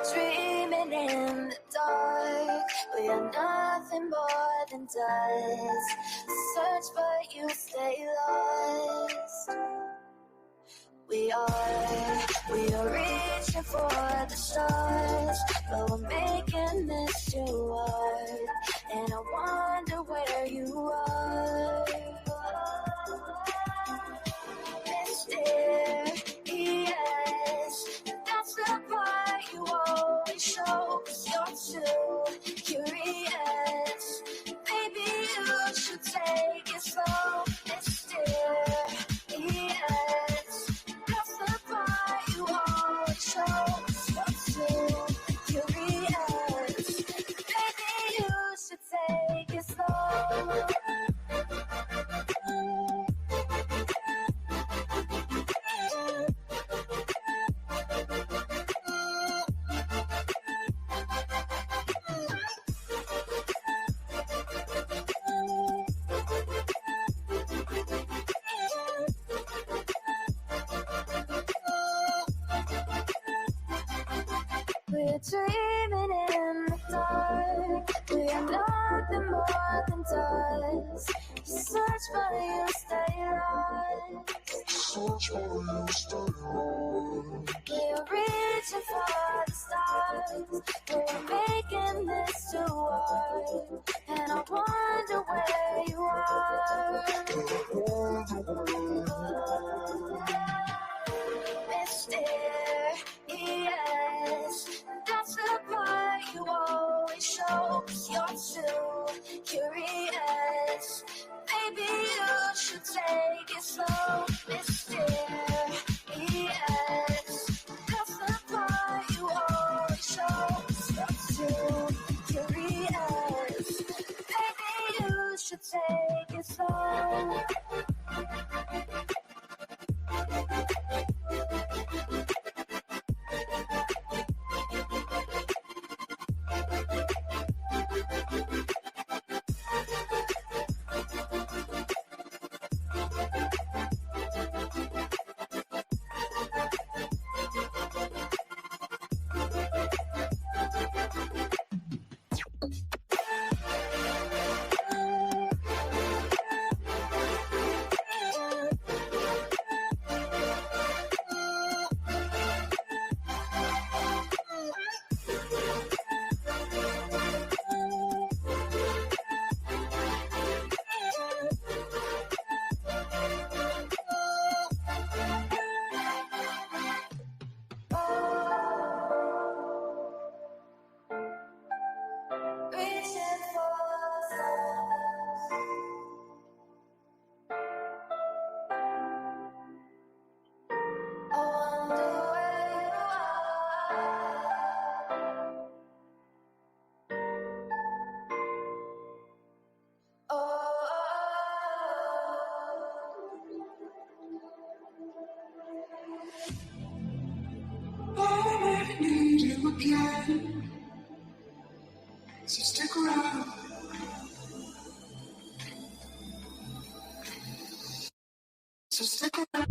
dreaming in the dark. We are nothing more than dust. Search but you stay lost. We are reaching for the stars, but we're making this too hard. And I wonder where you are. Mysterious, that's the part you always show, 'cause you're too curious. Maybe you should take it slow. Mysterious, that's the part you always show, 'cause you're too curious. Maybe you should take it slow. We're dreaming in the dark. We are nothing more than dust. Search but you stay lost. Search but you stay lost. We're reaching for the stars. We're making this too hard. And I wonder where you are. Mysterious, that's the part you always show, 'cause you're too curious. Maybe you should take it slow. Mysterious, that's the part you always show, 'cause you're too curious. Maybe you should take it slow. I need you again, so stick around. So stick around.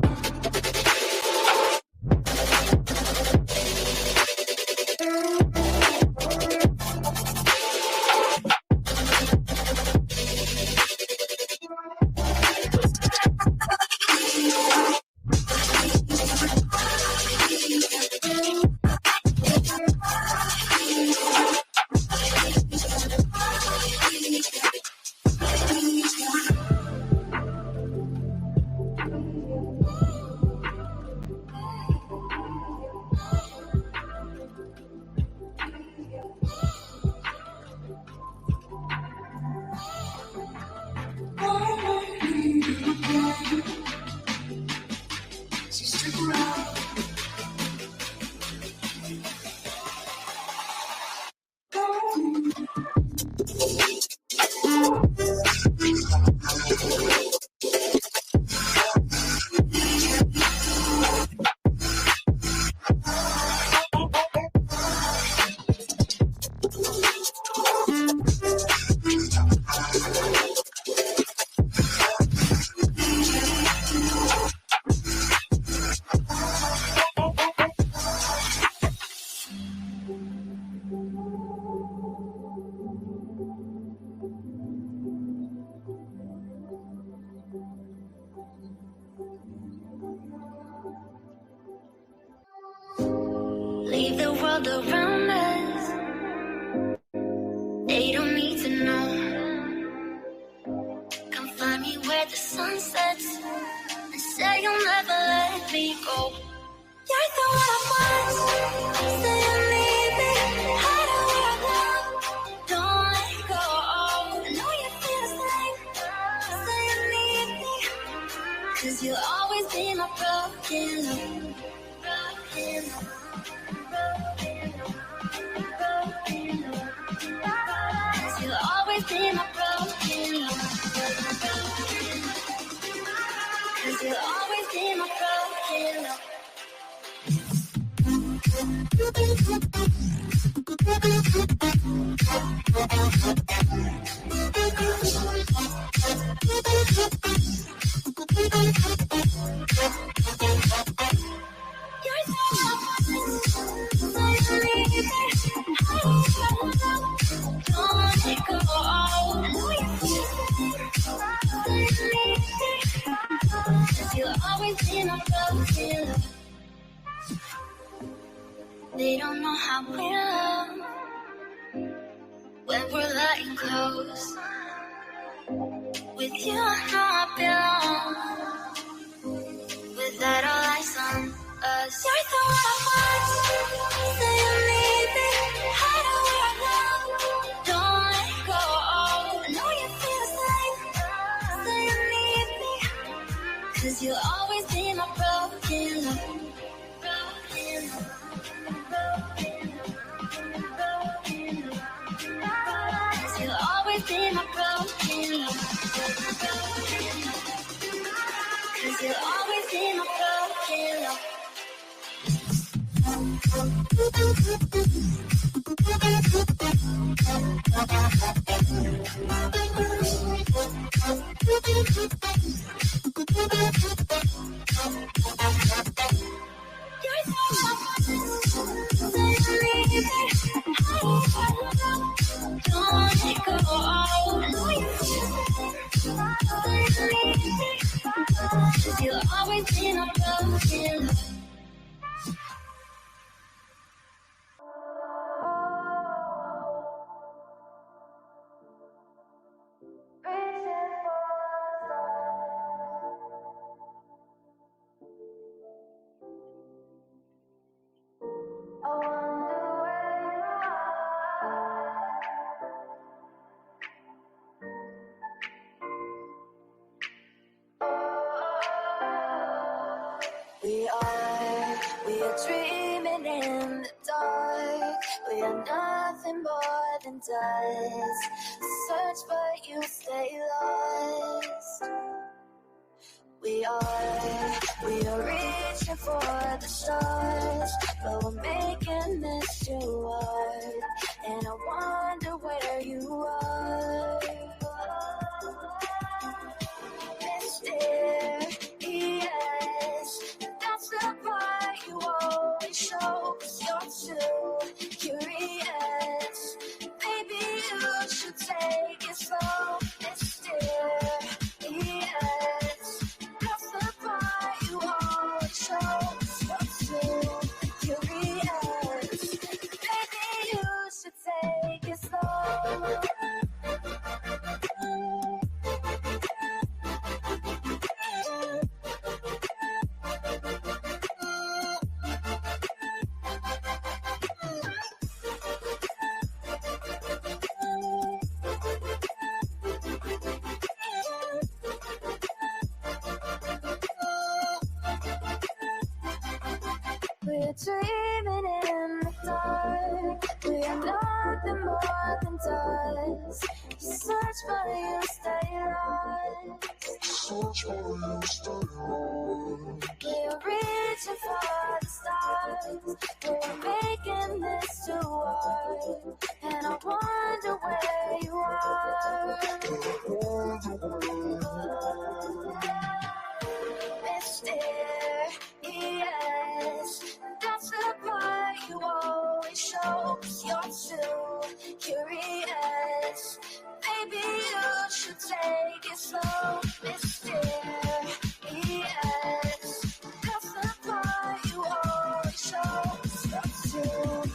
the world around us. They don't need to know. Come find me where the sun sets and say you'll never let me go. You're the one I want. Say you need me. Hide where I belong. Don't let go. I know you feel the same. Say you need me. 'Cause you'll always be my broken love. Broken love. Broken love. Broken love. 'Cause you'll always be my broken love. 'Cause you'll always be my broken love. They don't know how we love when we're letting close. With you, I know I belong. Without all eyes on us, you're the one I want. Say you need me. Hide where I belong. Don't let go. I know you feel the same. Say you need me. 'Cause you'll always be my broken love. Broken love. You'll always be my broken love. 'Cause you'll always be my broken love. You'll always be my broken love. We are dreaming in the dark. We are nothing more than dust. Search but you stay lost. We are reaching for the stars, but we're making this too hard. And I wonder where you are. Mysterious, that's the part you always show. 'Cause you're too curious. Maybe you should take it slow. Mysterious, that's the part you always show. 'Cause you're too curious. Maybe you should take it slow. We're dreaming in the dark. We are nothing more than dust. You search but you stay lost. Search but you stay lost. We're reaching for the stars. We're making this too hard. And I wonder where you are. Mysterious, that's the part you always show. 'Cause you're too curious. Maybe you should take it slow. Mysterious, that's the part you always show. 'Cause you're too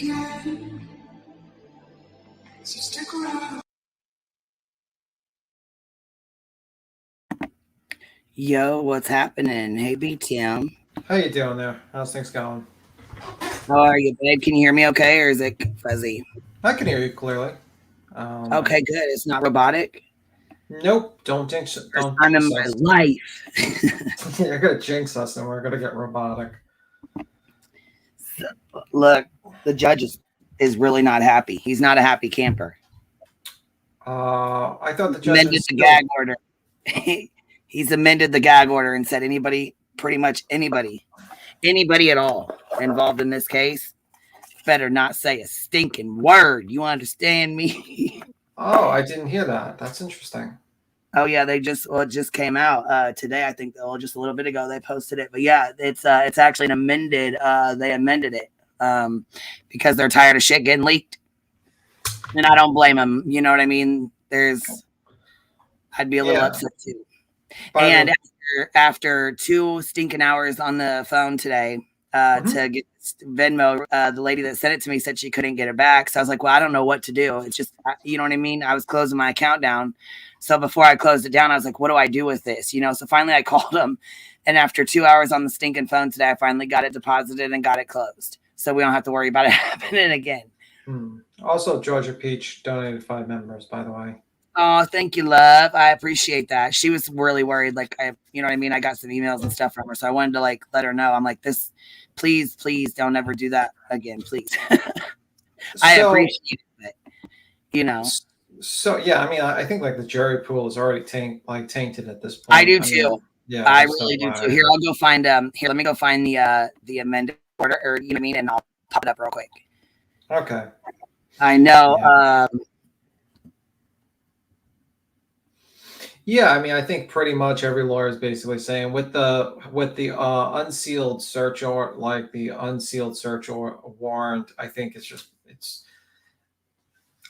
again. So stick around. Yo, what's happening? Hey, BTM. How you doing there? How's things going? How are you, babe? Can you hear me okay, or is it fuzzy? I can hear you clearly. Okay, good. It's not robotic. Nope. Don't jinx it. First Don't time in jinx my us. life. You're gonna jinx us, and we're gonna get robotic. Look, the judge is really not happy. He's not a happy camper. I thought the judge Amended the gag order. He's amended the gag order and said anybody, pretty much anybody at all involved in this case better not say a stinking word. You understand me? Oh, I didn't hear that. That's interesting. Oh yeah, it just came out today. I think just a little bit ago they posted it. But yeah, it's actually an amended. They amended it because they're tired of shit getting leaked, and I don't blame them. You know what I mean? I'd be a little upset too. And after 2 stinking hours on the phone today to get Venmo, the lady that sent it to me said she couldn't get it back. So I was like, well, I don't know what to do. It's just, you know what I mean? I was closing my account down. So before I closed it down, I was like, what do I do with this? You know, so finally I called them. And after 2 hours on the stinking phone today, I finally got it deposited and got it closed. So we don't have to worry about it happening again. Also, Georgia Peach donated 5 members, by the way. Oh, thank you, love. I appreciate that. She was really worried. Like, you know what I mean? I got some emails and stuff from her. So I wanted to like let her know. I'm like, please don't ever do that again, please. I appreciate it, you know. So yeah, I mean, I think like the jury pool is already tainted at this point. I do too. Yeah, I really do too. Here, I'll go find here. Let me go find the amended order, or you know what I mean, and I'll pop it up real quick. Okay. I know. Yeah, I mean, I think pretty much every lawyer is basically saying with the unsealed search or like the unsealed search or warrant. I think it's.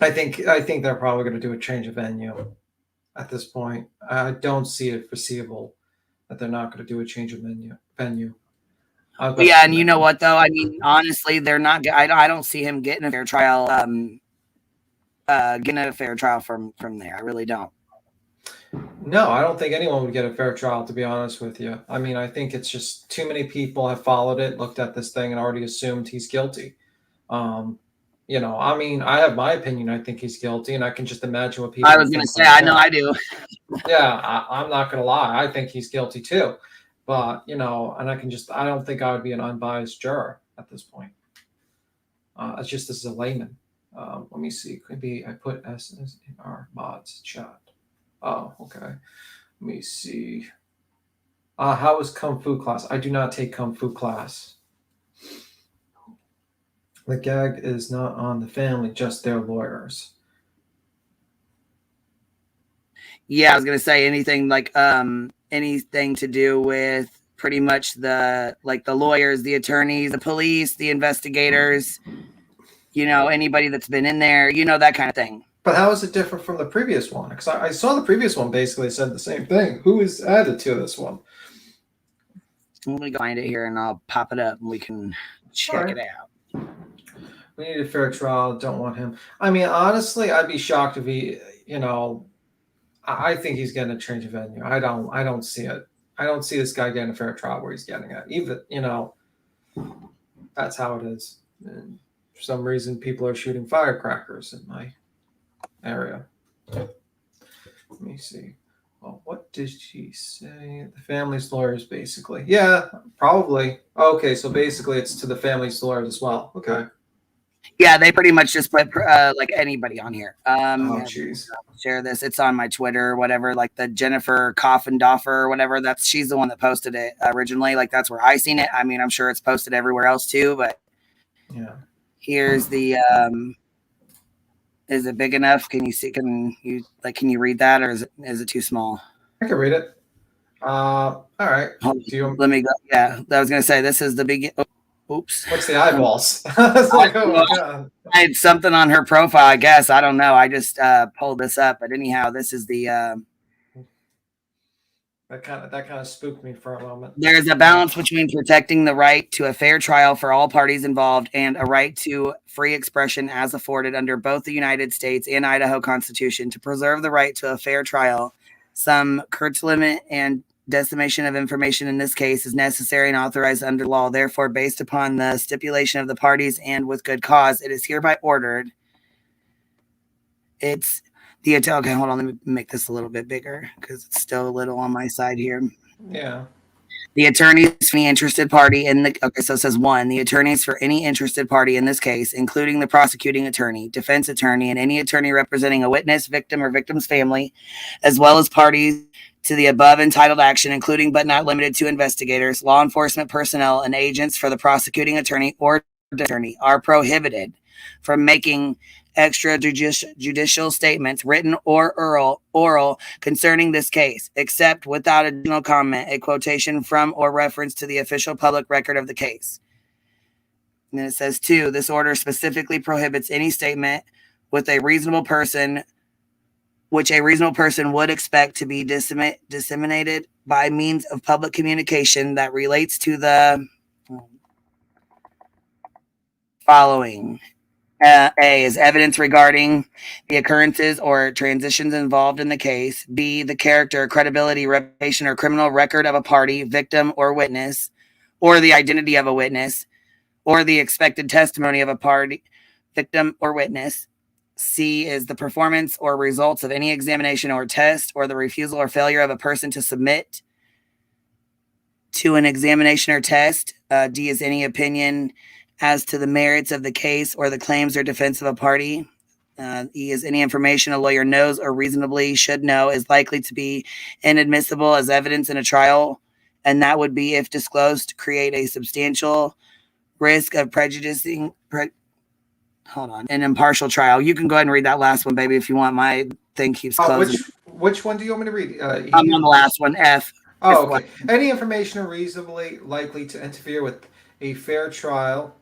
I think they're probably going to do a change of venue at this point. I don't see it foreseeable that they're not going to do a change of venue. Yeah, and you know what though? I mean, honestly, they're not. I don't see him getting a fair trial. Getting a fair trial from there. I really don't. No, I don't think anyone would get a fair trial, to be honest with you. I mean, I think it's just too many people have followed it, looked at this thing, and already assumed he's guilty. You know, I mean, I have my opinion. I think he's guilty, and I can just imagine what people. I was going to say, I know I do. Yeah, I'm not going to lie. I think he's guilty too. But, you know, and I don't think I would be an unbiased juror at this point. It's just as a layman. Let me see. Could be, I put S in our mods chat. Oh, okay. Let me see. How is Kung Fu class? I do not take Kung Fu class. The gag is not on the family, just their lawyers. Yeah, I was gonna say anything like anything to do with pretty much the lawyers, the attorneys, the police, the investigators, you know, anybody that's been in there, you know, that kind of thing. But how is it different from the previous one? Because I saw the previous one basically said the same thing. Who is added to this one? Let me find it here and I'll pop it up and we can check it out. We need a fair trial. Don't want him. I mean, honestly, I'd be shocked if he, you know, I think he's getting a change of venue. I don't see it. I don't see this guy getting a fair trial where he's getting it. Even, you know, that's how it is. And for some reason, people are shooting firecrackers in my area. Let me see. Well, what did she say? The family's lawyers, basically. Yeah, probably. Okay, so basically it's to the family's lawyers as well. Okay. Yeah, they pretty much just put like anybody on here. Oh, jeez. Share this. It's on my Twitter or whatever, like the Jennifer Coffindoffer or whatever. She's the one that posted it originally. Like that's where I seen it. I mean, I'm sure it's posted everywhere else too, but yeah. Here's the is it big enough? Can you see? Can you read that, or is it too small? I can read it. All right. Let me go. Yeah, I was gonna say this is the big. Oops. What's the eyeballs? It's like, oh my God. I had something on her profile, I guess. I don't know. I just pulled this up. But anyhow, this is the That kind of spooked me for a moment. There is a balance between protecting the right to a fair trial for all parties involved and a right to free expression as afforded under both the United States and Idaho Constitution. To preserve the right to a fair trial, some curtailment and decimation of information in this case is necessary and authorized under law. Therefore, based upon the stipulation of the parties and with good cause, it is hereby ordered. Okay, hold on. Let me make this a little bit bigger because it's still a little on my side here. Yeah. The attorneys for any interested party so it says 1, the attorneys for any interested party in this case, including the prosecuting attorney, defense attorney, and any attorney representing a witness, victim, or victim's family, as well as parties to the above entitled action, including but not limited to investigators, law enforcement personnel, and agents for the prosecuting attorney or attorney, are prohibited from making extrajudicial statements, written or oral, concerning this case, except without additional comment, a quotation from or reference to the official public record of the case. And then it says 2, this order specifically prohibits any statement which a reasonable person would expect to be disseminated by means of public communication that relates to the following. A is evidence regarding the occurrences or transitions involved in the case. B, the character, credibility, reputation, or criminal record of a party, victim, or witness, or the identity of a witness, or the expected testimony of a party, victim, or witness. C is the performance or results of any examination or test, or the refusal or failure of a person to submit to an examination or test. D is any opinion as to the merits of the case or the claims or defense of a party. E is any information a lawyer knows or reasonably should know is likely to be inadmissible as evidence in a trial, and that would be, if disclosed, to create a substantial risk of prejudicing an impartial trial. You can go ahead and read that last one, baby, if you want. My thing keeps closing. Which one do you want me to read? I'm on the last one, F. Oh, okay. Any information reasonably likely to interfere with a fair trial,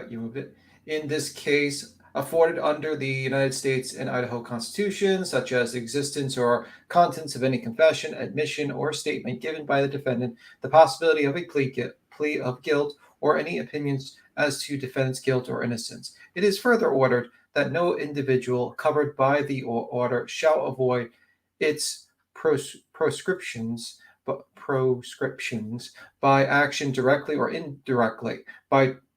you moved it, in this case, afforded under the United States and Idaho Constitution, such as the existence or contents of any confession, admission, or statement given by the defendant, the possibility of a plea of guilt, or any opinions as to defendant's guilt or innocence. It is further ordered that no individual covered by the order shall avoid its proscriptions by action directly or indirectly,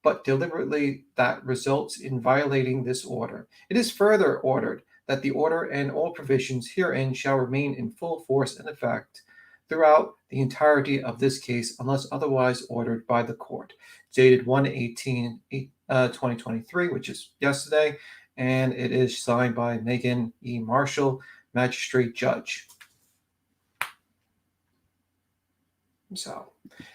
but deliberately that results in violating this order. It is further ordered that the order and all provisions herein shall remain in full force and effect throughout the entirety of this case, unless otherwise ordered by the court. Dated 1/18/2023, which is yesterday, and it is signed by Megan E. Marshall, Magistrate Judge. So,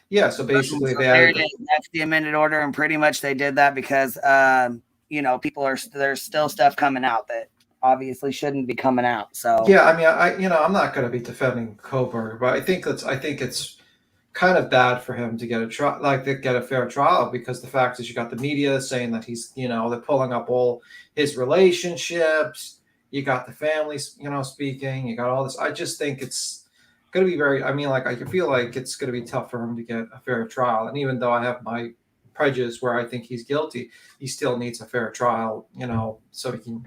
yeah, so basically that's the amended order, and pretty much they did that because there's still stuff coming out that obviously shouldn't be coming out. So yeah, I mean, I'm not going to be defending Koberger, but I think it's kind of bad for him to get a fair trial, because the fact is you got the media saying that he's, they're pulling up all his relationships. You got the families, speaking. You got all this. I just think it's going to be I feel like it's going to be tough for him to get a fair trial. And even though I have my prejudice where I think he's guilty, he still needs a fair trial, so he can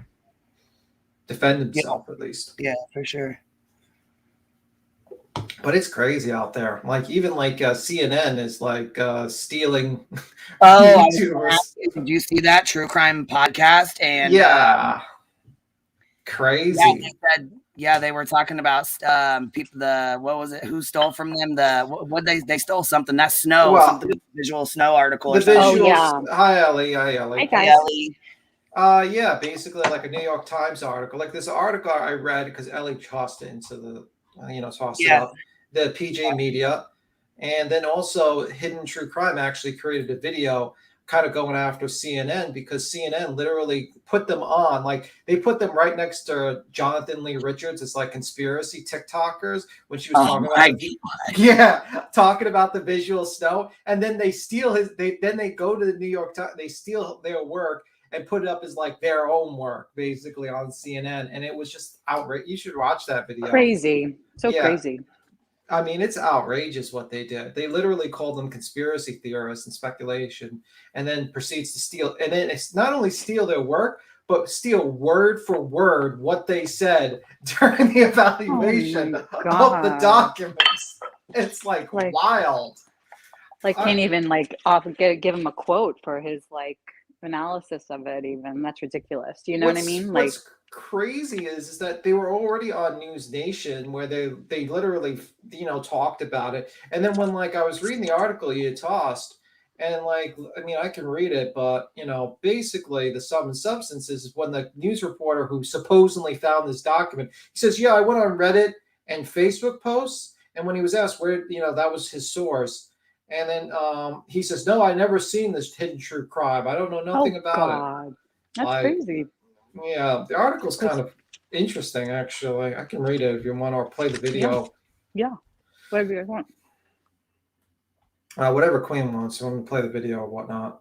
defend himself at least. Yeah, for sure. But it's crazy out there. Even CNN is stealing YouTubers. Did you see that true crime podcast? And yeah, crazy. They were talking about people. What was it? Who stole from them? They stole something. That snow, something visual snow article. The visual. Yeah. Hi, Ellie. Hi, guys. Yeah, basically like a New York Times article. Like this article I read because Ellie tossed it into the, it up, the PJ Media, and then also Hidden True Crime actually created a video kind of going after CNN, because CNN literally put them on, they put them right next to Jonathan Lee Richards. It's like conspiracy TikTokers when she was talking about the visual snow, and then they steal they go to the New York Times, they steal their work and put it up as their own work basically on CNN, and it was just outrageous. You should watch that video. Crazy, crazy. I mean, it's outrageous what they did. They literally called them conspiracy theorists and speculation, and then proceeds to steal. And then it's not only steal their work, but steal word for word what they said during the evaluation of the documents. It's like wild. Like can't even like give him a quote for his like analysis of it. Even that's ridiculous. Do you know what I mean? Like what's crazy is that they were already on News Nation where they literally talked about it, and then when like I was reading the article you had tossed, and like I mean I can read it, but basically the sum and substance is when the news reporter who supposedly found this document, he says, yeah, I went on Reddit and Facebook posts, and when he was asked where that was his source, and then he says, no, I never seen this hidden true crime, I don't know nothing about it. That's crazy. Yeah, the article's kind of interesting, actually. I can read it if you want, or play the video. Yeah. Whatever you want. Whatever Queen wants. You want me to play the video or whatnot?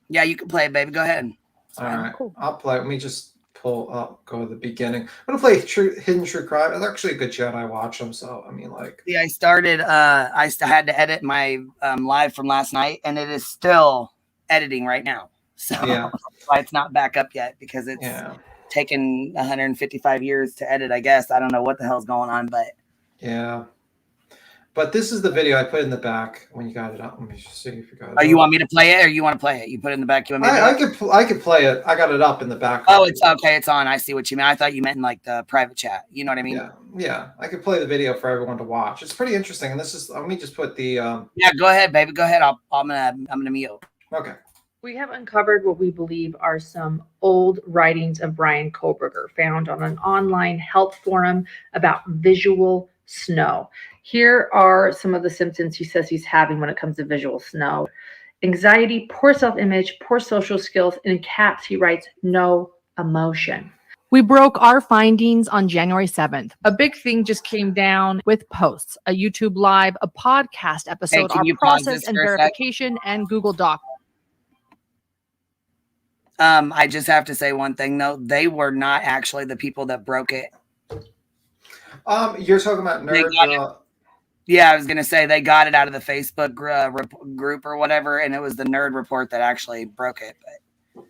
Yeah, you can play it, baby. Go ahead. All right, cool. I'll play. Let me just pull up, go to the beginning. I'm going to play Hidden True Crime. It's actually a good show, and I watch them, so, I mean, like... Yeah, I started, I had to edit my live from last night, and it is still editing right now. So yeah. Why it's not back up yet, because it's taken 155 years to edit, I guess. I don't know what the hell's going on, but... Yeah. But this is the video I put in the back when you got it up. Let me just see if you got it. Oh, you want me to play it, or you want to play it? You put it in the back. You want me to I could play it. I got it up in the back. Oh, it's okay. It's on. I see what you mean. I thought you meant in like the private chat. You know what I mean? Yeah. I could play the video for everyone to watch. It's pretty interesting. And this is. Let me just put the. Yeah, go ahead, baby. Go ahead. I'm gonna mute. Okay. We have uncovered what we believe are some old writings of Brian Koberger found on an online health forum about visual snow. Here are some of the symptoms he says he's having when it comes to visual snow. Anxiety, poor self-image, poor social skills, and in caps he writes, no emotion. We broke our findings on January 7th. A big thing just came down with posts, a YouTube live, a podcast episode, our process and verification, and Google Doc. I just have to say one thing, though. They were not actually the people that broke it. You're talking about nerd. Yeah, I was gonna say they got it out of the Facebook group or whatever, and it was the Nerd Report that actually broke it. But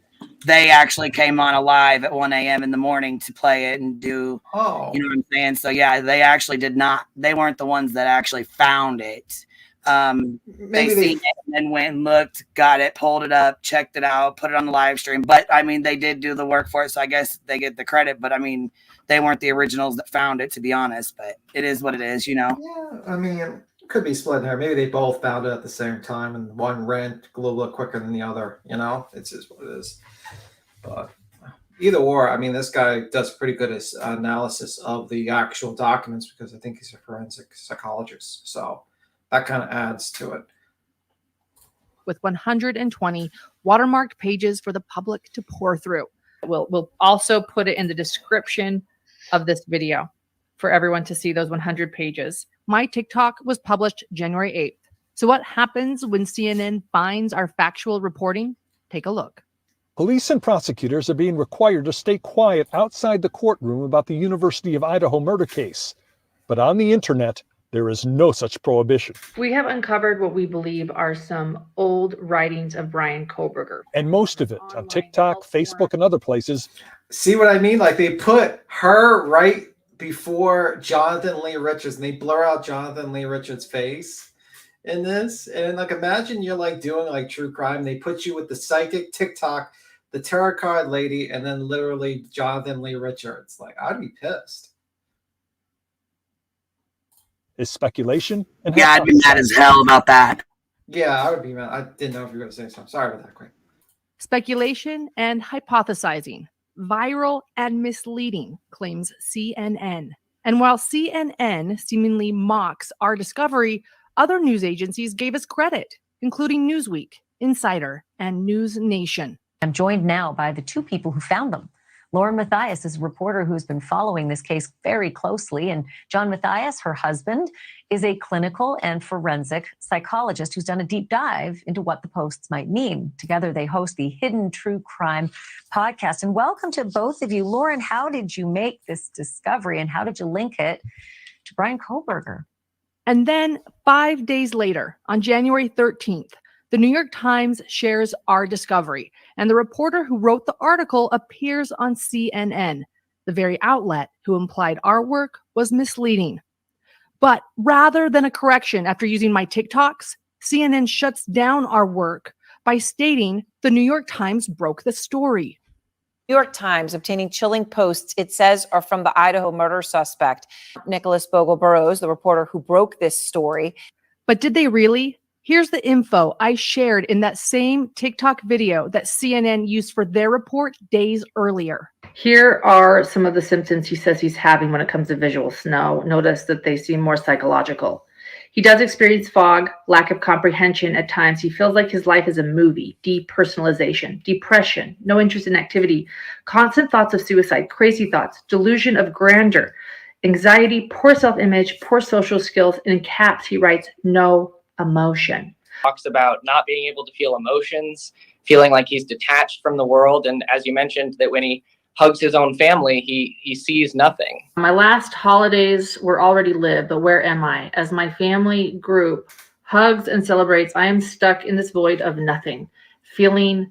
they actually came on a live at 1 a.m. in the morning to play it and do. Oh, you know what I'm saying? So yeah, they actually did not. They weren't the ones that actually found it. They seen it and then went and looked, got it, pulled it up, checked it out, put it on the live stream. But I mean, they did do the work for it, so I guess they get the credit. But I mean, they weren't the originals that found it, to be honest. But it is what it is, you know. Yeah, I mean, it could be split here. Maybe they both found it at the same time, and one ran a little bit quicker than the other. You know, it's just what it is. But either or, I mean, this guy does pretty good analysis of the actual documents because I think he's a forensic psychologist. So that kind of adds to it. With 120 watermarked pages for the public to pour through. We'll also put it in the description of this video for everyone to see those 100 pages. My TikTok was published January 8th. So what happens when CNN finds our factual reporting? Take a look. Police and prosecutors are being required to stay quiet outside the courtroom about the University of Idaho murder case. But on the internet, there is no such prohibition. We have uncovered what we believe are some old writings of Brian Koberger. And most of it on TikTok, Facebook, and other places. See what I mean? Like they put her right before Jonathan Lee Richards, and they blur out Jonathan Lee Richards' face in this. And like imagine you're like doing like true crime. They put you with the psychic TikTok, the tarot card lady, and then literally Jonathan Lee Richards. Like I'd be pissed. Is speculation. And yeah, I'd be mad as hell about that. Yeah, I would be mad. I didn't know if you were going to say something. Sorry about that, Queen. Speculation and hypothesizing. Viral and misleading, claims CNN. And while CNN seemingly mocks our discovery, other news agencies gave us credit, including Newsweek, Insider, and News Nation. I'm joined now by the two people who found them. Lauren Mathias is a reporter who's been following this case very closely, and John Mathias, her husband, is a clinical and forensic psychologist who's done a deep dive into what the posts might mean. Together, they host the Hidden True Crime podcast. And welcome to both of you. Lauren, how did you make this discovery, and how did you link it to Brian Kohlberger. And then 5 days later, on January 13th, the New York Times shares our discovery, and the reporter who wrote the article appears on CNN, the very outlet who implied our work was misleading. But rather than a correction after using my TikToks, CNN shuts down our work by stating the New York Times broke the story. New York Times obtaining chilling posts, it says, are from the Idaho murder suspect, Nicholas Bogle-Burrows, the reporter who broke this story. But did they really? Here's the info I shared in that same TikTok video that CNN used for their report days earlier. Here are some of the symptoms he says he's having when it comes to visual snow. Notice that they seem more psychological. He does experience fog, lack of comprehension at times. He feels like his life is a movie, depersonalization, depression, no interest in activity, constant thoughts of suicide, crazy thoughts, delusion of grandeur, anxiety, poor self-image, poor social skills. And in caps, he writes, no emotion. Talks about not being able to feel emotions, feeling like he's detached from the world. And as you mentioned, that when he hugs his own family, he sees nothing. My last holidays were already lived, but where am I? As my family group hugs and celebrates, I am stuck in this void of nothing, feeling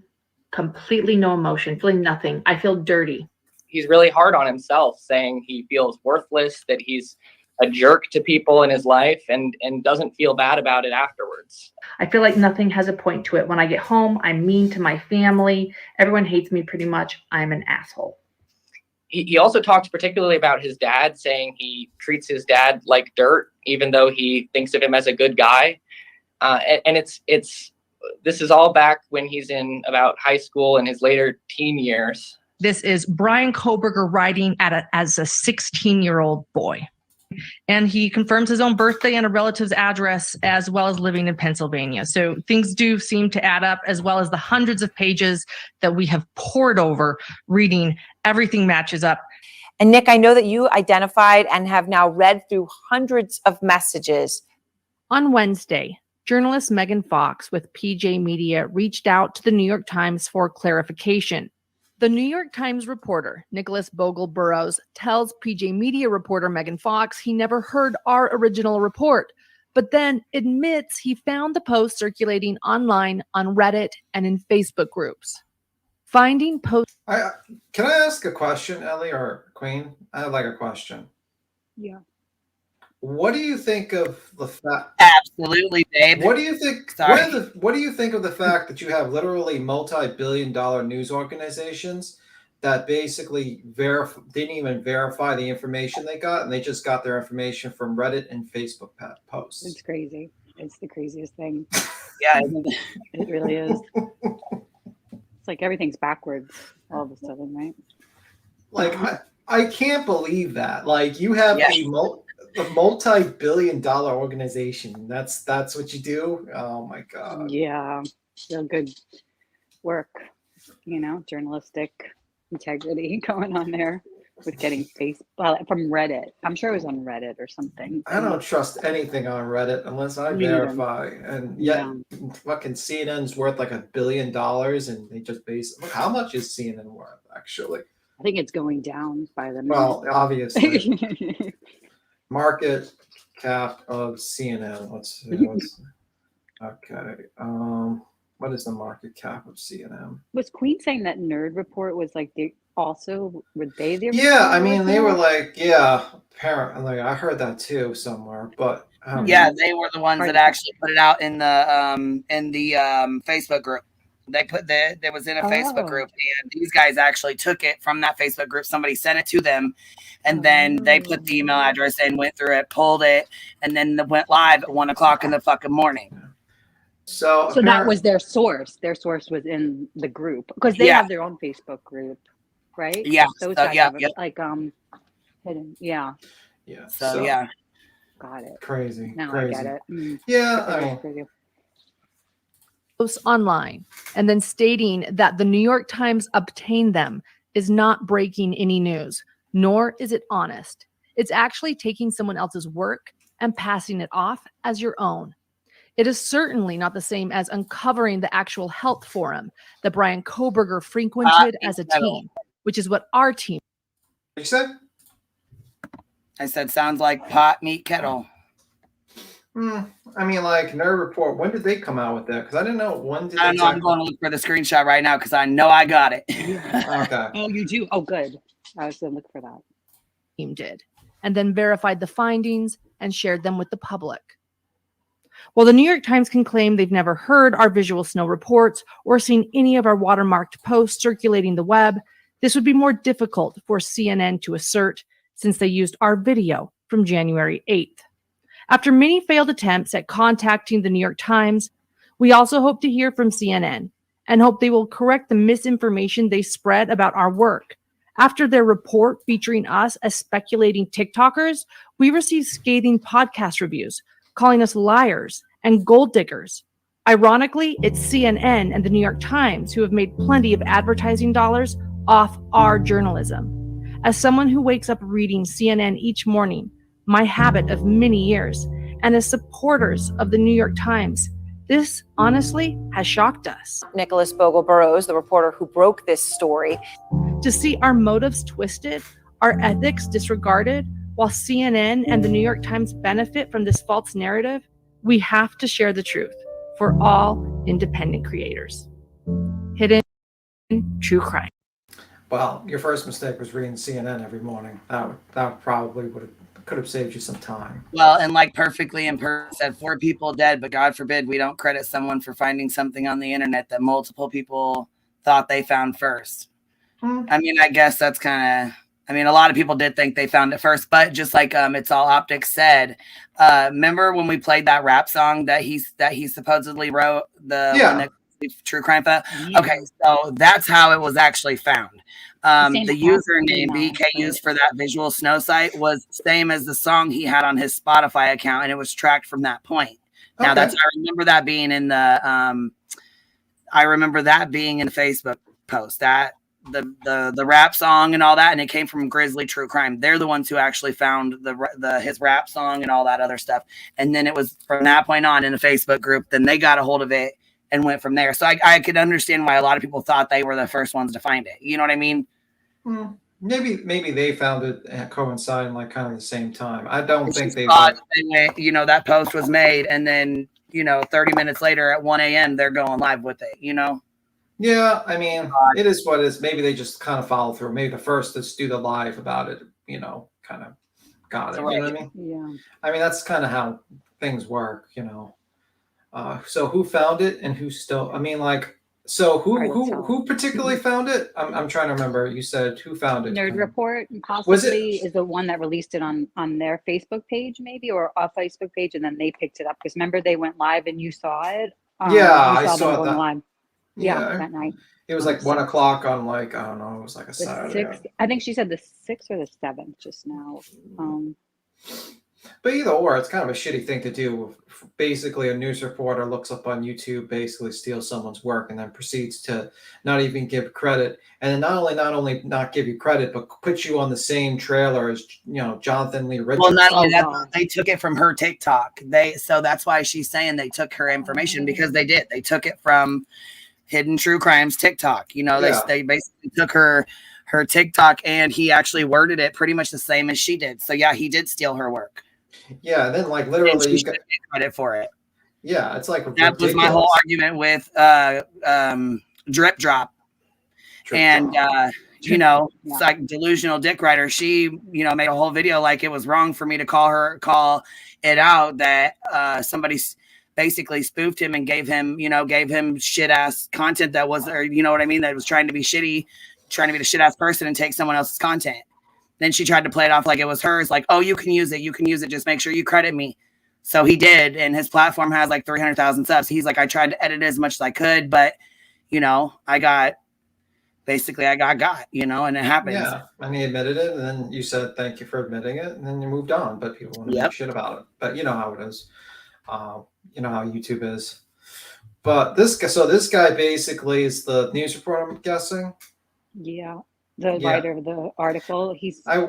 completely no emotion, feeling nothing. I feel dirty. He's really hard on himself, saying he feels worthless, that he's a jerk to people in his life, and doesn't feel bad about it afterwards. I feel like nothing has a point to it. When I get home, I'm mean to my family. Everyone hates me pretty much. I'm an asshole. He also talks particularly about his dad, saying he treats his dad like dirt, even though he thinks of him as a good guy. And this is all back when he's in about high school and his later teen years. This is Brian Kohlberger writing as a 16-year-old boy. And he confirms his own birthday and a relative's address, as well as living in Pennsylvania. So things do seem to add up, as well as the hundreds of pages that we have poured over reading. Everything matches up. And Nick, I know that you identified and have now read through hundreds of messages. On Wednesday, journalist Megan Fox with PJ Media reached out to the New York Times for clarification. The New York Times reporter, Nicholas Bogle-Burrows, tells PJ Media reporter Megan Fox he never heard our original report, but then admits he found the post circulating online on Reddit and in Facebook groups. Finding posts. Can I ask a question, Ellie or Queen? I have like a question. Yeah. What do you think of the fact? Absolutely, babe. What do you think? Sorry. What do you think of the fact that you have literally multi-billion-dollar news organizations that basically didn't even verify the information they got, and they just got their information from Reddit and Facebook posts? It's crazy. It's the craziest thing. Yeah, It really is. It's like everything's backwards all of a sudden, right? Like I can't believe that. Like you have a multi-billion-dollar organization. That's what you do. Oh my god. Yeah, real good work. Journalistic integrity going on there with getting from Reddit. I'm sure it was on Reddit or something. I don't trust anything on Reddit unless I verify. And yet, fucking CNN's worth like $1 billion, and they just how much is CNN worth actually? I think it's going down by the minute. Well, obviously. Market cap of CNN. Let's see. Okay. What is the market cap of CNN? Was Queen saying that Nerd Report was like were they the Yeah, I mean they were like, apparently I heard that too somewhere, but they were the ones that actually put it out in the Facebook group. There was in a Facebook group, and these guys actually took it from that Facebook group. Somebody sent it to them, and then they put the email address in, went through it, pulled it, and then went live at 1:00 in the fucking morning. So that was their source. Their source was in the group because they have their own Facebook group, right? Yeah. Those So, guys have like hidden. Yeah. Yeah. So yeah. Got it. Crazy. Now crazy. I get it. Mm. Yeah. Posts online and then stating that the New York Times obtained them is not breaking any news, nor is it honest. It's actually taking someone else's work and passing it off as your own. It is certainly not the same as uncovering the actual health forum that Brian Kohlberger frequented as a team, which is what our team. What you said? I said, sounds like pot, meat, kettle. I mean, like Nerd Report. When did they come out with that? Because I didn't know when did. I don't know. I'm going to look for the screenshot right now because I know I got it. Okay. Oh, you do? Oh, good. I was going to look for that. Team did, and then verified the findings and shared them with the public. While the New York Times can claim they've never heard our visual snow reports or seen any of our watermarked posts circulating the web, this would be more difficult for CNN to assert since they used our video from January 8th. After many failed attempts at contacting the New York Times, we also hope to hear from CNN and hope they will correct the misinformation they spread about our work. After their report featuring us as speculating TikTokers, we received scathing podcast reviews calling us liars and gold diggers. Ironically, it's CNN and the New York Times who have made plenty of advertising dollars off our journalism. As someone who wakes up reading CNN each morning, my habit of many years, and as supporters of the New York Times, this honestly has shocked us. Nicholas Bogle-Burrows, the reporter who broke this story. To see our motives twisted, our ethics disregarded, while CNN and the New York Times benefit from this false narrative, we have to share the truth for all independent creators. Hidden true crime. Well, your first mistake was reading CNN every morning. That probably could have saved you some time. Well, and like perfectly in person said, 4 people dead, but God forbid we don't credit someone for finding something on the internet that multiple people thought they found first. I mean, I guess that's kind of, I mean, a lot of people did think they found it first, but just like It's All Optics said, remember when we played that rap song that he supposedly wrote, the true crime file? Okay, so that's how it was actually found. The username BK used for that visual snow site was same as the song he had on his Spotify account, and it was tracked from that point. Now I remember that being in the Facebook post, that the rap song and all that, and it came from Grizzly True Crime. They're the ones who actually found his rap song and all that other stuff. And then it was from that point on in the Facebook group, then they got a hold of it and went from there. So I could understand why a lot of people thought they were the first ones to find it. You know what I mean? Maybe they found it coinciding like kind of the same time. I don't think they went, that post was made, and then 30 minutes later at 1 a.m. they're going live with it. Yeah, I mean, it is what it is. Maybe they just kind of follow through. Maybe the first to do the live about it, kind of got it. You know what I mean? Yeah. I mean, that's kind of how things work, So who found it and who still? I mean, like, so who particularly found it? I'm trying to remember. You said who found it? Nerd Report possibly is the one that released it on their Facebook page, maybe, or a Facebook page, and then they picked it up because remember they went live and you saw it. I saw them that. Live. Yeah, that night. It was like 1 o'clock on like, I don't know, it was like a Saturday. 6th, I think she said the 6th or the 7th just now. But either or, it's kind of a shitty thing to do. Basically, a news reporter looks up on YouTube, basically steals someone's work, and then proceeds to not even give credit. And then not only not give you credit, but put you on the same trailer as Jonathan Lee Richards. Well, not only that, they took it from her TikTok. So that's why she's saying they took her information, because they did. They took it from Hidden True Crimes TikTok. They basically took her TikTok, and he actually worded it pretty much the same as she did. So yeah, he did steal her work. Yeah, and then like literally you get credit for it. Yeah, it's like that was my whole argument with Drip Drop. It's like delusional dick writer. She made a whole video like it was wrong for me to call it out that somebody basically spoofed him and gave him shit ass content that was, or you know what I mean, that was trying to be shitty, trying to be the shit ass person and take someone else's content. Then she tried to play it off like it was hers, like, oh, you can use it, just make sure you credit me. So he did, and his platform has like 300,000 subs. He's like, I tried to edit it as much as I could, but I got, and it happens. Yeah, and he admitted it, and then you said thank you for admitting it, and then you moved on. But people want to make shit about it. But you know how it is. You know how YouTube is. But this guy basically is the news reporter, I'm guessing. Yeah. The writer of the article, I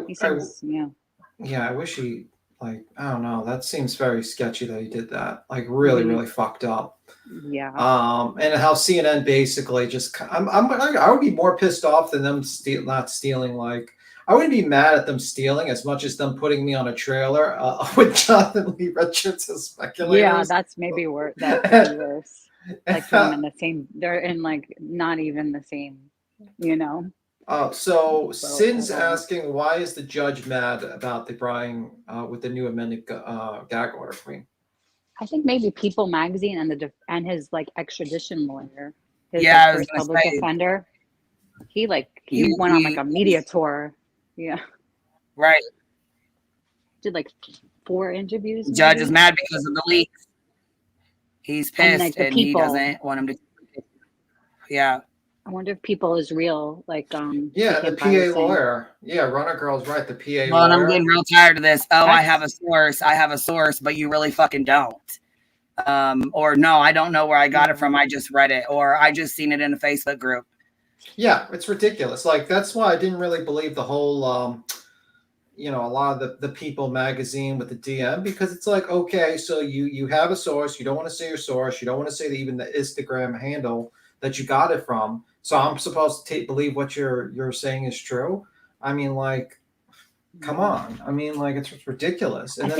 wish he Like, I don't know. That seems very sketchy that he did that. Like, really, really fucked up. Yeah. And how CNN basically just, I would be more pissed off than them not stealing. Like, I wouldn't be mad at them stealing as much as them putting me on a trailer with Jonathan Lee Richards as speculators. Yeah, that's maybe worse. That's maybe worse. Like them in the same, they're in like not even the same, you know. So Sin's asking, why is the judge mad about the Brian with the new amended gag order, Queen? I think maybe People Magazine and his like extradition lawyer, his Yeah, I like, was first gonna public say, defender. He went on like a media tour. Yeah, right. did like 4 interviews. The judge maybe? is mad because of the leaks. He's And, pissed, like, and, the he people. doesn't want him to. Yeah. I wonder if People is real. Like Yeah, the Pimp, PA I was saying. lawyer. Yeah, Runner Girl's right. The PA Well, and I'm lawyer. getting real tired of this. Oh, I have a source. I have a source, but you really fucking don't. Or no, I don't know where I got it from. I just read it, or I just seen it in a Facebook group. Yeah, it's ridiculous. Like, that's why I didn't really believe the whole, a lot of the People magazine with the DM, because it's like, okay, so you have a source. You don't want to say your source. You don't want to say even the Instagram handle that you got it from. So I'm supposed to believe what you're saying is true. I mean, like, come on. I mean, like, it's ridiculous. And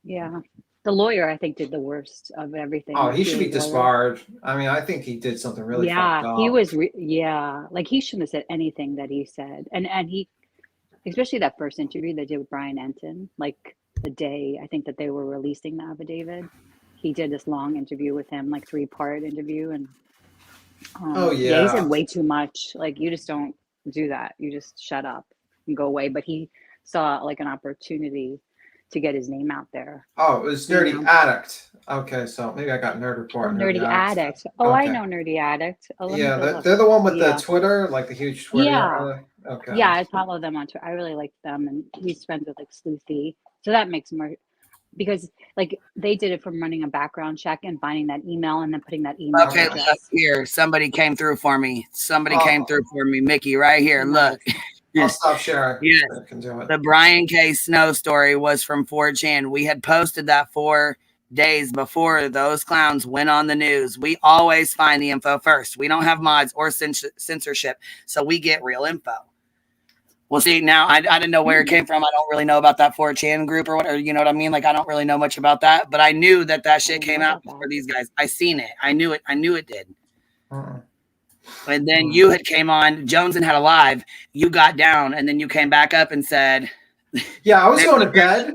yeah, the lawyer I think did the worst of everything. Oh, he should be disbarred. I mean, I think he did something really fucked up. He was like he shouldn't have said anything that he said, and he, especially that first interview they did with Brian Enton, like the day I think that they were releasing the affidavit, he did this long interview with him, like 3-part interview, and he said way too much. Like, you just don't do that. You just shut up and go away. But he saw like an opportunity to get his name out there. Oh, it was Nerdy Addict. Okay, so maybe I got Nerd Report. Nerdy Addict. Oh, okay. I know Nerdy Addict. Oh, yeah, they're the one with the Twitter, like the huge Twitter. Yeah. Okay. Yeah, I follow them on Twitter. I really like them, and he's friends with like Sleuthy. So that makes more, because like they did it from running a background check and finding that email and then putting that email. Okay, look here. Somebody came through for me. Mickey, right here. Look. I'll stop sharing. Yes. I can do it. The Brian K. Snow story was from 4chan. We had posted that 4 days before those clowns went on the news. We always find the info first. We don't have mods or censorship, so we get real info. Well, see, now I didn't know where it came from. I don't really know about that 4chan group or whatever. You know what I mean? Like, I don't really know much about that, but I knew that shit came out before these guys. I seen it. I knew it did. And then you had came on, Jones and had a live. You got down, and then you came back up and said, "Yeah, I was going to bed,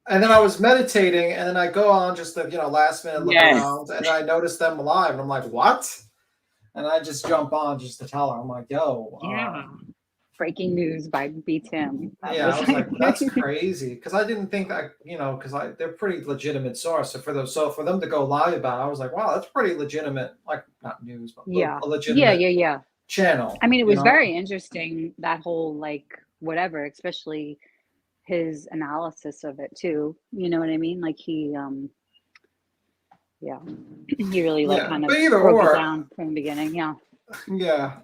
and then I was meditating, and then I go on just the last minute look around, and I noticed them live, and I'm like, what?" And I just jump on just to tell her. I'm like, "Yo, breaking news by B Tim." I was like, that's crazy, because I didn't think because they're pretty legitimate source. So for them to go live about it, I was like, wow, that's pretty legitimate. Like, not news, but a legitimate channel. I mean, it was very interesting, that whole like whatever, especially his analysis of it too. You know what I mean? Like he really kind of broke it down from the beginning. Yeah.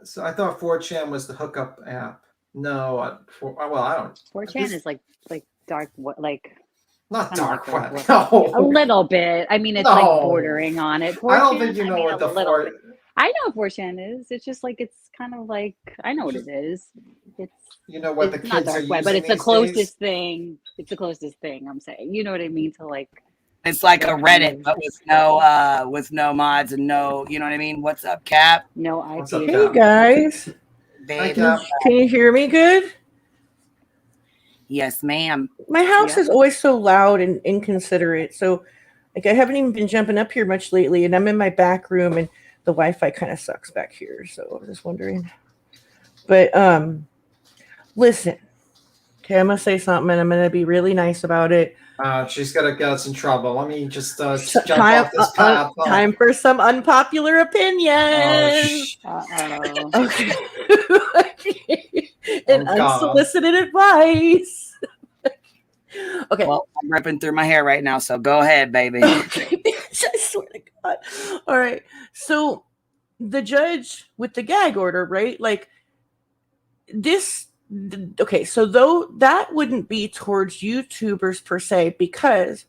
So I thought 4chan was the hookup app. No, I don't. 4chan is like dark, like not dark web. No, a little bit. I mean, it's like bordering on it. 4chan, I don't think you know what the I know what 4chan is. It's just like it's kind of like I know what it is. It's what the kids are using, but it's the closest thing. It's the closest thing I'm saying. You know what I mean? To like. It's like a Reddit, but with no mods and no, you know what I mean? What's up, Cap? No IP. Hey guys, can you hear me good? Yes, ma'am. My house is always so loud and inconsiderate, so like I haven't even been jumping up here much lately, and I'm in my back room, and the Wi-Fi kind of sucks back here, so I was just wondering. But listen, okay, I'm gonna say something, and I'm gonna be really nice about it. She's gonna get us in trouble. Let me just jump off this path. Time for some unpopular opinions. Okay. And unsolicited advice. Okay. Well, I'm ripping through my hair right now, so go ahead, baby. Okay, bitch, I swear to God. All right. So the judge with the gag order, right? Like this okay, so though that wouldn't be towards YouTubers per se, because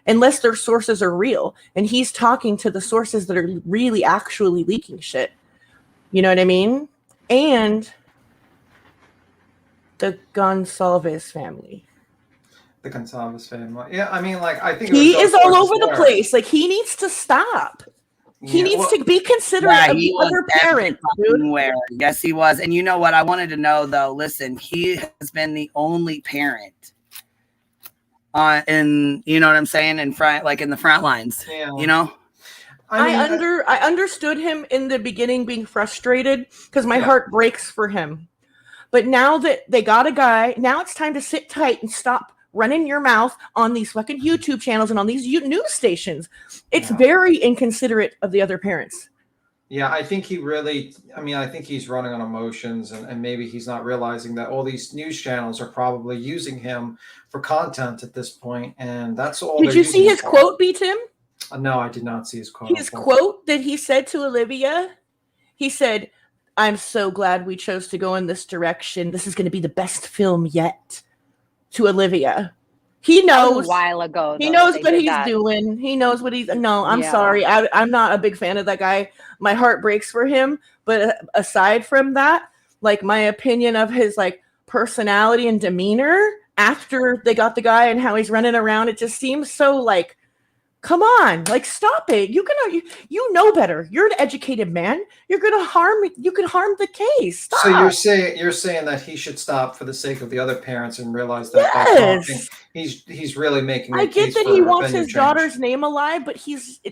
unless their sources are real, and he's talking to the sources that are really actually leaking shit. You know what I mean? And the Gonsalves family. The Gonsalves family. Yeah, I mean, like, I think He is all over the lawyers. place. Like, he needs to stop. He Yeah, needs well, to be considerate of he the was other parent, dude. everywhere. Yes, he was. And you know what? I wanted to know though. Listen, he has been the only parent in, you know what I'm saying, in front, like in the front lines. Yeah. You know. I understood him in the beginning being frustrated because my heart breaks for him. But now that they got a guy, now it's time to sit tight and stop running your mouth on these fucking YouTube channels and on these news stations. It's very inconsiderate of the other parents. Yeah, I think he really, I mean, I think he's running on emotions, and maybe he's not realizing that all these news channels are probably using him for content at this point, and that's all. Did you see his quote, beat him? No, I did not see his quote. His quote that he said to Olivia, he said, "I'm so glad we chose to go in this direction. This is going to be the best film yet." To Olivia. He knows. That was a while ago. He knows what he's doing. He knows what he's. No, I'm sorry. I'm not a big fan of that guy. My heart breaks for him. But aside from that, like, my opinion of his like personality and demeanor after they got the guy and how he's running around, it just seems so like, come on, like, stop it. You know better. You're an educated man. You could harm the case. Stop. So you're saying that he should stop for the sake of the other parents and realize that by talking, he's really making. I get that he wants his daughter's name alive, but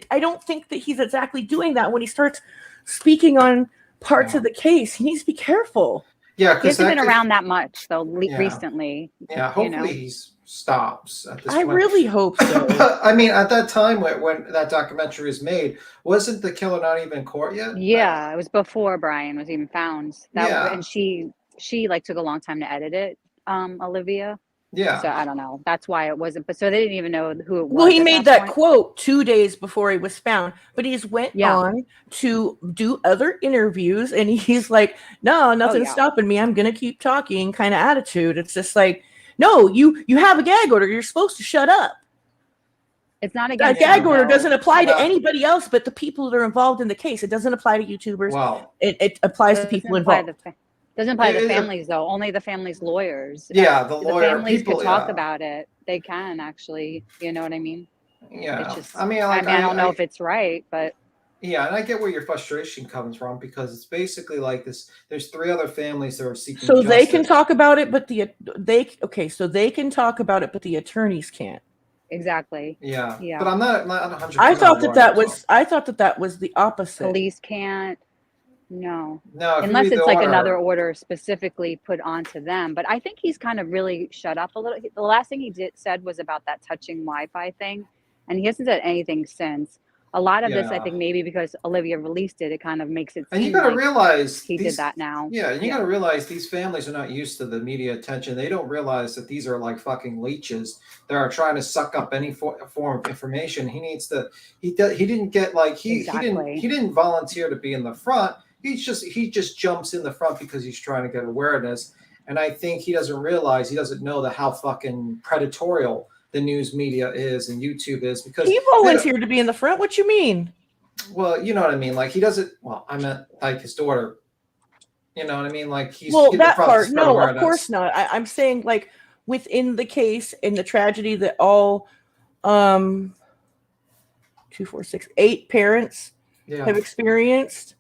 I don't think that he's exactly doing that when he starts speaking on parts of the case. He needs to be careful. Yeah, he hasn't been around that much though recently. Yeah, hopefully he stops at this point. I really hope so. But I mean, at that time when that documentary was made, wasn't the killer not even in court yet? Yeah, it was before Brian was even found. And she like took a long time to edit it, Olivia. Yeah. So I don't know. That's why it wasn't. But so they didn't even know who it was. Well, he made that quote 2 days before he was found, but he's went on to do other interviews, and he's like, "No, nothing's stopping me. I'm gonna keep talking." Kind of attitude. It's just like, no, you have a gag order. You're supposed to shut up. It's not a gag order. Doesn't apply to anybody else but the people that are involved in the case. It doesn't apply to YouTubers. Wow. It applies to people involved. Doesn't apply to the families though. Only the families' lawyers. Yeah, the lawyer families people could talk about it. They can actually. You know what I mean? Yeah. It's just, I mean, I don't know if it's right, but. Yeah, and I get where your frustration comes from, because it's basically like this. There's 3 other families that are seeking So justice. they can talk about it, but so they can talk about it, but the attorneys can't. Exactly. Yeah. Yeah. But I'm not 100%. I thought that was the opposite. Police can't. No. No. Unless it's like another order specifically put onto them. But I think he's kind of really shut up a little. The last thing he said was about that touching Wi-Fi thing, and he hasn't said anything since. A lot of this, I think, maybe because Olivia released it, it kind of makes it seem and you got to realize he did that now. Yeah, and you got to realize these families are not used to the media attention. They don't realize that these are like fucking leeches that are trying to suck up any form of information. He needs to. He didn't get like he didn't volunteer to be in the front. He just jumps in the front because he's trying to get awareness. And I think he doesn't know how fucking predatorial the news media is and YouTube is, because he volunteered to be in the front. What you mean? Well, you know what I mean. Like, he doesn't. Well, I meant like his daughter. You know what I mean? Like, he's that part. No, of course not. I'm saying like within the case and the tragedy that all 2, 4, 6, 8 parents have experienced.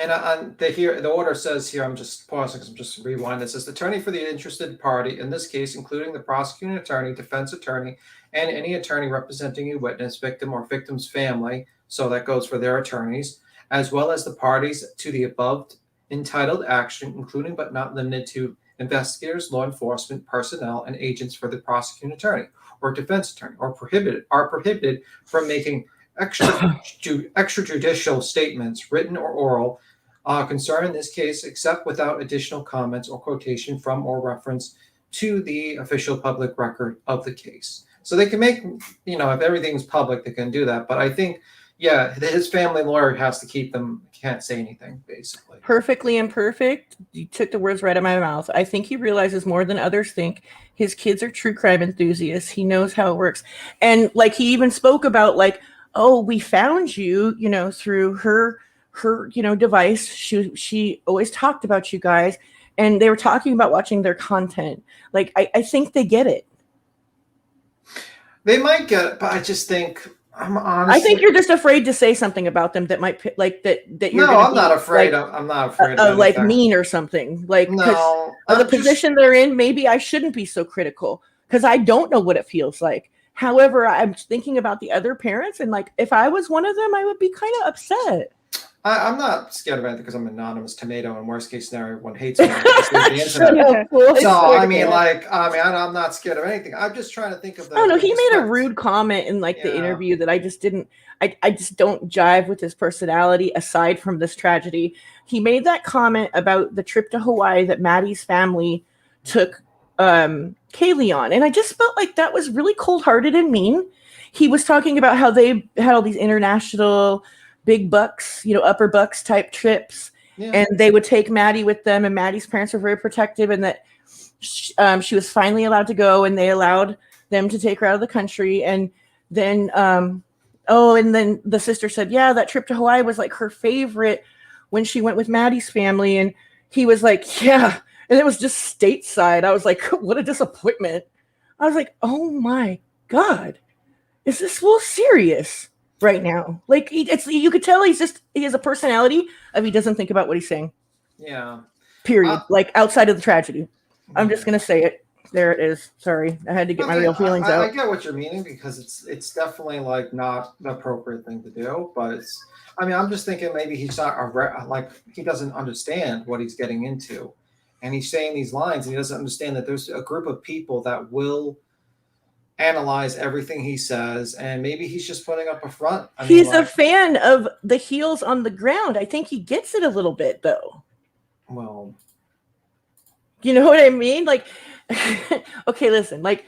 And the order says here, I'm just pausing because I'm just rewinding. It says, the attorney for the interested party, in this case, including the prosecuting attorney, defense attorney, and any attorney representing a witness, victim, or victim's family, so that goes for their attorneys, as well as the parties to the above entitled action, including but not limited to investigators, law enforcement, personnel, and agents for the prosecuting attorney or defense attorney, are prohibited from making extrajudicial statements, written or oral, concerning this case, except without additional comments or quotation from or reference to the official public record of the case. So they can make, if everything's public, they can do that. But I think, yeah, his family lawyer has to keep them, can't say anything, basically. Perfectly imperfect. You took the words right out of my mouth. I think he realizes more than others think. His kids are true crime enthusiasts. He knows how it works. And like he even spoke about like, oh, we found you, you know, through her, you know, device. She always talked about you guys. And they were talking about watching their content. Like, I think they get it. They might get it, but I just think, I'm honestly, I think you're just afraid to say something about them that might like that you're. No, gonna I'm not be, afraid. Like, I'm not afraid of like anything. mean or something. Like, No, of the I'm just- position they're in, maybe I shouldn't be so critical because I don't know what it feels like. However, I'm thinking about the other parents, and like, if I was one of them, I would be kind of upset. I'm not scared of anything because I'm an anonymous tomato, and worst case scenario, everyone hates me. On the internet. So I mean, I'm not scared of anything. I'm just trying to think of the. Oh no, he made a respect. rude comment in like the Yeah. interview that I just didn't. I just don't jive with his personality. Aside from this tragedy, he made that comment about the trip to Hawaii that Maddie's family took Kaylee on, and I just felt like that was really cold-hearted and mean. He was talking about how they had all these international big bucks, you know, upper bucks type trips, and they would take Maddie with them, and Maddie's parents were very protective, and that she was finally allowed to go, and they allowed them to take her out of the country. And then and then the sister said, yeah, that trip to Hawaii was like her favorite when she went with Maddie's family. And he was like, yeah, and it was just stateside. I was like, what a disappointment. I was like, oh my God, is this real serious right now? Like, you could tell he has a personality of he doesn't think about what he's saying. Yeah. Period. Like outside of the tragedy. I'm just gonna say it. There it is. Sorry, I had to get my real feelings out. I get what you're meaning because it's definitely like not the appropriate thing to do. But it's. I mean, I'm just thinking maybe he's not like he doesn't understand what he's getting into, and he's saying these lines and he doesn't understand that there's a group of people that will analyze everything he says, and maybe he's just putting up a front. He's a fan of the heels on the ground. I think he gets it a little bit though. Well, you know what I mean? Like, okay, listen, like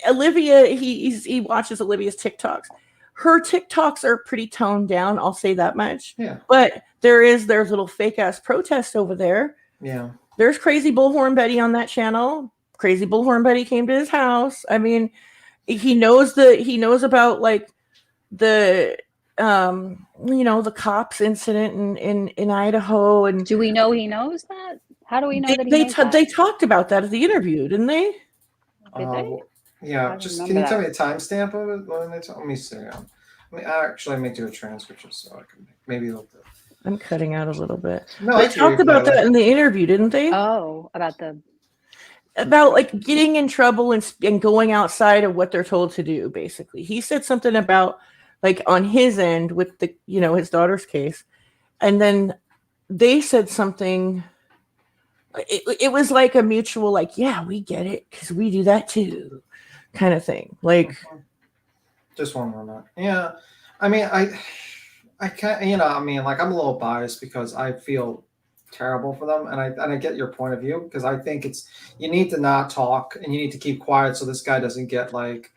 Olivia, he watches Olivia's TikToks. Her TikToks are pretty toned down. I'll say that much. Yeah. But there's little fake ass protest over there. Yeah. There's Crazy Bullhorn Betty on that channel. Crazy Bullhorn Betty came to his house. I mean, he knows about like the the cops incident in Idaho. And do we know he knows that? How do we know that he knows that? They talked about that at the interview, didn't they? Did they? Yeah. Just can you tell me the timestamp of it when they let me see. Let me do a transcript just so I can maybe they'll do. I'm cutting out a little bit. No, they talked about that in the interview, didn't they? Oh, about like getting in trouble and going outside of what they're told to do. Basically, he said something about like on his end with the his daughter's case, and then they said something. It was like a mutual, like, yeah, we get it because we do that too, kind of thing. Like, just one moment. Yeah, I mean, I can't. I mean, like, I'm a little biased because I feel terrible for them, and I get your point of view because I think you need to not talk and you need to keep quiet so this guy doesn't get like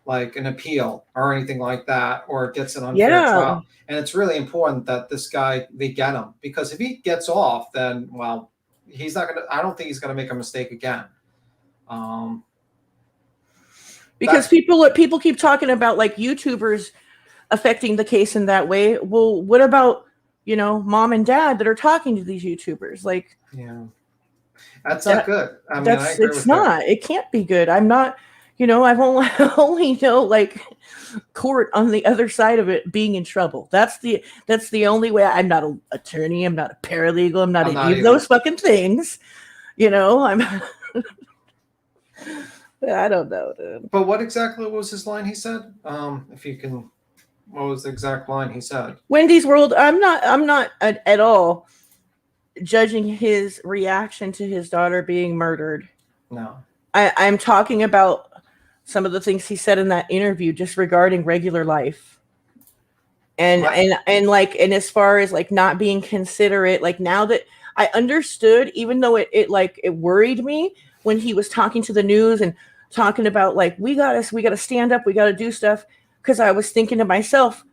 an appeal or anything like that, or gets an unfair trial. And it's really important that this guy, they get him, because if he gets off, then he's not gonna. I don't think he's gonna make a mistake again. Because people keep talking about like YouTubers affecting the case in that way. Well, what about mom and dad that are talking to these YouTubers? Like, yeah, that's not good. I mean, it's not. It can't be good. I'm not. I've only know like court on the other side of it being in trouble. That's the only way. I'm not an attorney. I'm not a paralegal. I'm not any of those fucking things. I'm. I don't know, dude. But what exactly was his line? He said, if you can, what was the exact line he said? Wendy's World. I'm not at all judging his reaction to his daughter being murdered. No, I'm talking about some of the things he said in that interview just regarding regular life. And as far as like not being considerate, like now that I understood, even though it worried me when he was talking to the news and talking about like, we gotta stand up, we gotta do stuff. Cause I was thinking to myself,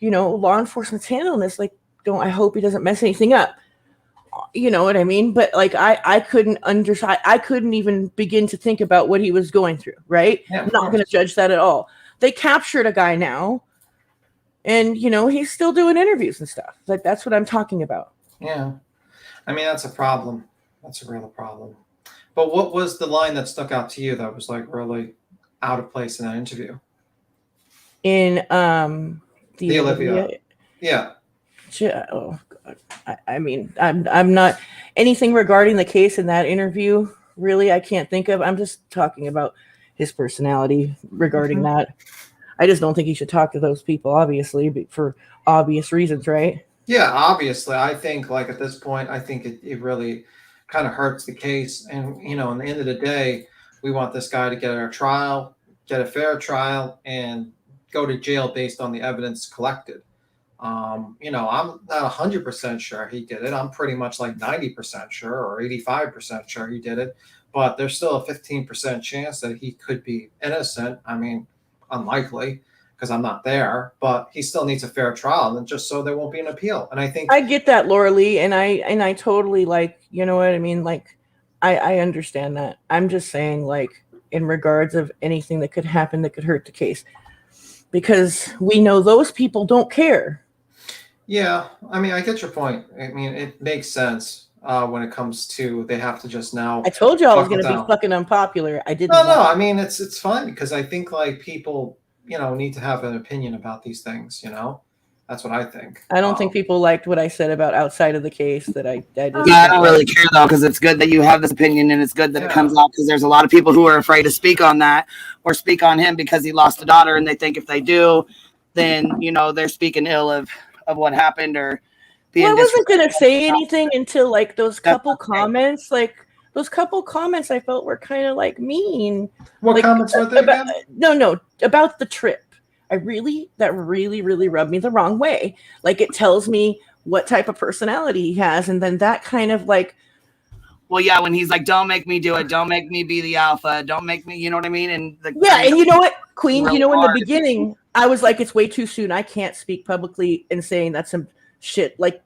law enforcement's handling this. Like, I hope he doesn't mess anything up. You know what I mean? But like, I couldn't understand. I couldn't even begin to think about what he was going through. Right? Yeah, I'm not going to judge that at all. They captured a guy now, and he's still doing interviews and stuff. Like, that's what I'm talking about. Yeah, I mean, that's a problem. That's a real problem. But what was the line that stuck out to you that was like really out of place in that interview? In the Olivia. Yeah. Oh God. I mean, I'm not anything regarding the case in that interview. Really, I can't think of. I'm just talking about his personality regarding that. I just don't think he should talk to those people, obviously, for obvious reasons, right? Yeah, obviously. I think like at this point, I think it really kind of hurts the case. And, in the end of the day, we want this guy to get a trial, get a fair trial, and go to jail based on the evidence collected. I'm not 100% sure he did it. I'm pretty much like 90% sure or 85% sure he did it. But there's still a 15% chance that he could be innocent. I mean, unlikely because I'm not there, but he still needs a fair trial, and just so there won't be an appeal. And I think I get that, Laura Lee, and I totally you know what I mean? Like, I understand that. I'm just saying, like, in regards of anything that could happen that could hurt the case, because we know those people don't care. Yeah, I mean, I get your point. I mean, it makes sense when it comes to they have to just now. I told you I was going to be fucking unpopular. I didn't. No. I mean, it's fine because I think like people, need to have an opinion about these things. That's what I think. I don't think people liked what I said about outside of the case. That I just. Yeah, I don't really care though, because it's good that you have this opinion, and it's good that it comes out, because there's a lot of people who are afraid to speak on that or speak on him because he lost a daughter, and they think if they do, then they're speaking ill of what happened or being. Well, I wasn't going to say anything until like those couple comments, I felt were kind of like mean. What comments were they about? No, about the trip. That really rubbed me the wrong way. Like, it tells me what type of personality he has, and then that kind of like. Well, yeah, when he's like, "Don't make me do it. Don't make me be the alpha. Don't make me," you know what I mean? And and you know what, Queen? In the beginning, I was like, "It's way too soon. I can't speak publicly and saying that's some shit. Like,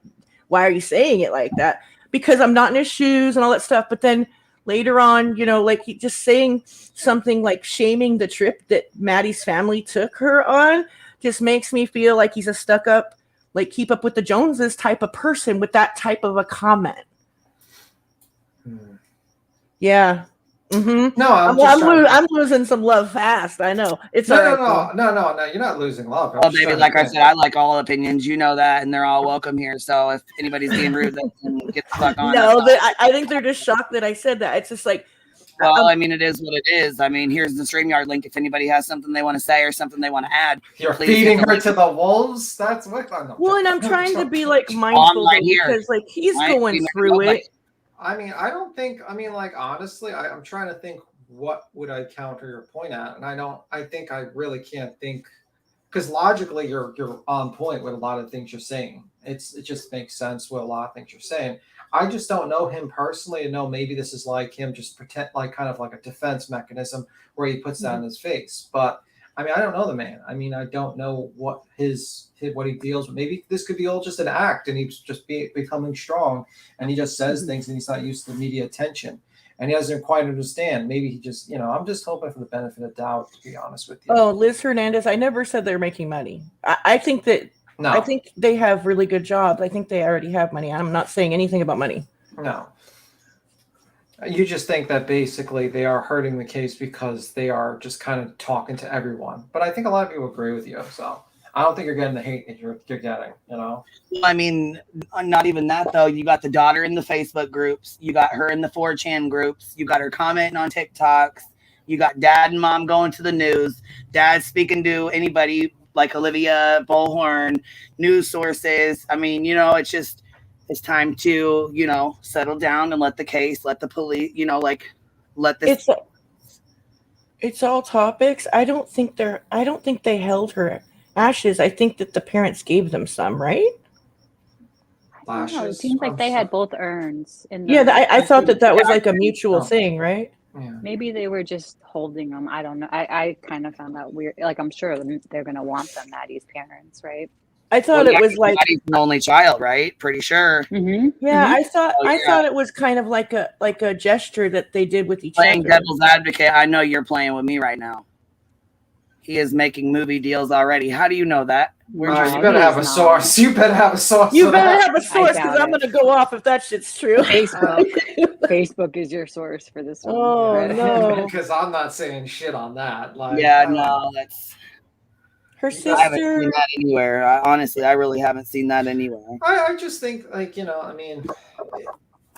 why are you saying it like that?" Because I'm not in his shoes and all that stuff. But then later on, like, he just saying something like shaming the trip that Maddie's family took her on just makes me feel like he's a stuck up, like, keep up with the Joneses type of person with that type of a comment. Yeah. Mm-hmm. No, I'm losing some love fast. I know. It's no. You're not losing love. Well, baby, like I said, I like all opinions. You know that, and they're all welcome here. So if anybody's being rude, they can get the fuck on. No, I think they're just shocked that I said that. It's just like. Well, I mean, it is what it is. I mean, here's the StreamYard link. If anybody has something they want to say or something they want to add, you're feeding her to the wolves. That's what I know. Well, and I'm trying to be like mindful because like he's going through it. I mean, I don't think. I mean, like, honestly, I'm trying to think what would I counter your point at, and I think I really can't think, because logically you're on point with a lot of things you're saying. It just makes sense with a lot of things you're saying. I just don't know him personally and know maybe this is like him just pretend like kind of like a defense mechanism where he puts that in his face. But I mean, I don't know the man. I mean, I don't know what what he deals with. Maybe this could be all just an act, and he's just becoming strong, and he just says things, and he's not used to the media attention, and he doesn't quite understand. Maybe he just, I'm just hoping for the benefit of doubt, to be honest with you. Oh, Liz Hernandez, I never said they're making money. I think that. No. I think they have really good jobs. I think they already have money. I'm not saying anything about money. No. You just think that basically they are hurting the case because they are just kind of talking to everyone. But I think a lot of people agree with you. So I don't think you're getting the hate that you're getting, Well, I mean, not even that, though. You got the daughter in the Facebook groups. You got her in the 4chan groups. You got her commenting on TikToks. You got dad and mom going to the news. Dad speaking to anybody like Olivia Bullhorn, news sources. I mean, it's time to, settle down and let the case, let the police, let this. It's all topics. I don't think they held her ashes. I think that the parents gave them some, right? I don't know. It seems like they had both urns. I thought that was like a mutual thing, right? Yeah. Maybe they were just holding them. I don't know. I kind of found that weird. Like, I'm sure they're going to want them, Maddie's parents, right? I thought it was like, he's an only child, right? Pretty sure. Mm-hmm. yeah, Oh, I yeah. thought it was kind of like a gesture that they did with each Playing other. devil's advocate, I know you're playing with me right now. He is making movie deals already. How do you know that? You better have a source. You better have a source. You for better that. have a source because I'm going to go off if that shit's true. Facebook is your source for this one. Oh no! Because I'm not saying shit on that. Like, Yeah, no, that's her I haven't seen sister. that anywhere. Honestly, I really haven't seen that anywhere. I just think, like, I mean,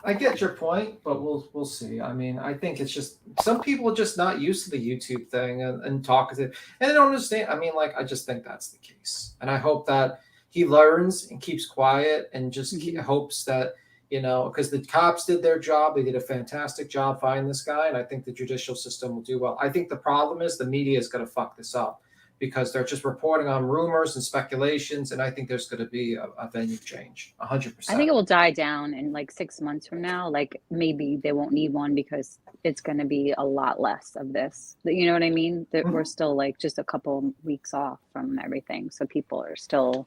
I get your point, but we'll see. I mean, I think it's just some people are just not used to the YouTube thing and talk with it, and they don't understand. I mean, like, I just think that's the case, and I hope that he learns and keeps quiet and just hopes that, because the cops did their job. They did a fantastic job finding this guy, and I think the judicial system will do well. I think the problem is the media is going to fuck this up because they're just reporting on rumors and speculations, and I think there's going to be a venue change, 100%. I think it will die down in like 6 months from now. Like maybe they won't need one because it's going to be a lot less of this. You know what I mean? That we're still like just a couple weeks off from everything, so people are still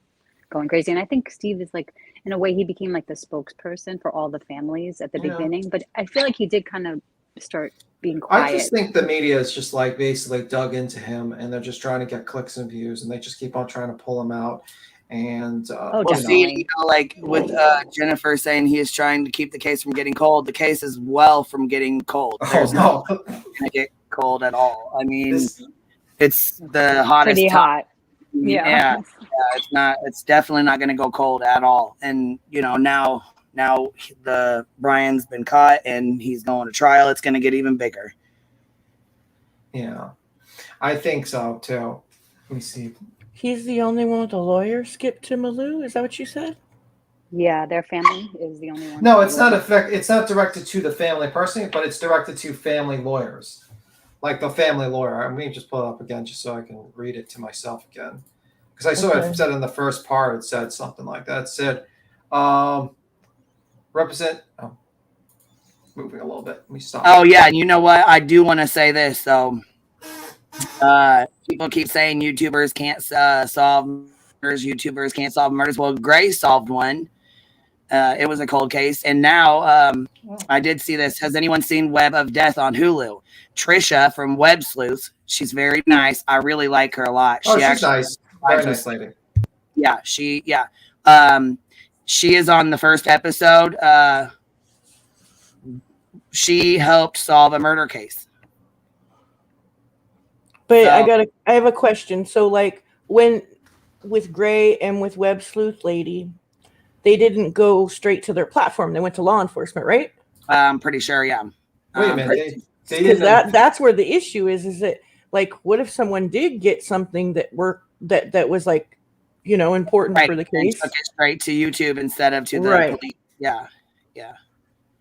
going crazy. And I think Steve is like, in a way, he became like the spokesperson for all the families at the beginning. But I feel like he did kind of start being quiet. I just think the media is just like basically dug into him, and they're just trying to get clicks and views, and they just keep on trying to pull him out. And like with Jennifer saying he is trying to keep the case from getting cold. The case is well from getting cold. There's no gonna get cold at all. I mean, it's the hottest. Pretty hot. Yeah. It's not. It's definitely not going to go cold at all. And now the Brian's been caught and he's going to trial. It's going to get even bigger. Yeah, I think so too. Let me see. He's the only one with a lawyer. Skip to Malou. Is that what you said? Yeah, their family is the only one. No, it's not It's not directed to the family personally, but it's directed to family lawyers, like the family lawyer. Let me just pull it up again, just so I can read it to myself again, because I saw it said in the first part. It said something like that. It said, represent. Oh, moving a little bit. Let me stop. Oh yeah, and you know what? I do want to say this though. People keep saying YouTubers can't solve murders. YouTubers can't solve murders. Well, Gray solved one. It was a cold case, and now I did see this. Has anyone seen Web of Death on Hulu? Trisha from Web Sleuths. She's very nice. I really like her a lot. Oh, she's nice. Very nice lady. Yeah, she is on the first episode. She helped solve a murder case. But I have a question. So like when with Gray and with Web Sleuth Lady, they didn't go straight to their platform. They went to law enforcement, right? I'm pretty sure, yeah. Wait a minute. Because that's where the issue is that like what if someone did get something that was like, important for the case? Took it straight to YouTube instead of to the police. Yeah. Yeah.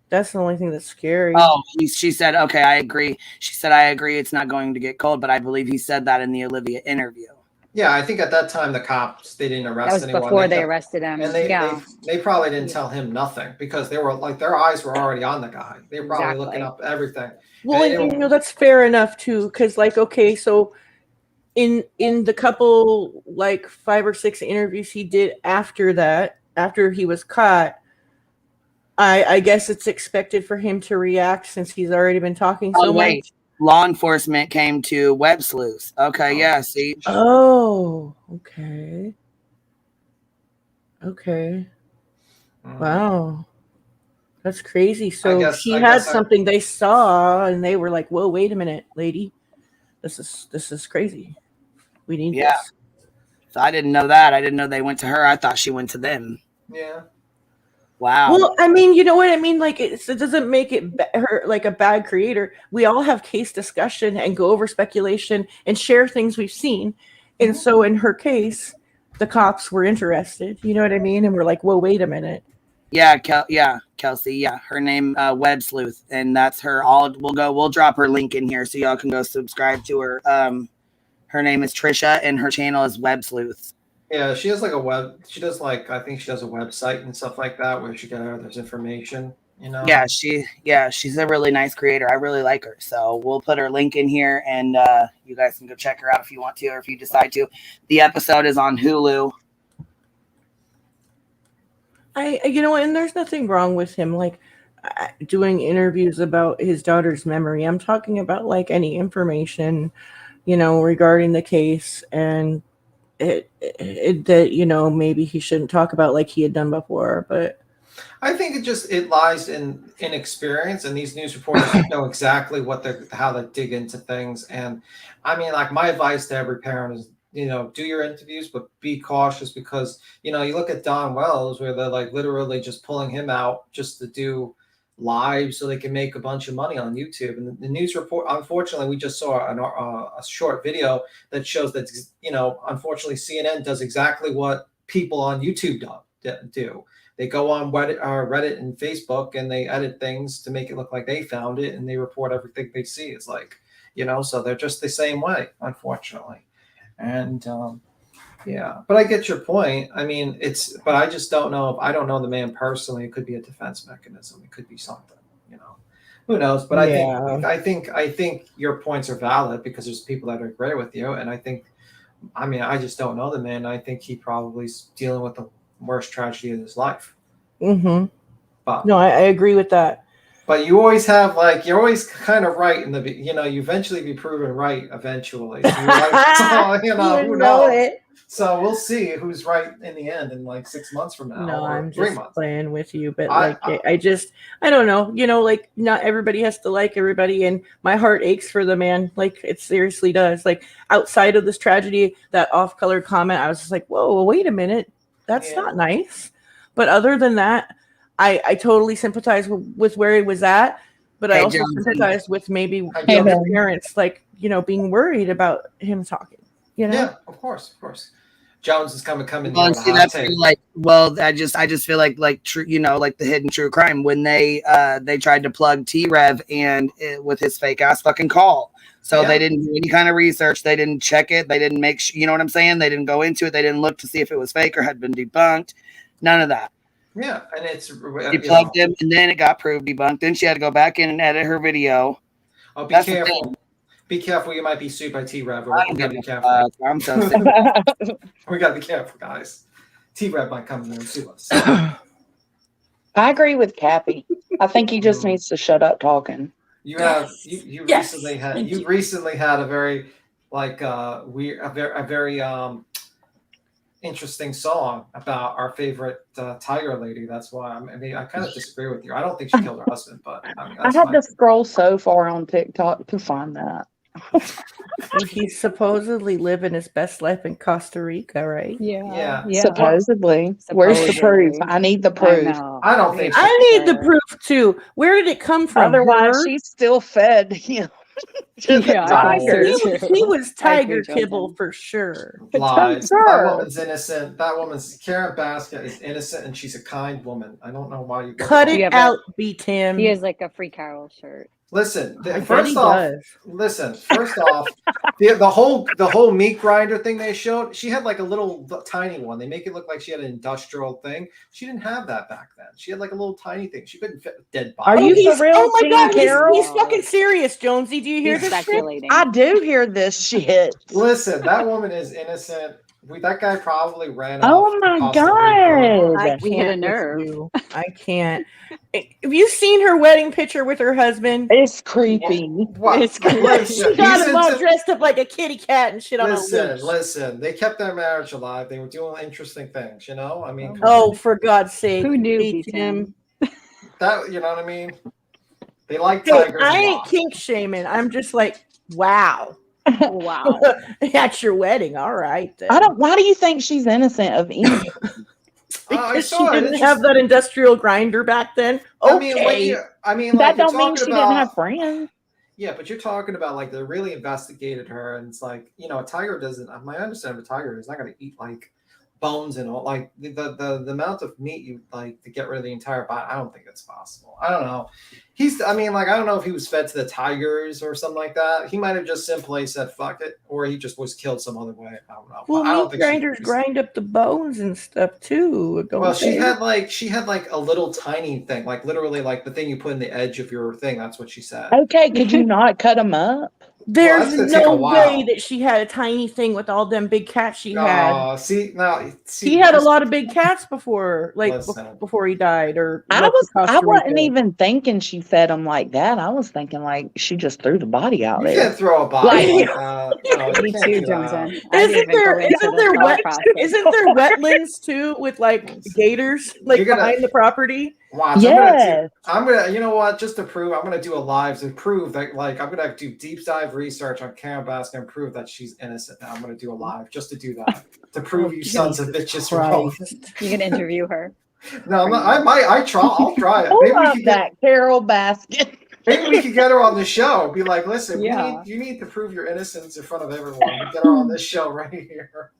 That's the only thing that's scary. Oh, she said, okay, I agree. She said, I agree it's not going to get cold, but I believe he said that in the Olivia interview. Yeah, I think at that time the cops, they didn't arrest anyone. Before they arrested him. And they probably didn't tell him nothing because they were like, their eyes were already on the guy. They were probably looking up everything. Well, that's fair enough too. Cause like, okay, so in the couple, like 5 or 6 interviews he did after that, after he was caught, I guess it's expected for him to react since he's already been talking so much. Law enforcement came to Web Sleuths. Okay, yeah, see. Oh, okay. Okay. Wow. That's crazy. So he had something they saw and they were like, whoa, wait a minute, lady. This is crazy. We need this. So I didn't know that. I didn't know they went to her. I thought she went to them. Yeah. Wow. Well, I mean, you know what I mean? Like, it doesn't make it her like a bad creator. We all have case discussion and go over speculation and share things we've seen. And so in her case, the cops were interested. You know what I mean? And we're like, whoa, wait a minute. Yeah, Kelsey. Yeah, her name Web Sleuth, and that's her. We'll drop her link in here so y'all can go subscribe to her. Her name is Trisha, and her channel is Web Sleuths. Yeah, she has like a web. She does I think she does a website and stuff like that where she gathers information. Yeah, she's a really nice creator. I really like her. So we'll put her link in here, and you guys can go check her out if you want to, or if you decide to. The episode is on Hulu. You know, and there's nothing wrong with him like doing interviews about his daughter's memory. I'm talking about like any information, you know, regarding the case and that, you know, maybe he shouldn't talk about like he had done before. But I think it lies in inexperience, and these news reporters know exactly how to dig into things. And I mean, like my advice to every parent is, you know, do your interviews, but be cautious because, you know, you look at Don Wells where they're like literally just pulling him out just to do live so they can make a bunch of money on YouTube. And the news report, unfortunately, we just saw a short video that shows that, you know, unfortunately, CNN does exactly what people on YouTube do. They go on Reddit and Facebook and they edit things to make it look like they found it, and they report everything they see. It's like, you know, so they're just the same way, unfortunately. And yeah, but I get your point. I mean, but I just don't know. I don't know the man personally. It could be a defense mechanism. It could be something, you know, who knows? But I think your points are valid because there's people that agree with you. And I just don't know the man. I think he probably is dealing with the worst tragedy of his life. Mm-hmm. But no, I agree with that. But you always have you're always kind of right in the, you know, you eventually be proven right eventually. So you're like, so, you know, who knows? It. So we'll see who's right in the end in like 6 months from now. No, or I'm 3 just months. playing with you, but I don't know. You know, like not everybody has to like everybody, and my heart aches for the man. Like it seriously does. Like outside of this tragedy, that off-color comment, I was just like, whoa, wait a minute, that's not nice. But other than that, I totally sympathize with where he was at, but I also sympathize with maybe his parents, like, you know, being worried about him talking. You know? Yeah, of course. Jones is coming. Well, see, that's like, well, I just feel like true, you know, like the hidden true crime when they tried to plug T-Rev and with his fake ass fucking call. So they didn't do any kind of research. They didn't check it. They didn't make sure, you know what I'm saying? They didn't go into it. They didn't look to see if it was fake or had been debunked. None of that. Yeah, and it's he plugged him, and then it got proved debunked. Then she had to go back in and edit her video. Oh, be careful! Be careful! You might be sued by T-Rev. We gotta be careful. I'm so sick. We gotta be careful, guys. T-Rev might come in and sue us. I agree with Cappy. I think he just needs to shut up talking. You recently had a very interesting song about our favorite tiger lady. That's why I kind of disagree with you. I don't think she killed her husband, but I had to scroll so far on TikTok to find that. He's supposedly living his best life in Costa Rica, right? Yeah. Supposedly. Where's the proof? I need the proof. I don't think I need the proof too. Where did it come from? Otherwise, she's still fed. You know. He was tiger kibble for sure. Lies. That woman's innocent. That woman's Karen Basket is innocent, and she's a kind woman. I don't know why you cut it out, beat him. He has like a Free Carol shirt. Listen, first off, the whole meat grinder thing they showed, she had like a little tiny one. They make it look like she had an industrial thing. She didn't have that back then. She had like a little tiny thing. She couldn't fit a dead body. Are you for real? Oh my God, Carol? he's fucking serious, Jonesy. Do you hear this shit? I do hear this shit. Listen, that woman is innocent. That guy probably ran. Oh my God! We hit a nerve. I can't. Have you seen her wedding picture with her husband? It's creepy. What? It's creepy. She got him all dressed up like a kitty cat and shit on a leash. Listen. They kept their marriage alive. They were doing interesting things. You know, I mean. Oh, for God's sake! Who knew him? That, you know what I mean? They like tigers. I ain't kink shaming. I'm just like, wow. Wow. At your wedding, all right. Then. Why do you think she's innocent of anything? Because she didn't have that industrial grinder back then. Okay. I mean, that don't mean she didn't have friends. Yeah, but you're talking about like they really investigated her, and it's like, you know, a tiger doesn't. My understanding of a tiger is not going to eat like bones and all, like the amount of meat you like to get rid of the entire body. I don't think it's possible. I don't know. I don't know if he was fed to the tigers or something like that. He might have just simply said fuck it, or he just was killed some other way. I don't know. Well, I don't meat grinders grind up the bones and stuff too. She had like a little tiny thing, like literally like the thing you put in the edge of your thing. That's what she said. Okay, could you not cut them up? There's that's gonna take a no while. way that she had a tiny thing with all them big cats she had. No, see. He had a lot of big cats before, like Listen. before he died, or I left to Costa wasn't Rica. even thinking she fed them like that. I was thinking like she just threw the body out You there. can't throw a body like that. No, you Me can't too, do that. Johnson. I didn't Isn't even there go into isn't the there thought wet process. isn't there wetlands too with like gators like You're gonna- behind the property? Watch, Yes. I'm gonna, you know what? Just to prove, I'm gonna do a live to prove that, like, I'm gonna do deep dive research on Carol Baskin and prove that she's innocent. Now I'm gonna do a live just to do that to prove you sons of bitches wrong. You can interview her. No, I'm not, I'll try it. Who Maybe we loved could get, that Carol Baskin? maybe we could get her on the show. Be like, listen, Yeah. you need to prove your innocence in front of everyone. Get her on this show right here.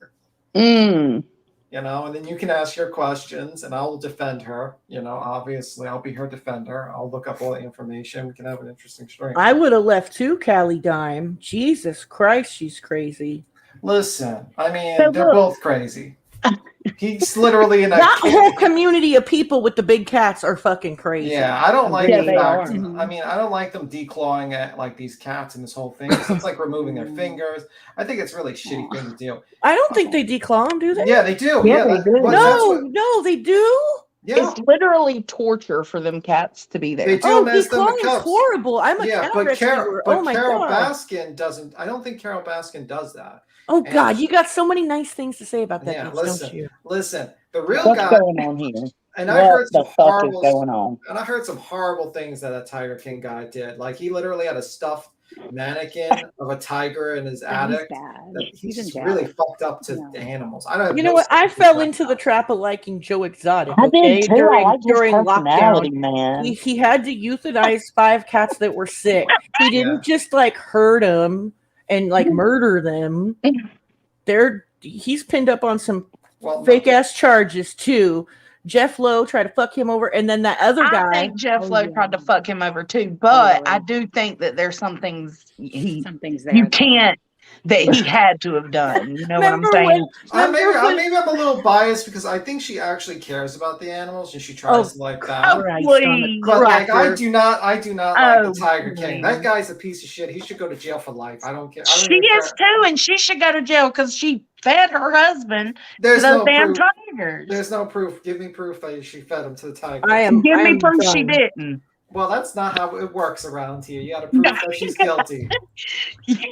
Mm. You know, and then you can ask your questions and I'll defend her. You know, obviously I'll be her defender. I'll look up all the information. We can have an interesting story. I would have left too, Callie Dime. Jesus Christ, she's crazy. Listen, I mean, So they're look- both crazy. He's literally in That whole community of people with the big cats are fucking crazy. Yeah, I don't like Yeah, the they fact. are. I mean, I don't like them declawing at like these cats and this whole thing. It's like removing their fingers. I think it's really shitty thing to do. I don't think they declaw them, do they? Yeah, they do. Yeah, they that- do. well, that's what- No, they do. yeah, It's literally torture for them cats to be there. they do Oh, them as them declawing is cubs. horrible. I'm a Yeah, cat but rescuer. Oh my Carol god. Baskin doesn't. I don't think Carol Baskin does that. Oh And- God, you got so many nice things to say about that, Yeah, bitch, don't you? listen. The real What's guy, going on here? and I heard some What the fuck is horrible. going on? And I heard some horrible things that Tiger King guy did. Like he literally had a stuffed mannequin of a tiger in his attic. bad. That he's in just jail. really fucked up to No. the animals. I don't. You know what? I fell into the trap of liking Joe Exotic. I Okay, did too. I like his during personality, lockdown, man. he had to euthanize 5 cats that were sick. He didn't Yeah. just like hurt them and like murder them. He's pinned up on some Well, fake ass charges too. Jeff Lowe tried to fuck him over, and then that other I guy. think Jeff Oh, Lowe yeah. tried to fuck him over too, but Totally. I do think that there's some things Something's there. you though. can't that he had to have done. You know what I'm Remember saying? when- maybe when- maybe I'm a little biased because I think she actually cares about the animals and she tries to like that. Christ please. on the But like I cracker. do not like Oh, the Tiger King. please. That guy's a piece of shit. He should go to jail for life. I don't care. I don't She even is care. too, and she should go to jail because she fed her husband to There's those no damn proof. tigers. There's no proof. Give me proof that she fed him to the tiger. Give I me am proof she done. didn't. Well, that's not how it works around here. You got to prove that she's guilty.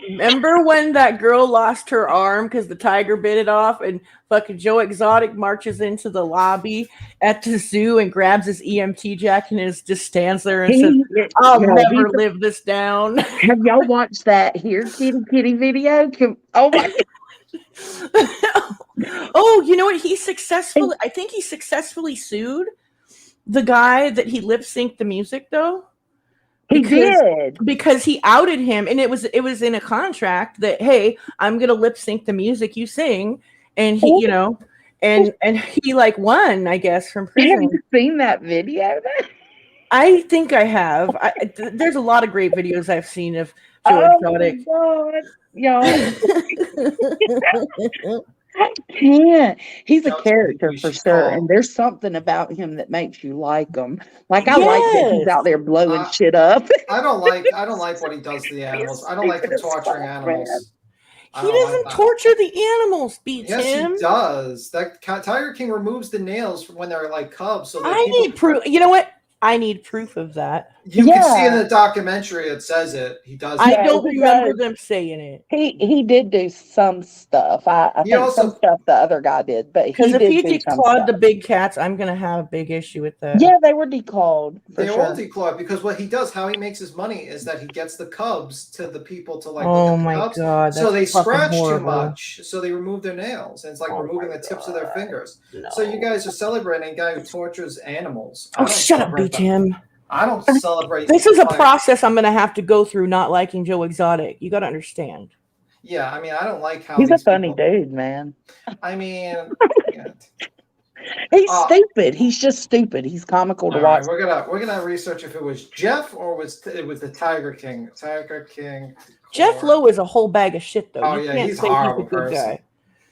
Remember when that girl lost her arm because the tiger bit it off, and fucking Joe Exotic marches into the lobby at the zoo and grabs his EMT jacket and just stands there and says, "I'll never live this down." Have y'all watched that Here Kitty Kitty video? Oh my! Oh, you know what? I think he successfully sued the guy that he lip synced the music though. He did. Because he outed him, and it was in a contract that, hey, I'm gonna lip sync the music you sing, and he, you know, and he like won, I guess, from Have prison. you seen that video? I think I have. There's a lot of great videos I've seen of Joe Exotic. Oh my God, y'all! I can't. He's a character for sure, and there's something about him that makes you like him. Like I like that he's out there blowing shit up. I don't like what he does to the animals. I don't like him torturing animals. He doesn't torture the animals, beats Yes, him. he does. That Tiger King removes the nails when they're like cubs. So that I need proof. You know what? I need proof of that. You can see in the documentary it says it. He does. I don't remember them saying it. He did do some stuff. I He think also- some stuff the other guy did, but Because he if did he do some declawed stuff. the big cats, I'm gonna have a big issue with that. Yeah, they were declawed. For They sure. all declaw because what he does, how he makes his money, is that he gets the cubs to the people to like. Oh look at the my cubs. God, So they that's fucking scratch too horrible. much, so they remove their nails, and it's like removing the tips of their fingers. So you guys are celebrating a guy who tortures animals. I Oh, don't shut up, celebrate that. Jim. I don't celebrate. This is a like- process I'm gonna have to go through. Not liking Joe Exotic, you gotta understand. Yeah, I mean, I don't like how He's a these funny people- dude, man. I mean, yeah. He's stupid. He's just stupid. He's comical to All watch. right, we're gonna research if it was Jeff or it was the Tiger King. Tiger King. Jeff Lowe is a whole bag of shit, though. Oh You yeah, can't he's say a horrible he's a good person. guy.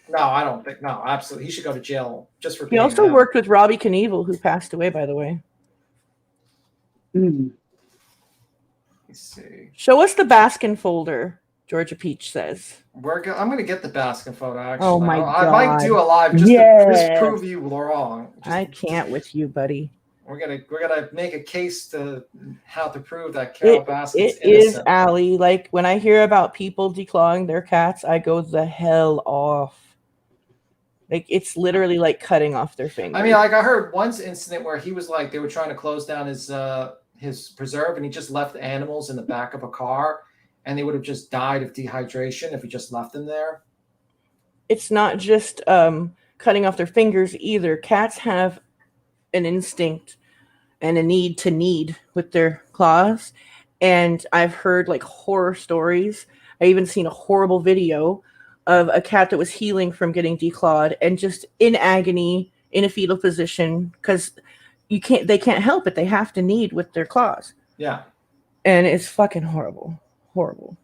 No, I don't think. No, absolutely, he should go to jail just for. He being also him. worked with Robbie Knievel, who passed away, by the way. Let's see. Show us the Baskin folder. Georgia Peach says. I'm going to get the basket photo, actually. Oh my I might do a God. live just to Yes. prove you wrong. I can't with you, buddy. We're gonna make a case to how to prove that Carol Basket's It is, innocent. Allie. Like, when I hear about people declawing their cats, I go the hell off. Like, it's literally like cutting off their fingers. I mean, like, I heard once incident where he was like, they were trying to close down his preserve, and he just left the animals in the back of a car, and they would have just died of dehydration if he just left them there. It's not just cutting off their fingers either. Cats have an instinct and a need with their claws. And I've heard like horror stories. I even seen a horrible video of a cat that was healing from getting declawed and just in agony in a fetal position because they can't help it. They have to knead with their claws. Yeah. And it's fucking horrible. Horrible.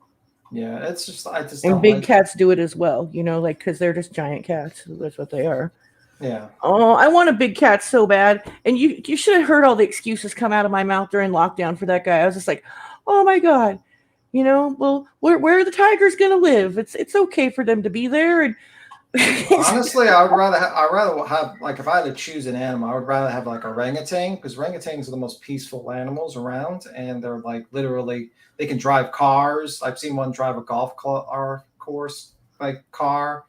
Yeah, it's just And big cats do it as well, you know, like because they're just giant cats. That's what they are. Yeah. Oh, I want a big cat so bad. And you should have heard all the excuses come out of my mouth during lockdown for that guy. I was just like, oh my God, you know, well, where are the tigers gonna live? It's okay for them to be there. And honestly, I would rather have like, if I had to choose an animal, I would rather have like orangutan, because orangutans are the most peaceful animals around, and they're like literally they can drive cars. I've seen one drive a golf course like car.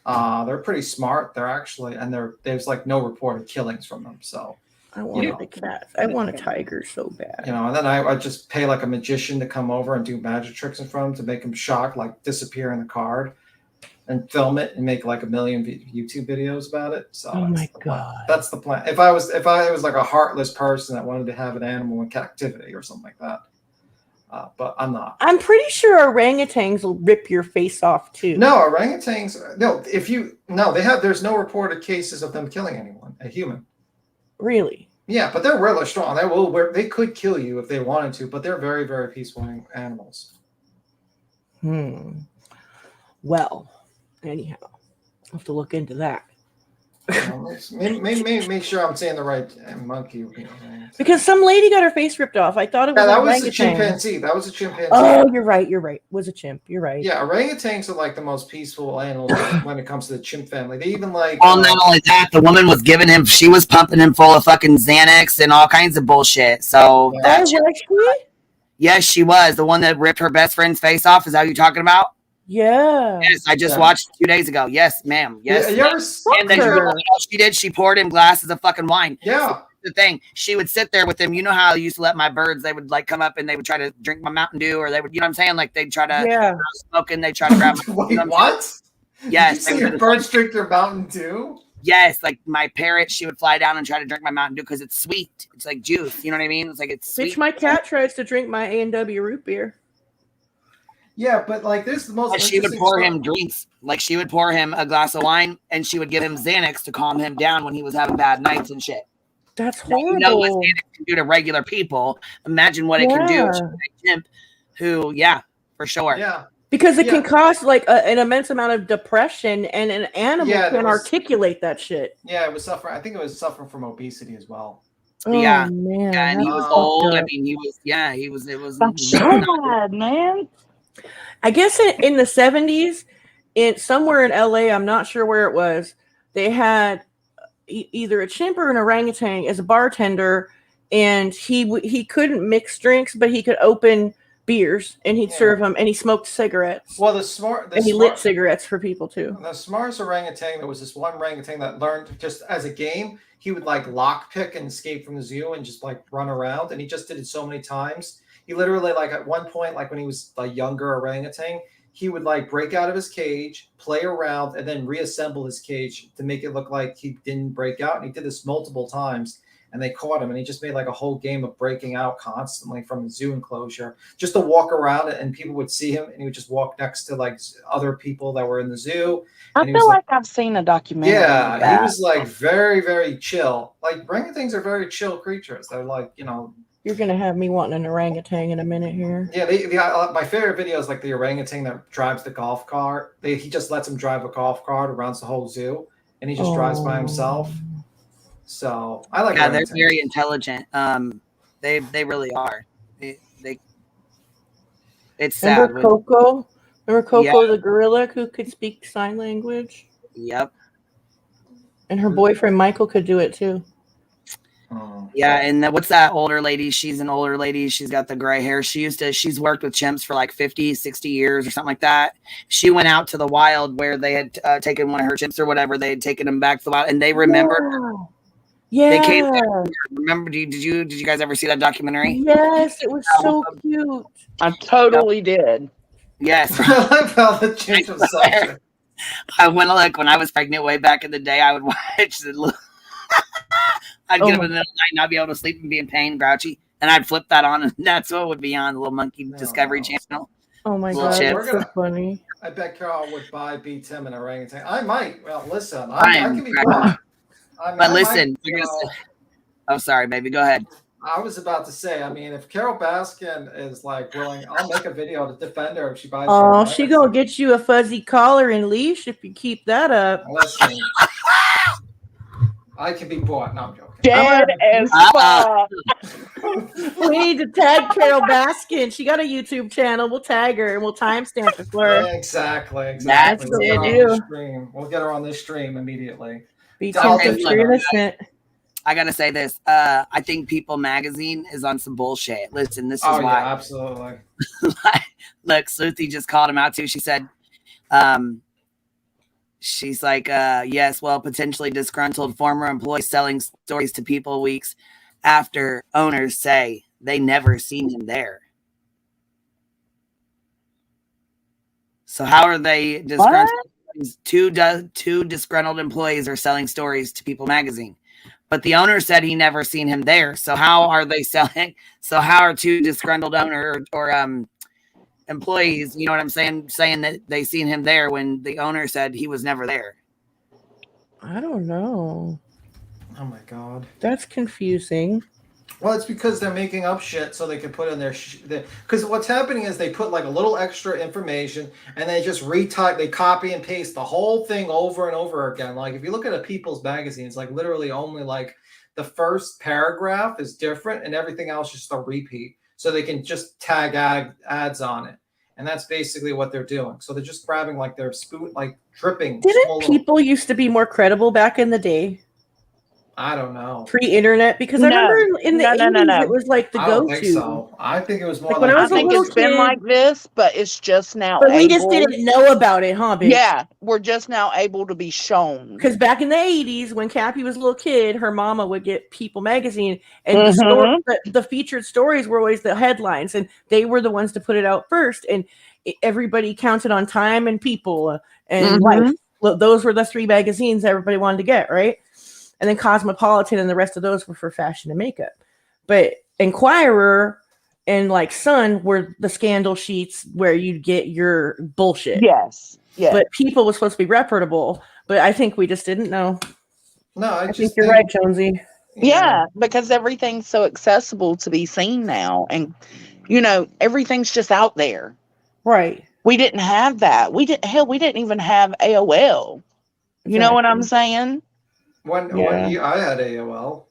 They're pretty smart. They're actually, and there's like no reported killings from them. So I want a cat. I want a tiger so bad. You know, and then I just pay like a magician to come over and do magic tricks in front of him to make him shocked, like disappear in the card, and film it and make like 1 million YouTube videos about it. So oh my God, that's the plan. If I was like a heartless person that wanted to have an animal in captivity or something like that. But I'm not. I'm pretty sure orangutans will rip your face off too. No, orangutans. No, there's no reported cases of them killing anyone, a human. Really? Yeah, but they're really strong. They could kill you if they wanted to, but they're very, very peaceful animals. Well, anyhow, I'll have to look into that. Make sure I'm saying the right monkey. Because some lady got her face ripped off. I thought it was that an was orangutan. a chimpanzee. That was a chimpanzee. Oh, you're right. You're right. It was a chimp. You're right. Yeah, orangutans are like the most peaceful animals when it comes to the chimp family. They even like. Well, not only that, the woman was giving him. She was pumping him full of fucking Xanax and all kinds of bullshit. So was she? Yes, she was the one that ripped her best friend's face off. Is that what you're talking about? Yeah. Yes, I just watched 2 days ago. Yes, ma'am. Yes. You ever and then you know what else she did? She poured him glasses of fucking wine. Yeah. The thing, she would sit there with him. You know how I used to let my birds, they would like come up and they would try to drink my Mountain Dew, or they would, you know what I'm saying? Like they'd try to smoke and they'd try to grab my, Wait, you know what? Yes. Did you see birds drink their Mountain Dew? Yes, like my parrot, she would fly down and try to drink my Mountain Dew because it's sweet. It's like juice. You know what I mean? It's like it's sweet. Bitch, my cat tries to drink my A&W root beer. Yeah, but like this is the most. But she would pour him drinks. Like she would pour him a glass of wine and she would give him Xanax to calm him down when he was having bad nights and shit. That's horrible. You know what Xanax can do to regular people. Imagine what it can do to a chimp who, for sure. Yeah. Because it can cause like an immense amount of depression, and an animal can articulate that shit. Yeah, it was suffering. I think it was suffering from obesity as well. Oh, yeah, man, and he was old. I mean, he was. Yeah, he was. It was. That's so bad, man. I guess in the 70s, somewhere in LA, I'm not sure where it was, they had either a chimp or an orangutan as a bartender, and he couldn't mix drinks, but he could open beers and he'd serve them, and he smoked cigarettes. Well, he lit cigarettes for people too. The smartest orangutan, there was this one orangutan that learned just as a game, he would like lockpick and escape from the zoo and just like run around, and he just did it so many times. He literally, like at one point, like when he was a younger orangutan, he would like break out of his cage, play around, and then reassemble his cage to make it look like he didn't break out. And he did this multiple times, and they caught him. And he just made like a whole game of breaking out constantly from the zoo enclosure just to walk around, and people would see him, and he would just walk next to like other people that were in the zoo. I feel like I've seen a documentary. Yeah, he was like very, very chill. Like orangutans are very chill creatures. They're like, you know. You're gonna have me wanting an orangutan in a minute here. Yeah, my favorite video is like the orangutan that drives the golf cart. He just lets him drive a golf cart around the whole zoo, and he just drives by himself. So I like. Yeah, they're very intelligent. They really are. It's sad. Remember Coco? Remember Coco the gorilla who could speak sign language? Yep. And her boyfriend Michael could do it too. Yeah, and what's that older lady? She's an older lady. She's got the gray hair. She's worked with chimps for like 50, 60 years or something like that. She went out to the wild where they had taken one of her chimps or whatever. They had taken them back to the wild, and they remembered. Yeah. They came back. Remember? Did you guys ever see that documentary? Yes, it was so cute. I totally did. Yes. I like how the chimp was such I went to look when I was pregnant way back in the day. I would watch the. I'd get up in the middle of the night and I'd be able to sleep and be in pain, grouchy, and I'd flip that on, and that's what would be on the little monkey Discovery Channel. Oh my Little god, chimp. that's so funny. I bet Carol would buy Tim an orangutan. I might. Well, listen, I I am can be correct. wrong. But listen, oh, sorry, baby. Go ahead. I was about to say, I mean, if Carol Baskin is like willing, I'll make a video to defend her if she buys. Oh, she gonna get you a fuzzy collar and leash if you keep that up. Listen, I can be bought. No, I'm joking. Dead as fuck. We need to tag Carol Baskin. She got a YouTube channel. We'll tag her and we'll timestamp it for her. Yeah, exactly. That's We'll get what her we on the do. stream. We'll get her on this stream immediately. Be innocent. I gotta say this. I think People Magazine is on some bullshit. Listen, this is why. Yeah, absolutely. Look, Sleuthing just called him out too. She said, she's like, yes, well, potentially disgruntled former employees selling stories to People weeks after owners say they never seen him there. So how are they disgruntled? Two disgruntled employees are selling stories to People Magazine. But the owner said he never seen him there. So how are they selling? So how are two disgruntled owner or employees, you know what I'm saying that they seen him there when the owner said he was never there? I don't know. Oh my god. That's confusing. Well, it's because they're making up shit so they can put in their because what's happening is they put like a little extra information and they just retype, they copy and paste the whole thing over and over again. Like if you look at a People's Magazine, it's like literally only like the first paragraph is different and everything else is just a repeat. So they can just tag ads on it. And that's basically what they're doing. So they're just grabbing like their spoon, like dripping. Didn't People used to be more credible back in the day? I don't know. Pre-internet, because I remember in the 80s it was like the I don't go-to. think so. I think it was more Like when I was a think little it's been kid- like this, but it's just now. But we just didn't know about it, huh, bitch? Yeah, we're just now able to be shown. Because back in the 80s, when Cappy was a little kid, her mama would get People Magazine, and the featured stories were always the headlines, and they were the ones to put it out first. And everybody counted on Time and People and Life. Those were the three magazines everybody wanted to get, right? And then Cosmopolitan and the rest of those were for fashion and makeup. But Inquirer and like Sun were the scandal sheets where you'd get your bullshit. Yes. Yeah. But People was supposed to be reputable. But I think we just didn't know. No, I think you're right, Jonesy. Yeah, because everything's so accessible to be seen now. And, you know, everything's just out there. Right. We didn't have that. We didn't even have AOL. You know what I'm saying? One year I had AOL.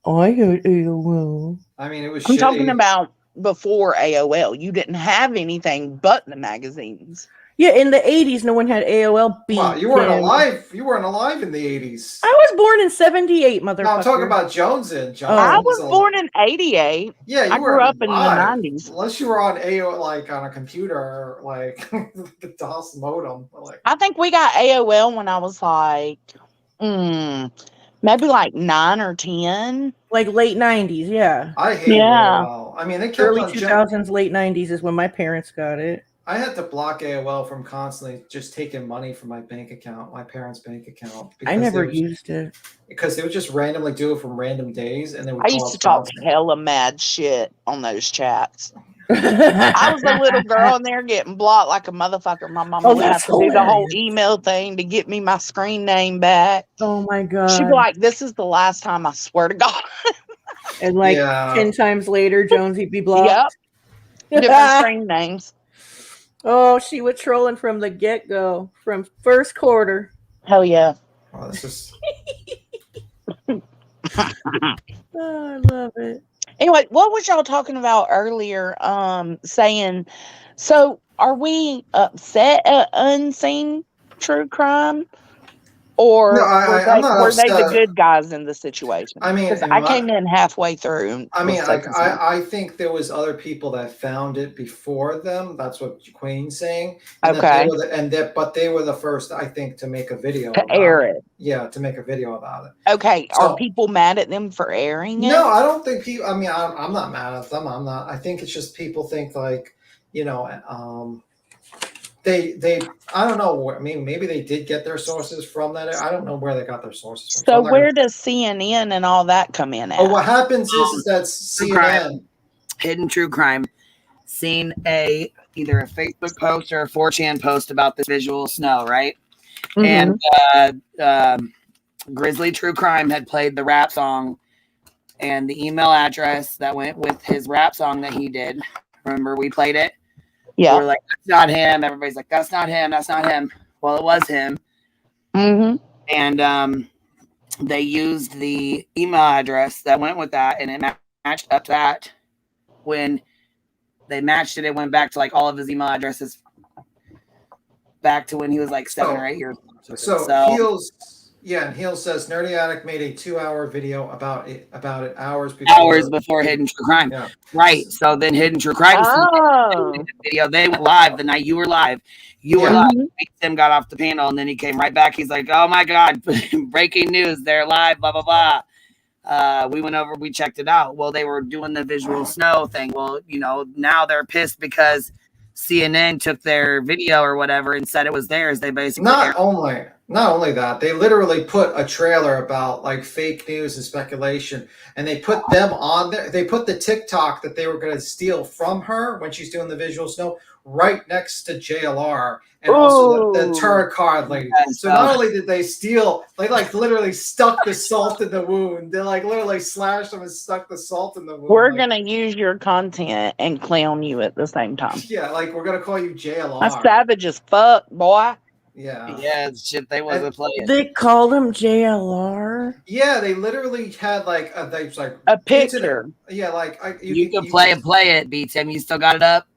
I had AOL. I mean, it was I'm shitty. talking about before AOL. You didn't have anything but the magazines. Yeah, in the 80s, no one had AOL. Wow, you weren't alive. You weren't alive in the 80s. I was born in 78, motherfucker. No, I'm talking about Jones. I was born in 88. Yeah, you I grew up in the alive. 90s. Unless you were on AOL, like on a computer, like the DOS modem. Like, I think we got AOL when I was like, maybe like 9 or 10. Like late 90s, yeah. I hate AOL. I mean, they kept early on 2000s, late 90s is when my parents got it. I had to block AOL from constantly just taking money from my bank account, my parents' bank account. I never used it. Because they would just randomly do it from random days. And they would I used to talk hella mad shit on those chats. I was a little girl in there getting blocked like a motherfucker. My mama would have to do the whole email thing to get me my screen name back. Oh my God. She'd be like, this is the last time, I swear to God. And like 10 times later, Jonesy'd be blocked. Yep. Different screen names. Oh, she was trolling from the get-go, from first quarter. Hell yeah. Oh, this is... Oh, I love it. Anyway, what was y'all talking about earlier? Saying, so are we upset at Unseen True Crime? No, Or I'm not were they the upset. good guys in the situation? I mean, Because I came in halfway through and I mean, was so like confused. I think there was other people that found it before them. That's what Queen's saying. And that Okay. they were but they were the first, I think, to make a video To about air it. Yeah, to make a video about it. Okay. So- Are people mad at them for airing it? No, I don't think people. I mean, I'm not mad at them. I'm not. I think it's just people think like, you know, they. I don't know. I mean, maybe they did get their sources from that. I don't know where they got their sources from. So I'm not where gonna- does CNN and all that come in at? Oh, what happens is that True crime. CNN. Hidden True Crime seen either a Facebook post or a 4chan post about this visual snow, right? And Grizzly True Crime had played the rap song, and the email address that went with his rap song that he did. Remember, we played it. Yeah. We were like, "That's not him." Everybody's like, "That's not him. That's not him." Well, it was him. Mm-hmm. And they used the email address that went with that, and it matched up to that. When they matched it, it went back to like all of his email addresses back to when he was like 7 or 8 years old. So Heels, and Heels says Nerdy Addict made a 2-hour video about it hours before Hidden True Crime. Yeah. Right. So then Hidden True Crime Oh. video. They went live the night you were live. You were live. Tim got off the panel, and then he came right back. He's like, "Oh my God, breaking news! They're live." Blah blah blah. We went over. We checked it out. Well, they were doing the visual snow thing. Well, you know, now they're pissed because CNN took their video or whatever and said it was theirs. They basically Not only that, they literally put a trailer about like fake news and speculation, and they put them on there. They put the TikTok that they were going to steal from her when she's doing the visual snow right next to JLR and also the tarot card lady. So not only did they steal, they like literally stuck the salt in the wound. They like literally slashed them and stuck the salt in the wound. We're like, gonna use your content and clown you at the same time. Yeah, like we're gonna call you JLR. I'm savage as fuck, boy. Yeah, shit. They wasn't playing. They called him JLR. Yeah, they literally had like a picture. Yeah, like you can play it, B Tim. You still got it up?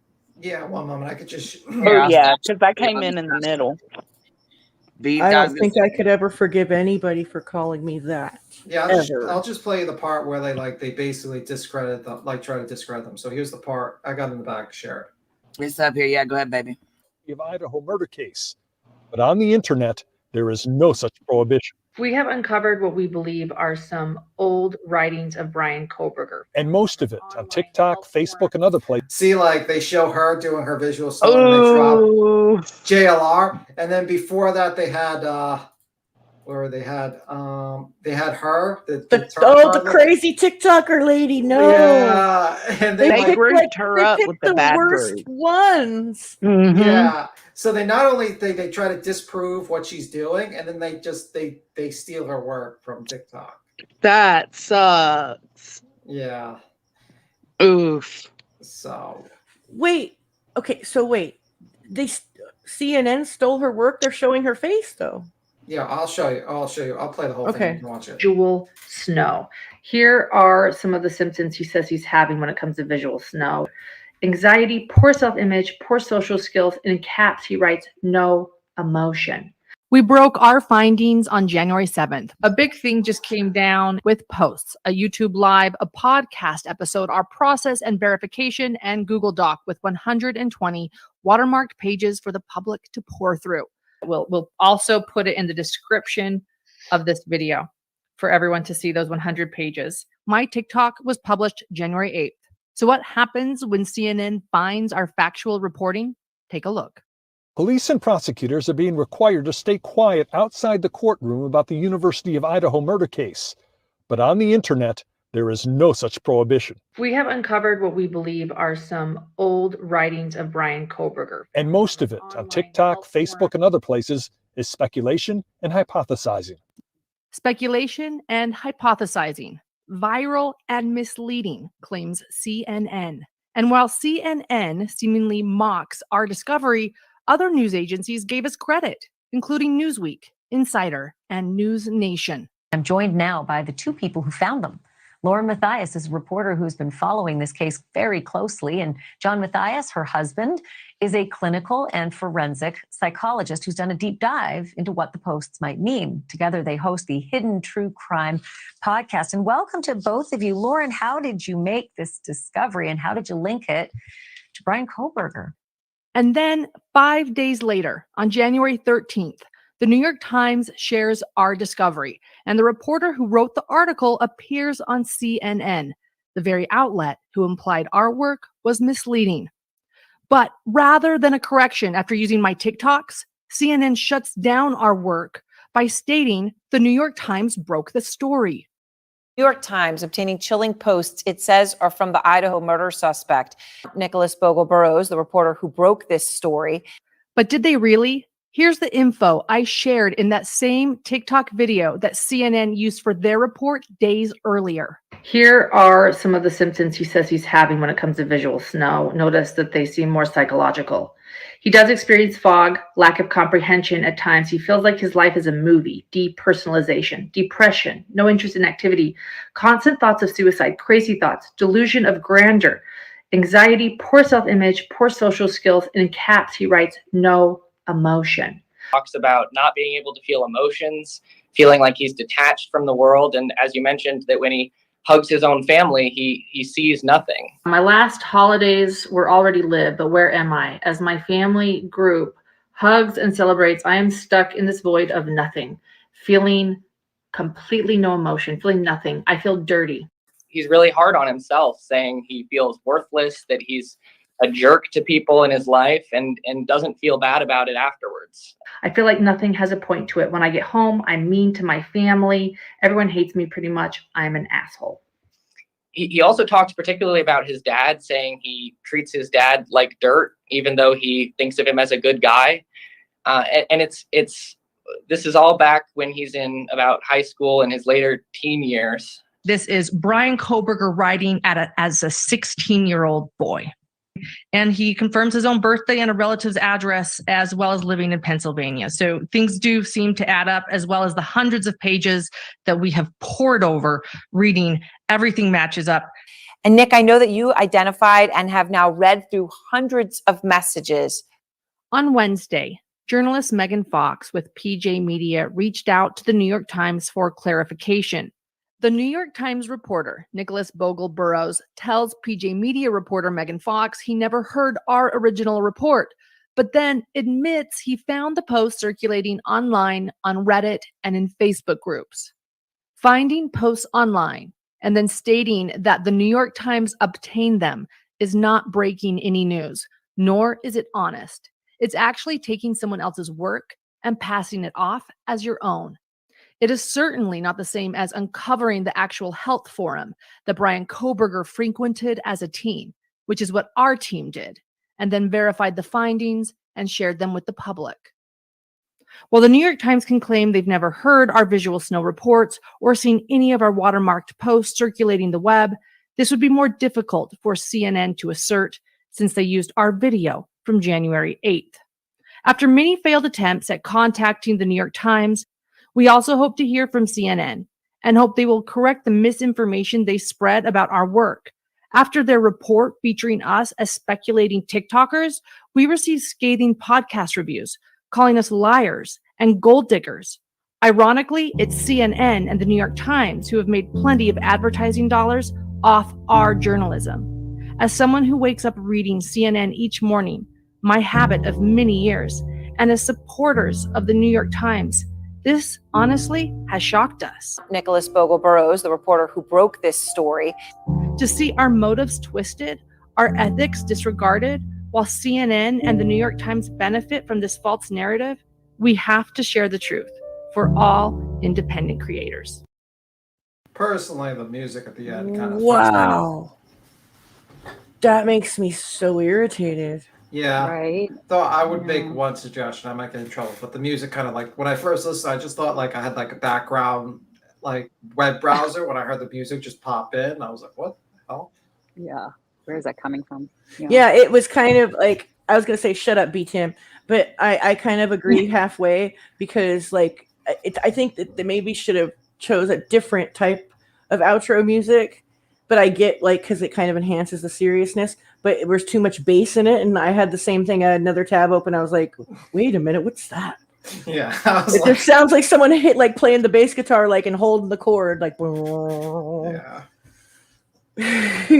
Yeah, one moment. I could just. Oh yeah, because I came in the middle. I don't think I could ever forgive anybody for calling me that. Yeah, I'll just play the part where they basically discredit them, like try to discredit them. So here's the part I got in the back. Share it. It's up here. Yeah, go ahead, baby. Of Idaho murder case, but on the internet there is no such prohibition. We have uncovered what we believe are some old writings of Brian Koberger. And most of it on TikTok, Facebook, and other places. See, like they show her doing her visual song and they drop JLR, and then before that they had they had her the crazy TikToker lady. No, yeah, and they grouped her up with the bad worst group. ones. Mm-hmm. Yeah. So they not only they try to disprove what she's doing, and then they steal her work from TikTok. That sucks. Yeah. Oof. So wait. Okay. So wait. CNN stole her work. They're showing her face though. Yeah, I'll show you. I'll play the whole thing. You can watch it. Visual snow. Here are some of the symptoms he says he's having when it comes to visual snow. Anxiety, poor self-image, poor social skills. In caps, he writes, no emotion. We broke our findings on January 7th. A big thing just came down with posts, a YouTube live, a podcast episode, our process and verification, and Google Doc with 120 watermarked pages for the public to pour through. We'll also put it in the description of this video for everyone to see those 100 pages. My TikTok was published January 8th. So what happens when CNN finds our factual reporting? Take a look. Police and prosecutors are being required to stay quiet outside the courtroom about the University of Idaho murder case. But on the internet, there is no such prohibition. We have uncovered what we believe are some old writings of Brian Koberger. And most of it on TikTok, Facebook, and other places is speculation and hypothesizing. Speculation and hypothesizing. Viral and misleading, claims CNN. And while CNN seemingly mocks our discovery, other news agencies gave us credit, including Newsweek, Insider, and News Nation. I'm joined now by the two people who found them. Lauren Mathias is a reporter who's been following this case very closely. And John Mathias, her husband, is a clinical and forensic psychologist who's done a deep dive into what the posts might mean. Together, they host the Hidden True Crime podcast. And welcome to both of you. Lauren, how did you make this discovery and how did you link it to Bryan Kohberger? And then 5 days later, on January 13th, the New York Times shares our discovery, and the reporter who wrote the article appears on CNN, the very outlet who implied our work was misleading. But rather than a correction after using my TikToks, CNN shuts down our work by stating the New York Times broke the story. New York Times obtaining chilling posts, it says, are from the Idaho murder suspect, Nicholas Bogle-Burrows, the reporter who broke this story. But did they really? Here's the info I shared in that same TikTok video that CNN used for their report days earlier. Here are some of the symptoms he says he's having when it comes to visual snow. Notice that they seem more psychological. He does experience fog, lack of comprehension at times. He feels like his life is a movie, depersonalization, depression, no interest in activity, constant thoughts of suicide, crazy thoughts, delusion of grandeur, anxiety, poor self-image, poor social skills, and in caps he writes, no emotion. Talks about not being able to feel emotions, feeling like he's detached from the world. And as you mentioned, that when he hugs his own family, he sees nothing. My last holidays were already lived, but where am I? As my family group hugs and celebrates, I am stuck in this void of nothing, feeling completely no emotion, feeling nothing. I feel dirty. He's really hard on himself, saying he feels worthless, that he's a jerk to people in his life, and doesn't feel bad about it afterwards. I feel like nothing has a point to it. When I get home, I'm mean to my family. Everyone hates me pretty much. I'm an asshole. He also talks particularly about his dad, saying he treats his dad like dirt, even though he thinks of him as a good guy. And this is all back when he's in about high school and his later teen years. This is Bryan Kohberger writing as a 16-year-old boy. And he confirms his own birthday and a relative's address, as well as living in Pennsylvania. So things do seem to add up, as well as the hundreds of pages that we have poured over reading. Everything matches up. And Nick, I know that you identified and have now read through hundreds of messages. On Wednesday, journalist Megan Fox with PJ Media reached out to the New York Times for clarification. The New York Times reporter, Nicholas Bogle-Burrows, tells PJ Media reporter Megan Fox he never heard our original report, but then admits he found the post circulating online on Reddit and in Facebook groups. Finding posts online and then stating that the New York Times obtained them is not breaking any news, nor is it honest. It's actually taking someone else's work and passing it off as your own. It is certainly not the same as uncovering the actual health forum that Bryan Kohberger frequented as a teen, which is what our team did, and then verified the findings and shared them with the public. While the New York Times can claim they've never heard our visual snow reports or seen any of our watermarked posts circulating the web, this would be more difficult for CNN to assert since they used our video from January 8th. After many failed attempts at contacting the New York Times, we also hope to hear from CNN and hope they will correct the misinformation they spread about our work. After their report featuring us as speculating TikTokers, we received scathing podcast reviews calling us liars and gold diggers. Ironically, it's CNN and the New York Times who have made plenty of advertising dollars off our journalism. As someone who wakes up reading CNN each morning, my habit of many years, and as supporters of the New York Times, this honestly has shocked us. Nicholas Bogle-Burrows, the reporter who broke this story. To see our motives twisted, our ethics disregarded, while CNN and the New York Times benefit from this false narrative, we have to share the truth for all independent creators. Personally, the music at the end kind of wow. That makes me so irritated. Yeah. Right. Though I would make one suggestion, I might get in trouble, but the music kind of like when I first listened, I just thought like I had like a background like web browser. When I heard the music just pop in, I was like, what the hell? Yeah. Where is that coming from? Yeah, it was kind of like I was gonna say shut up, B Tim, but I kind of agree halfway because like I think that they maybe should have chose a different type of outro music, but I get like because it kind of enhances the seriousness. But there's too much bass in it, and I had the same thing. I had another tab open. I was like, "Wait a minute, what's that?" Yeah, It just sounds like someone hit like playing the bass guitar like and holding the chord like. Yeah.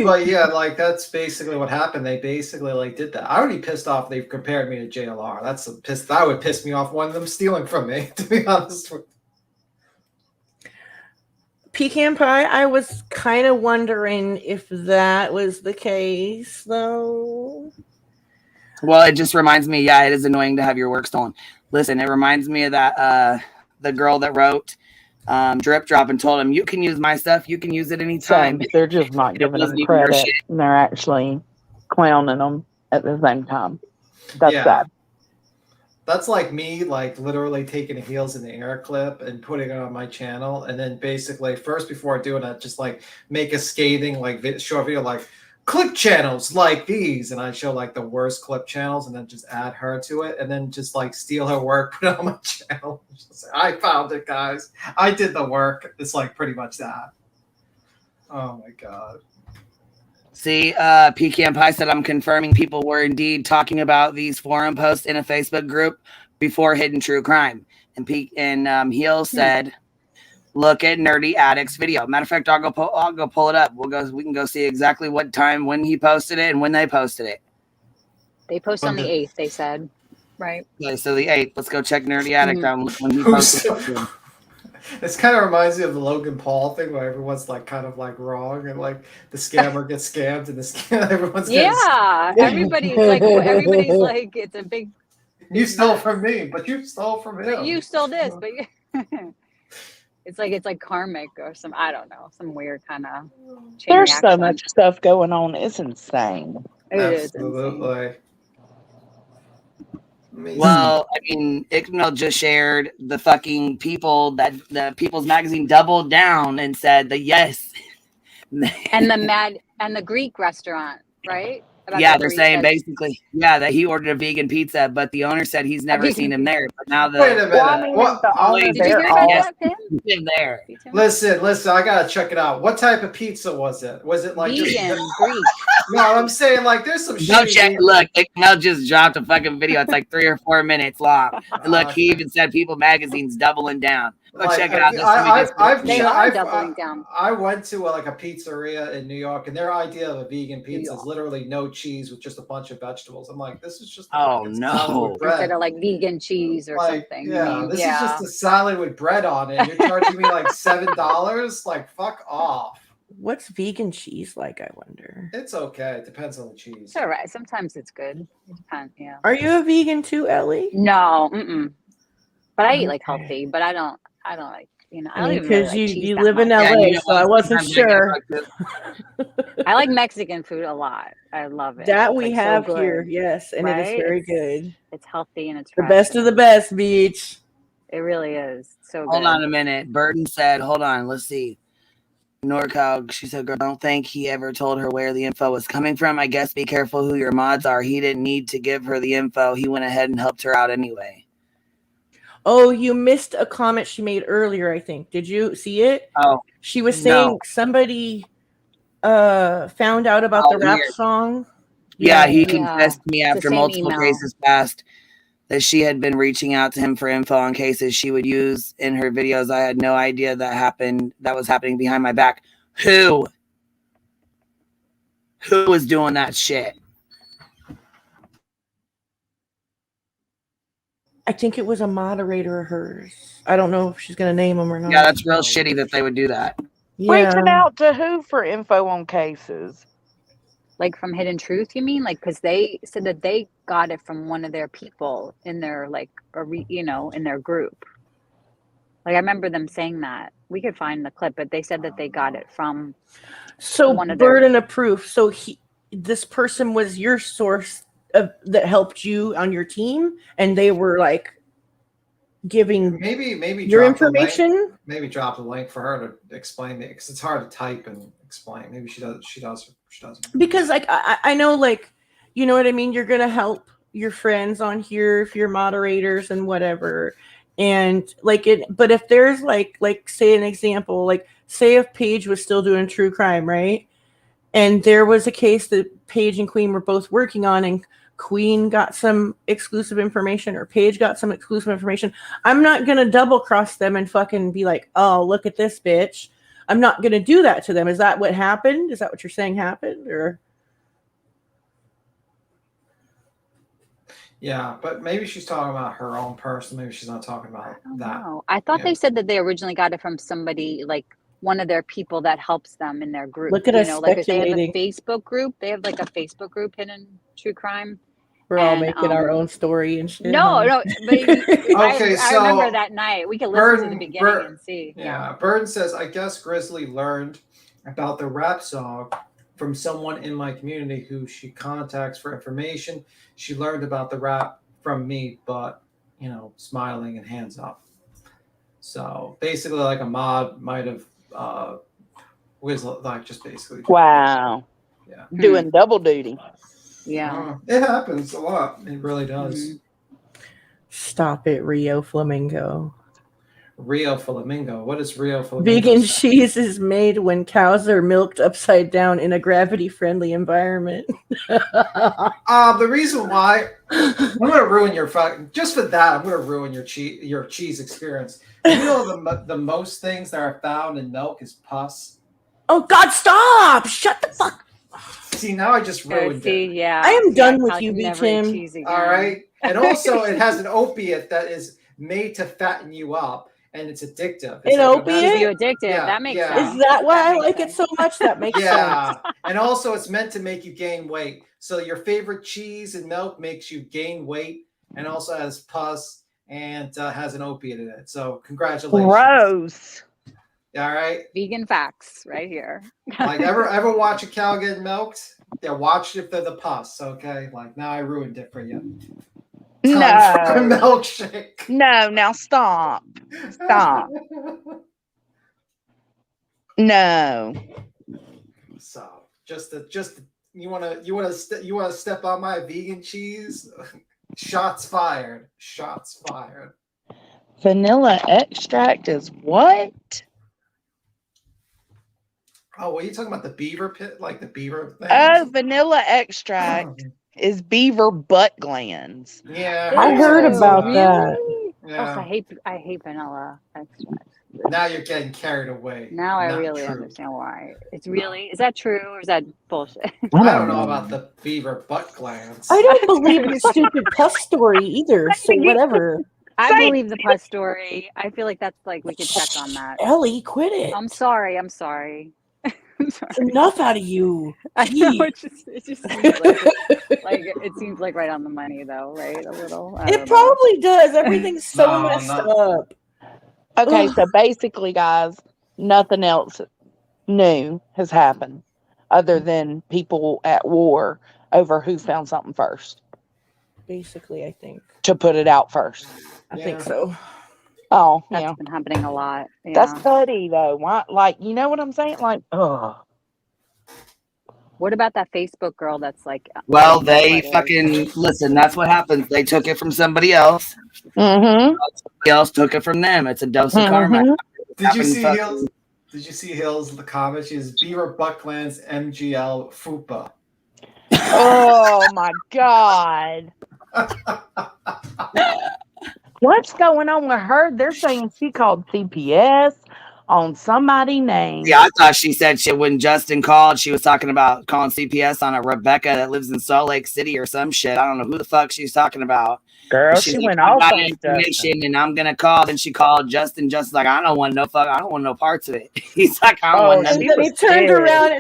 But yeah, like that's basically what happened. They basically like did that. I already pissed off. They've compared me to JLR. That's a piss. That would piss me off. One of them stealing from me, to be honest with you. Pecan pie, I was kind of wondering if that was the case, though. Well, it just reminds me, yeah, it is annoying to have your work stolen. Listen, it reminds me of that the girl that wrote Drip Drop and told him, you can use my stuff, you can use it anytime. They're just not giving them credit, and they're actually clowning them at the same time. That's sad. That's like me, like literally taking a heels in the air clip and putting it on my channel, and then basically first before doing it, just like make a scathing like short video like clip channels like these, and I show like the worst clip channels, and then just add her to it, and then just like steal her work, put it on my channel. Just say, I found it, guys. I did the work. It's like pretty much that. Oh my god. See, Pecan Pie said, I'm confirming people were indeed talking about these forum posts in a Facebook group before Hidden True Crime. And Heel said, look at Nerdy Addict's video. Matter of fact, I'll go pull it up. We can go see exactly what time when he posted it and when they posted it. They post on the 8th, they said. Right. Okay, so the 8th. Let's go check Nerdy Addict on when he posted it. This kind of reminds me of the Logan Paul thing where everyone's like kind of like wrong and like the scammer gets scammed and everyone's everybody's like it's a big. You stole from me, but you stole from him. But you stole this, but it's like karmic or some, I don't know, some weird kind of. There's so much stuff going on. It's insane. Absolutely. Well, I mean, Icknell just shared the fucking people that the People's Magazine doubled down and said that yes. And the Greek restaurant, right? Yeah, they're saying basically, that he ordered a vegan pizza, but the owner said he's never seen him there. But now wait a minute. Did you hear about that, him there. Listen, I gotta check it out. What type of pizza was it? Was it like vegan Greek? No, I'm saying like there's some No, shit. Look, Icknell just dropped a fucking video. It's like 3 or 4 minutes long. And look, he even said People Magazine's doubling down. Go check it out. They are doubling down. I went to like a pizzeria in New York, and their idea of a vegan pizza is literally no cheese with just a bunch of vegetables. I'm like, this is just instead of like vegan cheese or something. Yeah, this is just a salad with bread on it. You're charging me like $7. Like, fuck off. What's vegan cheese like, I wonder? It's okay. It depends on the cheese. It's all right. Sometimes it's good. It depends. Yeah. Are you a vegan too, Ellie? No. But I eat like healthy. But I don't like, I don't even because really like you live in LA, so I wasn't sure. I like Mexican food a lot. I love it. That we have here, yes, and it is very good. It's healthy and it's the best of the best, Beach. It really is. So hold on a minute. Burton said, hold on, let's see. NorCal, she said, girl, I don't think he ever told her where the info was coming from. I guess be careful who your mods are. He didn't need to give her the info. He went ahead and helped her out anyway. Oh, you missed a comment she made earlier, I think. Did you see it? Oh. She was saying somebody found out about the rap song. Yeah, he confessed to me after multiple cases passed that she had been reaching out to him for info on cases she would use in her videos. I had no idea that was happening behind my back. Who was doing that shit? I think it was a moderator of hers. I don't know if she's going to name them or not. Yeah, that's real shitty that they would do that. Reaching out to who for info on cases? Like from Hidden Truth, you mean? Like, because they said that they got it from one of their people in their, like, in their group. Like, I remember them saying that. We could find the clip, but they said that they got it from one of burden of proof. So this person was your source that helped you on your team, and they were like giving maybe your information. Maybe drop a link for her to explain it, because it's hard to type and explain. Maybe she does. Because like I know, like, you know what I mean, you're gonna help your friends on here if you're moderators and whatever, and like it. But if there's like say an example, like say if Paige was still doing true crime, right? And there was a case that Paige and Queen were both working on, and Queen got some exclusive information or Paige got some exclusive information. I'm not going to double cross them and fucking be like, oh, look at this bitch. I'm not going to do that to them. Is that what happened? Is that what you're saying happened? Or Yeah, but maybe she's talking about her own person. Maybe she's not talking about that. No, I thought they said that they originally got it from somebody, like one of their people that helps them in their group. Look at us like if they have a speculating. Facebook group. They have like a Facebook group, Hidden True Crime. We're all making our own story and shit. No, huh? no. But Okay, I so remember that night. We could listen to the beginning and see. Yeah, Burton says, I guess Grizzly learned about the rap song from someone in my community who she contacts for information. She learned about the rap from me, but, you know, smiling and hands up. So basically, like a mod might have, was like just basically. Wow. Yeah. Doing double duty. Yeah. It happens a lot. It really does. Stop it, Rio Flamingo. Rio Flamingo. What is Rio Flamingo? Vegan cheese is made when cows are milked upside down in a gravity-friendly environment. The reason why I'm gonna ruin your just for that, I'm gonna ruin your cheese experience. You know the most things that are found in milk is pus. Oh God, stop! Shut the fuck. See, now I just ruined it. Yeah. I am done with I you, can never Tim. eat cheese again. All right, and also it has an opiate that is made to fatten you up, and it's addictive. An opiate? Keep you addicted. Yeah, That makes yeah. sense. Is that why I like it so much? That makes Yeah, sense. and also it's meant to make you gain weight. So your favorite cheese and milk makes you gain weight, and also has pus and has an opiate in it. So congratulations. Gross. All right. Vegan facts right here. Like ever watch a cow get milked? Yeah, watch if they're the pus. Okay. Like now I ruined it for you. No. Time for a milkshake. No, now stop. Stop. No. So just you wanna step on my vegan cheese? Shots fired. Shots fired. Vanilla extract is what? Oh, were you talking about the beaver pit? Like the beaver thing? Oh, vanilla extract is beaver butt glands. Yeah. I heard about Really? that. Yeah. Oh, I hate vanilla extract. Now you're getting carried away. Now I Not really true. understand why. It's really, is that true or is that bullshit? I don't know about the beaver butt glands. I don't believe your stupid pus story either. So whatever. I believe the pus story. I feel like that's like, we could check on that. Ellie, quit it. I'm sorry. I'm sorry. Enough out of you. I know, it just seems like it seems like right on the money though, right? A little. It probably does. Everything's so messed up. Okay, so basically, guys, nothing else new has happened other than people at war over who found something first. Basically, I think. To put it out first. I think so. Oh, That's yeah. been happening a lot. Yeah. That's petty, though. Why? Like, you know what I'm saying? Like, ugh. What about that Facebook girl that's like? Well, they fucking listen. That's what happens. They took it from somebody else. Mm-hmm. Somebody else took it from them. It's a dose of karma. Did you see Hills? Did you see Hills? The comment. She's beaver butt glands MGL FUPA. Oh my God. What's going on with her? They're saying she called CPS on somebody's name. Yeah, I thought she said shit when Justin called. She was talking about calling CPS on a Rebecca that lives in Salt Lake City or some shit. I don't know who the fuck she's talking about. Girl, She's she like, went I off got on information and I'm gonna call. Then she called Justin. Justin's like, I don't want no parts of it. He's like, I don't want nothing. And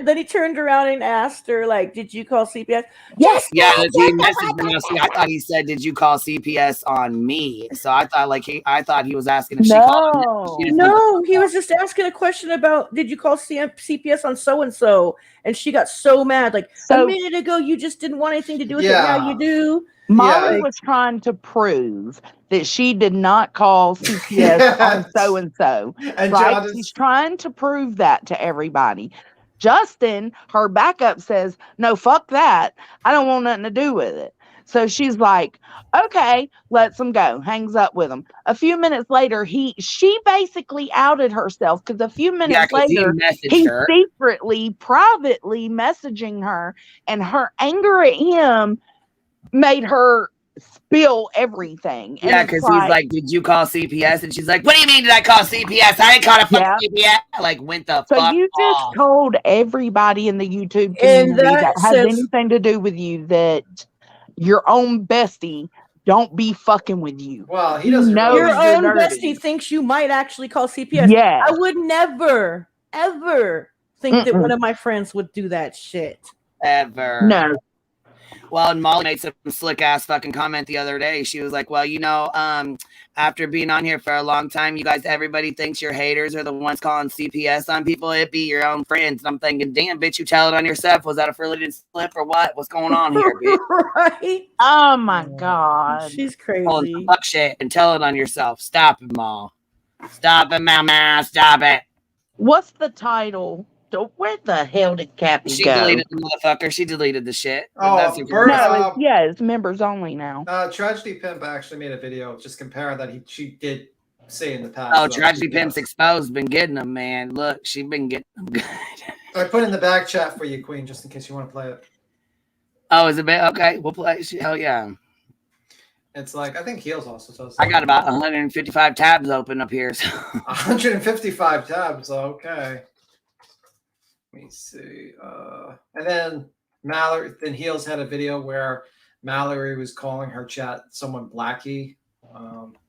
then he turned around and asked her, like, did you call CPS? Yes. Yeah, he messaged me. I thought he said, did you call CPS on me? So I thought he was asking if she called him. No, he was just asking a question about, did you call CPS on so-and-so? And she got so mad. Like, a minute ago, you just didn't want anything to do with it. Now you do. Molly was trying to prove that she did not call CPS on so-and-so. And Right? John She's trying to prove that to everybody. Justin, her backup, says, no, fuck that. I don't want nothing to do with it. So she's like, okay, lets him go, hangs up with him. A few minutes later, she basically outed herself because a few minutes later, he her. secretly, privately messaging her, and her anger at him made her spill everything. And yeah, because he's like, did you call CPS? And she's like, what do you mean did I call CPS? I didn't call a fucking CPS. Like, went the so fuck you just off. told everybody in the YouTube community that has anything to do with you that your own bestie don't be fucking with you. Well, he doesn't know Your own dirty. bestie thinks you might actually call CPS. Yeah. I would never, ever think that one of my friends would do that shit. Ever. No. Well, and Molly made some slick ass fucking comment the other day. She was like, well, you know, after being on here for a long time, you guys, everybody thinks your haters are the ones calling CPS on people. It be your own friends. And I'm thinking, damn, bitch, you tell it on yourself. Was that a Freudian slip or what? What's going on here, bitch? Right? Oh my God. She's Oh, crazy. fuck shit and tell it on yourself. Stop it, Ma. Stop it, Mama. Stop it. What's the title? Where the hell did Cappy She go? deleted the motherfucker. She deleted the shit. Oh, That's it's members only now. Tragedy Pimp actually made a video just comparing that she did say in the past. Oh, Tragedy Pimp's exposed. Been getting them, man. Look, she been getting them good. I put in the back chat for you, Queen, just in case you want to play it. Oh, is it bad? Okay, we'll play. Hell yeah. It's like, I think Heels also does. I got about 155 tabs open up here. So. 155 tabs. Okay. Let me see. And then then Heels had a video where Mallory was calling her chat someone Blackie.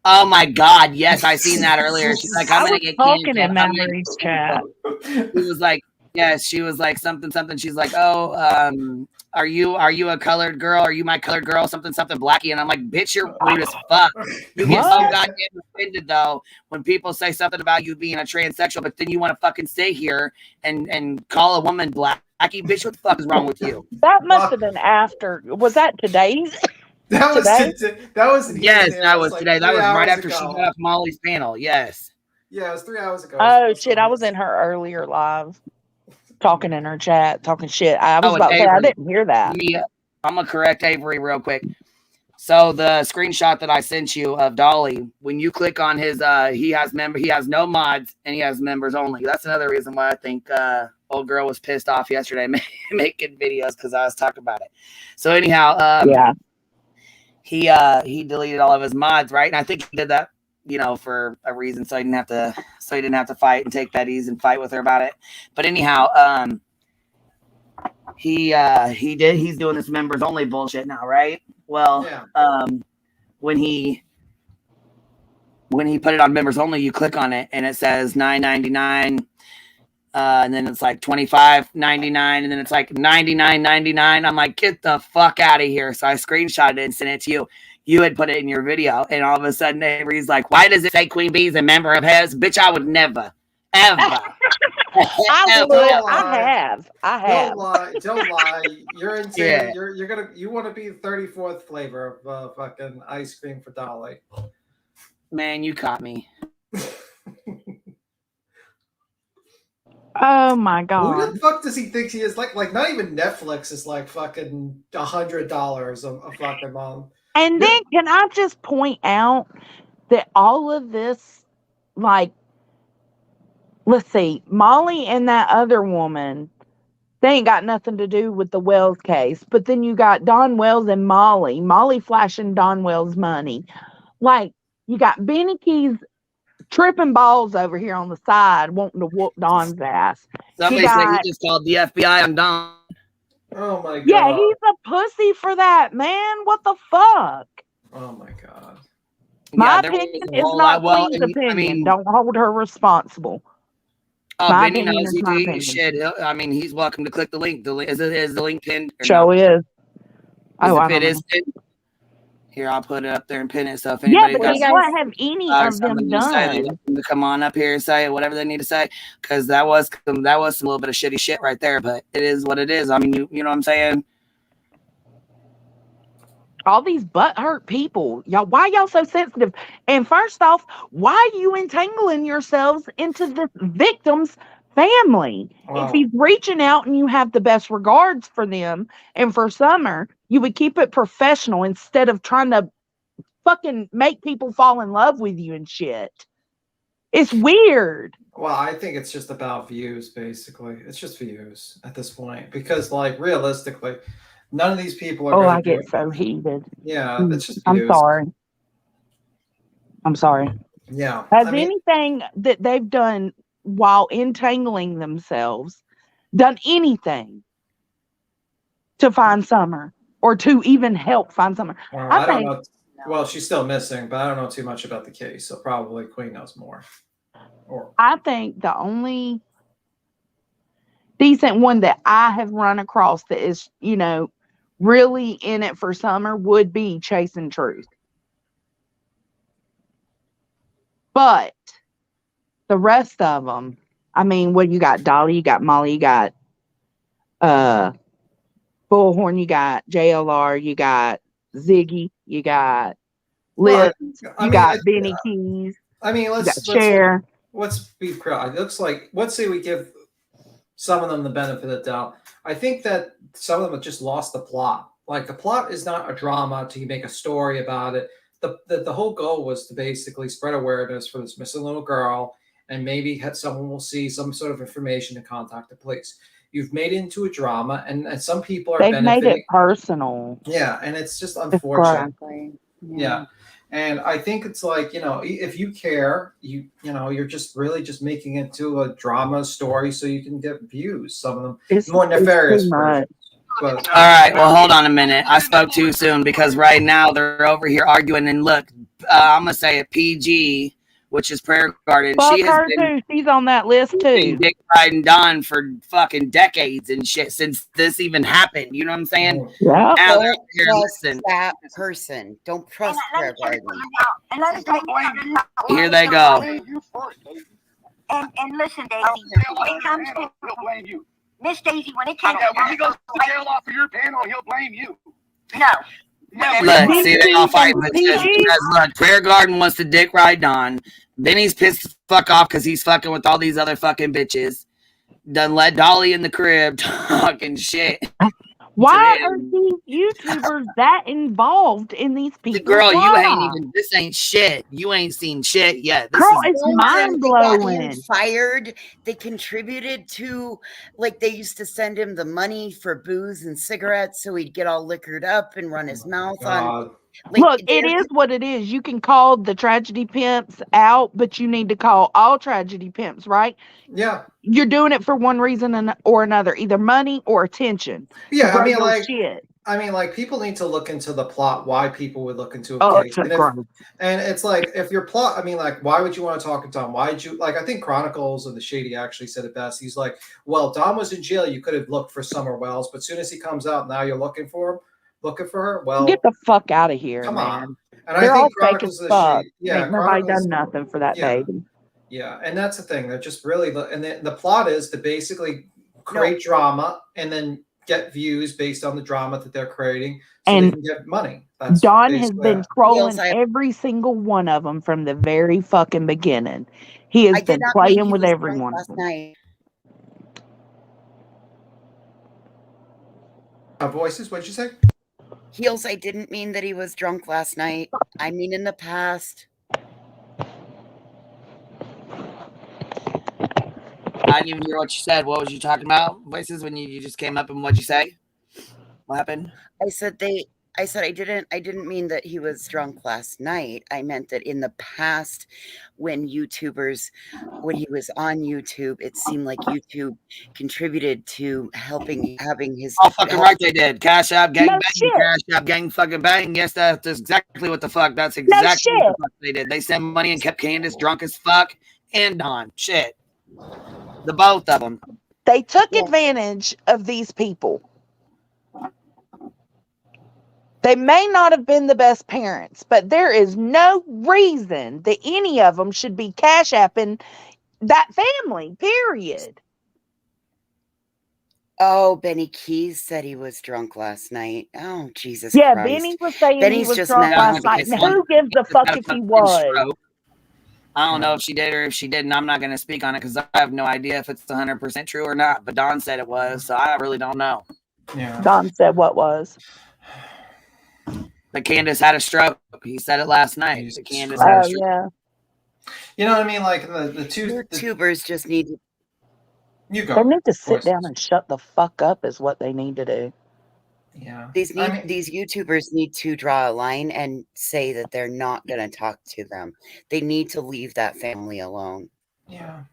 Oh my God! Yes, I seen that earlier. She's like, "I'm gonna get talking in Mallory's chat." He was like, "Yes." She was like, "Something." She's like, "Oh, are you a colored girl? Are you my colored girl? Something Blackie." And I'm like, "Bitch, you're rude as fuck." You get so goddamn offended though when people say something about you being a transsexual, but then you want to fucking stay here and call a woman Blackie. Bitch, what the fuck is wrong with you? That must have been after. Was that today's? That was yes, that was like today. That was right after ago. she got off Molly's panel. Yes. Yeah, it was 3 hours ago. Oh shit! I was in her earlier live, talking in her chat, talking shit. I was about to say I didn't hear that. Yeah, I'm gonna correct Avery real quick. So the screenshot that I sent you of Dolly, when you click on his, he has no mods and he has members only. That's another reason why I think old girl was pissed off yesterday making videos because I was talking about it. So anyhow, yeah, he deleted all of his mods, right? And I think he did that, you know, for a reason, so he didn't have to fight and take that easy and fight with her about it. But anyhow, he's doing this members only bullshit now, right? Well, yeah. When he put it on members only, you click on it and it says $9.99, and then it's like $25.99, and then it's like $99.99. I'm like, get the fuck out of here! So I screenshotted it and sent it to you. You had put it in your video, and all of a sudden, Avery's like, "Why does it say QueenBee's a member of his?" Bitch, I would never, ever. I have. Don't lie. You're insane. Yeah. You want to be the 34th flavor of fucking ice cream for Dolly. Man, you caught me. Oh my God. Who the fuck does he think he is? Like not even Netflix is like fucking $100 a fucking month. And then can I just point out that all of this, like, let's see, Molly and that other woman, they ain't got nothing to do with the Wells case. But then you got Don Wells and Molly flashing Don Wells money. Like, you got Benny Keys tripping balls over here on the side wanting to whoop Don's ass. Somebody said he just called the FBI on Don. Oh my God. Yeah, he's a pussy for that, man. What the fuck? Oh my God. My opinion is not Queen's opinion. I mean, don't hold her responsible. Oh, Benny knows he do shit. I mean, he's welcome to click the link. Is the link pinned? Show is. Oh, if it is pinned, here, I'll put it up there and pin it. So if anybody what have any of them done? To come on up here and say whatever they need to say, because that was some little bit of shitty shit right there. But it is what it is. I mean, you know what I'm saying? All these butthurt people, y'all. Why y'all so sensitive? And first off, why are you entangling yourselves into the victim's family? Wow. If he's reaching out and you have the best regards for them and for Summer, You would keep it professional instead of trying to fucking make people fall in love with you and shit. It's weird. Well, I think it's just about views, basically. It's just views at this point. Because, like, realistically, none of these people are Oh, going I to do get it. so heated. Yeah, it's just I'm views. sorry. I'm sorry. Yeah. Has I mean, anything that they've done while entangling themselves done anything to find Summer or to even help find Summer? well, I I don't think know. Well, she's still missing, but I don't know too much about the case. So probably Queen knows more. I think the only decent one that I have run across that is, you know, really in it for Summer would be Chasing Truth. But the rest of them, I mean, what you got? Dolly, you got Molly, you got Bullhorn, you got JLR, you got Ziggy, you got Liz, you got Benny Keys. I mean, let's be real. It looks like, let's say we give some of them the benefit of the doubt. I think that some of them have just lost the plot. Like, the plot is not a drama to make a story about it. The whole goal was to basically spread awareness for this missing little girl, and maybe someone will see some sort of information and contact the police. You've made it into a drama, and some people are benefiting. They've made it personal. Yeah, and it's just unfortunate. Exactly. Yeah. And I think it's like, you know, if you care, you know, you're just really just making it to a drama story so you can get views. Some of them more nefarious versions. But, all right, well, hold on a minute. I spoke too soon because right now they're over here arguing. And look, I'm gonna say it. PG, which is Prayer Garden. Fuck She has her been too. She's on that list too. dick riding Don for fucking decades and shit since this even happened. You know what I'm saying? Yeah. Now they're Don't here, trust listen. that person. Don't trust Prayer Garden. Here they go. And listen, Daisy, when it comes to Miss Daisy, when it comes to when he goes to jail off of your panel, he'll blame you. No. Look, see, they all fight, but because look, Prayer Garden wants to dick ride Don. Benny's pissed the fuck off because he's fucking with all these other fucking bitches. Done let Dolly in the crib talking shit. Why are these YouTubers that involved in these people's Girl, you lives? ain't even. This ain't shit. You ain't seen shit yet. This Girl, is it's mind They got him blowing. fired. They contributed to, like, they used to send him the money for booze and cigarettes so he'd get all liquored up and run his mouth on. Like, Look, it is what it is. You can call the tragedy pimps out, but you need to call all tragedy pimps, right? Yeah. You're doing it for one reason or another, either money or attention. Yeah, to I mean, grow your like, shit. I mean, like, people need to look into the plot, why people would look into a Oh, case. it's And it's like, if your plot, I mean, like, why would you want to talk to Dom? Why did you, like, I think Chronicles of the Shady actually said it best. He's like, well, Dom was in jail. You could have looked for Summer Wells, but as soon as he comes out, now you're looking for him, looking for her. Well, Get the fuck out of here, come man. on. And They're I all think fake Chronicles as of the fuck. Shady, yeah, Ain't nobody Chronicles, done nothing for that yeah. baby. Yeah, and that's the thing. They're just really, and the plot is to basically create drama and then get views based on the drama that they're creating, so they And can get money. That's Don has basically been it. trolling every single one of them from the very fucking beginning. He has been playing with everyone. Last night. Voices, what'd you say? Heels, I didn't mean that he was drunk last night. I mean in the past. I didn't even hear what you said. What was you talking about? Voices, when you just came up and what'd you say? What happened? I said I didn't mean that he was drunk last night. I meant that in the past when he was on YouTube, it seemed like YouTube contributed to having his fucking right they did. Cash App, gang bang, Cash App, gang fucking bang. Yes, that's exactly what the fuck. That's exactly what the fuck they did. They sent money and kept Candace drunk as fuck and Don. Shit. The both of them. They took advantage of these people. They may not have been the best parents, but there is no reason that any of them should be cash apping that family, period. Oh, Benny Keys said he was drunk last night. Oh, Jesus Yeah, Christ. Benny was saying Benny's he was just drunk mad last night. because And who gives a fuck if he was? I don't know if she did or if she didn't. I'm not going to speak on it because I have no idea if it's 100% true or not. But Don said it was, so I really don't know. Yeah. Don said what was. But Candace had a stroke. He said it last night. Jesus Candace had a Oh stroke. yeah. You know what I mean? Like the two YouTubers just need to. You go. They need to sit voice. down and shut the fuck up is what they need to do. Yeah. These YouTubers need to draw a line and say that they're not going to talk to them. They need to leave that family alone. Yeah.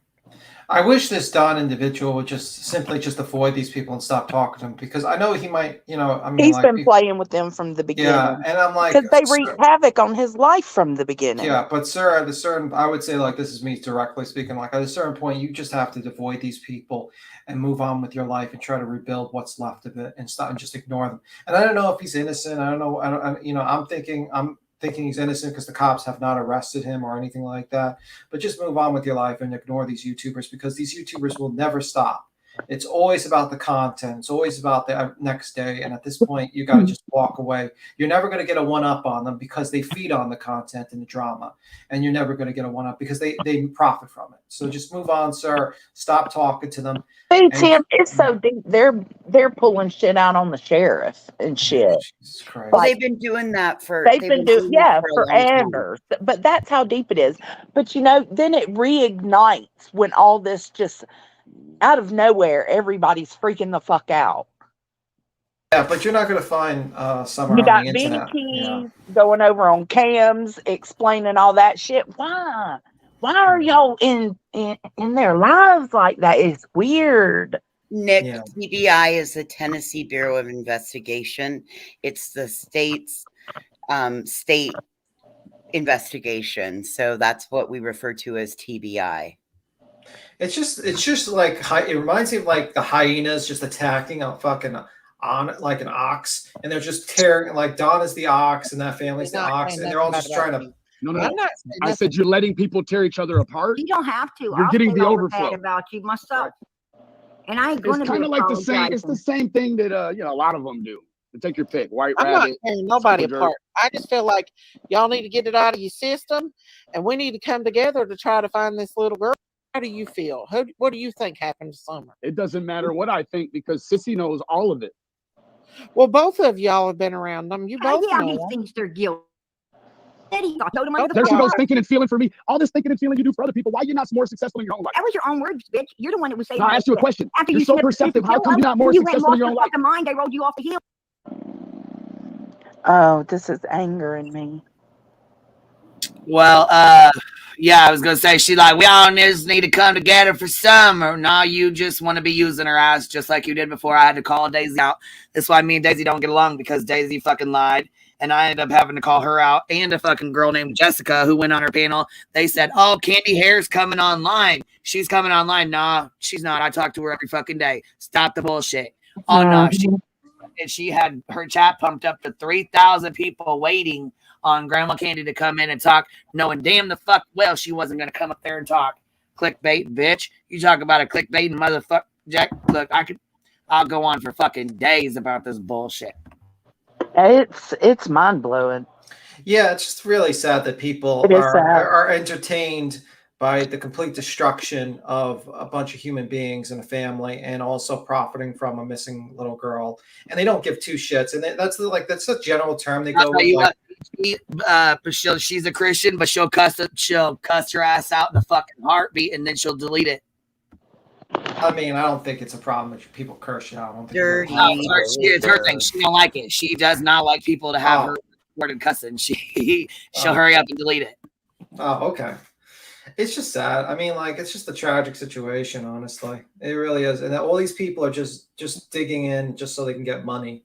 I wish this Don individual would just avoid these people and stop talking to them, because I know he might, I mean, He's like, been playing with them from the beginning. yeah, and I'm like, because they wreaked havoc on his life from the beginning. yeah, but sir, at a certain, I would say, like, this is me directly speaking, like, at a certain point, you just have to avoid these people and move on with your life and try to rebuild what's left of it and stop and just ignore them. And I don't know if he's innocent. I don't know. I'm thinking he's innocent because the cops have not arrested him or anything like that. But just move on with your life and ignore these YouTubers, because these YouTubers will never stop. It's always about the content. It's always about the next day. And at this point, you got to just walk away. You're never going to get a one-up on them because they feed on the content and the drama. And you're never going to get a one-up because they profit from it. So just move on, sir. Stop talking to them. Hey, Tim, it's so deep. They're pulling shit out on the sheriff and shit. Jesus Christ. Well, they've been doing that for. They've been doing it for a long time. forever. But that's how deep it is. But then it reignites when all this just out of nowhere, everybody's freaking the fuck out. Yeah, but you're not going to find Summer You on got the Beanie internet. Keys going over on cams, explaining all that shit. Why? Why are y'all in their lives like that? It's weird. Nick, TBI is the Tennessee Bureau of Investigation. It's the state's state investigation. So that's what we refer to as TBI. It's just like, it reminds me of like the hyenas just attacking a fucking on like an ox, and they're just tearing, like Don is the ox and that family's the ox, and they're all just trying to. No. I said you're letting people tear each other apart. You don't have to. You're getting the overflow about you myself, and I ain't going to. It's kind of like the same. It's the same thing that a lot of them do. Take your pick. White I'm rabbit. not tearing nobody Silver apart. I just feel like y'all need to get it out of your system, and we need to come together to try to find this little girl. How do you feel? What do you think happened to Summer? It doesn't matter what I think, because Sissy knows all of it. Well, both of y'all have been around them. You both know he them. thinks they're guilty. There she goes thinking and feeling for me. All this thinking and feeling you do for other people. Why are you not more successful in your own life? That was your own words, bitch. You're the one that was saying. No, I asked you a question. After You're you so snipped the perceptive. How piece of come you're not more you successful in your own life? fucking mind. They rolled you off the hill. Oh, this is angering me. Well, yeah, I was gonna say, she like, we all just need to come together for summer. No, you just want to be using her ass just like you did before. I had to call Daisy out. That's why me and Daisy don't get along, because Daisy fucking lied, and I ended up having to call her out, and a fucking girl named Jessica who went on her panel. They said, oh, Candy Hair's coming online. She's coming online. Nah, she's not. I talk to her every fucking day. Stop the bullshit. Oh no, she had her chat pumped up to 3,000 people waiting on Grandma Candy to come in and talk, knowing damn the fuck well she wasn't going to come up there and talk. Clickbait, bitch. You talk about a clickbait motherfucker. Jack, look, I'll go on for fucking days about this bullshit. It's mind blowing. Yeah, it's just really sad that people are entertained by the complete destruction of a bunch of human beings and a family, and also profiting from a missing little girl. And they don't give two shits. And that's a general term they go with. She's a Christian, but she'll cuss your ass out in a fucking heartbeat, and then she'll delete it. I mean, I don't think it's a problem if people curse you out. I don't think It's her thing. She don't like it. She does not like people to have her worded cussing. She'll hurry up and delete it. Oh, okay. It's just sad. I mean, like, it's just a tragic situation, honestly. It really is. And all these people are just digging in just so they can get money.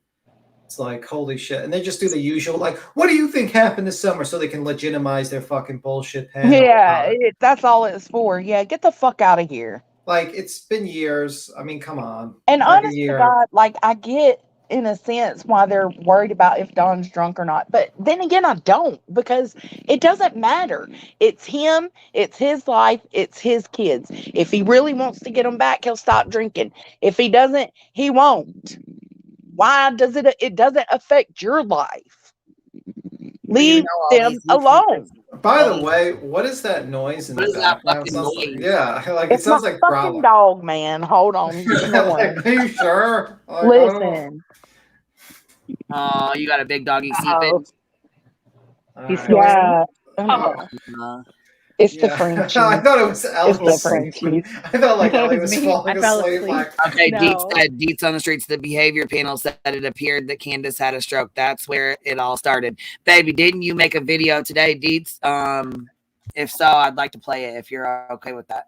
It's like, holy shit. And they just do the usual, like, what do you think happened this summer, so they can legitimize their fucking bullshit panel. Yeah, that's all it's for. Yeah, get the fuck out of here. Like, it's been years. I mean, come on. And like honest to God, like, I get, in a sense, why they're worried about if Don's drunk or not. But then again, I don't, because it doesn't matter. It's him. It's his life. It's his kids. If he really wants to get them back, he'll stop drinking. If he doesn't, he won't. Why does it? It doesn't affect your life. Leave them alone. By the way, what is that noise in the background? Yeah, like it sounds like fucking growling. dog, man. Hold on. Like, are you sure? Like, Listen. Oh, you got a big doggy Oh, seeping. He's yeah. It's the Yeah. Frenchies. I thought it was Ellie It's the was sleeping. Frenchies. I thought like I thought it Ellie was was me. falling I fell asleep. asleep. Like, Okay, No. Deets on the streets. The behavior panel said that it appeared that Candace had a stroke. That's where it all started. Baby, didn't you make a video today, Deets? If so, I'd like to play it if you're okay with that.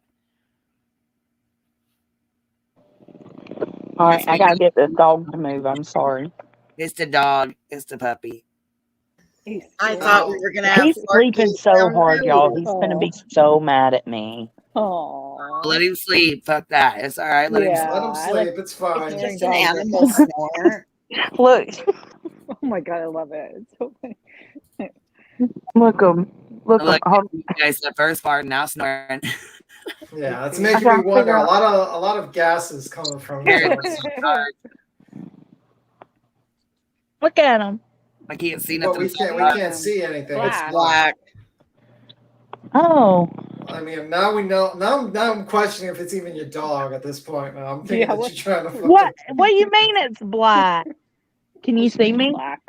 All right, I gotta get this dog to move. I'm sorry. It's the dog. It's the puppy. I thought we were gonna have He's sleeping so hard, y'all. He's gonna be so mad at me. Oh, Let him sleep. Fuck that. It's all right. Let him sleep. let him sleep. It's fine. It's just an animal snore. Look, oh my god, I love it. It's so funny. look him. Look him. Look, Hold you guys, the first part now snoring. Yeah, it's making me wonder. A lot of gases coming from this. Look at him. I can't see But nothing. we can't see anything. It's black. Oh. I mean, now we know. Now I'm questioning if it's even your dog at this point. Now I'm thinking that you're trying to. What? What do you mean it's black? Can you see me? Black.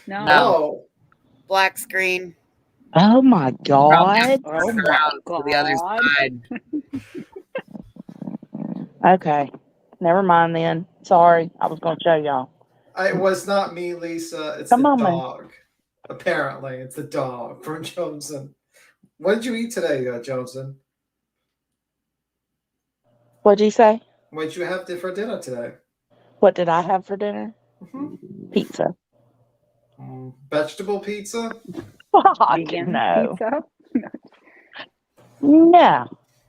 No. Black screen. Oh my god. Oh my god. The other side. Okay. Never mind then. Sorry. I was gonna show y'all. It was not me, Lisa. It's Come the on, man. dog. Apparently, it's the dog from Johnson. What did you eat today, Johnson? What'd you say? What did you have for dinner today? What did I have for dinner? Pizza. Vegetable pizza? Fuck Vegan no. pizza? No.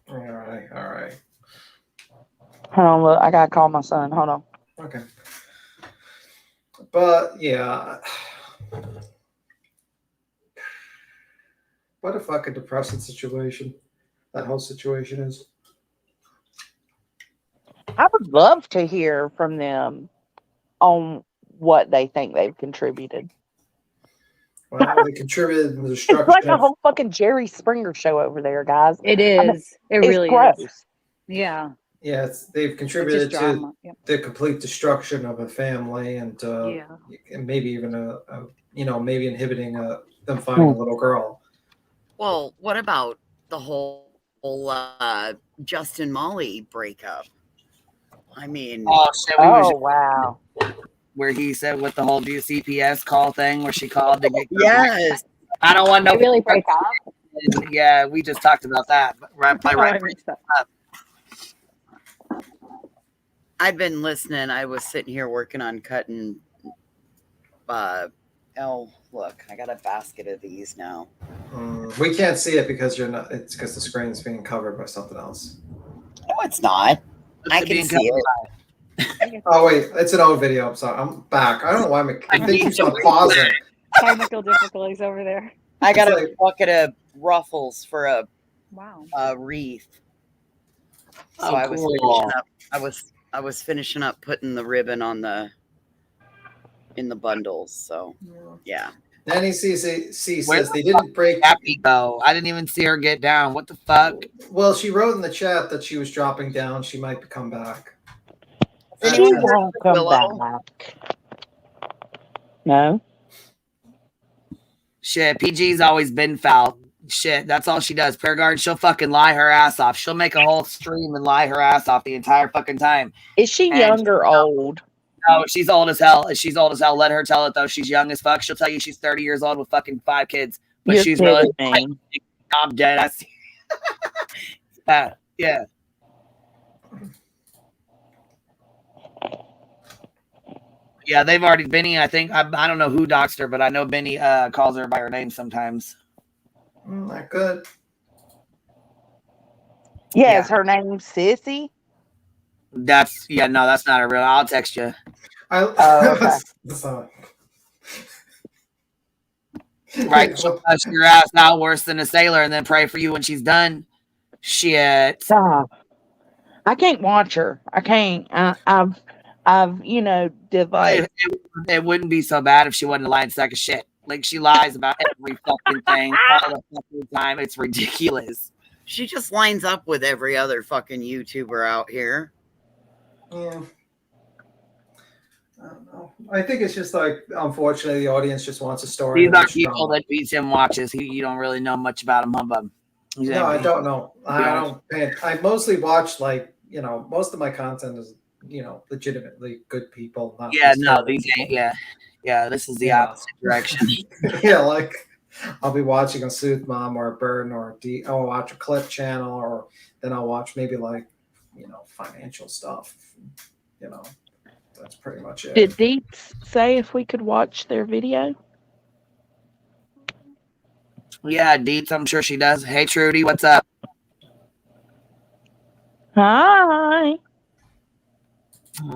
All right. Hold on, look. I gotta call my son. Hold on. Okay. But yeah, what a fucking depressing situation that whole situation is. I would love to hear from them on what they think they've contributed. Well, they contributed to the It's destruction. like a whole fucking Jerry Springer show over there, guys. It is. I mean, It really gross. is. Yeah. Yeah, they've contributed It's just to drama. Yep. the complete destruction of a family, and and maybe even maybe inhibiting them finding a little girl. Well, what about the whole Justin Molly breakup? I mean, Oh shit! Wow. Where he said with the whole CPS call thing, where she called to get. Yes. I don't want no. They really break up. Yeah, we just talked about that. Right. I've been listening. I was sitting here working on cutting. Look, I got a basket of these now. We can't see it because you're not. It's because the screen's being covered by something else. No, it's not. I can see it. Oh wait, it's an old video. I'm sorry. I'm back. I don't know why I think keeps on pausing. Technical difficulties over there. I got It's a bucket of ruffles for a Wow. wreath. So Oh, I was cool. finishing up. I was finishing up putting the ribbon on in the bundles. So yeah. Nanny C says Where they didn't break. Happy though. I didn't even see her get down. What the fuck? Well, she wrote in the chat that she was dropping down. She might come back. She won't come back. No. Shit, PG's always been foul. Shit, that's all she does. Paraguard, she'll fucking lie her ass off. She'll make a whole stream and lie her ass off the entire fucking time. Is she young or old? No, she's old as hell. She's old as hell. Let her tell it though. She's young as fuck. She'll tell you she's 30 years old with fucking 5 kids. But You're she's really kidding me. I'm dead. I see. Yeah. Yeah, they've already Benny. I think I don't know who doxed her, but I know Benny calls her by her name sometimes. Not good. Yes, her name's Sissy. That's that's not a real. I'll text you. Okay. Right, she'll cuss your ass out worse than a sailor, and then pray for you when she's done. Shit. Stop. I can't watch her. I can't. I've divided. It wouldn't be so bad if she wasn't a lying sack of shit. Like she lies about every fucking thing all the fucking time. It's ridiculous. She just lines up with every other fucking YouTuber out here. Yeah. I don't know. I think it's just like, unfortunately, the audience just wants a story. These are people that BTM watches. You don't really know much about them, humbug. No, I don't know. I don't pay. I mostly watch, like, most of my content is, legitimately good people. Not Yeah, these no, terrible these people. ain't. Yeah. This is the opposite direction. Yeah, like I'll be watching a Sleuth Mom or a Burden or I'll watch a clip channel, or then I'll watch maybe like, financial stuff. That's pretty much it. Did Deets say if we could watch their video? Yeah, Deets, I'm sure she does. Hey, Trudy, what's up? Hi.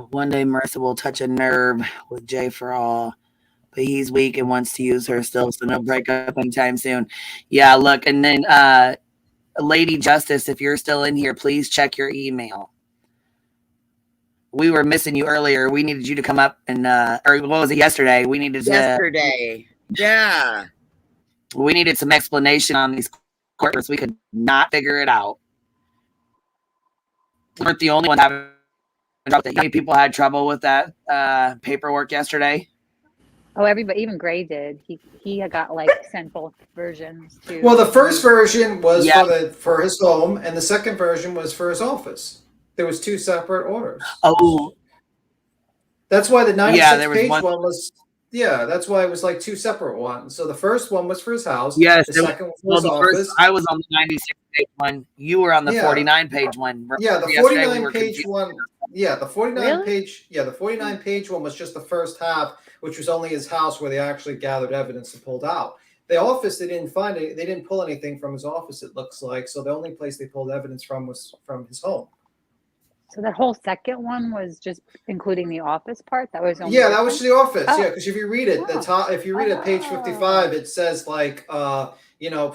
One day Marissa will touch a nerve with Jay for all, but he's weak and wants to use her still, so no breakup anytime soon. Yeah, look, and then Lady Justice, if you're still in here, please check your email. We were missing you earlier. We needed you to come up and, or what was it, yesterday? We needed Yesterday. Yeah. We needed some explanation on these courts. We could not figure it out. We weren't the only one having trouble. Many people had trouble with that paperwork yesterday. Oh, everybody, even Gray did. He had got like sent both versions too. Well, the first version was for his home, and the second version was for his office. There was two separate orders. Oh, that's why the 96-page one was. Yeah, that's why it was like two separate ones. So the first one was for his house. Yes, the second one was his office. I was on the 96-page one. You were on the 49-page one. Yeah, the 49-page one. Yeah, the 49-page. Yeah, the 49-page one was just the first half, which was only his house where they actually gathered evidence and pulled out. The office, they didn't find it. They didn't pull anything from his office, it looks like. So the only place they pulled evidence from was from his home. So that whole second one was just including the office part. That was only that was the office. Oh. Yeah, because if you read it, the top, if you read it, page 55, it says like,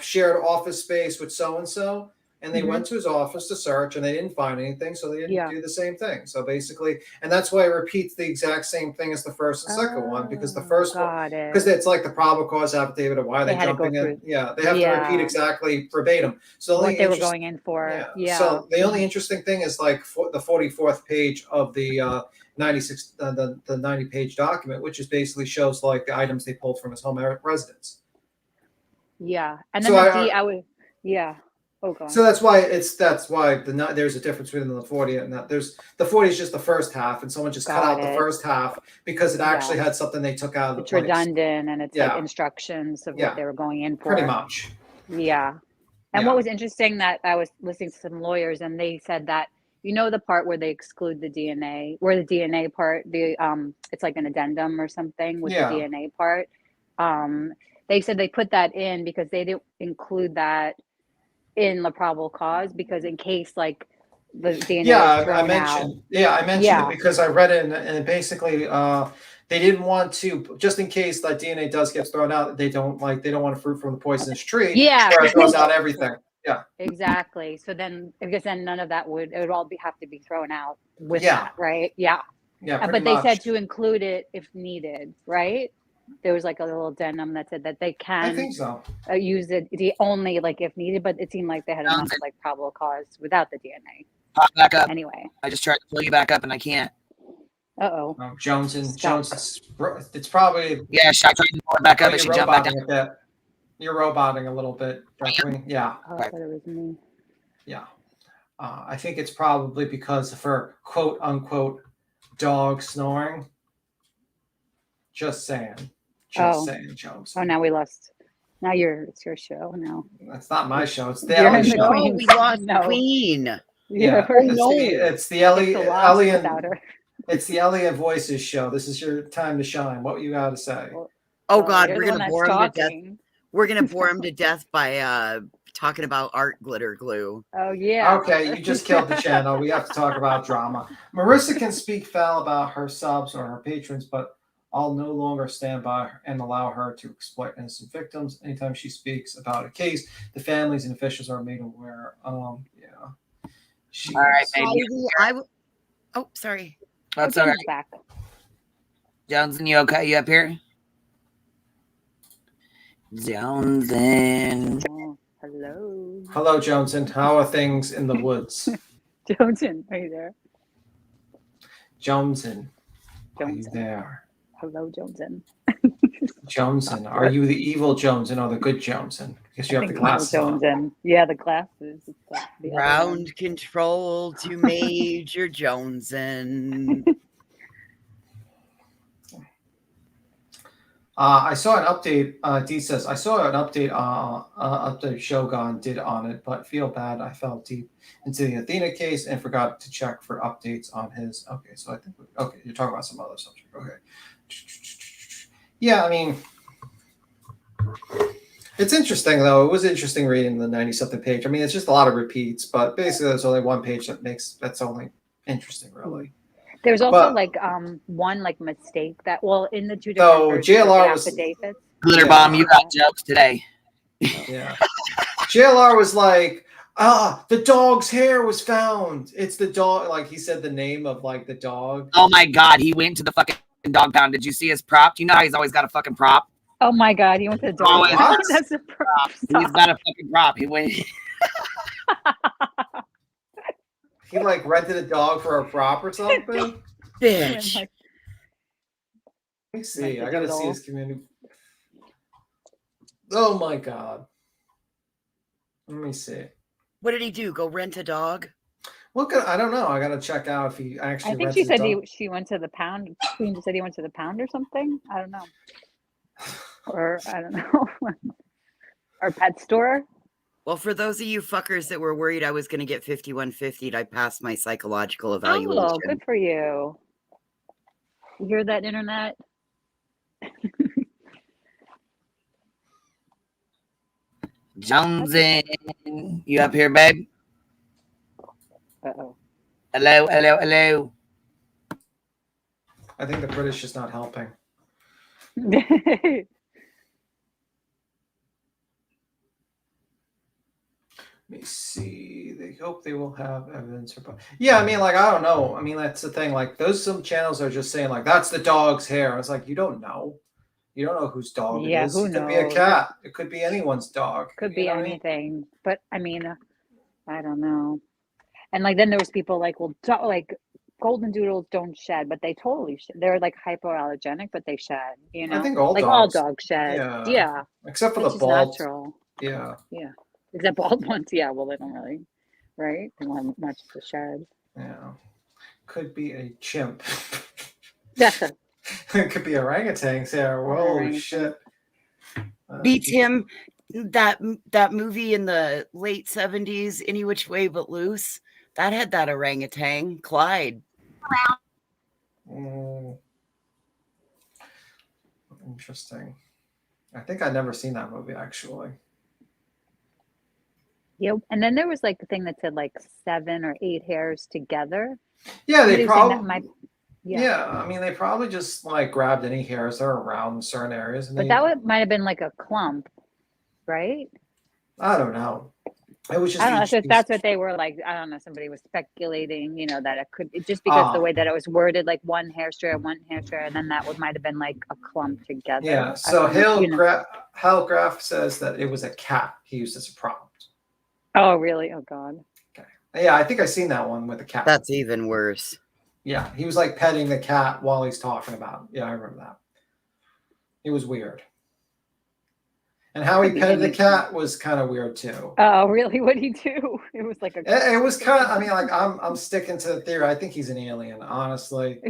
shared office space with so and so, and they went to his office to search, and they didn't find anything, so they didn't do the same thing. So basically, and that's why it repeats the exact same thing as the first and second one, because the first one, because it's like the probable cause affidavit of why they're jumping in. Yeah, they have to repeat exactly verbatim. So what they were going in for. Yeah. So the only interesting thing is like the 44th page of the 96, the 90-page document, which is basically shows like the items they pulled from his home residence. Yeah, and then Oh, God. So that's why there's a difference between the 40 and that. There's the 40 is just the first half, and someone just cut out the first half because it actually had something they took out of the place. Redundant, and it's like instructions of what they were going in for. Pretty much. Yeah. And what was interesting that I was listening to some lawyers, and they said that the part where they exclude the DNA, where the DNA part, it's like an addendum or something with the DNA part. They said they put that in because they didn't include that in the probable cause, because in case like the DNA I mentioned it because I read it, and basically they didn't want to, just in case that DNA does get thrown out, they don't want to fruit from the poisonous tree. Where it throws out everything. Yeah, exactly. So then, because then none of that it would all have to be thrown out with that, right? Yeah. But they said to include it if needed, right? There was like a little addendum that said that they can I think so. Use it only like if needed, but it seemed like they had enough like probable cause without the DNA. Pop back up. Anyway, I just tried to pull you back up and I can't. No, Jones, it's probably I tried to pull it back up and she jumped back down. You're roboting a little bit. Yeah. Oh, I thought it was me. Yeah. I think it's probably because of her quote unquote dog snoring. Just saying. Saying, Jones. Oh, now we lost. Now it's your show now. That's not my show. It's the Ellie show. We lost the Queen. Yeah. It's the Ellie and it's the Ellie and Voices show. This is your time to shine. What you got to say? Oh God, we're gonna bore him to death. We're gonna bore him to death by talking about art glitter glue. Oh yeah. Okay, you just killed the channel. We have to talk about drama. Marissa can speak foul about her subs or her patrons, but I'll no longer stand by and allow her to exploit innocent victims. Anytime she speaks about a case, the families and officials are made aware. All right, baby. Oh, sorry. That's all right. Back. Johnson, you okay? You up here? Johnson. Hello. Hello, Johnson. How are things in the woods? Johnson, are you there? Johnson. Are you Joneson. there? Hello, Joneson. Joneson. Are you the evil Joneson or the good Joneson? Because you I have the think Evil glasses on. Joneson. Yeah, the glasses. It's the other one. Ground control to Major Joneson. I saw an update. Dee says, I saw an update update Shogun did on it, but feel bad. I fell deep into the Athena case and forgot to check for updates on his. Okay, so I think, okay, you're talking about some other subject. Okay. Yeah, I mean, it's interesting, though. It was interesting reading the 90-something page. I mean, it's just a lot of repeats, but basically there's only one page that's only interesting, really. There's also But- like one like mistake that in the two So, different versions of the JLR was- affidavits. Glitter bomb, you got jokes today. Yeah. JLR was like, the dog's hair was found. It's the dog. Like, he said the name of, like, the dog. Oh my God, he went to the fucking dog pound. Did you see his prop? You know how he's always got a fucking prop? Oh my God, he went to the dog Always. pound. That's a prop. He's got a fucking prop. He went. He, like, rented a dog for a prop or something? Bitch. Let me see. I gotta see his community. Oh my God. Let me see. What did he do? Go rent a dog? Look, I don't know. I gotta check out if he actually. I think rented she a said dog. she went to the pound. Queen just said he went to the pound or something. I don't know. Or I don't know. Or pet store. Well, for those of you fuckers that were worried I was going to get 5150'd, I passed my psychological evaluation. Oh, good for you. You hear that, internet? Joneson, you up here, babe? Uh-oh. Hello, hello, hello. I think the British is not helping. Let me see. They hope they will have evidence. Yeah, I mean, like, I don't know. I mean, that's the thing. Like, some channels are just saying, like, that's the dog's hair. It's like, you don't know. You don't know whose dog it is. Who It could be a knows? cat. It could be anyone's dog. Could You be know what I mean? anything. But I mean, I don't know. And like then there was people like, well, like golden doodles don't shed, but they totally shed. They're like hypoallergenic, but they shed. You know, I think all like dogs. all dogs shed. Yeah. Yeah. Except for Which the is bald. natural. Yeah. Yeah. Except bald ones. Yeah. Well, they don't really, right? They don't have much to shed. Yeah. Could be a chimp. Yeah. It could be orangutans here. Whoa, shit. Beats him. That movie in the late 70s, Any Which Way But Loose, that had that orangutan, Clyde. Interesting. I think I'd never seen that movie, actually. Yeah. And then there was like the thing that said like 7 or 8 hairs together. Yeah, they Somebody was saying probably. that might. Yeah, I mean, they probably just like grabbed any hairs that are around in certain areas, and But that might have been like a clump, right? I don't know. It was just. I don't know. So that's what they were like. I don't know. Somebody was speculating, that it could just because the way that it was worded, like one hair strand, and then that might have been like a clump together. Yeah. So Hal Graff says that it was a cat he used as a prompt. Oh, really? Oh, God. Okay. Yeah, I think I've seen that one with the cat. That's even worse. Yeah, he was like petting the cat while he's talking about it. Yeah, I remember that. It was weird. And how he petted the cat was kind of weird too. Oh, really? What did he do? It was like It was kind of. I mean, like I'm sticking to the theory. I think he's an alien. Honestly,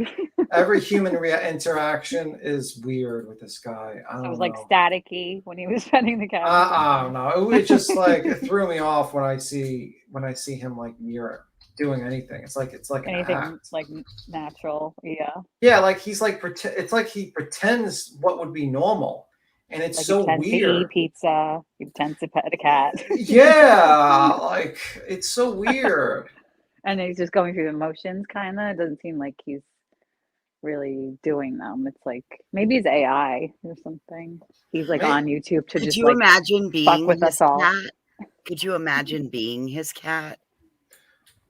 every human interaction is weird with this guy. I don't know. It was like staticky when he was petting the cat. I don't know. It was just like it threw me off when I see him like near doing anything. It's like anything an act. like natural. Yeah. Yeah, like he's like it's like he pretends what would be normal. And it's like so he pretends weird. to eat pizza. He pretends to pet a cat. Yeah, like it's so weird. And he's just going through the motions, kind of. It doesn't seem like he's really doing them. It's like maybe he's AI or something. He's like on YouTube to Could just you imagine fuck being with his us all. cat? Could you imagine being his cat?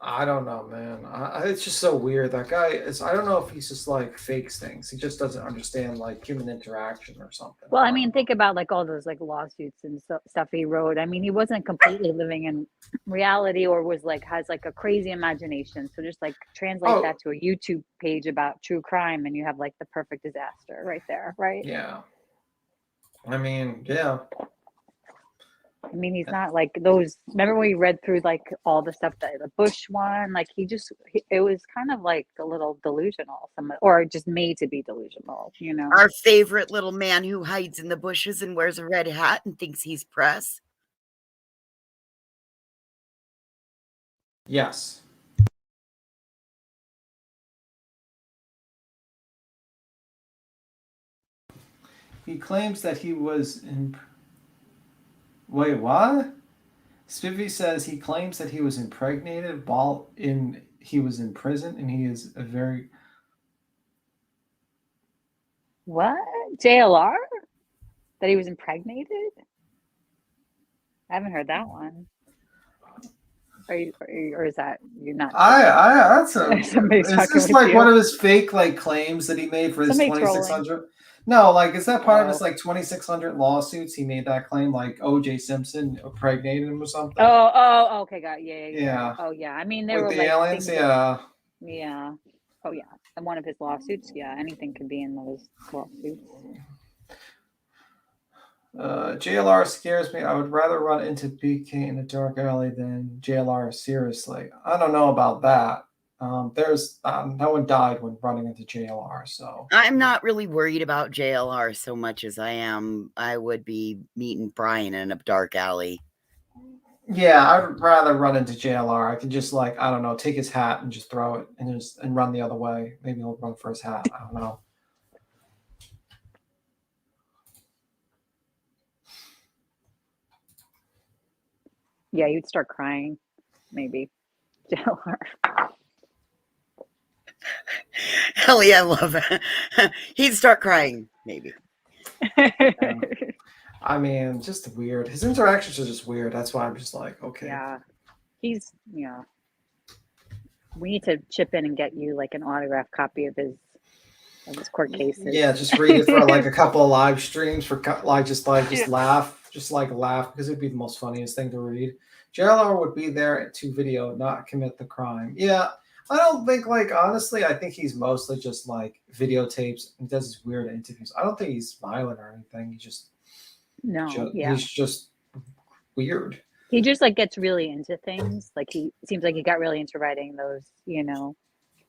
I don't know, man. It's just so weird. That guy is. I don't know if he's just like fakes things. He just doesn't understand like human interaction or something. Well, I mean, think about like all those like lawsuits and stuff he wrote. I mean, he wasn't completely living in reality, or was like has like a crazy imagination. So just like translate that to a YouTube page about true crime, and you have like the perfect disaster right there, right? Yeah. I mean, yeah. I mean, he's not like those. Remember when we read through like all the stuff that the Bush one? Like it was kind of like a little delusional, or just made to be delusional, you know? Our favorite little man who hides in the bushes and wears a red hat and thinks he's press. Yes. He claims that he was in. Wait, what? Spivvy says he claims that he was impregnated while he was in prison, and he is a very. What? JLR? That he was impregnated? I haven't heard that one. Or is that you're not? That's a. Somebody's Is talking this with like you. one of his fake like claims that he made for his Somebody 2,600? No, like is that part of Oh. his like 2,600 lawsuits? He made that claim, like O.J. Simpson impregnated him or something. Oh, okay, got it. Yeah. Yeah. Oh, yeah. I mean, they With were the like aliens, things yeah. yeah. Oh, yeah. And one of his lawsuits, yeah. Anything could be in those lawsuits. JLR scares me. I would rather run into BK in a dark alley than JLR. Seriously, I don't know about that. There's no one died when running into JLR, so I'm not really worried about JLR so much as I would be meeting Brian in a dark alley. yeah, I'd rather run into JLR. I can just like I don't know, take his hat and just throw it and run the other way. Maybe he'll run for his hat. I don't know. Yeah, you'd start crying, maybe. JLR. Hell yeah, I love it. He'd start crying, maybe. I mean, just weird. His interactions are just weird. That's why I'm just like, okay. Yeah. We need to chip in and get you like an autographed copy of his court cases. Yeah, just read it for like a couple of live streams for just laugh because it'd be the most funniest thing to read. JLR would be there to video, not commit the crime. Yeah, I don't think honestly, I think he's mostly just like videotapes and does these weird interviews. I don't think he's violent or anything. He's just weird. He just like gets really into things. Like he seems like he got really into writing those,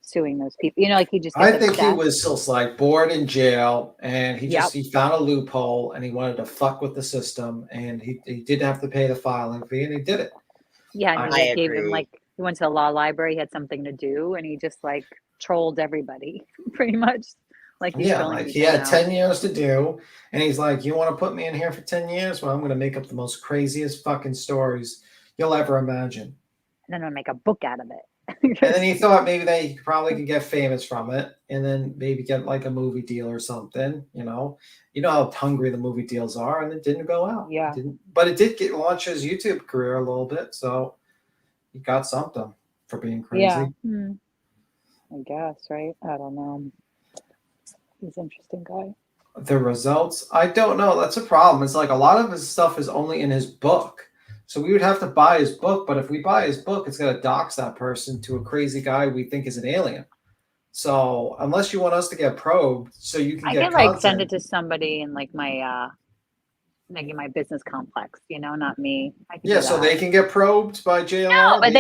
suing those people. Like he just. I think he was just like bored in jail, and he found a loophole, and he wanted to fuck with the system, and he did have to pay the filing fee, and he did it. Yeah, and he gave him he went to the law library, he had something to do, and he just like trolled everybody, pretty much. Like he's he had 10 years to do, and he's like, "You want to put me in here for 10 years? Well, I'm going to make up the most craziest fucking stories you'll ever imagine, and then I'm going to make a book out of it." And then he thought maybe that he probably could get famous from it, and then maybe get like a movie deal or something. You know how hungry the movie deals are, and it didn't go out. Yeah, but it did launch his YouTube career a little bit, so he got something for being crazy. Yeah, I guess, right? I don't know. He's an interesting guy. The results, I don't know. That's a problem. It's like a lot of his stuff is only in his book. So we would have to buy his book, but if we buy his book, it's going to dox that person to a crazy guy we think is an alien. So unless you want us to get probed, so you can get like send it to somebody in like my my business complex, not me. So they can get probed by JLR. No, but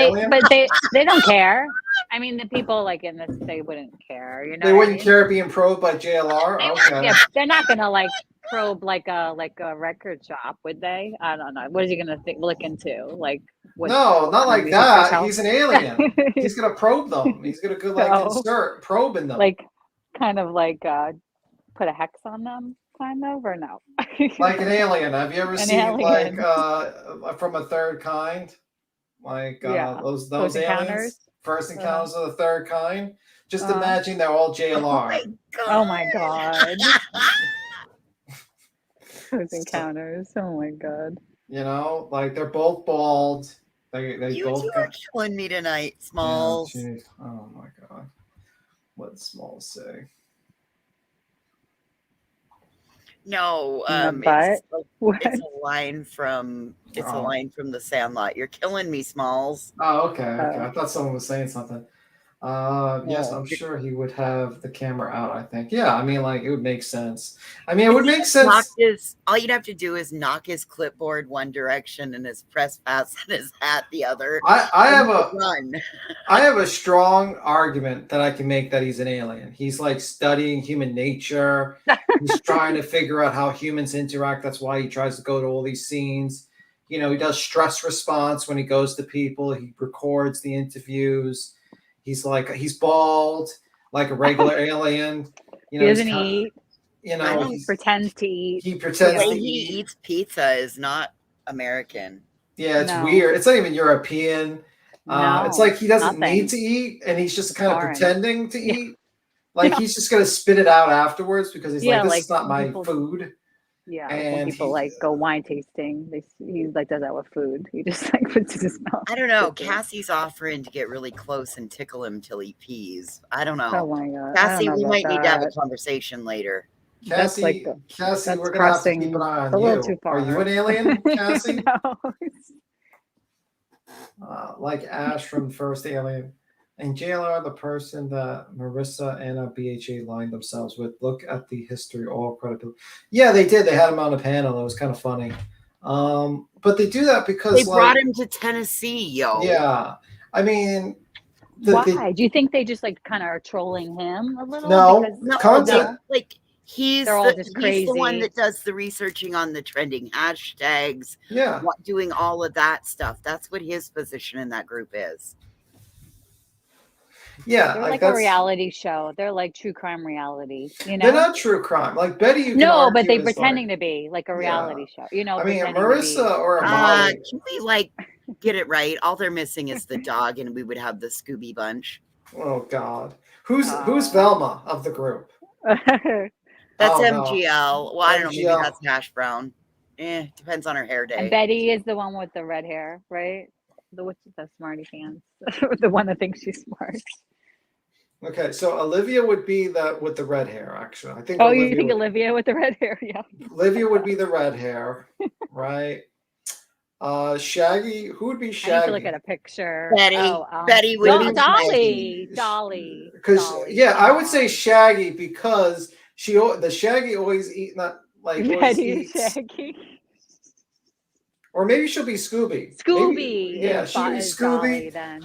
they don't care. I mean, the people like in this, they wouldn't care. They wouldn't care being probed by JLR. Okay. Yeah, they're not gonna like probe like a record shop, would they? I don't know. What is he gonna look into? Like, no, not like that. He's an alien. He's gonna probe them. He's gonna go insert probe in them. Like, kind of like put a hex on them, kind of, or no? Like an alien. Have you ever seen like From a Third Kind? Like those aliens. Encounters? First Encounters of the Third Kind. Just imagine they're all JLR. Oh my god. Those encounters. Oh my god. Like they're both bald, They You both two got. are killing me tonight, Yeah, Smalls. geez. Oh my god. What did Smalls say? No, In the butt. What? it's a line from a line from The Sandlot. You're killing me, Smalls. Oh, okay. I thought someone was saying something. Yes, No. I'm sure he would have the camera out, I think. Yeah, I mean, like, it would make sense. I mean, it would make sense. All you'd have to do is knock his clipboard one direction and his press pass and his hat the other. I have and a run. I have a strong argument that I can make that he's an alien. He's like studying human nature. He's trying to figure out how humans interact. That's why he tries to go to all these scenes. You know, he does stress response when he goes to people. He records the interviews. He's bald, like a regular alien. You know, He doesn't eat. You know, He pretends to eat. he pretends The way to he eat. eats pizza is not American. Yeah, it's No. weird. It's not even European. No, It's like he doesn't nothing. need to eat, and he's just kind of Foreign. pretending to eat. Like he's just gonna spit it out afterwards because he's Yeah, like, "This like is not my people- food." Yeah, And when people like go wine tasting, he like does that with food. He just like puts it in his mouth. I don't know. Cassie's offering to get really close and tickle him till he pees. I don't know. Oh my god, Cassie, I don't we know might about need to have a that. conversation later. That's Cassie, like Cassie, that's we're gonna have to crossing keep an eye a on little you. too far. Are you an alien, Cassie? No. Like Ash from First Alien. And JLR, the person that Marissa and BHA lined themselves with. Look at the history, all credibility. Yeah, they did. They had him on a panel. It was kind of funny. But they do that because They brought him to Tennessee, yo. Yeah, I mean, Why? Do you think they just like kind of are trolling him a little? No, because content. Like he's They're all just he's the one crazy. that does the researching on the trending hashtags. Yeah, doing all of that stuff. That's what his position in that group is. Yeah, they're like a that's- reality show. They're like true crime reality. You know, They're not true crime. Like Betty, you can no, argue but they're is pretending to be like a reality show. You know, I mean, pretending to be- Marissa or Molly. Can we like get it right? All they're missing is the dog, and we would have the Scooby bunch. Oh God, who's Velma of the group? That's Oh, no. MGL. Well, I don't know. Maybe MGL. that's Hash Brown. Depends on her hair day. And Betty is the one with the red hair, right? The smarty pants, the one that thinks she's smart. Okay, so Olivia would be with the red hair. Actually, I think. Oh, Olivia you think would, Olivia with the red hair? Yeah. Olivia would be the red hair, right? Shaggy. Who would be I need Shaggy? to look at a picture. Betty. Oh, Betty would no, be Dolly. Dolly. Because I would say Shaggy because the Shaggy always eat not like always Betty eats. Shaggy. Or maybe she'll be Scooby. Scooby. Maybe, yeah, is she'll be is Dolly Scooby, then.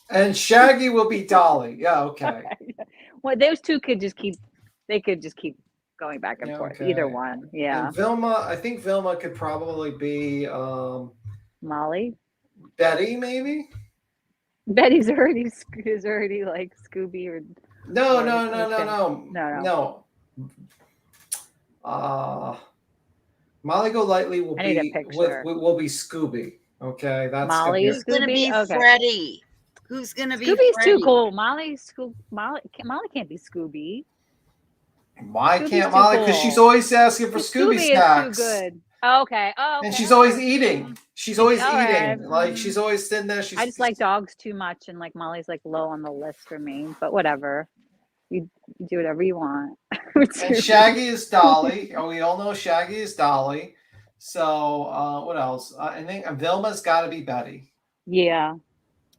and Shaggy will be Dolly. Yeah, okay. Well, those two could just keep. They could just keep going back and forth. okay. Either one. Yeah. And Vilma, I think Vilma could probably be Molly. Betty, maybe. Betty's already like Scooby or No. Molly Golightly will I need a be picture. will be Scooby. Okay, that's Molly gonna is be- Who's gonna be Okay. Freddy? Who's gonna be Scooby's Freddy? too cool. Molly can't be Scooby. Why Scooby's can't too Molly? Because cool. she's always asking for Scooby Scooby snacks. is too good. Okay. Oh, okay. And she's always eating. She's always All eating. right. Like she's always sitting there. She's I just like dogs too much, and like Molly's like low on the list for me. But whatever, you do whatever you want. and Shaggy is Dolly. Oh, we all know Shaggy is Dolly. So what else? I think Vilma's got to be Betty. Yeah.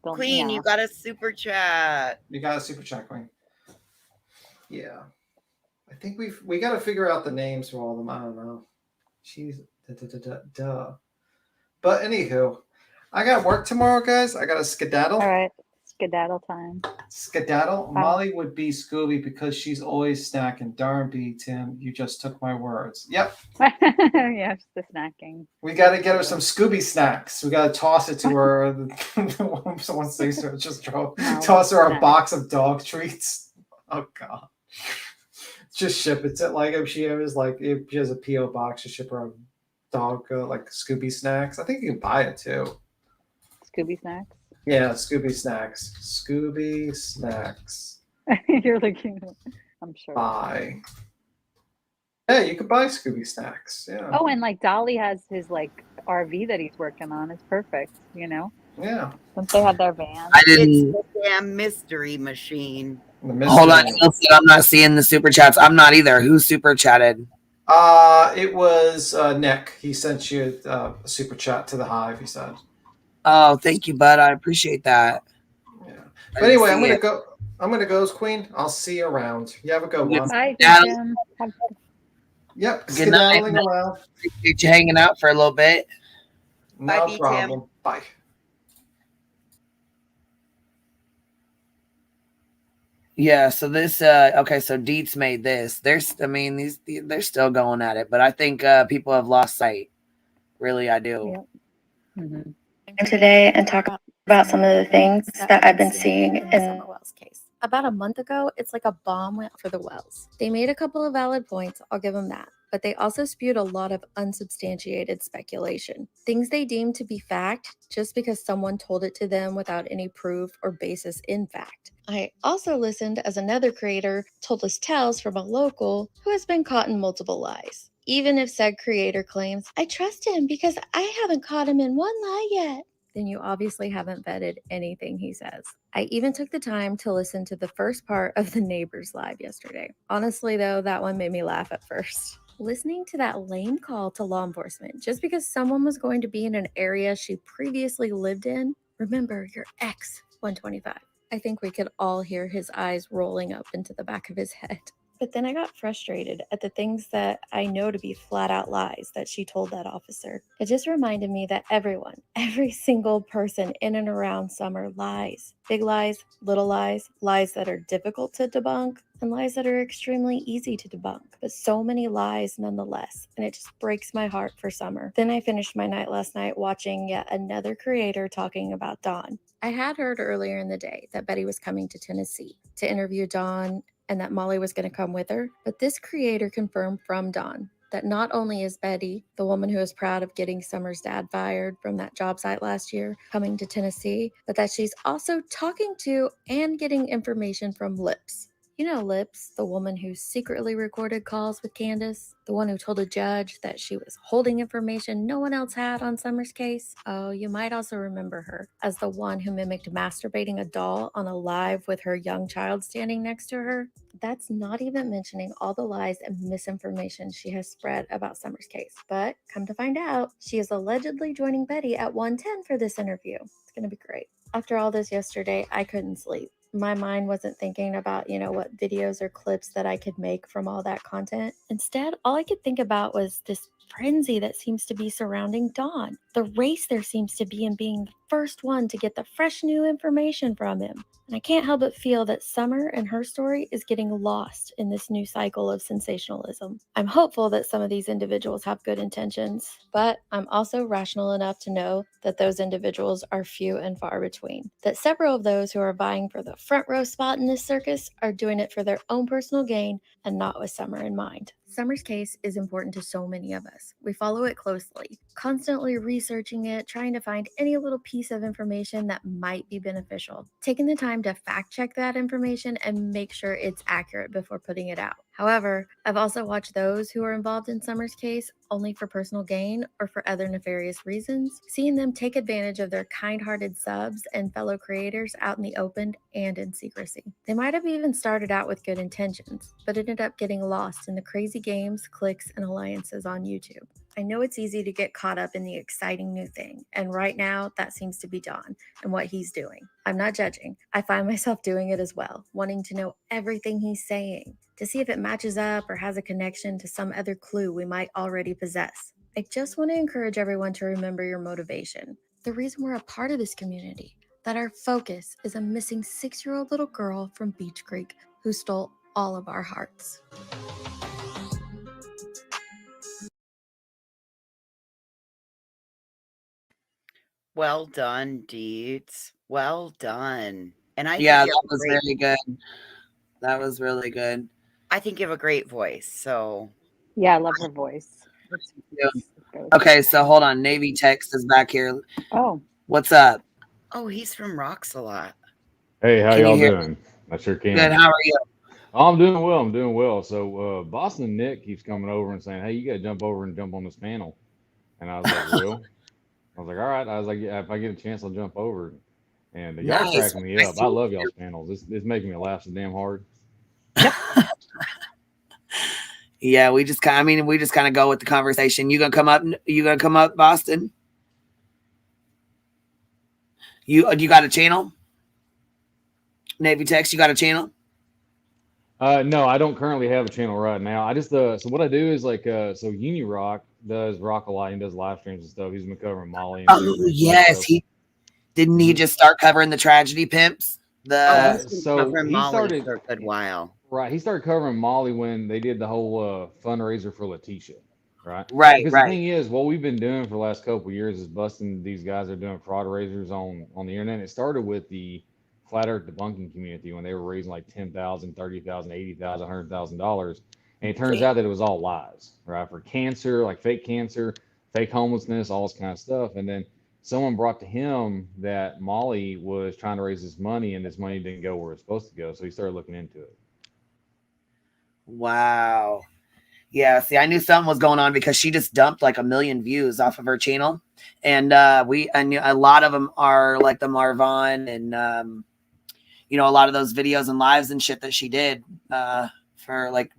Queen, Yeah. you got a super chat. You got a super chat, Queen. Yeah, I think we got to figure out the names for all of them. I don't know. She's duh. But anywho, I got work tomorrow, guys. I got a skedaddle. All right, skedaddle time. Skedaddle. Molly would be Scooby because she's always snacking. Darn be Tim, you just took my words. Yep. Yeah, just the snacking. We got to get her some Scooby snacks. We got to toss it to her. Someone says her, just toss her a box of dog treats. Oh God. Just ship it to if she has a PO box, to ship her a dog like Scooby snacks. I think you can buy it too. Scooby snacks. Yeah, Scooby snacks. Scooby snacks. You're looking. I'm sure. Buy. Yeah, you could buy Scooby snacks. Yeah. Oh, and like Dolly has his like RV that he's working on. It's perfect. You know. Yeah. Once they had their van. I It's didn't. the damn mystery machine. Hold on. I'm not seeing the super chats. I'm not either. Who super chatted? It was Nick. He sent you a super chat to the Hive. He said. Oh, thank you, bud. I appreciate that. Yeah. I But anyway, didn't I'm see gonna it. go. I'm gonna go, Queen. I'll see you around. You have a good one. Bye, Yeah. Jim. Yep. Good night. Skedaddling around. Appreciate you hanging out for a little bit. Bye, No B-Tim. problem. Bye. Yeah, so this okay, so Deets made this. They're still going at it, but I think people have lost sight. Really, I do. Yep. Mm-hmm. Today and talk about some of the things that I've been seeing in the Summer Wells case. About a month ago, it's like a bomb went off for the Wells. They made a couple of valid points, I'll give them that, but they also spewed a lot of unsubstantiated speculation. Things they deemed to be fact just because someone told it to them without any proof or basis in fact. I also listened as another creator told us tales from a local who has been caught in multiple lies. Even if said creator claims, I trust him because I haven't caught him in one lie yet, then you obviously haven't vetted anything he says. I even took the time to listen to the first part of the Neighbors Live yesterday. Honestly, though, that one made me laugh at first. Listening to that lame call to law enforcement just because someone was going to be in an area she previously lived in, remember your ex 125. I think we could all hear his eyes rolling up into the back of his head. But then I got frustrated at the things that I know to be flat out lies that she told that officer. It just reminded me that everyone, every single person in and around Summer lies. Big lies, little lies, lies that are difficult to debunk, and lies that are extremely easy to debunk. But so many lies nonetheless, and it just breaks my heart for Summer. Then I finished my night last night watching yet another creator talking about Dawn. I had heard earlier in the day that Betty was coming to Tennessee to interview Dawn and that Molly was going to come with her. But this creator confirmed from Dawn that not only is Betty, the woman who is proud of getting Summer's dad fired from that job site last year, coming to Tennessee, but that she's also talking to and getting information from Lips. You know Lips, the woman who secretly recorded calls with Candace, the one who told a judge that she was holding information no one else had on Summer's case. Oh, you might also remember her as the one who mimicked masturbating a doll on a live with her young child standing next to her. That's not even mentioning all the lies and misinformation she has spread about Summer's case. But come to find out, she is allegedly joining Betty at 110 for this interview. It's going to be great. After all this yesterday, I couldn't sleep. My mind wasn't thinking about, what videos or clips that I could make from all that content. Instead, all I could think about was this frenzy that seems to be surrounding Dawn. The race there seems to be in being the first one to get the fresh new information from him. And I can't help but feel that Summer and her story is getting lost in this new cycle of sensationalism. I'm hopeful that some of these individuals have good intentions, but I'm also rational enough to know that those individuals are few and far between. That several of those who are vying for the front row spot in this circus are doing it for their own personal gain and not with Summer in mind. Summer's case is important to so many of us. We follow it closely, constantly researching it, trying to find any little piece of information that might be beneficial, taking the time to fact check that information and make sure it's accurate before putting it out. However, I've also watched those who are involved in Summer's case only for personal gain or for other nefarious reasons, seeing them take advantage of their kind-hearted subs and fellow creators out in the open and in secrecy. They might have even started out with good intentions, but ended up getting lost in the crazy games, clicks, and alliances on YouTube. I know it's easy to get caught up in the exciting new thing, and right now that seems to be Don and what he's doing. I'm not judging. I find myself doing it as well, wanting to know everything he's saying, to see if it matches up or has a connection to some other clue we might already possess. I just want to encourage everyone to remember your motivation, the reason we're a part of this community, that our focus is a missing 6-year-old little girl from Beach Creek who stole all of our hearts. Well done, Deeds. Well done. And I Yeah, think that was very good. That was really good. I think you have a great voice. So yeah, I love her voice. Okay, so hold on. Navy Text is back here. Oh, what's up? Oh, he's from Rocks a lot. Hey, how Can you y'all hear doing? I sure can. Good. How are you? Oh, I'm doing well. I'm doing well. So Boston Nick keeps coming over and saying, "Hey, you got to jump over and jump on this panel," and I was like, "Well," I was like, all right. I was like, yeah, if I get a chance, I'll jump over. And y'all Nice. cracking me up. I love y'all's panels. It's making me laugh so damn hard. Yeah, we just kind of go with the conversation. You gonna come up? Boston? You got a channel? Navy Text, you got a channel? No, I don't currently have a channel right now. I just so what I do is like so Unirock does rock a lot and does live streams and stuff. He's been covering Molly. And Oh yes, he just start covering the tragedy pimps. So he started for a good while. Right, he started covering Molly when they did the whole fundraiser for Letitia. Right. Right. Because the thing is, what we've been doing for the last couple of years is busting these guys that are doing fraud raisers on the internet. It started with the flat earth debunking community when they were raising like $10,000, $30,000, $80,000, $100,000, and it turns out that it was all lies, right? For cancer, like fake cancer, fake homelessness, all this kind of stuff. And then someone brought to him that Molly was trying to raise this money, and this money didn't go where it's supposed to go. So he started looking into it. Wow. Yeah, see, I knew something was going on because she just dumped like 1 million views off of her channel, and I knew a lot of them are like the Marvin and a lot of those videos and lives and shit that she did for like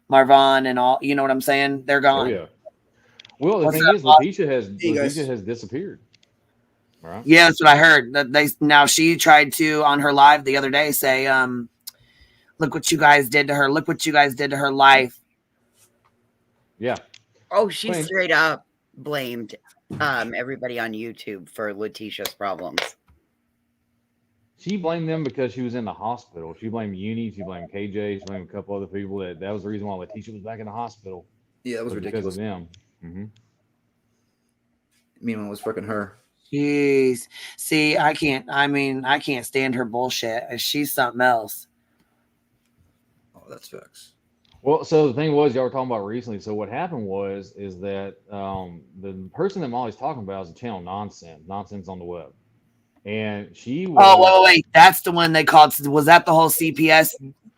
Marvin and all. You know what I'm saying? They're gone. Oh yeah. Well, the thing is, Letitia has disappeared. Right? Yeah, that's what I heard. That she tried to on her live the other day say, "Look what you guys did to her. Look what you guys did to her life." Yeah. Oh, she straight up blamed everybody on YouTube for Letitia's problems. She blamed them because she was in the hospital. She blamed Uni. She blamed KJ. She blamed a couple other people. That was the reason why Letitia was back in the hospital. Yeah, that was ridiculous. Because of them. Mm-hmm. Meanwhile, it was freaking her. Jeez. See, I can't stand her bullshit. She's something else. Oh, that's facts. Well, so the thing was, y'all were talking about recently. So what happened is that the person that Molly's talking about is a channel Nonsense on the web. And she was... Oh, wait. That's the one they called. Was that the whole CPS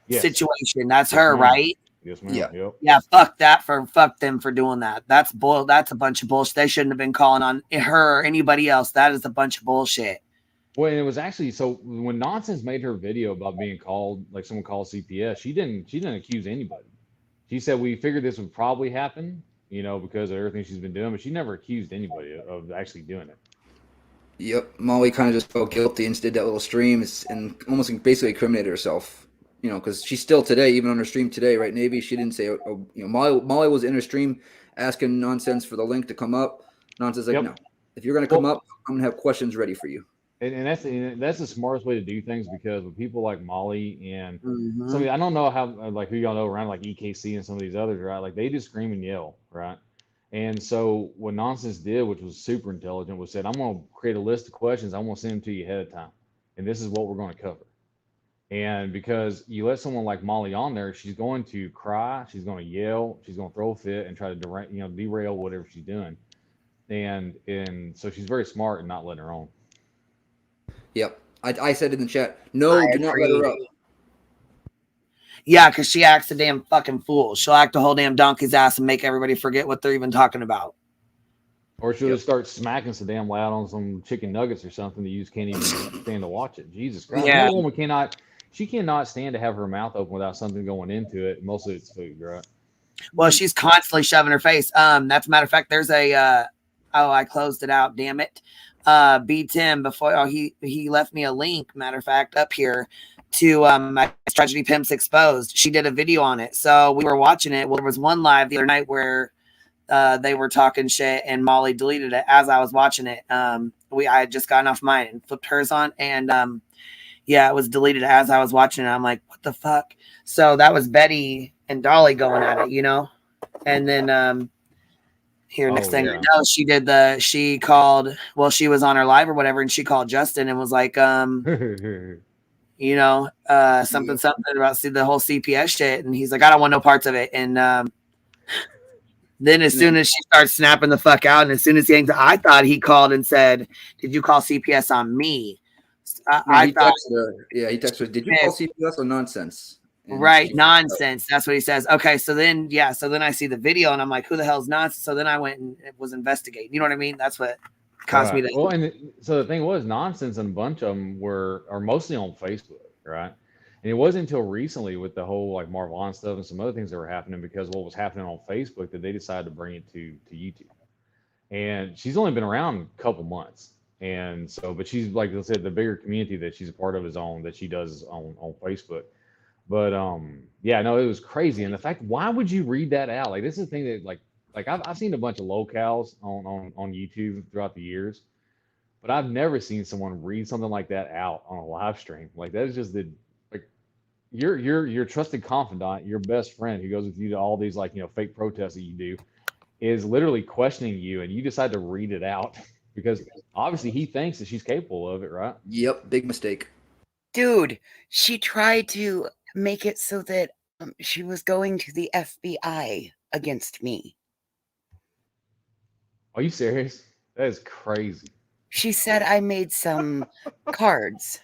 situation? That's her, right? Yes, ma'am. Yeah. Yep. Yeah, fuck them for doing that. That's a bunch of bullshit. They shouldn't have been calling on her or anybody else. That is a bunch of bullshit. Well, and it was actually, so when Nonsense made her video about being called, like someone called CPS, she didn't accuse anybody. She said, we figured this would probably happen, because of everything she's been doing, but she never accused anybody of actually doing it. Yep. Molly kind of just felt guilty and did that little stream and almost basically incriminated herself, because she's still today, even on her stream today, right, Navy? She didn't say, Molly was in her stream asking Nonsense for the link to come up. Nonsense like, no, if you're going to come up, I'm going to have questions ready for you. And that's the smartest way to do things, because with people like Molly and somebody, I don't know how, like, who y'all know around, like EKC and some of these others, right? Like, they just scream and yell, right? And so what Nonsense did, which was super intelligent, was said, I'm going to create a list of questions. I'm going to send them to you ahead of time. And this is what we're going to cover. And because you let someone like Molly on there, she's going to cry, she's going to yell, she's going to throw a fit and try to derail whatever she's doing. And so she's very smart in not letting her on. Yep. I said in the chat, no, do not let her up. Yeah, because she acts a damn fucking fool. She'll act a whole damn donkey's ass and make everybody forget what they're even talking about. Or she'll just start smacking so damn loud on some chicken nuggets or something that you just can't even stand to watch it. Jesus Christ. Yeah. No woman cannot stand to have her mouth open without something going into it. Mostly it's food, right? Well, she's constantly shoving her face. That's a matter of fact, there's a I closed it out, damn it. B Tim before he left me a link, matter of fact, up here to my Tragedy Pimps Exposed. She did a video on it. So we were watching it. Well, there was one live the other night where they were talking shit and Molly deleted it as I was watching it. I had just gotten off mine and flipped hers on, and it was deleted as I was watching it. I'm like, what the fuck? So that was Betty and Dolly going at it, and then next thing I know, she called, she was on her live or whatever, and she called Justin and was like, something about the whole CPS shit. And he's like, I don't want no parts of it. And then as soon as she starts snapping the fuck out, and as soon as he hangs, I thought he called and said, did you call CPS on me? He texted her. Yeah, he texted her. Did you call CPS or Nonsense? And Right, she- nonsense. That's what he says. Okay, so then I see the video and I'm like, who the hell's nonsense? So then I went and was investigating. You know what I mean? That's what caused me to. Well, so the thing was, nonsense and a bunch of them are mostly on Facebook, right? And it wasn't until recently with the whole like Marvon stuff and some other things that were happening because what was happening on Facebook that they decided to bring it to YouTube. And she's only been around a couple months. And so, but she's like I said, the bigger community that she's a part of is that she does on Facebook. But yeah, no, it was crazy. And the fact, why would you read that out? Like this is the thing that like I've seen a bunch of locals on YouTube throughout the years, but I've never seen someone read something like that out on a live stream. Like that is just your trusted confidant, your best friend who goes with you to all these fake protests that you do, is literally questioning you, and you decide to read it out because obviously he thinks that she's capable of it, right? Yep, big mistake. Dude, she tried to make it so that she was going to the FBI against me. Are you serious? That is crazy. She said I made some cards.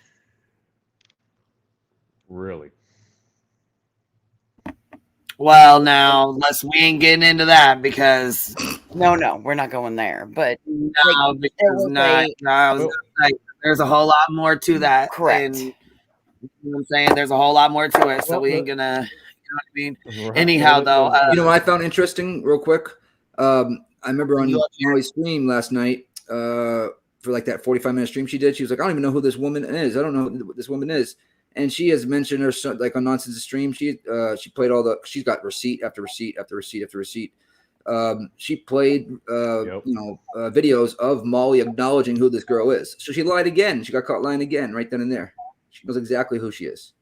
Really? Well, now we ain't getting into that because no, we're not going there. But no, because there's a whole lot more to that. Correct. And, you know what I'm saying? There's a whole lot more to it, so we ain't gonna. You know what I mean? Right. Anyhow, though, you know what I found interesting, real quick. I remember on Molly's stream last night, for like that 45-minute stream she did. She was like, "I don't even know who this woman is. I don't know who this woman is." And she has mentioned her son, like on Nonsense stream. She played she's got receipt after receipt after receipt after receipt. She played videos of Molly acknowledging who this girl is. So she lied again. She got caught lying again right then and there. She knows exactly who she is.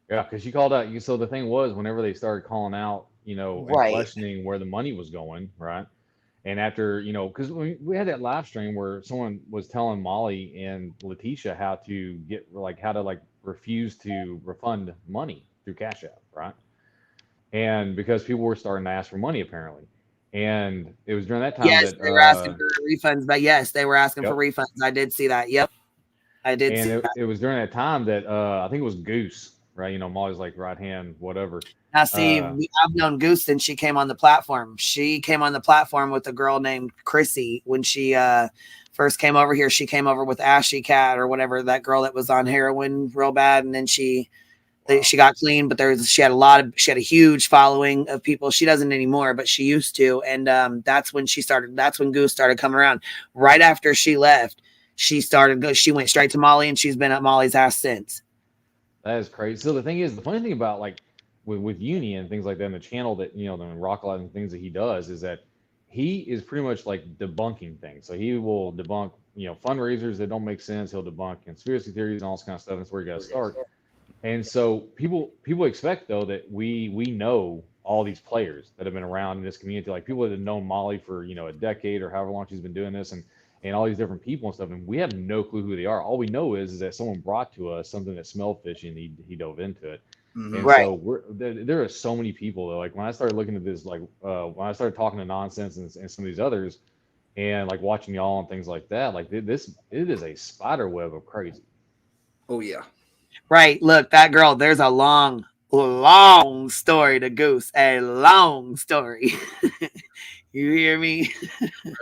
Yeah, because she called out. So the thing was, whenever they started calling out, and questioning where the money was going, right? And after, because we had that live stream where someone was telling Molly and Letitia how to refuse to refund money through Cash App, right? And because people were starting to ask for money apparently. And it was during that time yes, that they were asking for refunds, but yes, they were asking for refunds. I did see that. Yep. I did see that. It was during that time that I think it was Goose, right? Molly's like right hand, whatever. Now, see, I've known Goose since she came on the platform. She came on the platform with a girl named Chrissy when she first came over here. She came over with Ashy Cat or whatever, that girl that was on heroin real bad, and then she got clean. But she had a huge following of people. She doesn't anymore, but she used to, and that's when Goose started coming around. Right after she left, she went straight to Molly, and she's been at Molly's ass since. That is crazy. So the thing is, the funny thing about with Uni and things like that, and the channel that the Rock Live and things that he does is that he is pretty much like debunking things. So he will debunk fundraisers that don't make sense. He'll debunk conspiracy theories and all this kind of stuff. That's where you got to start. And so people expect though that we know all these players that have been around in this community, like people that have known Molly for a decade or however long she's been doing this, and all these different people and stuff, and we have no clue who they are. All we know is that someone brought to us something that smelled fishy, and he dove into it. Mm-hmm. And Right. so there are so many people though. Like when I started looking at this, like when I started talking to Nonsense and some of these others, and like watching y'all and things like that, like it is a spider web of crazy. Oh yeah. Right. Look, that girl, there's a long story to Goose. A long story. You hear me?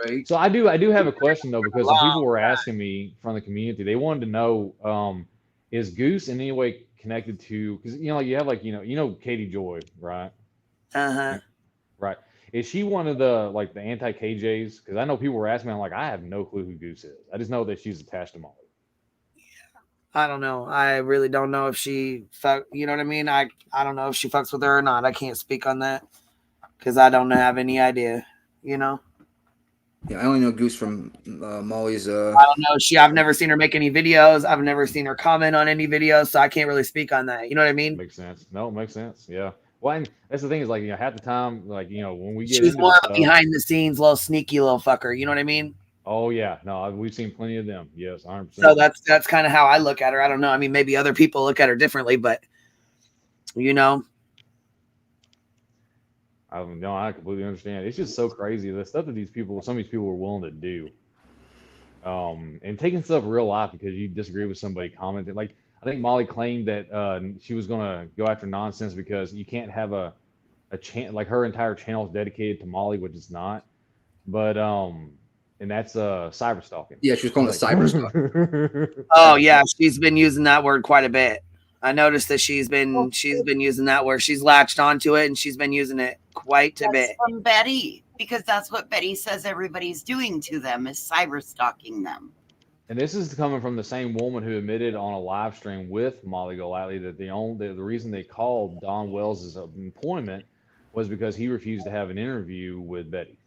Right. So I do have a question though, because some people were asking me from the community, they wanted to know, is Goose in any way connected to, because you have Katie Joy, right? Right. Is she one of the anti-KJs? Because I know people were asking me, I'm like, I have no clue who Goose is. I just know that she's attached to Molly. I don't know. I really don't know if she you know what I mean? I don't know if she fucks with her or not. I can't speak on that because I don't have any idea, Yeah, I only know Goose from Molly's. I don't know. I've never seen her make any videos. I've never seen her comment on any videos, so I can't really speak on that. You know what I mean? Makes sense. No, it makes sense. Yeah. Well, and that's the thing is half the time, when we get She's into more this of a stuff, behind the scenes little sneaky little fucker. You know what I mean? Oh yeah, no, we've seen plenty of them. Yes, 100%. So that's kind of how I look at her. I don't know. I mean, maybe other people look at her differently, but I completely understand. It's just so crazy the stuff that some of these people were willing to do, and taking stuff real life because you disagree with somebody commenting. Like I think Molly claimed that she was going to go after nonsense because you can't have a channel like her entire channel is dedicated to Molly, which it's not. But and that's cyber stalking. Yeah, she was calling it cyber stalking. Oh yeah, she's been using that word quite a bit. I noticed that she's been using that word. She's latched onto it and she's been using it quite a bit. From Betty, because that's what Betty says everybody's doing to them is cyber stalking them. And this is coming from the same woman who admitted on a live stream with Molly Golightly that the reason they called Don Wells' employment was because he refused to have an interview with Betty.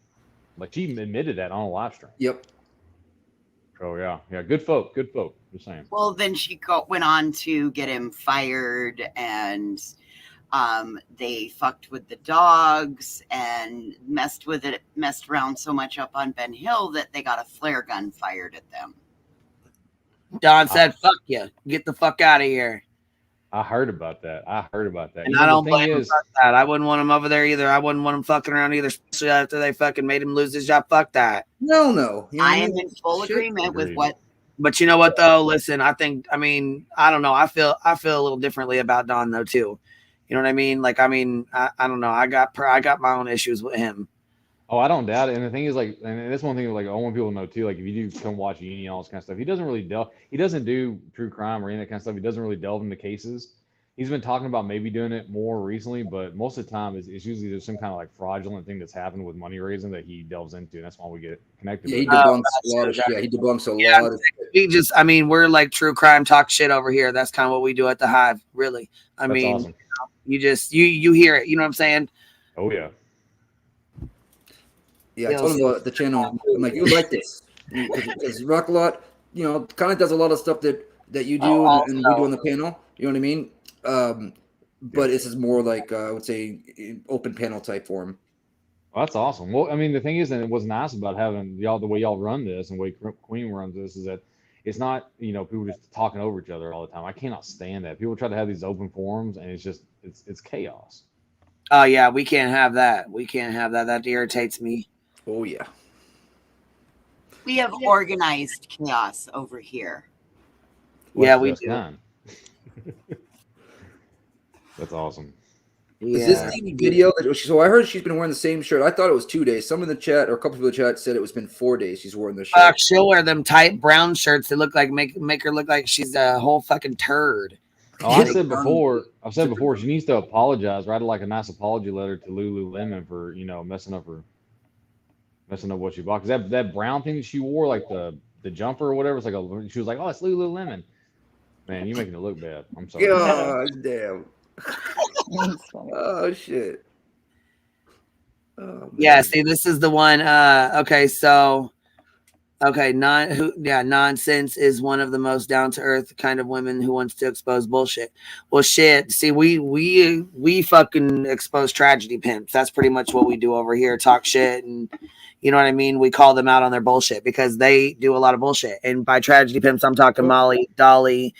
Like she admitted that on a live stream. Yep. Oh yeah, good folk. Just saying. Well, then she went on to get him fired, and they fucked with the dogs and messed around so much up on Ben Hill that they got a flare gun fired at them. Don said, "Fuck you, get the fuck out of here." I heard about that. And I don't blame him about that. I wouldn't want him over there either. I wouldn't want him fucking around either, especially after they fucking made him lose his job. Fuck that. No. I am in full agreement with what. But you know what though? Listen, I don't know. I feel a little differently about Don though too. You know what I mean? Like, I don't know. I got my own issues with him. Oh, I don't doubt it. And the thing is, like, and that's one thing, like, I want people to know too. Like, if you do come watch Uni and all this kind of stuff, he doesn't do true crime or any of that kind of stuff. He doesn't really delve into cases. He's been talking about maybe doing it more recently, but most of the time it's usually there's some kind of like fraudulent thing that's happened with money raising that he delves into, and that's why we get connected. Yeah, he debunks a lot. We're like true crime talk shit over here. That's kind of what we do at the Hive, really. Awesome. You hear it. You know what I'm saying? Oh yeah. Yeah, I told him the channel. I'm like, you like this because Rock a Lot, kind of does a lot of stuff that you do and we do on the panel. You know what I mean? But this is more like I would say open panel type for him. Well, that's awesome. Well, I mean, the thing is, and what's nice about having the way y'all run this and the way Queen runs this is that it's not people just talking over each other all the time. I cannot stand that. People try to have these open forums and it's chaos. Oh yeah, we can't have that. That irritates me. Oh yeah. We have organized chaos over here. Yeah, we do. That's awesome. Yeah. Is this the video? So I heard she's been wearing the same shirt. I thought it was 2 days. Some in the chat or a couple people in the chat said it was been 4 days she's worn this shirt. She'll wear them tight brown shirts that look like make her look like she's a whole fucking turd. Oh, I've said before, she needs to apologize, write like a nice apology letter to Lululemon for messing up what she bought. Because that brown thing that she wore, like the jumper or whatever, it's like she was like, oh, it's Lululemon. Man, you're making it look bad. I'm sorry. God damn. Oh shit. Oh, yeah, see, this is the one. Nonsense is one of the most down to earth kind of women who wants to expose bullshit. Well, shit. See, we fucking expose tragedy pimps. That's pretty much what we do over here. Talk shit, and you know what I mean. We call them out on their bullshit because they do a lot of bullshit. And by tragedy pimps, I'm talking Molly, Dolly,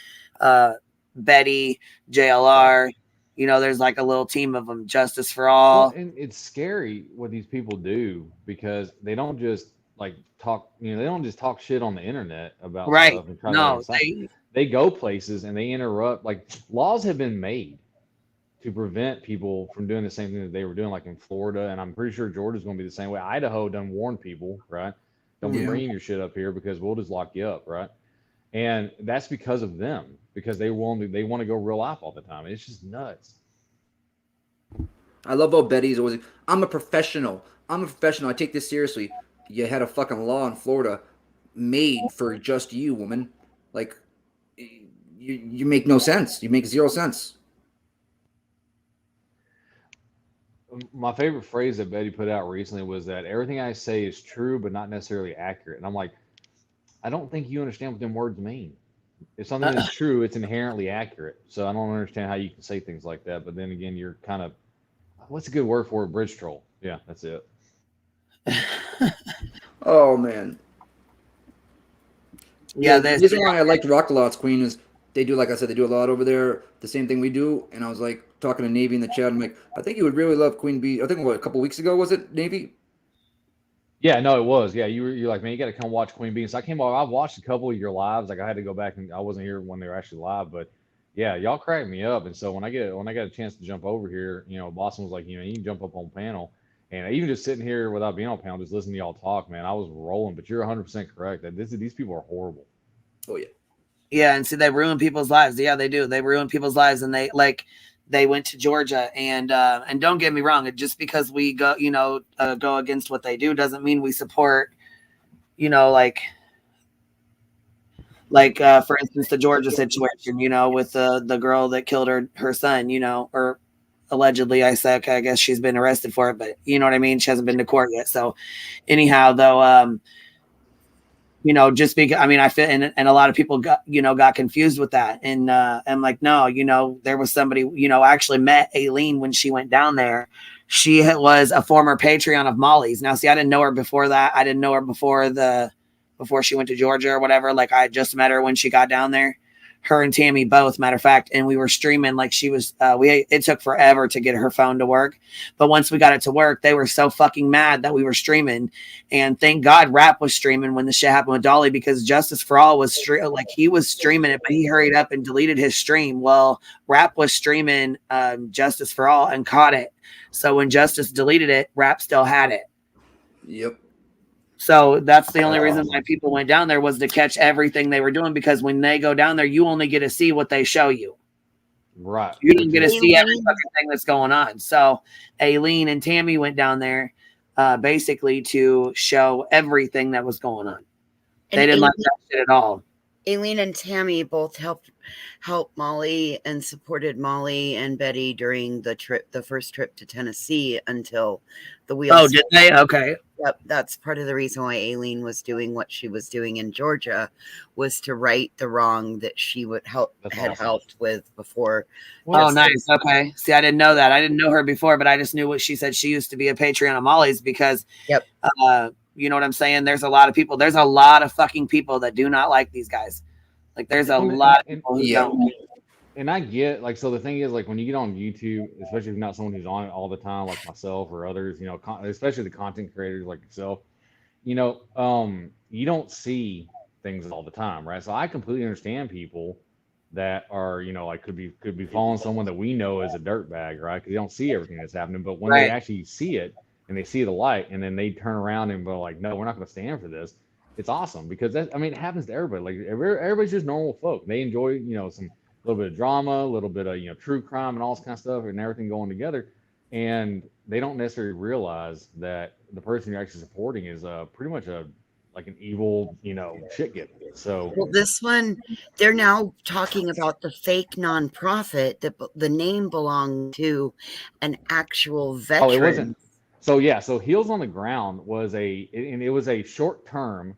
Betty, JLR. There's like a little team of them. Justice for all. Well, and it's scary what these people do because they don't just like talk. They don't just talk shit on the internet about stuff and try to they go places and they interrupt. Like laws have been made to prevent people from doing the same thing that they were doing, like in Florida, and I'm pretty sure Georgia's going to be the same way. Idaho done warn people, right? Don't be bringing your shit up here because we'll just lock you up, right? And that's because of them, because they want to go real life all the time. It's just nuts. I love how Betty's always, I'm a professional. I take this seriously. You had a fucking law in Florida made for just you, woman. Like, you make no sense. You make zero sense. My favorite phrase that Betty put out recently was that everything I say is true, but not necessarily accurate. And I'm like, I don't think you understand what them words mean. If something is true, it's inherently accurate. So I don't understand how you can say things like that. But then again, you're kind of, what's a good word for it? Bridge troll. Yeah, that's it. Oh man. Yeah, the reason why I liked Rock a Lot's Queen is they do, like I said, they do a lot over there, the same thing we do. And I was like talking to Navy in the chat. I'm like, I think you would really love QueenBee. I think a couple weeks ago, was it, Navy? Yeah, no, it was. Yeah, you're like, man, you got to come watch QueenBee. So I came over. I watched a couple of your lives. Like I had to go back and I wasn't here when they were actually live, but Yeah, y'all crack me up. And so when I got a chance to jump over here, Boston was like, you can jump up on panel. And even just sitting here without being on panel, just listening to y'all talk, man, I was rolling. But you're 100% correct. That these people are horrible. Oh yeah. Yeah, and see, they ruin people's lives. Yeah, they do. They ruin people's lives, and they went to Georgia, and don't get me wrong, just because we go go against what they do doesn't mean we support, for instance, the Georgia situation, with the girl that killed her son, or allegedly. I said, okay, I guess she's been arrested for it, but you know what I mean? She hasn't been to court yet. So anyhow, though, just because, I feel, and a lot of people got confused with that. And I'm like, no, there was somebody, I actually met Aileen when she went down there. She was a former Patreon of Molly's. Now, see, I didn't know her before that. I didn't know her before she went to Georgia or whatever. Like, I just met her when she got down there. Her and Tammy both, matter of fact, and we were streaming like she was, it took forever to get her phone to work. But once we got it to work, they were so fucking mad that we were streaming. And thank God Rap was streaming when the shit happened with Dolly, because Justice for All was he was streaming it, but he hurried up and deleted his stream. Well, Rap was streaming Justice for All and caught it. So when Justice deleted it, Rap still had it. Yep. So that's the only reason why people went down there, was to catch everything they were doing, because when they go down there, you only get to see what they show you. Right. You don't get to see every fucking thing that's going on. So Aileen and Tammy went down there basically to show everything that was going on. They didn't like that shit at all. Aileen and Tammy both helped Molly and supported Molly and Betty during the first trip to Tennessee until the wheels. Oh, did they? Okay. Yep, that's part of the reason why Aileen was doing what she was doing in Georgia, was to right the wrong that she had helped with before. Oh, nice. Okay. See, I didn't know that. I didn't know her before, but I just knew what she said. She used to be a Patreon of Molly's because, you know what I'm saying? There's a lot of people. There's a lot of fucking people that do not like these guys. Like, there's a lot of people who don't. And I get, so the thing is, when you get on YouTube, especially if you're not someone who's on it all the time, like myself or others, especially the content creators like yourself, you don't see things all the time, right? So I completely understand people that are, could be following someone that we know is a dirtbag, right? Because they don't see everything that's happening. But when they actually see it and they see the light, and then they turn around and go like, no, we're not going to stand for this. It's awesome, because it happens to everybody. Like, everybody's just normal folk. They enjoy, some little bit of drama, a little bit of true crime and all this kind of stuff, and everything going together, and they don't necessarily realize that the person you're actually supporting is pretty much an evil shit giver. So, well, this one, they're now talking about the fake nonprofit that the name belonged to an actual veteran. Oh, it wasn't. So yeah, so Heels on the Ground was it was a short-term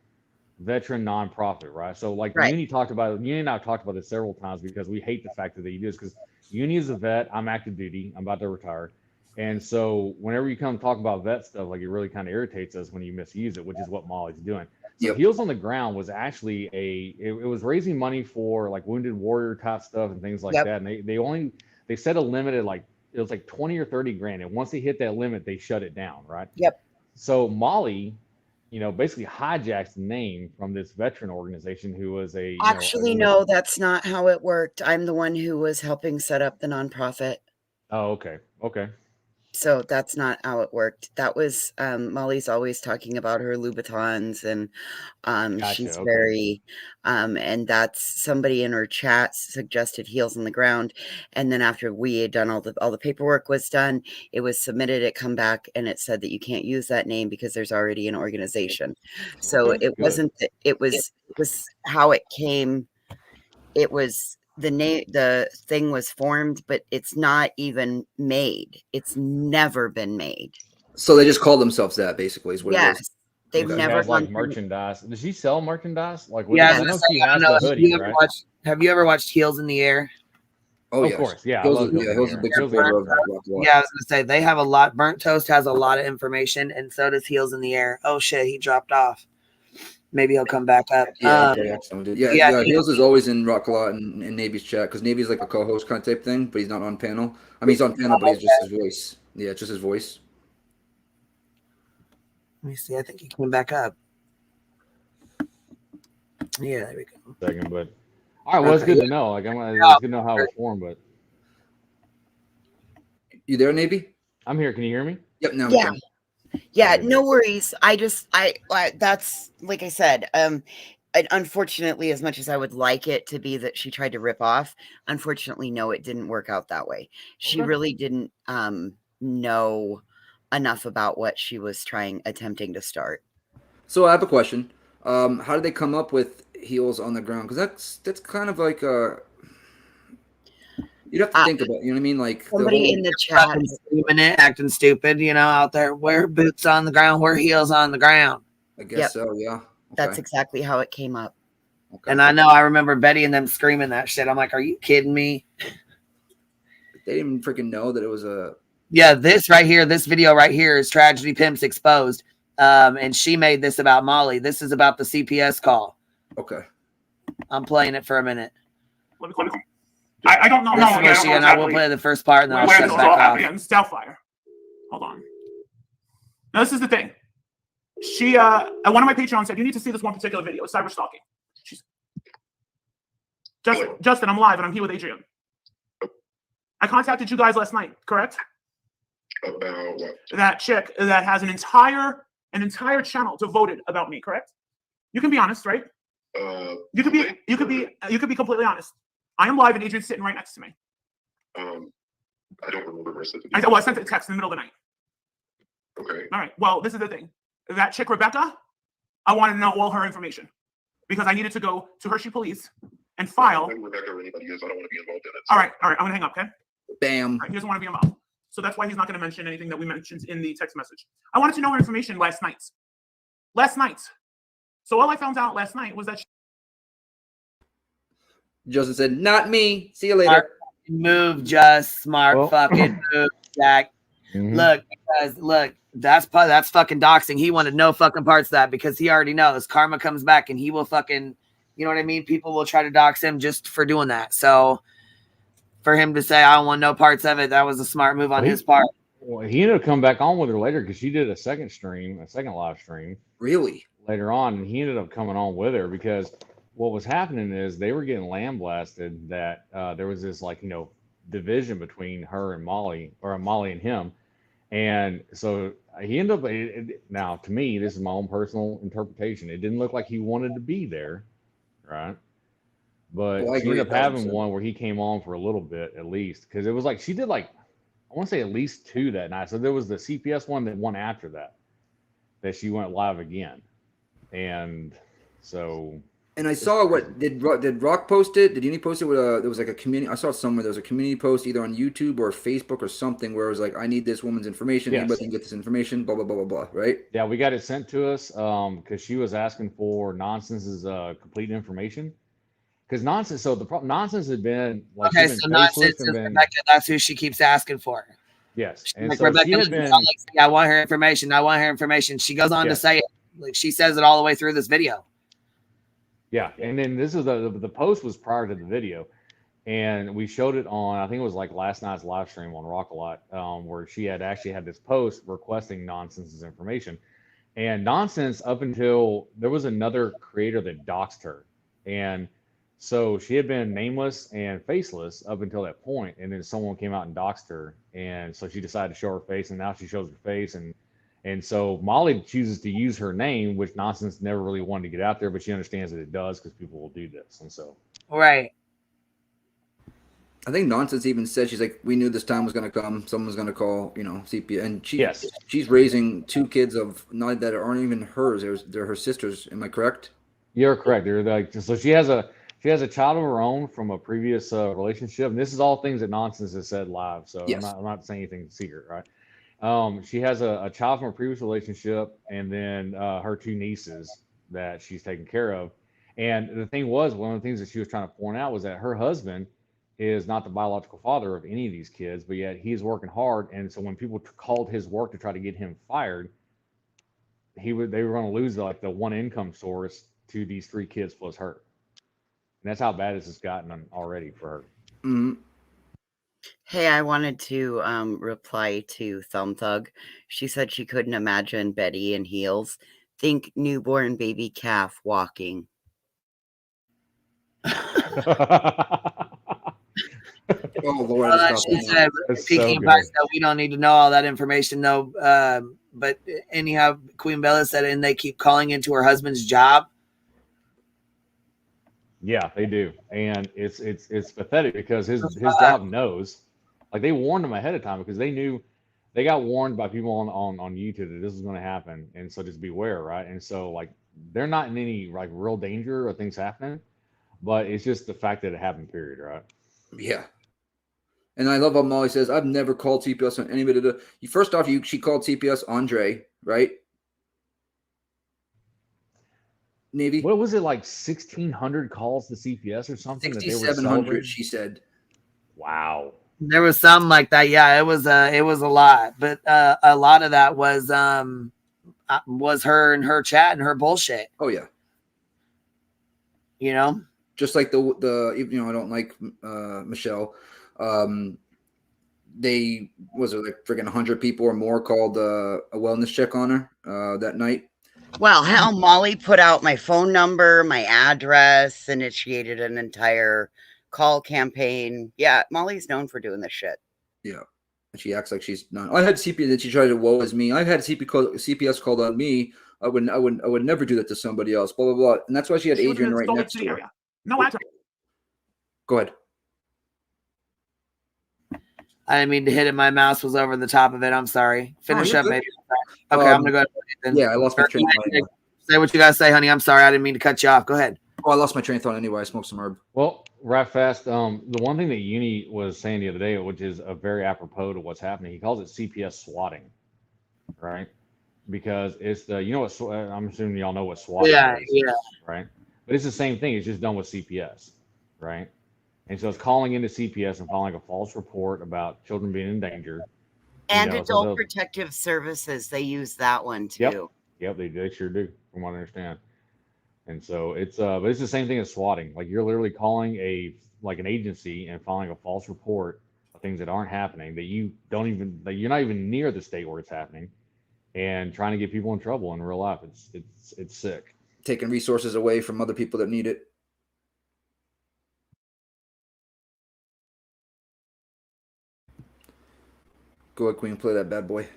veteran nonprofit, right? So Uni talked about it. Uni and I have talked about this several times, because we hate the fact that they do this, because Uni is a vet. I'm active duty. I'm about to retire. And so whenever you come talk about vet stuff, it really kind of irritates us when you misuse it, which is what Molly's doing. So Heels on the Ground was actually it was raising money for wounded warrior type stuff and things like that. And they set a limit at it was 20 or 30 grand. And once they hit that limit, they shut it down, right? Yep. So Molly, basically hijacks the name from this veteran organization who was Actually, no, that's not how it worked. I'm the one who was helping set up the nonprofit. Oh, okay. Okay. So that's not how it worked. That was Molly's always talking about her Louboutins, and she's very and that's somebody in her chat suggested Heels on the Ground, and then after we had done all the paperwork was done, it was submitted, it come back, and it said that you can't use that name because there's already an organization. So it wasn't it was how it came. It was the thing was formed, but it's not even made. It's never been made. So they just call themselves that, basically, is what it is. They've never has, merchandise. Does she sell merchandise? I know she has the hoodie, right? Have you ever watched Heels in the Air? Oh, of course, yeah. Heels is a big supporter of that. Yeah, I was gonna say they have a lot. Burnt Toast has a lot of information, and so does Heels in the Air. Oh shit, he dropped off. Maybe he'll come back up. Heels is always in Rock a lot in Navy's chat, because Navy's like a co-host kind of type thing, but he's not on panel. I mean, he's on panel, but he's just his voice. Yeah, just his voice. Let me see. I think he came back up. Yeah, there we go. Second, but All right, well, it's Okay, good yeah. to know. Like, it's good to know how it was formed, but You there, Navy? I'm here. Can you hear me? Yep, now we Yeah. can. Yeah, no worries. I that's like I said, unfortunately, as much as I would like it to be that she tried to rip off, unfortunately, no, it didn't work out that way. She Okay. really didn't know enough about what she was attempting to start. So I have a question. How did they come up with heels on the ground? Because that's kind of like you'd have to think about. You know what I mean? Like Somebody in the chat, Fucking screaming it, acting stupid, out there. Wear boots on the ground, wear heels on the ground. I guess so. Yeah. That's exactly how it came up. And I remember Betty and them screaming that shit. I'm like, are you kidding me? They didn't even freaking know that it was a. Yeah, this video right here is Tragedy Pimps Exposed. And she made this about Molly. This is about the CPS call. Okay. I'm playing it for a minute. I don't know how. And I will play the first part and then I'll where shut this it is all back off. happening. In Stoutfire. Hold on. Now this is the thing. She one of my Patreons said, you need to see this one particular video. It's cyber stalking. Justin, I'm live and I'm here with Adrian. I contacted you guys last night, correct? About what? That chick that has an entire channel devoted about me, correct? You can be honest, right? You could be completely honest. I am live and Adrian's sitting right next to me. I don't remember where I sent it. I sent a text in the middle of the night. Okay. All right. Well, this is the thing. That chick Rebecca, I wanted to know all her information because I needed to go to Hershey Police and file. Rebecca or anybody is, I don't want to be involved in it. All right. I'm gonna hang up. Okay. Bam. Right, he doesn't want to be involved, so that's why he's not going to mention anything that we mentioned in the text message. I wanted to know her information last night. So all I found out last night was that Justin said, "Not me. See you later." Move, just smart fucking move, Jack. Look, that's fucking doxing. He wanted no fucking parts of that because he already knows karma comes back and he will fucking, you know what I mean? People will try to dox him just for doing that. So for him to say, I don't want no parts of it, that was a smart move on his part. Well, he ended up coming back on with her later because she did a second live stream. Really? Later on, and he ended up coming on with her because what was happening is they were getting lambasted that there was this division between her and Molly, or Molly and him. And so he ended up, now to me, this is my own personal interpretation. It didn't look like he wanted to be there, right? But she ended up having one where he came on for a little bit at least, because it was like she did I want to say at least 2 that night. So there was the CPS one, that one after that she went live again. And so. And I saw did Rock post it? Did he post it with there was like a community? I saw it somewhere. There was a community post either on YouTube or Facebook or something where it was like, I need this woman's information. Yes. Anybody can get this information, blah, blah, blah, blah, blah, right? Yeah, we got it sent to us because she was asking for Nonsense's complete information. Because Nonsense, Nonsense had been okay, so Nonsense is Rebecca. That's who she keeps asking for. Yes, and so Rebecca, she had been, I want her information. I want her information. She goes on to say it. Like she says it all the way through this video. Yeah, and then this is the post was prior to the video, and we showed it on, I think it was like last night's live stream on Rock a Lot, where she had actually had this post requesting Nonsense's information, and Nonsense, up until there was another creator that doxed her, and so she had been nameless and faceless up until that point, and then someone came out and doxed her, and so she decided to show her face, and now she shows her face, and so Molly chooses to use her name, which Nonsense never really wanted to get out there, but she understands that it does because people will do this. And so. Right. I think Nonsense even said, she's like, we knew this time was going to come. Someone was going to call, CPS. And she's raising 2 kids that aren't even hers. They're her sisters. Am I correct? You're correct. So she has a child of her own from a previous relationship. And this is all things that Nonsense has said live. So yes. I'm not saying anything secret, right? She has a child from a previous relationship, and then her 2 nieces that she's taking care of. And the thing was, one of the things that she was trying to point out was that her husband is not the biological father of any of these kids, but yet he's working hard. And so when people called his work to try to get him fired, they were going to lose the one income source to these 3 kids plus her. And that's how bad this has gotten already for her. Mm-hmm. Hey, I wanted to reply to Thumb Thug. She said she couldn't imagine Betty in heels. Think newborn baby calf walking. Oh Lord, She said, peeking apart, so we don't need to know all that information, though. But anyhow, Queen Bella said, and they keep calling into her husband's job. Yeah, they do, and it's pathetic because his job knows, like they warned him ahead of time because they knew, they got warned by people on YouTube that this was going to happen, and so just beware, right? And so like they're not in any like real danger or things happening, but it's just the fact that it happened, period, right? Yeah. And I love how Molly says, I've never called CPS on anybody. First off, she called CPS on Dre, right? Navy. What was it, like 1,600 calls to CPS or something? 6,700, she said. Wow. There was something like that. Yeah, it was a lot, but a lot of that was her and her chat and her bullshit. Oh yeah. You know, just like the I don't like Michelle. They was it like freaking 100 people or more called a wellness check on her that night. Well, hell, Molly put out my phone number, my address, initiated an entire call campaign. Yeah, Molly's known for doing this shit. Yeah. And she acts like she's not. I had CPS that she tried to woe as me. I've had CPS called on me. I would never do that to somebody else. Blah blah blah. And that's why she had Adrian right next to her. No address. Go ahead. I didn't mean to hit it. My mouse was over the top of it. I'm sorry. Finish up, baby. Okay, I'm gonna go ahead. Yeah, I lost my train of thought. Say what you gotta say, honey. I'm sorry. I didn't mean to cut you off. Go ahead. Oh, I lost my train of thought anyway. I smoked some herb. Well, right fast. The one thing that Uni was saying the other day, which is a very apropos to what's happening, he calls it CPS swatting, right? Because it's the, what I'm assuming y'all know what swatting is, yeah, right? But it's the same thing. It's just done with CPS, right? And so it's calling into CPS and filing a false report about children being in danger. And Adult Protective Services, they use that one too. Yep, they sure do, from what I understand. And so it's but it's the same thing as swatting. Like you're literally calling an agency and filing a false report of things that aren't happening, that you don't even, that you're not even near the state where it's happening, and trying to get people in trouble in real life. It's sick. Taking resources away from other people that need it. Go ahead, Queen, play that bad boy.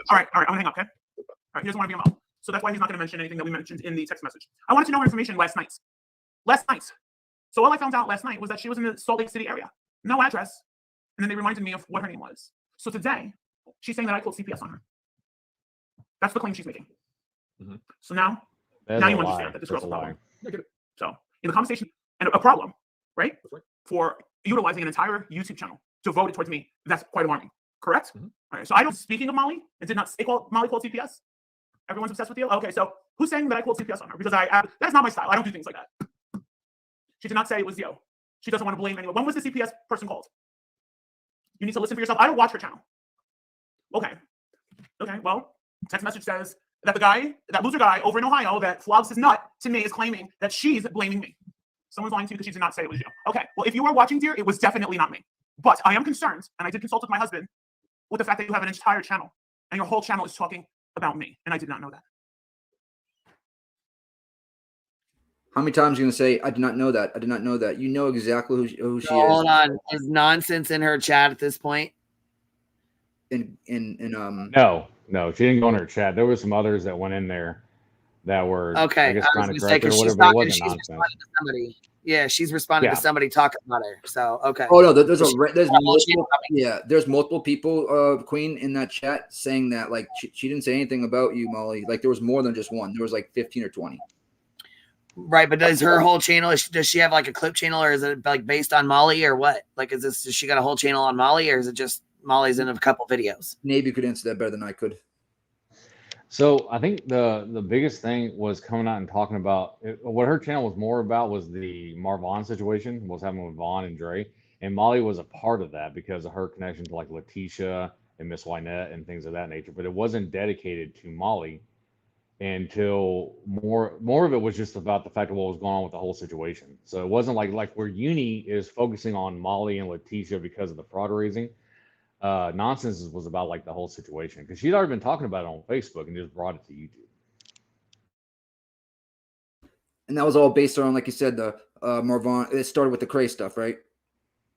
All right, I'm gonna hang up, okay? All right, he doesn't want to be involved. So that's why he's not going to mention anything that we mentioned in the text message. I wanted to know her information last night. So all I found out last night was that she was in the Salt Lake City area. No address. And then they reminded me of what her name was. So today, she's saying that I called CPS on her. That's the claim she's making. Mm-hmm. So now you understand that this girl's a problem. So in the conversation, and a problem, right? For utilizing an entire YouTube channel devoted towards me, that's quite alarming. Correct? Mm-hmm. All right. So I don't, speaking of Molly, and did not say Molly called CPS. Everyone's obsessed with you? Okay, so who's saying that I called CPS on her? Because that's not my style. I don't do things like that. She did not say it was you. She doesn't want to blame anyone. When was the CPS person called? You need to listen for yourself. I don't watch her channel. Okay, well, text message says that that loser guy over in Ohio that flogs his nut to me is claiming that she's blaming me. Someone's lying to you because she did not say it was you. Okay, well, if you are watching, dear, it was definitely not me. But I am concerned, and I did consult with my husband, with the fact that you have an entire channel, and your whole channel is talking about me, and I did not know that. How many times are you going to say, I did not know that? I did not know that. You know exactly who she is. Hold on. Is nonsense in her chat at this point? No, she didn't go in her chat. There were some others that went in there that were, okay. I guess, trying to correct her or whatever, but it wasn't nonsense. Somebody. Yeah, she's responding to somebody talking about her. So, okay. Oh, no, there's multiple, there's multiple people, Queen, in that chat saying that, like, she didn't say anything about you, Molly. Like, there was more than just one. There was like 15 or 20. Right, but does her whole channel, does she have like a clip channel, or is it like based on Molly, or what? Like, does she got a whole channel on Molly, or is it just Molly's in a couple videos? Maybe you could answer that better than I could. So I think the biggest thing was coming out and talking about what her channel was more about was the Marvon situation, was happening with Vaughn and Dre, and Molly was a part of that because of her connection to like Letitia and Miss Wynette and things of that nature. But it wasn't dedicated to Molly until more of it was just about the fact of what was going on with the whole situation. So it wasn't like where Uni is focusing on Molly and Letitia because of the fraud raising. Nonsense was about like the whole situation because she'd already been talking about it on Facebook and just brought it to YouTube. And that was all based on, like you said, the Marvon. It started with the Cray stuff, right?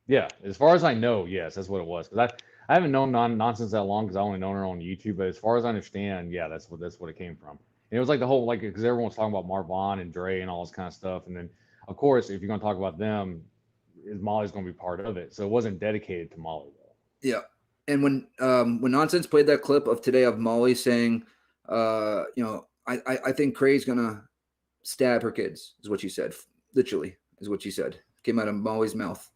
Yeah, as far as I know, yes, that's what it was. Because I haven't known nonsense that long because I only known her on YouTube. But as far as I understand, yeah, that's what it came from. And it was like the whole like because everyone was talking about Marvon and Dre and all this kind of stuff. And then of course, if you're gonna talk about them, Molly's gonna be part of it. So it wasn't dedicated to Molly though. Yeah. And when Nonsense played that clip of today of Molly saying, I think Cray's gonna stab her kids, is what she said. Literally, is what she said. Came out of Molly's mouth.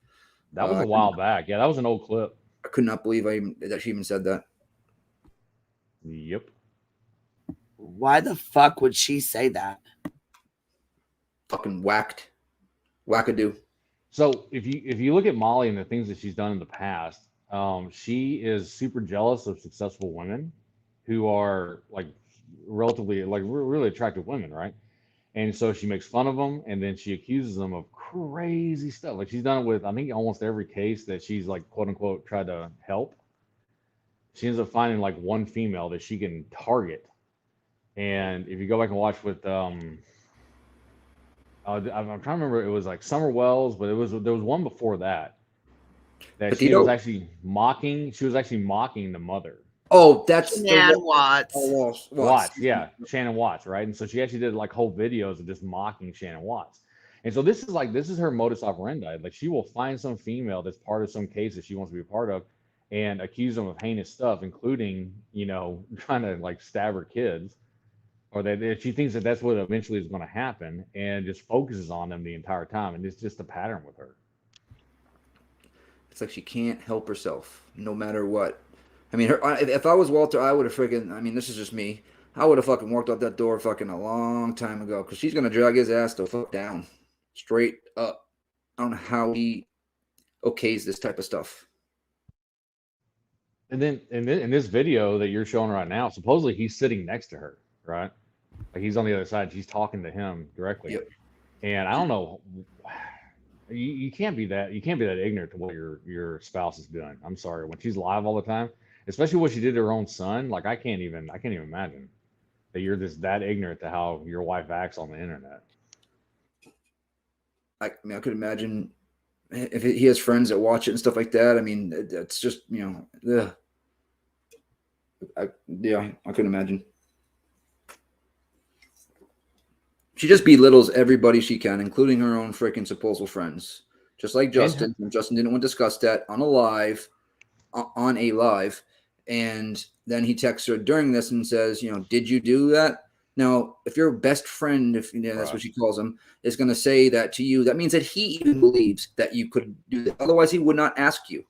That was a while back. Yeah, that was an old clip. I could not believe that she even said that. Yep. Why the fuck would she say that? Fucking wackadoo. So if you look at Molly and the things that she's done in the past, she is super jealous of successful women who are like relatively like really attractive women, right? And so she makes fun of them, and then she accuses them of crazy stuff. Like she's done it with, I think, almost every case that she's like quote unquote tried to help. She ends up finding like one female that she can target. And if you go back and watch with I'm trying to remember, it was like Summer Wells, but there was one before that she was actually mocking. She was actually mocking the mother. Oh, that's Shannon Watts. Watts, yeah, Shannon Watts, right? And so she actually did like whole videos of just mocking Shannon Watts. And so this is her modus operandi. Like she will find some female that's part of some case that she wants to be a part of, and accuse them of heinous stuff, including trying to like stab her kids, or that she thinks that that's what eventually is going to happen, and just focuses on them the entire time. And it's just a pattern with her. It's like she can't help herself, no matter what. I mean, if I was Walter, I would have freaking. I mean, this is just me. I would have fucking walked out that door fucking a long time ago, because she's gonna drag his ass the fuck down, straight up. I don't know how he okays this type of stuff. And then in this video that you're showing right now, supposedly he's sitting next to her, right? Like he's on the other side. She's talking to him directly. Yep. And I don't know. You can't be that ignorant to what your spouse is doing. I'm sorry. When she's live all the time, especially what she did to her own son, like I can't even imagine that you're just that ignorant to how your wife acts on the internet. I mean, I could imagine if he has friends that watch it and stuff like that. I mean, it's just I couldn't imagine. She just belittles everybody she can, including her own freaking supposed friends. Just like Justin. Justin didn't want to discuss that on a live. And then he texts her during this and says, did you do that? Now, if your best friend, that's what she calls him, is going to say that to you, that means that he even believes that you could do that. Otherwise, he would not ask you.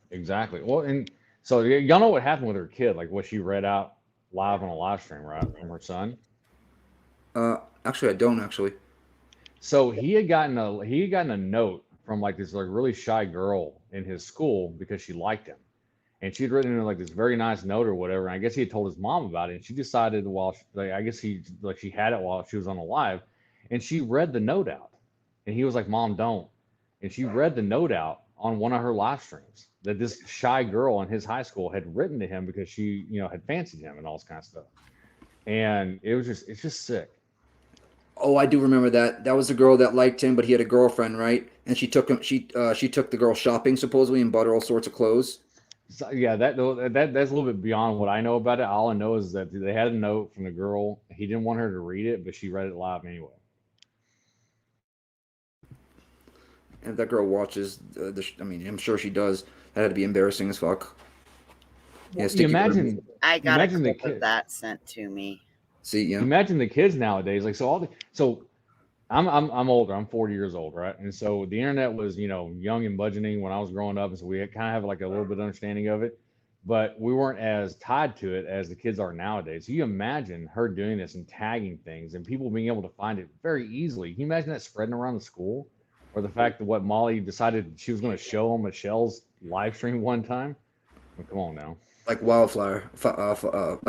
Exactly. Well, and so y'all know what happened with her kid, like what she read out live on a live stream, right, from her son? Actually, I don't actually. So he had gotten a note from like this like really shy girl in his school because she liked him, and she'd written in like this very nice note or whatever. And I guess he had told his mom about it, and she decided she had it while she was on a live, and she read the note out, and he was like, "Mom, don't." And she read the note out on one of her live streams that this shy girl in his high school had written to him because she had fancied him and all this kind of stuff. And it's just sick. Oh, I do remember that. That was the girl that liked him, but he had a girlfriend, right? And she took him. She took the girl shopping supposedly and bought her all sorts of clothes. So, yeah, that's a little bit beyond what I know about it. All I know is that they had a note from the girl. He didn't want her to read it, but she read it live anyway. And if that girl watches, I mean, I'm sure she does. That had to be embarrassing as fuck. Yeah, imagine. I got imagine a clip of that sent to me. See, yeah. Imagine the kids nowadays. Like, so I'm older. I'm 40 years old, right? And so the internet was, young and budgeting when I was growing up, and so we kind of have like a little bit of understanding of it, but we weren't as tied to it as the kids are nowadays. So you imagine her doing this and tagging things, and people being able to find it very easily. Can you imagine that spreading around the school, or the fact that what Molly decided she was going to show on Michelle's live stream one time? Well, come on now. Like wildfire. That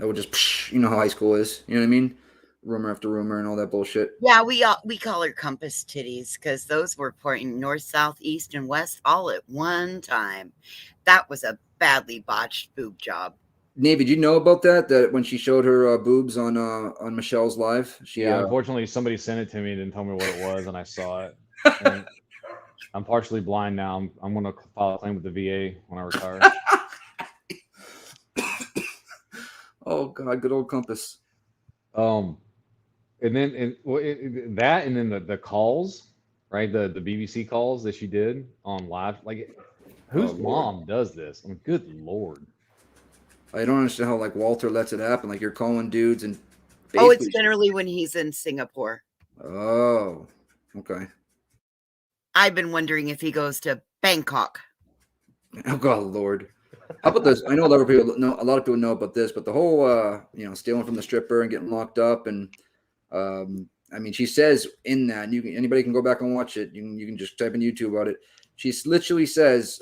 would just, you know how high school is. You know what I mean? Rumor after rumor and all that bullshit. Yeah, we call her compass titties because those were pointing north, south, east, and west all at one time. That was a badly botched boob job. Navy, did you know about that? That when she showed her boobs on Michelle's live, she unfortunately somebody sent it to me and didn't tell me what it was, and I saw it. And I'm partially blind now. I'm going to file a claim with the VA when I retire. Oh God, good old Compass. And then that, and then the calls, right? The BBC calls that she did on live. Like, whose mom does this? I mean, good Lord. I don't understand how like Walter lets it happen. Like you're calling dudes and Oh, it's generally when he's in Singapore. Oh, okay. I've been wondering if he goes to Bangkok. Oh God, Lord. How about this? I know a lot of people know about this, but the whole stealing from the stripper and getting locked up, and I mean, she says in that, and anybody can go back and watch it. You can just type in YouTube about it. She literally says,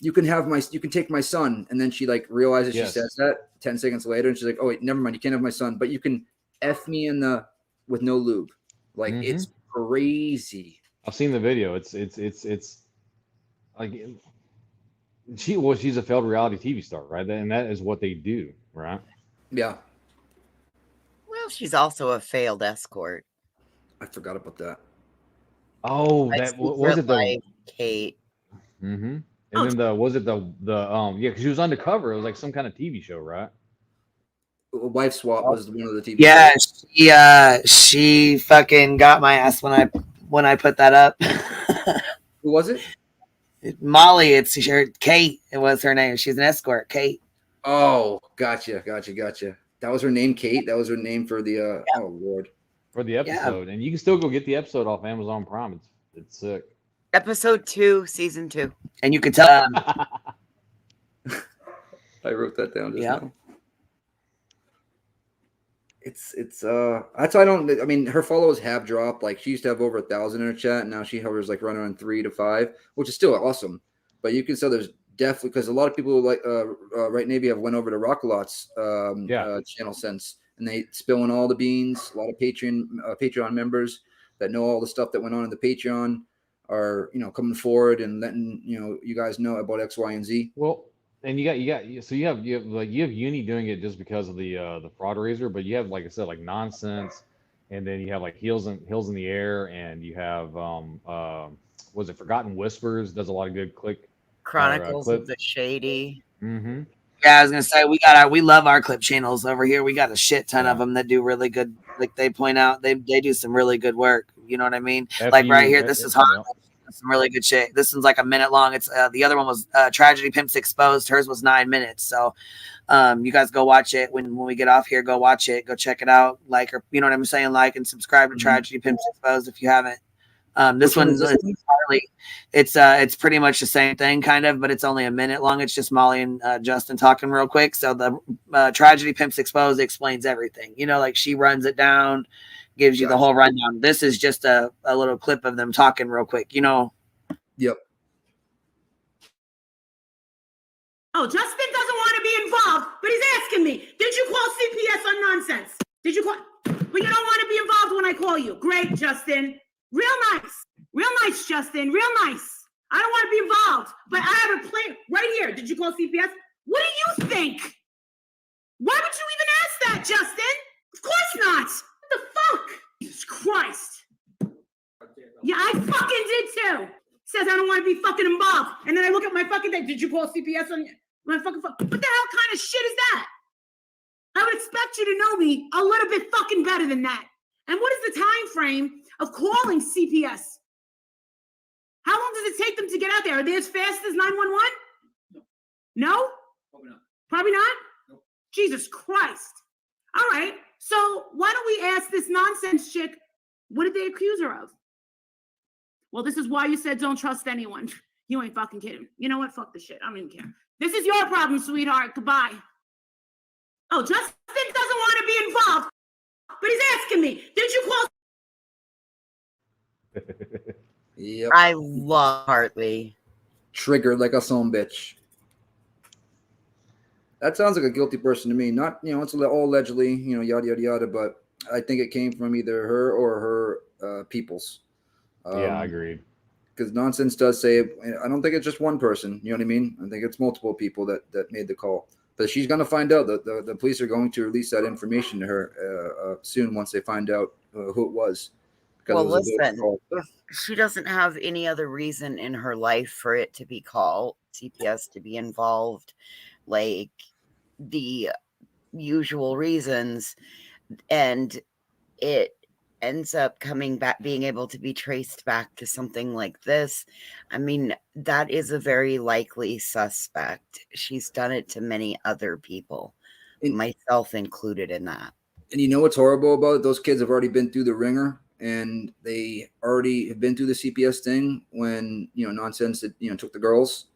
you can take my son, and then she like realizes she says that 10 seconds later, and she's like, oh wait, never mind, you can't have my son, but you can F me with no lube. Like it's crazy. I've seen the video. It's like she's a failed reality TV star, right? And that is what they do, right? Yeah. Well, she's also a failed escort. I forgot about that. Oh, that was it. The Kate. And then because she was undercover. It was like some kind of TV show, right? Wife Swap was one of the TV shows. She fucking got my ass when I put that up. Who was it? Molly. It's her Kate. It was her name. She's an escort, Kate. Oh, gotcha. That was her name, Kate. That was her name for the oh Lord. For the episode. And you can still go get the episode off Amazon Prime. It's sick. Episode 2, season 2. And you could tell I wrote that down just now. It's that's why I mean, her followers have dropped. Like she used to have over 1,000 in her chat, and now she hovers like running around 3 to 5, which is still awesome. But you can tell there's definitely, because a lot of people like Right Navy have went over to Rockalot's channel since, and they spilling all the beans. A lot of Patreon members that know all the stuff that went on in the Patreon are coming forward and letting you guys know about X, Y, and Z. Well, and you have Uni doing it just because of the fraud raiser, but you have, like I said, like Nonsense, and then you have like Heels in the Air, and you have was it Forgotten Whispers does a lot of good Chronicles of the Shady. Mm-hmm. Yeah, I was gonna say we love our clip channels over here. We got a shit ton of them that do really good. Like they point out, they do some really good work. You know what I mean? Like right here, this is hard. Some really good shit. This one's like a minute long. It's the other one was Tragedy Pimps Exposed. Hers was 9 minutes. So you guys go watch it when we get off here. Go watch it. Go check it out. Like, or you know what I'm saying? Like and subscribe to Tragedy Pimps Exposed if you haven't. This one's it's pretty much the same thing, kind of, but it's only a minute long. It's just Molly and Justin talking real quick. So the Tragedy Pimps Exposed explains everything. Like she runs it down, gives you the whole rundown. This is just a little clip of them talking real quick. Yep. Oh, Justin doesn't want to be involved, but he's asking me, did you call CPS on Nonsense? Did you call? But you don't want to be involved when I call you. Great, Justin. Real nice, Justin. Real nice. I don't want to be involved, but I have a plan right here. Did you call CPS? What do you think? Why would you even ask that, Justin? Of course not. What the fuck? Jesus Christ. Yeah, I fucking did too. Says I don't want to be fucking involved. And then I look at my fucking thing. Did you call CPS on my fucking phone? What the hell kind of shit is that? I would expect you to know me a little bit fucking better than that. And what is the time frame of calling CPS? How long does it take them to get out there? Are they as fast as 911? No? Probably not? Nope. Jesus Christ. All right. So why don't we ask this nonsense chick, what did they accuse her of? Well, this is why you said don't trust anyone. You ain't fucking kidding. You know what? Fuck the shit. I don't even care. This is your problem, sweetheart. Goodbye. Oh, Justin doesn't want to be involved, but he's asking me, did you call? Yep. I love Hartley. Triggered like a son bitch. That sounds like a guilty person to me. Not, it's all allegedly, yada, yada, yada, but I think it came from either her or her peoples. Yeah, I agreed. Because Nonsense does say, I don't think it's just one person. You know what I mean? I think it's multiple people that made the call. But she's going to find out. The police are going to release that information to her soon once they find out who it was. Well, listen, if she doesn't have any other reason in her life for it to be called, CPS to be involved, like the usual reasons, and it ends up coming back, being able to be traced back to something like this, I mean, that is a very likely suspect. She's done it to many other people, myself included in that. And you know what's horrible about it? Those kids have already been through the ringer, and they already have been through the CPS thing when, nonsense that, took the girls.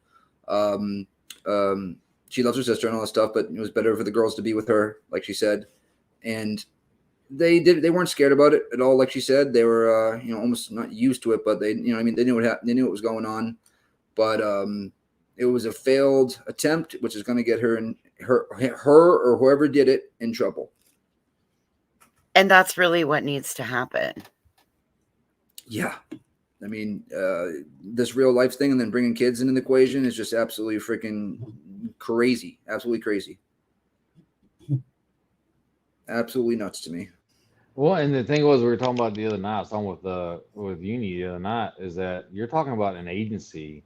She loves her sister and all that stuff, but it was better for the girls to be with her, like she said. And they weren't scared about it at all. Like she said, they were, almost not used to it, but they knew what happened. They knew what was going on, but it was a failed attempt, which is going to get her and her or whoever did it in trouble. And that's really what needs to happen. Yeah. I mean, this real life thing and then bringing kids into the equation is just absolutely freaking crazy. Absolutely crazy. Absolutely nuts to me. Well, and the thing was, we were talking about the other night, I was talking with Uni the other night, is that you're talking about an agency.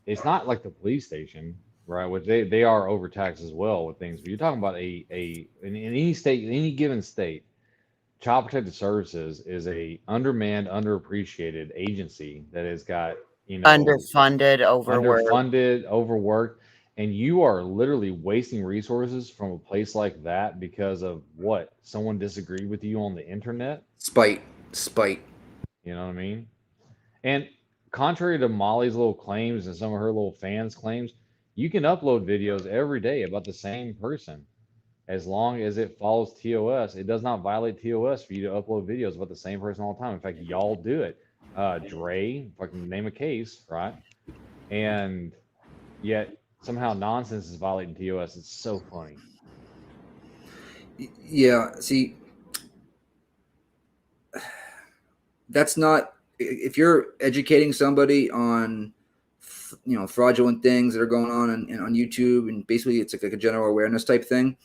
It's not like the police station, right? Which they are overtaxed as well with things. But you're talking about in any state, in any given state, Child Protective Services is a undermanned, underappreciated agency that has got, underfunded, overworked, and you are literally wasting resources from a place like that because of what? Someone disagreed with you on the internet? Spite. You know what I mean? And contrary to Molly's little claims and some of her little fans' claims, you can upload videos every day about the same person. As long as it follows TOS, it does not violate TOS for you to upload videos about the same person all the time. In fact, y'all do it. Dre, if I can name a case, right? And yet somehow nonsense is violating TOS. It's so funny. Yeah, see, that's not, if you're educating somebody on, fraudulent things that are going on YouTube, and basically it's like a general awareness type thing.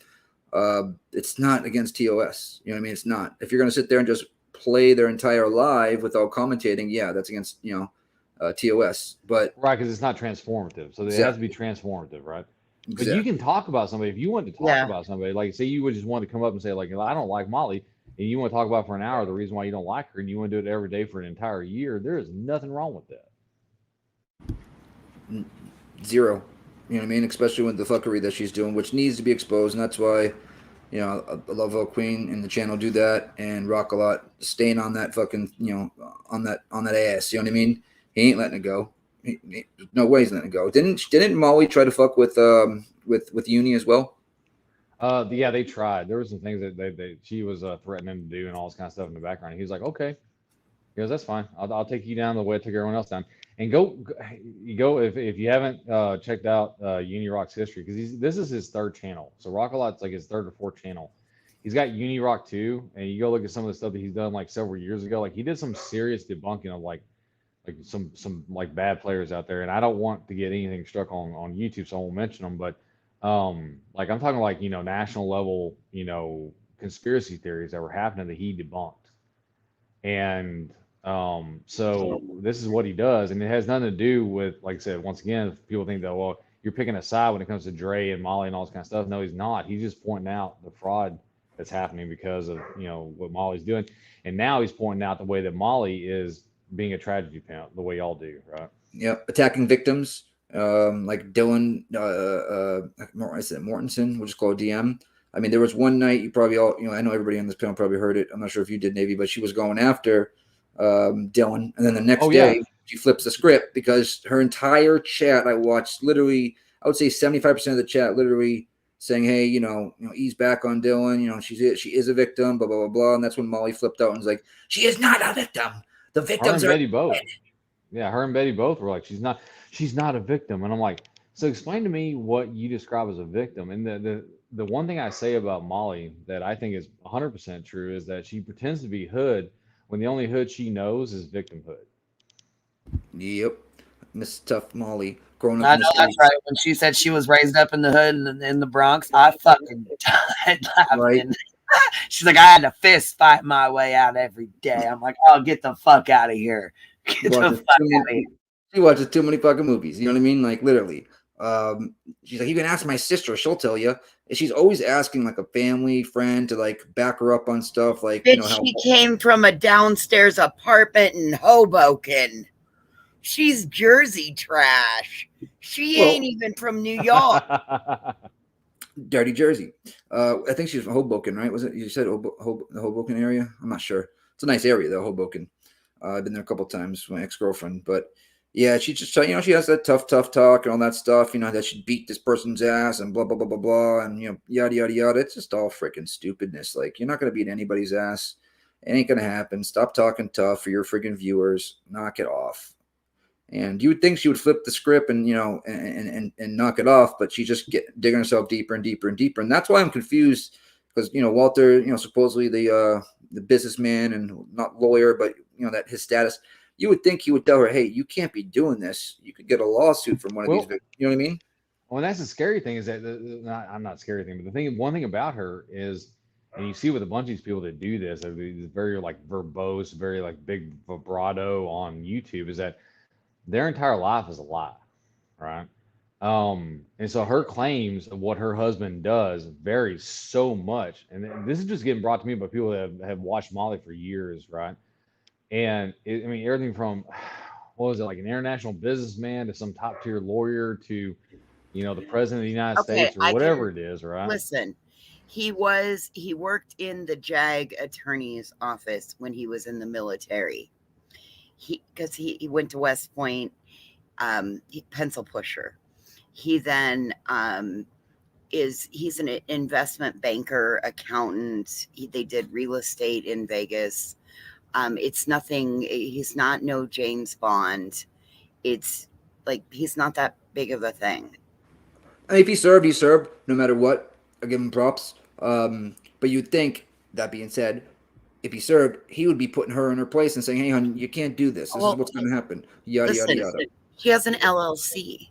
It's not against TOS. You know what I mean? It's not. If you're going to sit there and just play their entire live without commentating, yeah, that's against, TOS. But right, because it's not transformative. So it has to be transformative, right? But Exactly. you can talk about somebody. If you want to talk about somebody, like say you would just want to come up and say, like, I don't like Molly, and you want to talk about for an hour the reason why you don't like her, and you want to do it every day for an entire year, there is nothing wrong with that. Zero. You know what I mean? Especially with the fuckery that she's doing, which needs to be exposed. And that's why, I love how Queen and the channel do that, and Rock a lot staying on that fucking, on that ass. You know what I mean? He ain't letting it go. No way he's letting it go. Didn't Molly try to fuck with Uni as well? Yeah, they tried. There were some things that she was threatening to do and all this kind of stuff in the background. He was like, okay. He goes, that's fine. I'll take you down the way I took everyone else down. And go if you haven't checked out Uni Rock's history, because this is his third channel. So Rock a Lot's like his third or fourth channel. He's got Uni Rock 2, and you go look at some of the stuff that he's done like several years ago. Like he did some serious debunking of like some like bad players out there. And I don't want to get anything struck on YouTube, so I won't mention them. But like I'm talking like national level conspiracy theories that were happening that he debunked. And so this is what he does, and it has nothing to do with, like I said, once again, if people think that, well, you're picking a side when it comes to Dre and Molly and all this kind of stuff. No, he's not. He's just pointing out the fraud that's happening because of what Molly's doing, and now he's pointing out the way that Molly is being a tragedy pimp, the way y'all do, right? Yep, attacking victims, like Dylan, I said Mortensen, we'll just call it DM. I mean, there was one night you probably all, I know everybody on this panel probably heard it. I'm not sure if you did, Navy, but she was going after Dylan, and then the next day she flips the script because her entire chat I watched, literally, I would say 75% of the chat literally saying, hey, ease back on Dylan, she is a victim, blah blah blah blah. And that's when Molly flipped out and was like, she is not a victim. The victims her and are Betty both. Yeah, her and Betty both were like, she's not a victim. And I'm like, so explain to me what you describe as a victim. And the one thing I say about Molly that I think is 100% true is that she pretends to be hood when the only hood she knows is victimhood. Yep. Miss Tough Molly. growing up I in the know that's streets. right. When she said she was raised up in the hood and in the Bronx, I fucking died laughing. Right. She's like, I had to fist fight my way out every day. I'm like, oh, get the fuck out of here. Get the fuck out of here. She watches too many fucking movies. You know what I mean? Like literally. She's like, you can ask my sister, she'll tell you. And she's always asking like a family friend to like back her up on stuff. Like, Bitch, you know, how she came from a downstairs apartment in Hoboken. She's Jersey trash. She ain't even from New York. Dirty Jersey. I think she's from Hoboken, right? Was it? You said the Hoboken area? I'm not sure. It's a nice area though, Hoboken. I've been there a couple of times with my ex-girlfriend, but yeah, she just, you know, she has that tough talk and all that stuff, you know, that she'd beat this person's ass and blah, blah, blah, blah, blah, and, you know, yada, yada, yada. It's just all freaking stupidness. Like, you're not going to beat anybody's ass. It ain't going to happen. Stop talking tough for your freaking viewers. Knock it off. And you would think she would flip the script and, you know, and knock it off, but she just digging herself deeper and deeper and deeper. And that's why I'm confused because, you know, Walter, you know, supposedly the businessman and not lawyer, but, you know, that his status, you would think he would tell her, hey, you can't be doing this. You could get a lawsuit from one of these victims. You know what I mean? Well, that's the scary thing is that I'm not scary thing, but one thing about her is, and you see with a bunch of these people that do this, it's very like verbose, very like big vibrato on YouTube, is that their entire life is a lie, right? And so her claims of what her husband does varies so much, and this is just getting brought to me by people that have watched Molly for years, right? And I mean, everything from, what was it, like an international businessman to some top tier lawyer to, you know, the president of the United States or whatever it is, right? Listen, he worked in the JAG attorney's office when he was in the military. Because he went to West Point, pencil pusher. He then he's an investment banker, accountant. They did real estate in Vegas. It's nothing. He's not no James Bond. It's like he's not that big of a thing. I mean, if he served no matter what. I give him props. But you'd think, that being said, if he served, he would be putting her in her place and saying, hey, hon, you can't do this. This is what's going to happen. Yada, Listen, yada, yada. She has an LLC.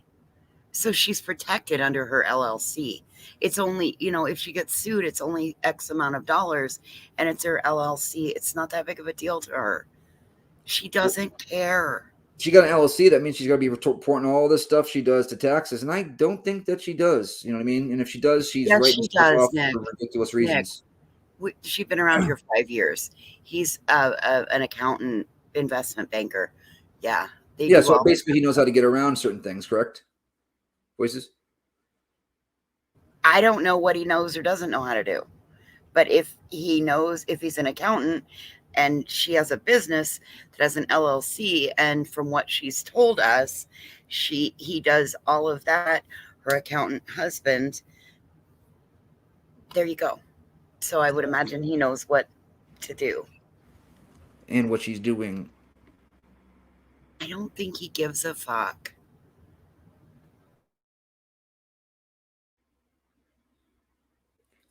So she's protected under her LLC. It's only, you know, if she gets sued, it's only X amount of dollars and it's her LLC. It's not that big of a deal to her. She doesn't care. She got an LLC. That means she's got to be reporting all this stuff she does to taxes. And I don't think that she does. You know what I mean? And if she does, she's Yes, writing she stuff does, off Nick. for ridiculous reasons. She's been around here 5 years. He's an accountant, investment banker. Yeah. Yeah, so basically he knows how to get around certain things, correct? Voices? I don't know what he knows or doesn't know how to do. But if he knows, if he's an accountant and she has a business that has an LLC, and from what she's told us, he does all of that, her accountant husband, there you go. So I would imagine he knows what to do. And what she's doing. I don't think he gives a fuck.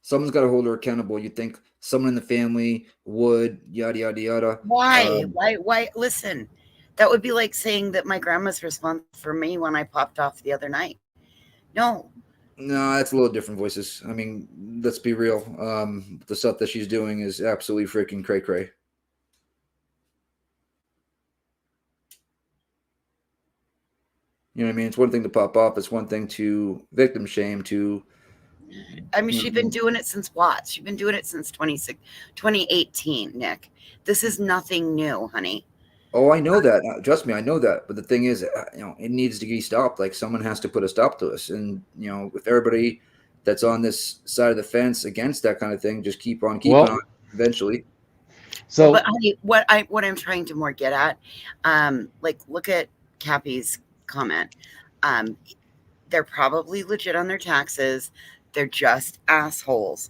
Someone's got to hold her accountable. You think someone in the family would, yada, yada, yada. Why? Why? Listen, that would be like saying that my grandma's responsible for me when I popped off the other night. No. No, that's a little different, Voices. I mean, let's be real. The stuff that she's doing is absolutely freaking cray-cray. You know what I mean? It's one thing to pop off. It's one thing to victim shame, to... I mean, she's been doing it since what? She's been doing it since 2018, Nick. This is nothing new, honey. Oh, I know that. Trust me, I know that. But the thing is, you know, it needs to be stopped. Like, someone has to put a stop to us. And, you know, if everybody that's on this side of the fence against that kind of thing, just keep on keeping on eventually. So, but honey, what I'm trying to more get at, like, look at Cappy's comment. They're probably legit on their taxes. They're just assholes.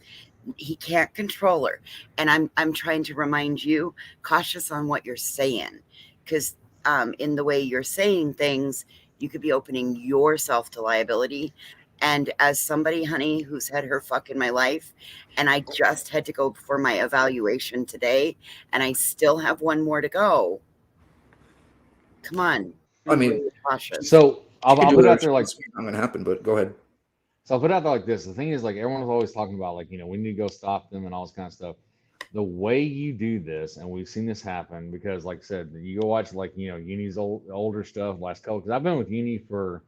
He can't control her. And I'm trying to remind you, cautious on what you're saying. Because in the way you're saying things, you could be opening yourself to liability. And as somebody, honey, who's had her fuck in my life, and I just had to go for my evaluation today, and I still have one more to go. Come on. I mean, so I'll put it out there like not going to happen, but go ahead. So I'll put it out there like this. The thing is, like, everyone's always talking about, like, you know, we need to go stop them and all this kind of stuff. The way you do this, and we've seen this happen because, like I said, you go watch, like, you know, Uni's older stuff, last couple, because I've been with Uni for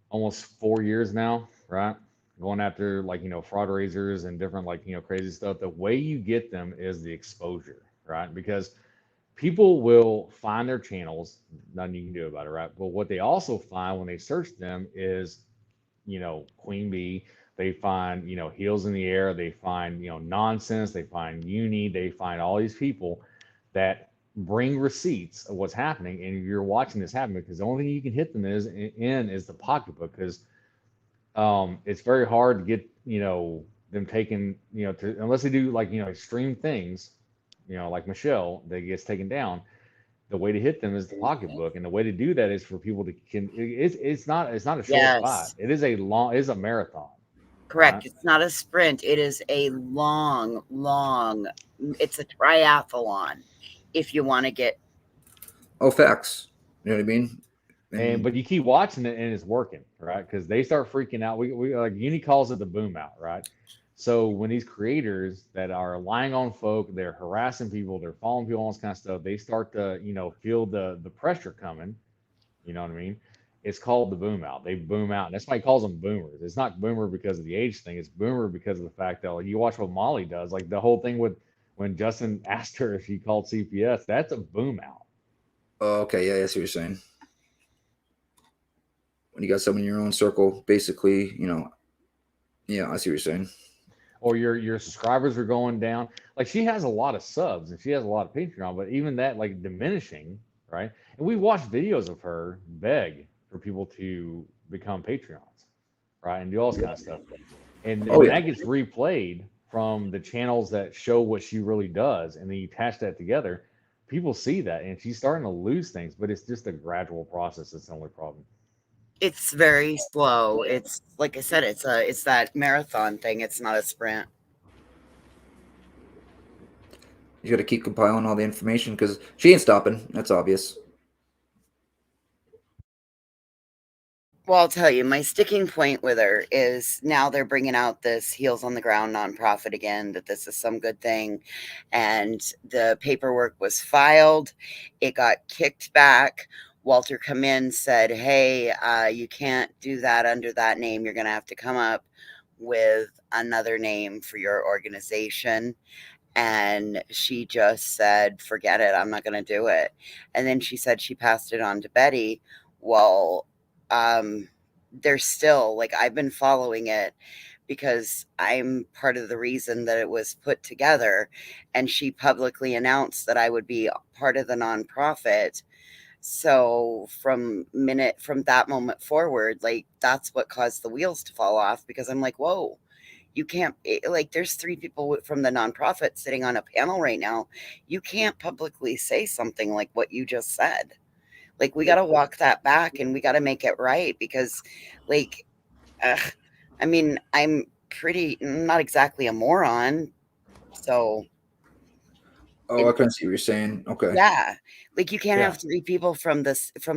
almost 4 years now, right? Going after, like, you know, fraud raisers and different, like, you know, crazy stuff. The way you get them is the exposure, right? Because people will find their channels, nothing you can do about it, right? But what they also find when they search them is, you know, QueenBee, they find, you know, Heels in the Air, they find, you know, nonsense, they find Uni, they find all these people that bring receipts of what's happening, and you're watching this happen because the only thing you can hit them is the pocketbook, because it's very hard to get, you know, them taken, you know, to, unless they do, like, you know, extreme things, you know, like Michelle that gets taken down. The way to hit them is the pocketbook, and the way to do that is for people to it's not a short fight. Yes. It is a marathon. Correct. Right? It's not a sprint. It is a long, it's a triathlon if you want to get. Oh, facts. You know what I mean? And but you keep watching it and it's working, right? Because they start freaking out. We like Uni calls it the boom out, right? So when these creators that are lying on folk, they're harassing people, they're following people, all this kind of stuff, they start to, you know, feel the pressure coming. You know what I mean? It's called the boom out. They boom out. And that's why he calls them boomers. It's not boomer because of the age thing. It's boomer because of the fact that, like, you watch what Molly does, like the whole thing with when Justin asked her if she called CPS, that's a boom out. Oh, okay. Yeah, I see what you're saying. When you got someone in your own circle, basically, you know, yeah, I see what you're saying. Or your subscribers are going down. Like, she has a lot of subs and she has a lot of Patreon, but even that, like, diminishing, right? And we watched videos of her beg for people to become Patreons, right? And do all this kind of stuff. And that gets replayed from the channels that show what she really does, and then you attach that together. People see that, and she's starting to lose things, but it's just a gradual process. That's the only problem. It's very slow. It's like I said, it's that marathon thing. It's not a sprint. You got to keep compiling all the information because she ain't stopping. That's obvious. Well, I'll tell you, my sticking point with her is now they're bringing out this Heels on the Ground nonprofit again, that this is some good thing. And the paperwork was filed. It got kicked back. Walter come in, said, hey, you can't do that under that name. You're going to have to come up with another name for your organization. And she just said, forget it. I'm not going to do it. And then she said she passed it on to Betty. Well, there's still, like, I've been following it because I'm part of the reason that it was put together, and she publicly announced that I would be part of the nonprofit. So from that moment forward, like, that's what caused the wheels to fall off, because I'm like, whoa, you can't, like, there's 3 people from the nonprofit sitting on a panel right now. You can't publicly say something like what you just said. Like, we got to walk that back and we got to make it right, because, like, I mean, I'm not exactly a moron. So. Oh, I couldn't see what you're saying. Okay. Yeah. Like, you can't have 3 people from a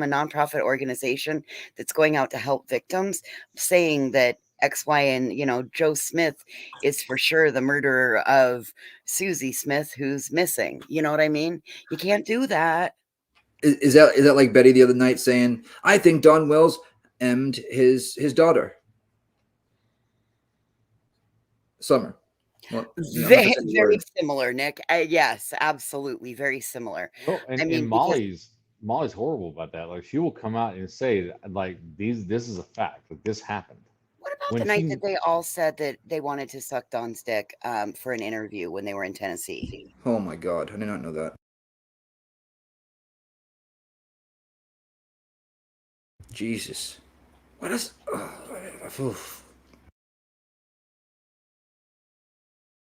nonprofit organization that's going out to help victims saying that X, Y, and, you know, Joe Smith is for sure the murderer of Susie Smith, who's missing. You know what I mean? You can't do that. Is that like Betty the other night saying, I think Don Wells emmed his daughter? Summer. Well, very similar, Nick. Yes, absolutely. Very similar. Well, and Molly's horrible about that. Like, she will come out and say, like, this is a fact. Like, this happened. What about the night that they all said that they wanted to suck Don's dick for an interview when they were in Tennessee? Oh my God. I did not know that. Jesus. What is...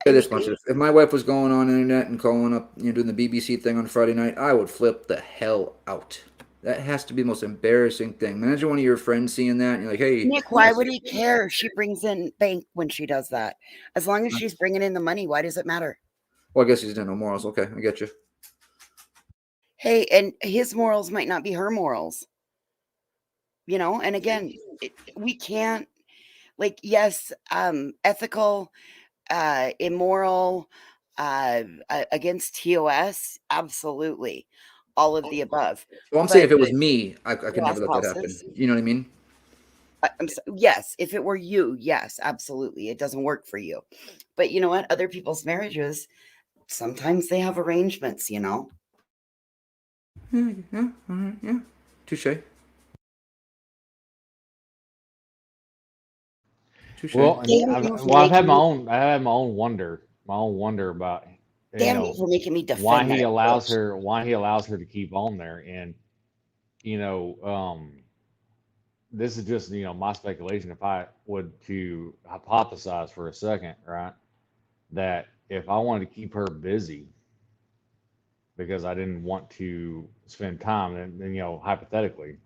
This much. If my wife was going on the internet and calling up, you know, doing the BBC thing on Friday night, I would flip the hell out. That has to be the most embarrassing thing. Imagine one of your friends seeing that and you're like, hey. Nick, why would he care? She brings in bank when she does that. As long as she's bringing in the money, why does it matter? Well, I guess he's done no morals. Okay, I get you. Hey, and his morals might not be her morals. you know, and again, we can't, like, yes, ethical, immoral, against TOS, absolutely, all of the above. Well, I'm saying But if it was me, I could lost never let that happen. spouses, You know what I mean? yes, if it were you, yes, absolutely, it doesn't work for you. But you know what? Other people's marriages, sometimes they have arrangements, you know. Yeah, all right, yeah. Touche. Touche. Well, and Damn you for I've had making me, I had my own wonder about, you damn you know, for making me why defend he that allows bitch. her, to keep on there. And, you know, this is just, my speculation. If I would to hypothesize for a second, right, that if I wanted to keep her busy because I didn't want to spend time, and hypothetically,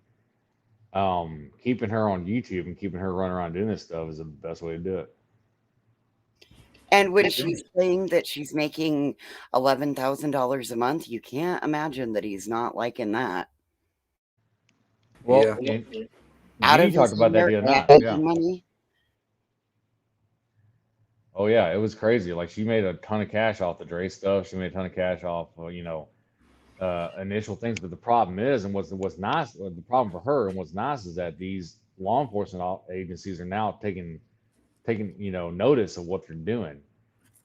keeping her on YouTube and keeping her running around doing this stuff is the best way to do it. And when she's saying that she's making $11,000 a month, you can't imagine that he's not liking that. Well, Yeah. and Out you of talked his about that hair the other and night. Yeah. money. Oh yeah, it was crazy. Like she made a ton of cash off the Dre stuff. She made a ton of cash off, initial things. But the problem is, and what's nice, the problem for her, and what's nice is that these law enforcement agencies are now taking notice of what they're doing,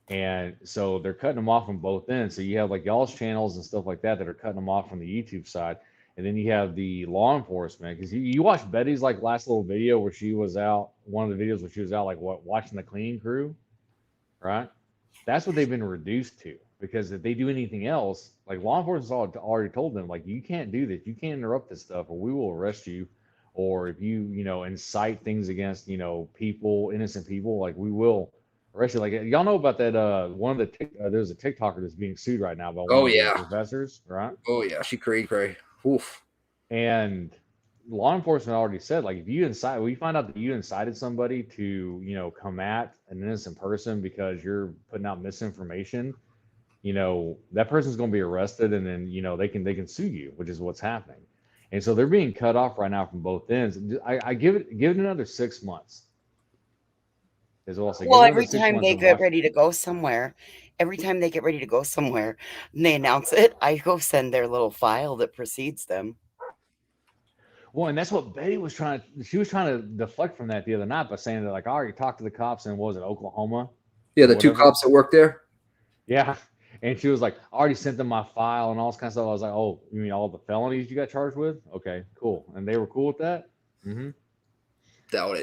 and so they're cutting them off from both ends. So you have like y'all's channels and stuff like that are cutting them off from the YouTube side, and then you have the law enforcement, because you watched Betty's like last little video where she was out, one of the videos where she was out like watching the cleaning crew, right? That's what they've been reduced to, because if they do anything else, like law enforcement already told them, like, you can't do this, you can't interrupt this stuff, or we will arrest you, or if you incite things against people, innocent people, like we will arrest you. Like y'all know about that one of the there's a TikToker that's being sued right now by one Oh of the yeah. professors, right? Oh yeah. She cray. Oof. And law enforcement already said, like, if you find out that you incited somebody to, come at an innocent person because you're putting out misinformation, that person's going to be arrested, and then, they can sue you, which is what's happening. And so they're being cut off right now from both ends. I give it another 6 months. Is what I'll say. Give Well, it another every 6 time months they and get watch. ready to go somewhere, and they announce it, I go send their little file that precedes them. Well, and that's what Betty was trying to deflect from that the other night by saying that, like, I already talked to the cops in, what was it, Oklahoma? Yeah, Or the two whatever. cops that work there. Yeah. And she was like, I already sent them my file and all this kind of stuff. I was like, oh, you mean all the felonies you got charged with? Okay, cool. And they were cool with that? Mm-hmm. Doubt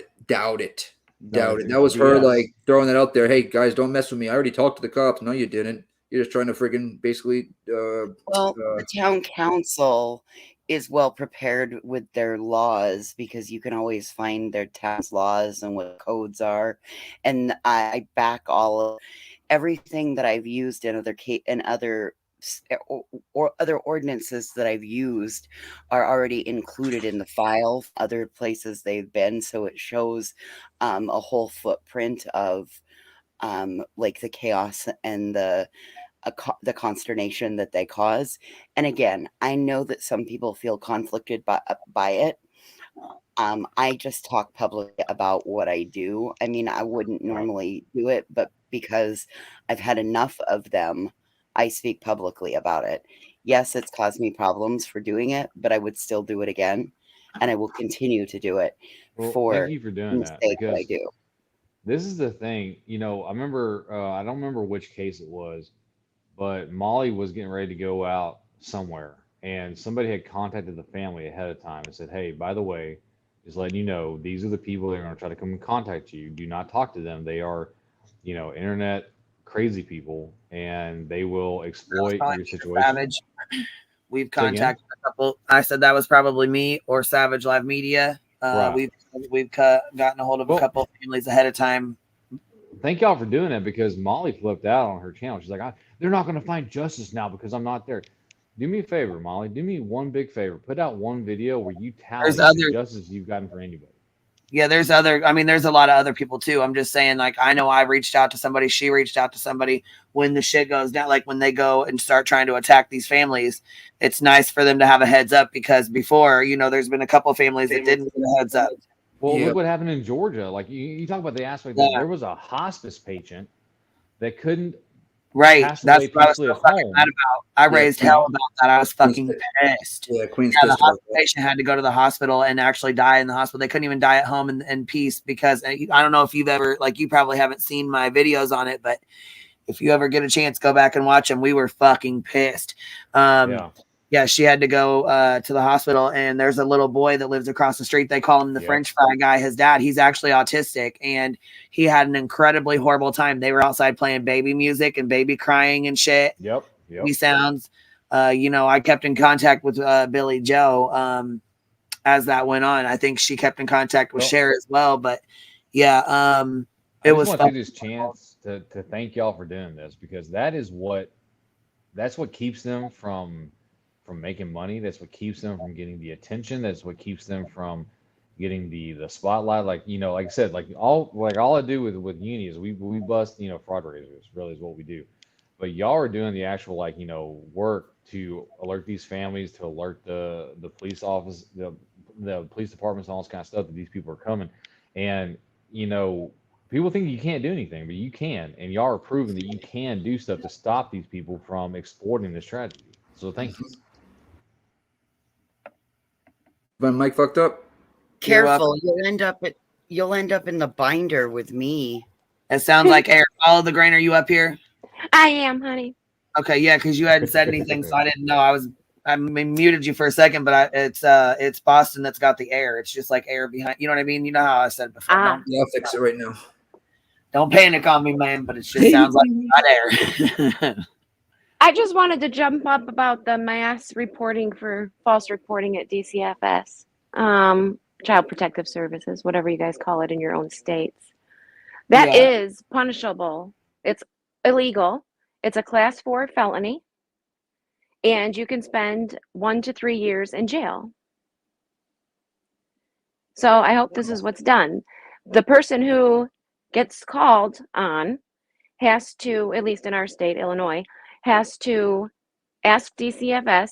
it. No, That it's was her BS. like throwing that out there. Hey guys, don't mess with me. I already talked to the cops. No, you didn't. You're just trying to freaking basically. Well, the town council is well prepared with their laws, because you can always find their town's laws and what codes are. And I back everything that I've used in other or other ordinances that I've used are already included in the file, other places they've been. So it shows a whole footprint of like the chaos and the consternation that they cause. And again, I know that some people feel conflicted by it. I just talk publicly about what I do. I mean, I wouldn't normally do it, but because I've had enough of them, I speak publicly about it. Yes, it's caused me problems for doing it, but I would still do it again, and I will continue to do it Well, for thank you for the doing that, mistake that I because do. this is the thing. I remember, I don't remember which case it was, but Molly was getting ready to go out somewhere, and somebody had contacted the family ahead of time and said, hey, by the way, just letting you know, these are the people that are going to try to come and contact you. Do not talk to them. They are, internet crazy people, and they will exploit your situation. Savage. We've Say again? contacted a couple. I said that was probably me or Savage Live Media. Right. We've gotten a hold of a couple families ahead of time. Thank y'all for doing that, because Molly flipped out on her channel. She's like, they're not going to find justice now because I'm not there. Do me a favor, Molly. Do me one big favor. Put out one video where you tally the justice you've gotten for anybody. Yeah, there's a lot of other people too. I'm just saying, like, I know I reached out to somebody, she reached out to somebody. When the shit goes down, like when they go and start trying to attack these families, it's nice for them to have a heads up, because before, there's been a couple of families that didn't get a heads up. Well, look what happened in Georgia. Like you talk about the aspect that there was a hospice patient that couldn't pass That's away what I was peacefully so at fucking home. mad about. I raised hell about that. I was fucking pissed. Yeah, Queen's The pissed about hospital patient had to go to the hospital and actually die in the hospital. They couldn't even die at home in peace, because I don't know if you've ever, like, you probably haven't seen my videos on it, but if you ever get a chance, go back and watch them. We were fucking pissed. Yeah, she had to go to the hospital, and there's a little boy that lives across the street. They call him the French fry guy. His dad, he's actually autistic, and he had an incredibly horrible time. They were outside playing baby music and baby crying and shit. Yep. He sounds. I kept in contact with Billy Joe as that went on. I think she kept in contact with Cher as well. But yeah, it was I just want fun. to take this chance to thank y'all for doing this, because that's what keeps them from making money. That's what keeps them from getting the attention. That's what keeps them from getting the spotlight. Like, like I said, all I do with Uni is we bust, fraud raisers, really is what we do. But y'all are doing the actual, work to alert these families, to alert the police office, the police departments, and all this kind of stuff, that these people are coming. And, people think you can't do anything, but you can. And y'all are proving that you can do stuff to stop these people from exploiting this tragedy. So thank you. My mic fucked up. Careful, you'll end up in the binder with me. It sounds like air. Follow the grain. Are you up here? I am, honey. Okay, yeah, because you hadn't said anything, so I didn't know. I muted you for a second, but it's Boston that's got the air. It's just like air behind. You know what I mean? You know how I said before. Yeah, I'll fix it right now. Don't panic on me, man. But it just sounds like hot air. I just wanted to jump up about the mass reporting for false reporting at DCFS, Child Protective Services, whatever you guys call it in your own states. That is punishable. It's illegal. It's a class 4 felony, and you can spend 1 to 3 years in jail. So I hope this is what's done. The person who gets called on has to, at least in our state, Illinois, has to ask DCFS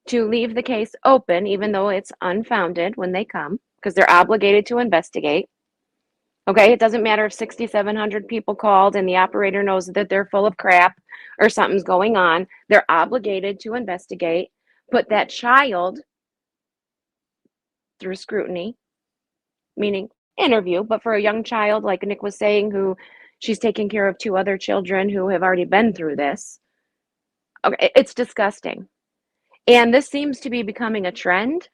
to leave the case open, even though it's unfounded when they come, because they're obligated to investigate. Okay, it doesn't matter if 6,700 people called and the operator knows that they're full of crap or something's going on. They're obligated to investigate, put that child through scrutiny, meaning interview, but for a young child, like Nick was saying, who she's taking care of 2 other children who have already been through this. Okay, it's disgusting. And this seems to be becoming a trend.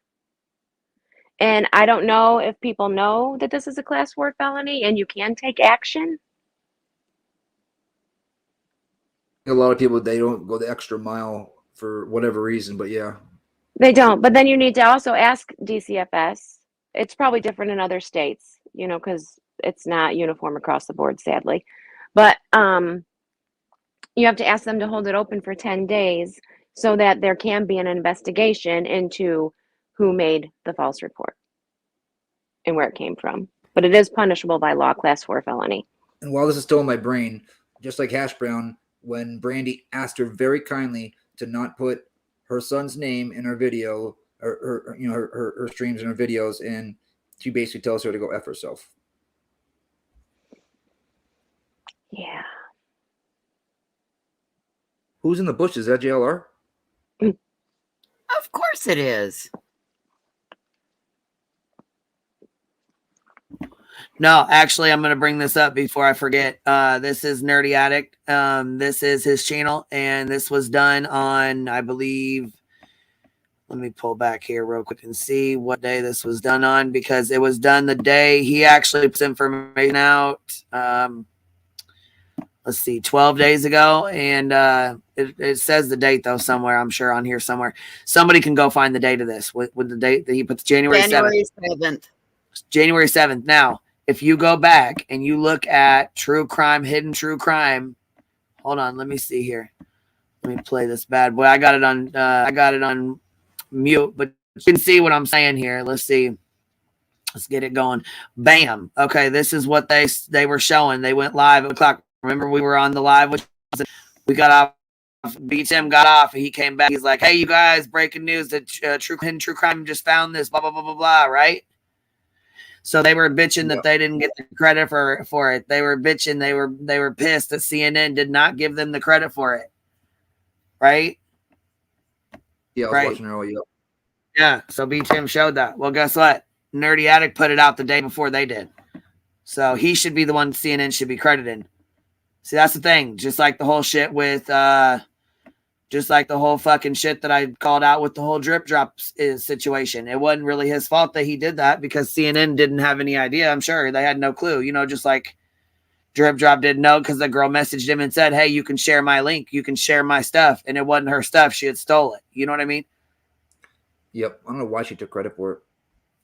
And I don't know if people know that this is a class 4 felony and you can take action. A lot of people, they don't go the extra mile for whatever reason, but yeah. They don't. But then you need to also ask DCFS. It's probably different in other states, because it's not uniform across the board, sadly. But you have to ask them to hold it open for 10 days so that there can be an investigation into who made the false report and where it came from. But it is punishable by law, class 4 felony. And while this is still in my brain, just like Hash Brown, when Brandy asked her very kindly to not put her son's name in her video, or her streams and her videos, and she basically tells her to go F herself. Yeah. Who's in the bushes? Is that JLR? Of course it is. No, actually, I'm going to bring this up before I forget. This is Nerdy Addict. This is his channel, and this was done on, I believe, let me pull back here real quick and see what day this was done on, because it was done the day he actually puts information out. Let's see, 12 days ago. And it says the date, though, somewhere. I'm sure on here somewhere. Somebody can go find the date of this with the date that he puts January 7th. January 7th. Now, if you go back and you look at true crime, hidden true crime, hold on, let me see here. Let me play this bad boy. I got it on mute, but you can see what I'm saying here. Let's see. Let's get it going. Bam. Okay, this is what they were showing. They went live at o'clock. Remember, we were on the live, which we got off. BTM got off, and he came back. He's like, "Hey, you guys! Breaking news that True Crime just found this. Blah blah blah blah blah." Right? So they were bitching that they didn't get the credit for it. They were bitching. They were pissed that CNN did not give them the credit for it. Right? Yeah, I was watching her all year. Yeah. So BTM showed that. Well, guess what? Nerdy Addict put it out the day before they did. So he should be the one CNN should be credited. See, that's the thing. Just like the whole shit with, just like the whole fucking shit that I called out with the whole drip drop situation. It wasn't really his fault that he did that because CNN didn't have any idea. I'm sure they had no clue. You know, just like drip drop didn't know because the girl messaged him and said, "Hey, you can share my link. You can share my stuff." And it wasn't her stuff. She had stole it. You know what I mean? Yep. I don't know why she took credit for it.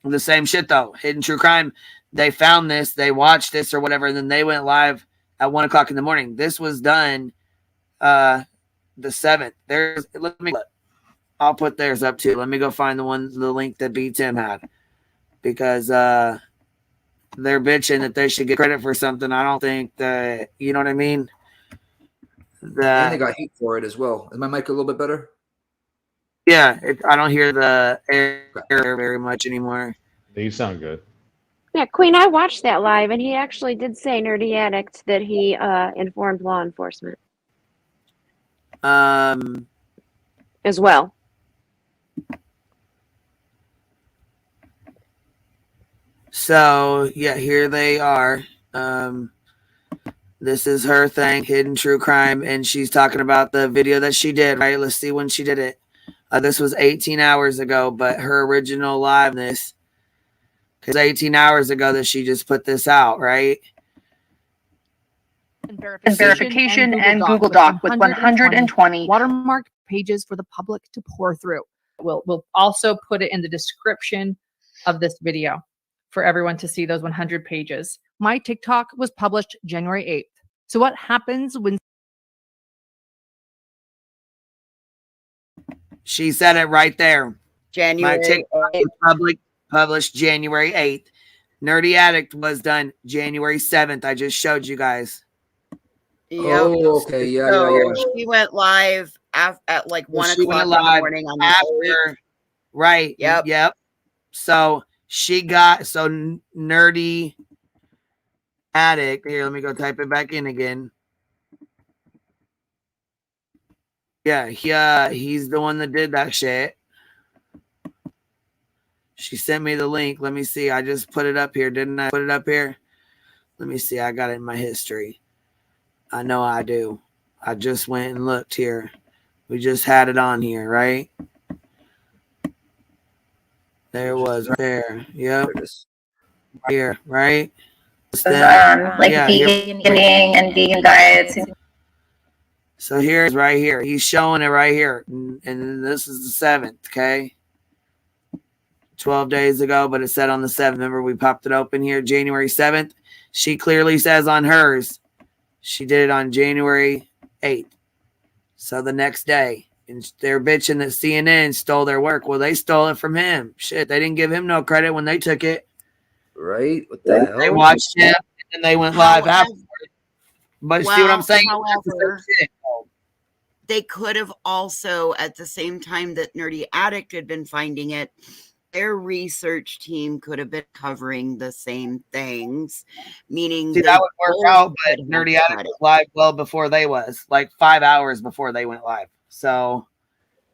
The same shit though. Hidden True Crime. They found this, they watched this or whatever, and then they went live at 1 o'clock in the morning. This was done the 7th. I'll put theirs up too. Let me go find the link that BTM had. Because they're bitching that they should get credit for something. I don't think that, you know what I mean? And they got heat for it as well. Is my mic a little bit better? Yeah, I don't hear the air very much anymore. You sound good. Yeah, Queen, I watched that live, and he actually did say, Nerdy Addict, that he informed law enforcement. As well. So, yeah, here they are. This is her thing, Hidden True Crime, and she's talking about the video that she did, right? Let's see when she did it. This was 18 hours ago, but her original liveness, because 18 hours ago that she just put this out, right? Verification and Google Doc with 120 watermarked pages for the public to pour through. We'll also put it in the description of this video for everyone to see those 100 pages. My TikTok was published January 8th. So what happens when she said it right there. January My TikTok was published January 8th. Nerdy Addict was done January 7th. I just showed you guys. Yep. Oh, okay. Yeah, So she went live at like 1 o'clock in the morning on the 8th. Right. Yep. So she got, Nerdy Addict. Here, let me go type it back in again. Yeah, he's the one that did that shit. She sent me the link. Let me see. I just put it up here. Didn't I put it up here? Let me see. I got it in my history. I know I do. I just went and looked here. We just had it on here, right? There it was right there. Yep. Right here, right? Vegan eating and vegan diets. So here's right here. He's showing it right here. And this is the 7th, okay? 12 days ago, but it said on the 7th. Remember, we popped it open here, January 7th. She clearly says on hers, she did it on January 8th. So the next day. And they're bitching that CNN stole their work. Well, they stole it from him. Shit, they didn't give him no credit when they took it. Right? What the hell? They watched him, and they went live afterwards. But see what I'm saying? However, they could have also, at the same time that Nerdy Addict had been finding it, their research team could have been covering the same things, meaning that would work out. But Nerdy Addict was live well before they was, like 5 hours before they went live. So,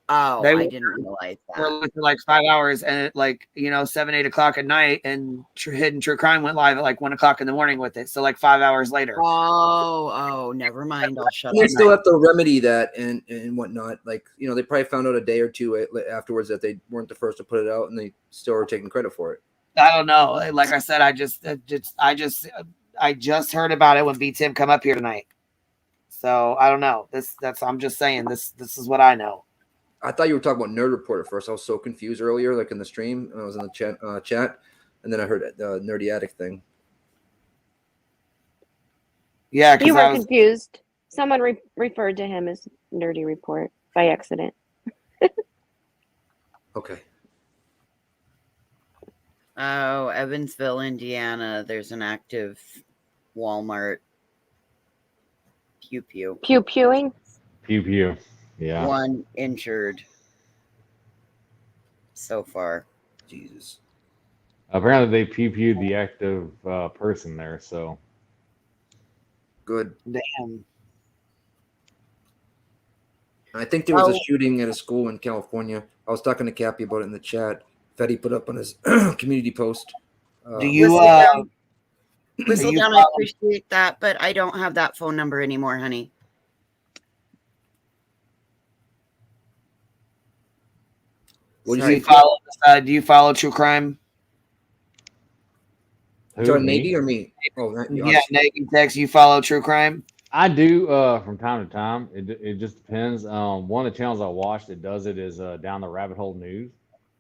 I didn't realize that. We're looking like 5 hours, and 7, 8 o'clock at night, and Hidden True Crime went live at like 1 o'clock in the morning with it. So like 5 hours later. Oh, never mind. I'll shut up. They still have to remedy that and whatnot. Like, they probably found out a day or two afterwards that they weren't the first to put it out, and they still are taking credit for it. I don't know. Like I said, I just heard about it when BTM come up here tonight. So I don't know. I'm just saying this is what I know. I thought you were talking about Nerd Report at first. I was so confused earlier, like in the stream, when I was in the chat, and then I heard the Nerdy Addict thing. Yeah, you were confused. Someone referred to him as Nerdy Report by accident. Okay. Oh, Evansville, Indiana. There's an active Walmart pew pew. Pew pewing. Pew pew. Yeah. One injured so far. Jesus. Apparently they pew pewed the active person there. So Good. Damn. I think there was a Oh. shooting at a school in California. I was talking to Cappy about it in the chat. Fetty put up on his community post. Do you Whistle you down, I appreciate that, but I don't have that phone number anymore, honey. What do you follow true crime? Sorry, Navy or me? Oh, Yeah, Navy text. You follow true crime? I do from time to time. It just depends. One of the channels I watch that does it is Down the Rabbit Hole News.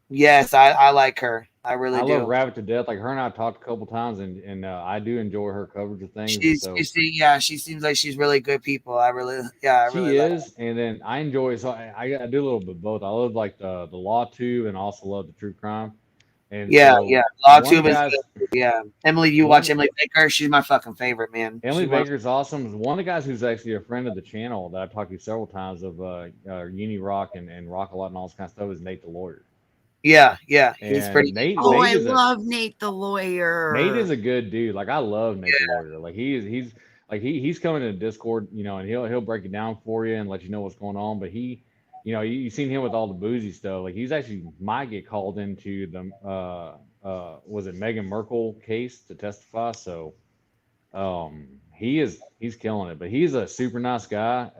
Yes, I like her. I really I do. love Rabbit to death. Like her and I talked a couple times, and I do enjoy her coverage of things. She seems like she's really good people. I really like her. And then I enjoy. So I do a little bit of both. I love like the law tube, and also love the true crime. And Yeah. Law one Tube is guy's- good. Yeah. Emily, you watch Emily Baker? She's my fucking favorite, man. Emily Baker's awesome. One of the guys who's actually a friend of the channel that I've talked to several times of Uni Rock and Rock a Lot and all this kind of stuff is Nate the Lawyer. Yeah. He's And pretty. Nate I is love Nate the Lawyer. Nate is a good dude. Like I love Nate the Lawyer. Like he's coming to Discord, and he'll break it down for you and let you know what's going on. But you've seen him with all the boozy stuff. Like he's actually might get called into the was it Meghan Markle case to testify. So he's killing it. But he's a super nice guy.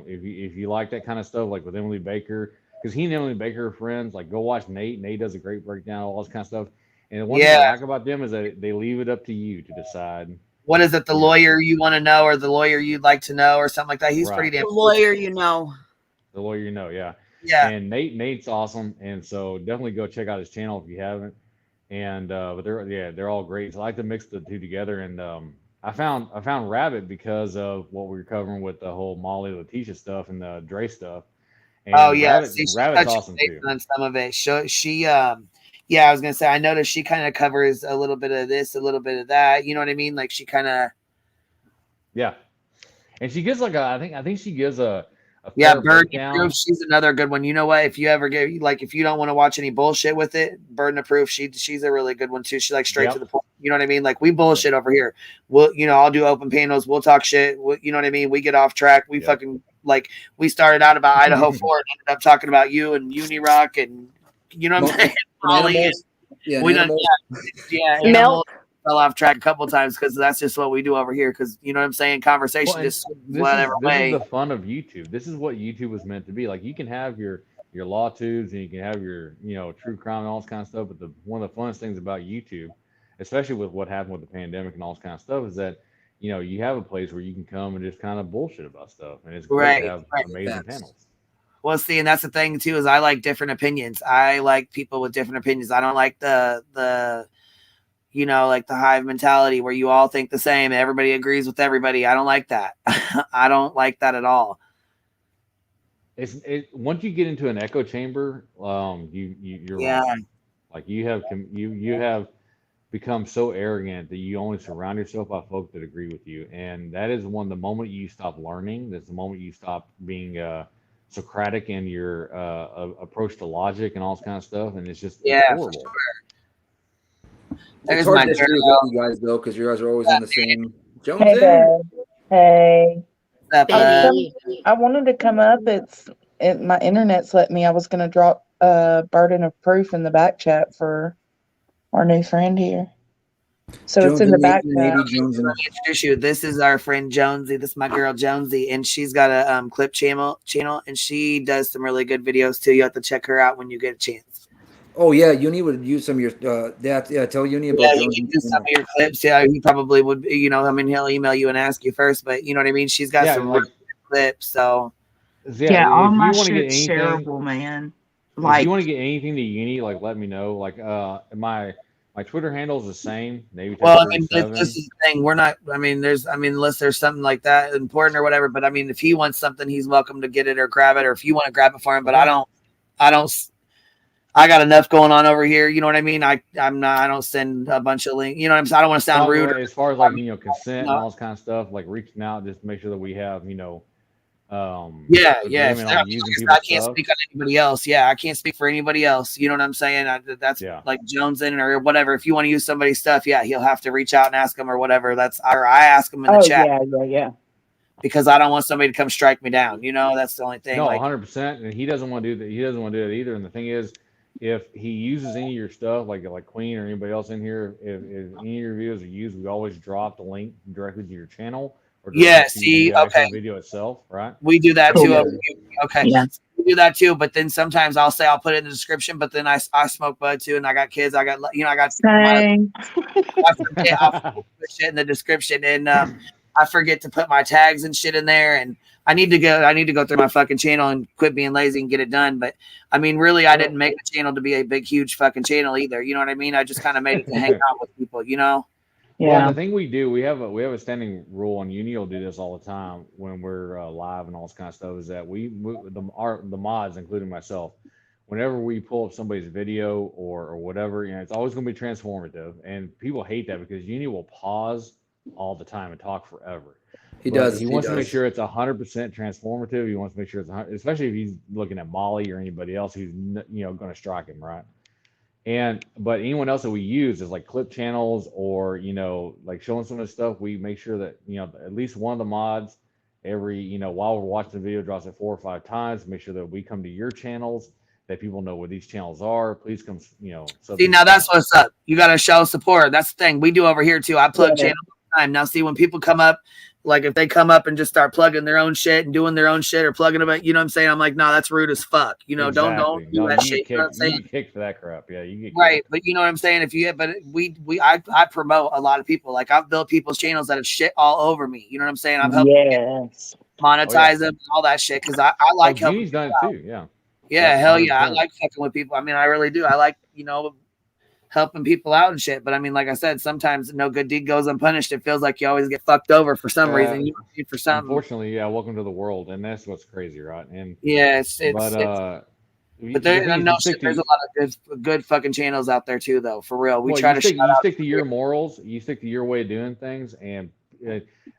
If you like that kind of stuff, like with Emily Baker, because he and Emily Baker are friends. Like go watch Nate. Nate does a great breakdown, all this kind of stuff. And the one thing I like about them is that they leave it up to you to decide. What is it? The lawyer you want to know, or the lawyer you'd like to know, or something like that? He's Right. pretty damn. The lawyer, you know. The lawyer, yeah. Yeah. And Nate's awesome, and so definitely go check out his channel if you haven't. And but they're all great. So I like to mix the two together. And I found Rabbit because of what we were covering with the whole Molly Letitia stuff and the Dre stuff. And Rabbit's awesome too. On some of it. I was gonna say I noticed she kind of covers a little bit of this, a little bit of that. You know what I mean? Like she kind of. Yeah, and she gives I think she gives a Burden of Proof. She's another good one. You know what? If you ever get if you don't want to watch any bullshit with it, Burden of Proof. She's a really good one too. She straight to the point. You know what I mean? Like we bullshit over here. We'll I'll do open panels. We'll talk shit. You know what I mean? We get off track. We fucking we started out about Idaho 4 and ended up talking about you and Uni Rock and you know what I'm saying? Animals. Animals fell off track a couple of times because that's just what we do over here. Because you know what I'm saying? Conversation This is the fun of YouTube. This is what YouTube was meant to be. Like you can have your law tubes and you can have your true crime and all this kind of stuff. But one of the funnest things about YouTube, especially with what happened with the pandemic and all this kind of stuff, is that you have a place where you can come and just kind of bullshit about stuff, and it's great to have amazing panels. Well, see, and that's the thing too, is I like different opinions. I like people with different opinions. I don't like the like the hive mentality where you all think the same and everybody agrees with everybody. I don't like that. I don't like that at all. Once you get into an echo chamber, you're wrong. Like you have become so arrogant that you only surround yourself by folk that agree with you, and that is the moment you stop learning. That's the moment you stop being Socratic in your approach to logic and all this kind of stuff, and it's just horrible. For sure. It's hard to disagree with you guys though, because you guys are always in the same. Jones Hey, in. Dad. Hey. Hey. I wanted to come up. My internet's let me. I was going to drop Burden of Proof in the back chat for our new friend here. So Jones it's in the back chat. Let me introduce you. This is our friend Jonesy. This is my girl Jonesy, and she's got a clip channel, and she does some really good videos too. You have to check her out when you get a chance. Oh yeah, Uni would use some of your tell Uni about you can do some of your clips. Yeah, he probably would. He'll email you and ask you first, but you know what I mean. She's got some really good clips. So all my shit's shareable, man. If you want to get anything to Uni, let me know. My Twitter handle is the same. Well, this is the thing. We're not. Unless there's something like that important or whatever. But if he wants something, he's welcome to get it or grab it, or if you want to grab it for him. But I I got enough going on over here. You know what I mean? I don't send a bunch of links. You know what I'm saying? I don't want to sound rude. As far as like, you know, consent and all this kind of stuff, like reaching out just to make sure that we have, you know, agreement on using people's I can't stuff. speak on anybody else. Yeah, I can't speak for anybody else. You know what I'm saying? That's like Jones in or whatever. If you want to use somebody's stuff, yeah, he'll have to reach out and ask them or whatever. Or I ask them in the chat. Yeah. Because I don't want somebody to come strike me down. You know, that's the only thing. No, like, 100%. And he doesn't want to do that. He doesn't want to do it either. And the thing is, if he uses any of your stuff, like Queen or anybody else in here, if any of your videos are used, we always drop the link directly to your channel. Or see, the okay. video itself, right? We do that too. Okay. Yeah. We do that too, but then sometimes I'll say I'll put it in the description, but then I smoke bud too, and I got kids. I got Same. I forget I'll put shit in the description, and I forget to put my tags and shit in there, and I need to go through my fucking channel and quit being lazy and get it done. But I mean, really, I didn't make the channel to be a big, huge fucking channel either. You know what I mean? I just kind of made it to hang out with people, you know? Yeah. Well, the thing we do, we have a standing rule, and Uni will do this all the time when we're live and all this kind of stuff, is that the mods, including myself, whenever we pull up somebody's video or whatever, you know, it's always going to be transformative, and people hate that because Uni will pause all the time and talk forever. He wants to make sure it's 100% transformative. He wants to make sure it's 100%, especially if he's looking at Molly or anybody else who's, you know, going to strike him, right? But anyone else that we use is like clip channels or, you know, like showing some of the stuff. We make sure that, you know, at least one of the mods every, you know, while we're watching the video drops it 4 or 5 times. Make sure that we come to your channels, that people know where these channels are. Please come, you know. See, now that's what's up. You got to show support. That's the thing we do over here too. I plug channels all the time. Now, see, when people come up, like if they come up and just start plugging their own shit and doing their own shit or plugging them, you know what I'm saying? I'm like, no, that's rude as fuck. You know, don't do that shit. You know what I'm saying? You get kicked for that crap. Yeah, you get right. But you know what I'm saying? I promote a lot of people. Like I've built people's channels that have shit all over me. You know what I'm saying? I've helped monetize them and all that shit because I like helping. He's done it too. Yeah. Yeah, hell yeah. I like fucking with people. I mean, I really do. I like, you know, helping people out and shit. But I mean, like I said, sometimes no good deed goes unpunished. It feels like you always get fucked over for some reason. You need for something. Unfortunately, yeah. Welcome to the world, and that's what's crazy, right? And yeah, there's a lot of good fucking channels out there too, though. For real, we try to stick to your morals. You stick to your way of doing things, and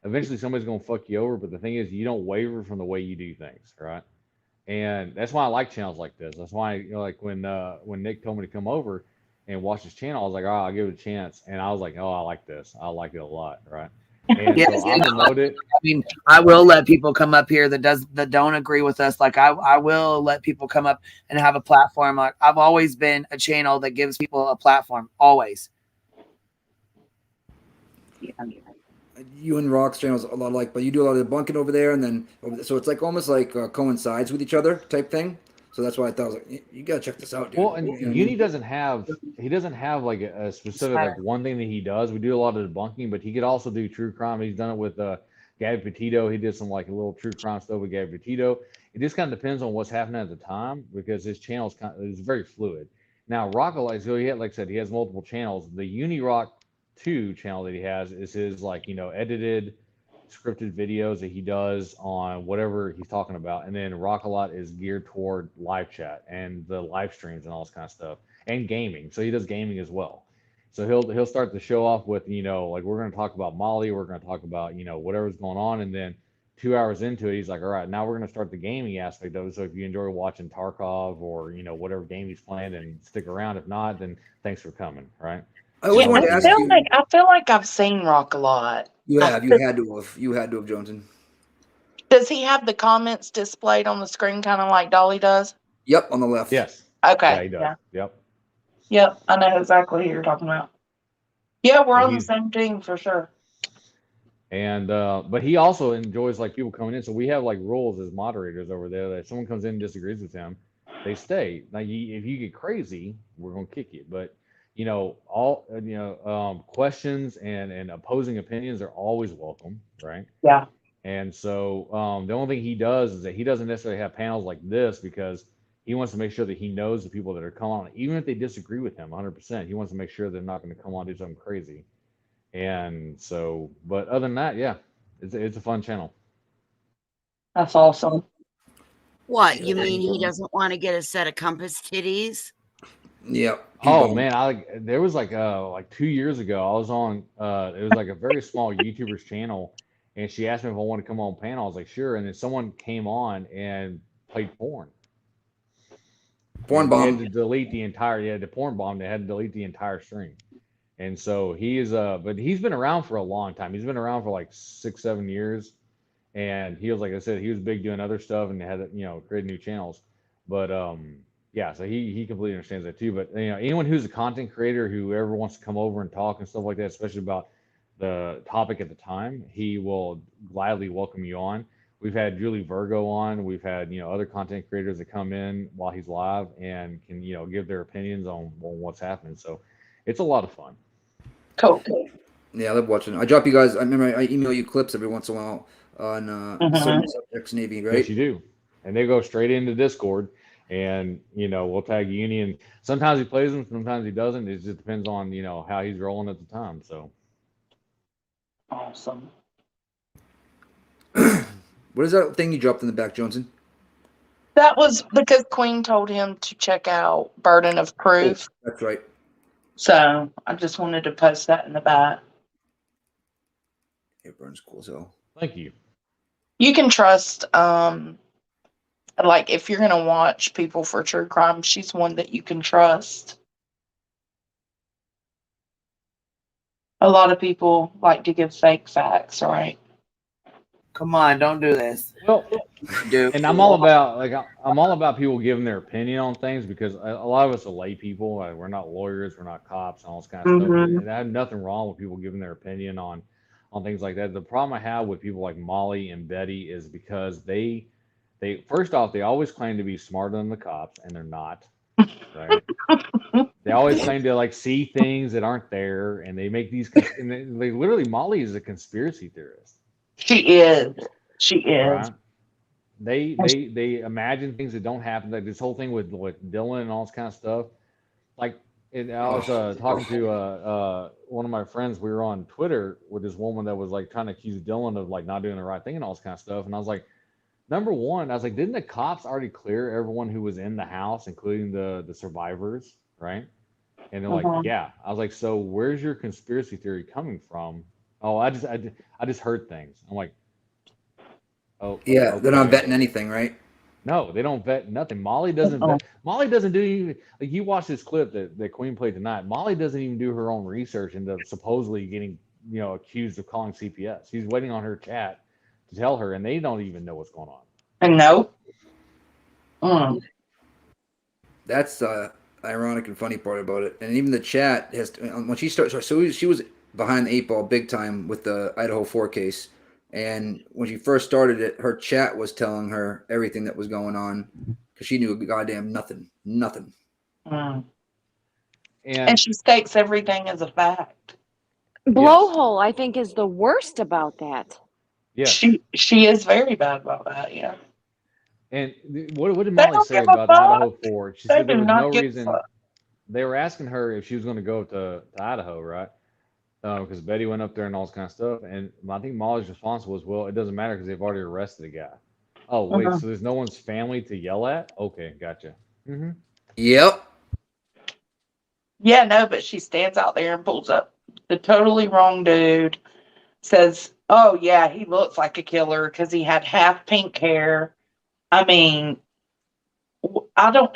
eventually somebody's gonna fuck you over. But the thing is, you don't waver from the way you do things, right? And that's why I like channels like this. That's why, you know, like when Nick told me to come over and watch his channel, I was like, oh, I'll give it a chance. And I was like, oh, I like this. I like it a lot, right? And so I promote it. I mean, I will let people come up here that don't agree with us. Like I will let people come up and have a platform. Like I've always been a channel that gives people a platform. Always. You and Rock's channel is a lot like, but you do a lot of debunking over there, and then so it's like almost like coincides with each other type thing. So that's why I thought I was like, you gotta check this out, dude. Well, and Uni doesn't have like a specific like one thing that he does. We do a lot of debunking, but he could also do true crime. He's done it with Gabby Petito. He did some like a little true crime stuff with Gabby Petito. It just kind of depends on what's happening at the time because his channel is very fluid. Now Rock-a-Lot, so he had, like I said, he has multiple channels. The Uni Rock 2 channel that he has is his like, you know, edited scripted videos that he does on whatever he's talking about, and then Rock-a-Lot is geared toward live chat and the live streams and all this kind of stuff and gaming. So he does gaming as well. So he'll start the show off with, you know, like we're going to talk about Molly, we're going to talk about, you know, whatever's going on, and then 2 hours into it, he's like, all right, now we're going to start the gaming aspect of it. So if you enjoy watching Tarkov or, you know, whatever game he's playing, then stick around. If not, then thanks for coming, right? I feel like I've seen Rock-a-Lot. You had to have Joneson. Does he have the comments displayed on the screen, kind of like Dolly does? Yep, on the left. Yes. Okay. Yeah, he does. Yeah. Yep. Yep, I know exactly who you're talking about. Yeah, we're on the same team for sure. And but he also enjoys like people coming in. So we have like rules as moderators over there that if someone comes in and disagrees with him, they stay. Now, if you get crazy, we're gonna kick you. But you know, questions and opposing opinions are always welcome, right? Yeah. And so the only thing he does is that he doesn't necessarily have panels like this because he wants to make sure that he knows the people that are coming on, even if they disagree with him 100%. He wants to make sure they're not going to come on and do something crazy. And so, but other than that, yeah, it's a fun channel. That's awesome. What, you mean he doesn't want to get a set of compass titties? Yeah. Oh man, there was like 2 years ago, I was on it was like a very small YouTuber's channel, and she asked me if I wanted to come on panel. I was like, sure. And then someone came on and played porn. Porn And they had bomb. to delete the entire the porn bomb. They had to delete the entire stream. And so he is but he's been around for a long time. He's been around for like 6-7 years. And he was, like I said, he was big doing other stuff and had created new channels. But yeah, so he completely understands that too. But anyone who's a content creator who ever wants to come over and talk and stuff like that, especially about the topic at the time, he will gladly welcome you on. We've had Julie Virgo on. We've had other content creators that come in while he's live and can give their opinions on what's happening. So it's a lot of fun. Cool. Yeah, I love watching. I drop you guys. I remember I email you clips every once in a while on certain subjects, Navy, right? Yes, you do. And they go straight into Discord, and we'll tag Uni. And sometimes he plays them, sometimes he doesn't. It just depends on how he's rolling at the time. So awesome. What is that thing you dropped in the back, Johnson? That was because Queen told him to check out Burden of Proof. Oh, that's right. So I just wanted to post that in the back. It burns cool as hell. Thank you. You can trust, like if you're gonna watch people for true crime, she's one that you can trust. A lot of people like to give fake facts, right? Come on, don't do this. Well, and I'm all about people giving their opinion on things, because a lot of us are lay people. We're not lawyers, we're not cops, and all this kind of stuff. And I have nothing wrong with people giving their opinion on things like that. The problem I have with people like Molly and Betty is because they first off, they always claim to be smarter than the cops, and they're not. Right? They always claim to see things that aren't there, and they make these. And they literally, Molly is a conspiracy theorist. She is. She is. Right? They imagine things that don't happen. Like this whole thing with Dylan and all this kind of stuff. I was talking to one of my friends. We were on Twitter with this woman that was trying to accuse Dylan of not doing the right thing and all this kind of stuff. And I was like, number one, I was like, didn't the cops already clear everyone who was in the house, including the survivors, right? And they're like, yeah. I was like, so where's your conspiracy theory coming from? Oh, I just heard things. I'm like, oh yeah, okay. They're not vetting anything, right? No, they don't vet nothing. Molly doesn't vet. Molly doesn't do even, you watch this clip that Queen played tonight. Molly doesn't even do her own research into supposedly getting accused of calling CPS. She's waiting on her chat to tell her, and they don't even know what's going on. And no. That's ironic and funny part about it. And even the chat has when she started. So she was behind the 8 ball big time with the Idaho 4 case. And when she first started it, her chat was telling her everything that was going on because she knew goddamn nothing. And she states everything as a fact. Blowhole, I think, is the worst about that. Yeah, she is very bad about that. Yeah. And what did Molly say about Idaho 4? She said there was no reason. They were asking her if she was going to go to Idaho, right? Because Betty went up there and all this kind of stuff. And I think Molly's response was, well, it doesn't matter because they've already arrested a guy. Oh, wait, so there's no one's family to yell at? Okay, gotcha. Yep. Yeah, no, but she stands out there and pulls up the totally wrong dude, says, oh, yeah, he looks like a killer because he had half pink hair. I mean,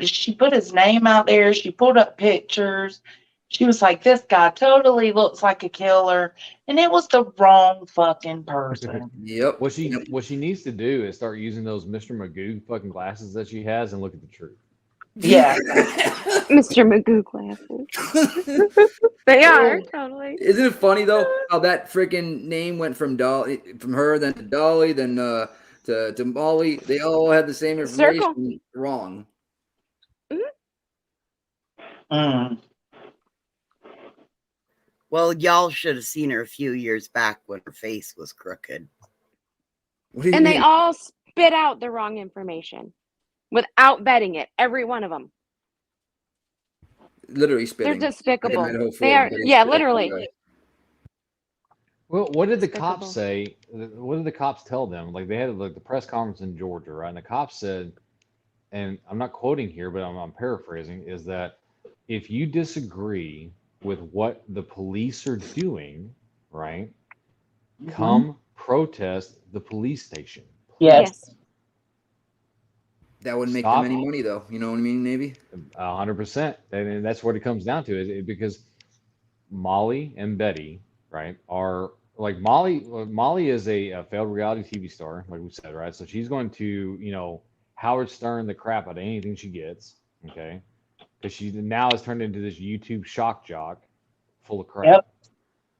she put his name out there. She pulled up pictures. She was like, this guy totally looks like a killer. And it was the wrong fucking person. Yep. What she needs to do is start using those Mr. Magoo fucking glasses that she has and look at the truth. Yeah. Mr. Magoo glasses. They are, totally. Isn't it funny, though, how that freaking name went from her, then to Dolly, then to Molly? They all had the same information wrong. Well, y'all should have seen her a few years back when her face was crooked. And they all spit out the wrong information without vetting it. Every one of them. Literally spitting. They're despicable. They are, yeah, literally. Well, what did the cops say? What did the cops tell them? They had the press conference in Georgia, right? And the cops said, and I'm not quoting here, but I'm paraphrasing, is that, if you disagree with what the police are doing, right, come protest the police station. Yes. That wouldn't make Stop. them any money, though. You know what I mean? Maybe 100%. And that's what it comes down to, because Molly and Betty, right, are like Molly is a failed reality TV star, like we said, right? So she's going to, Howard Stern the crap out of anything she gets, okay? Because she now has turned into this YouTube shock jock full of crap. Yep.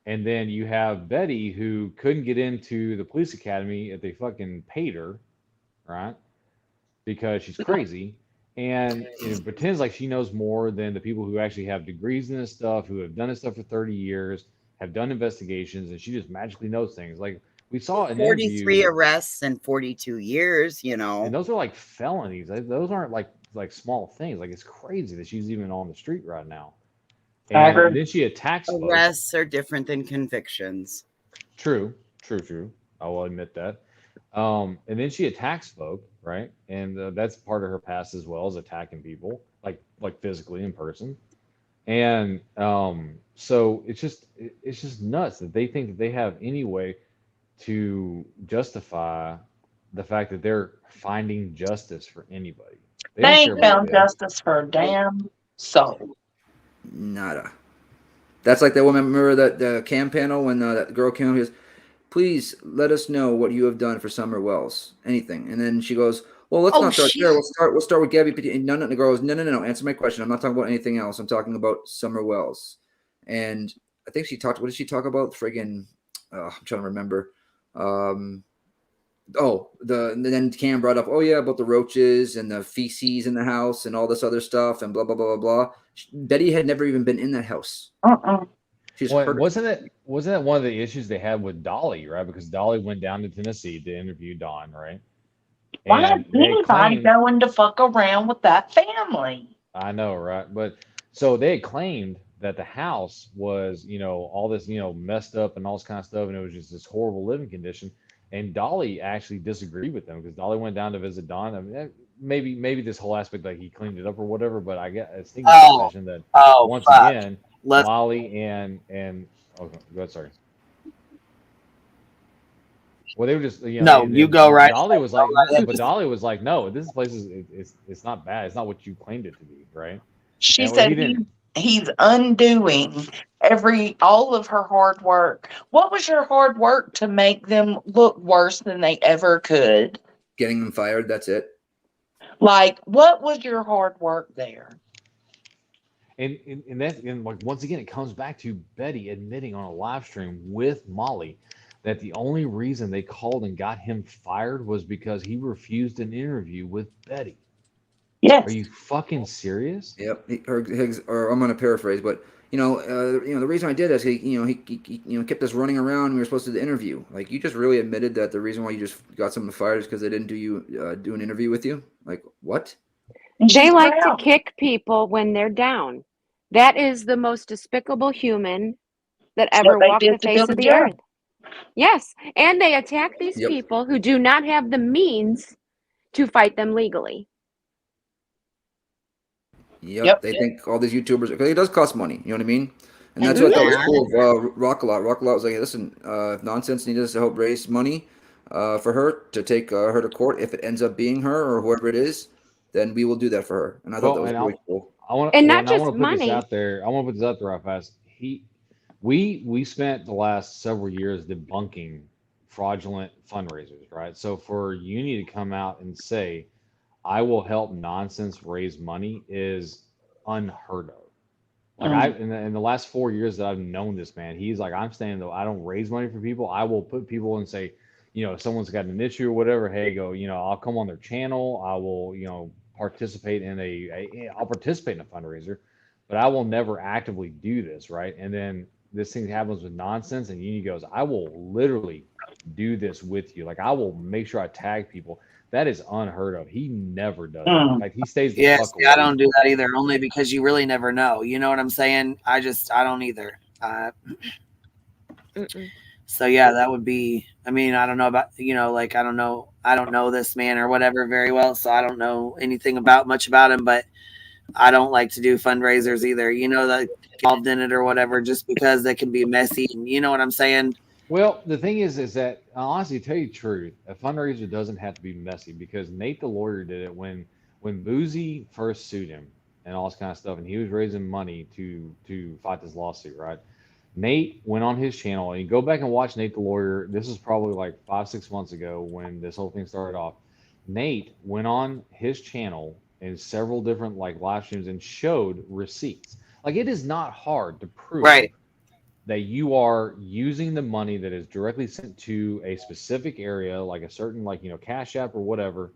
And then you have Betty, who couldn't get into the police academy if they fucking paid her, right? Because she's crazy. And it pretends like she knows more than the people who actually have degrees in this stuff, who have done this stuff for 30 years, have done investigations, and she just magically knows things. Like we saw an 43 interview, arrests in 42 years, and those are like felonies. Those aren't like small things. Like it's crazy that she's even on the street right now. And then she attacks folks. Arrests are different than convictions. True. I will admit that. And then she attacks folk, right? And that's part of her past as well, as attacking people, like physically in person. And so it's just nuts that they think that they have any way to justify the fact that they're finding justice for anybody. They don't ain't care about found them. justice for a damn soul. nada. That's like that woman. Remember that the cam panel when that girl came up? She goes, "Please let us know what you have done for Summer Wells. Anything." And then she goes, "Well, let's not start there. We'll start with Gabby." And no, the girl goes, "No. Answer my question. I'm not talking about anything else. I'm talking about Summer Wells." And I think she talked. What did she talk about? Friggin', I'm trying to remember. Then Cam brought up, about the roaches and the feces in the house and all this other stuff and blah blah blah blah blah. Betty had never even been in that house. Wasn't it one of the issues they had with Dolly, right? Because Dolly went down to Tennessee to interview Dawn, right? Why And is they anybody claimed, going to fuck around with that family? I know, right? But so they had claimed that the house was, all this, messed up and all this kind of stuff, and it was just this horrible living condition. And Dolly actually disagreed with them because Dolly went down to visit Dawn. I mean, maybe this whole aspect, like he cleaned it up or whatever, but I think that once again, Molly and go ahead, sorry. Well, they were just you go right. Dolly was like, but Dolly was like, no, this place is it's not bad. It's not what you claimed it to be, right? She said he's undoing all of her hard work. What was your hard work to make them look worse than they ever could? Getting them fired. That's it. Like, what was your hard work there? And like once again, it comes back to Betty admitting on a live stream with Molly that the only reason they called and got him fired was because he refused an interview with Betty. Yes. Are you fucking serious? Yep. Or I'm going to paraphrase, but the reason I did that is he kept us running around. And we were supposed to do the interview. Like, you just really admitted that the reason why you just got someone fired is because they didn't do an interview with you. Like, what? They like to kick people when they're down. That is the most despicable human that ever walked the face of the earth. Yes, and they attack these people who do not have the means to fight them legally. Yep. They think all these YouTubers, because it does cost money. You know what I mean? And that's what I thought was cool of Rock-A-Lot. Rock-A-Lot was like, listen, if Nonsense needs us to help raise money for her to take her to court, if it ends up being her or whoever it is, then we will do that for her. And I thought that was really cool. I want to put this out there. I want to put this out there real fast. We spent the last several years debunking fraudulent fundraisers, right? So for Uni to come out and say, I will help Nonsense raise money is unheard of. Like in the last 4 years that I've known this man, he's like, I'm saying though, I don't raise money for people. I will put people and say, if someone's got an issue or whatever, hey, I'll come on their channel. I will, participate in I'll participate in a fundraiser, but I will never actively do this, right? And then this thing happens with Nonsense, and Uni goes, I will literally do this with you. Like, I will make sure I tag people. That is unheard of. He never does. Like, he stays the fuck away. I don't do that either, only because you really never know. You know what I'm saying? I don't either. So yeah, that would be, I don't know about, I don't know this man or whatever very well, so I don't know anything much about him, but I don't like to do fundraisers either. You know, that involved in it or whatever, just because they can be messy. And you know what I'm saying? Well, the thing is that honestly, to tell you the truth, a fundraiser doesn't have to be messy because Nate the lawyer did it when Boozy first sued him and all this kind of stuff, and he was raising money to fight this lawsuit, right? Nate went on his channel, and you go back and watch Nate the lawyer. This is probably like 5-6 months ago when this whole thing started off. Nate went on his channel in several different like live streams and showed receipts. Like, it is not hard to prove that you are using the money that is directly sent to a specific area, like a certain, like, Cash App or whatever,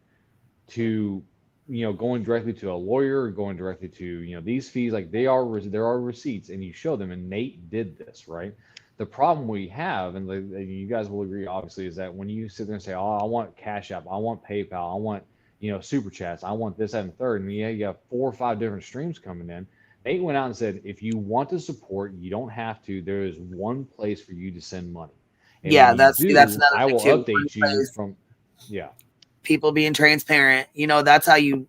to, going directly to a lawyer or going directly to, these fees. Like, there are receipts, and you show them, and Nate did this, right? The problem we have, and you guys will agree, obviously, is that when you sit there and say, oh, I want Cash App, I want PayPal, I want, Super Chats, I want this, that, and third, and you have 4 or 5 different streams coming in. Nate went out and said, if you want to support, you don't have to. There is one place for you to send money. And that's another I will thing too. update you from, people being transparent. That's how you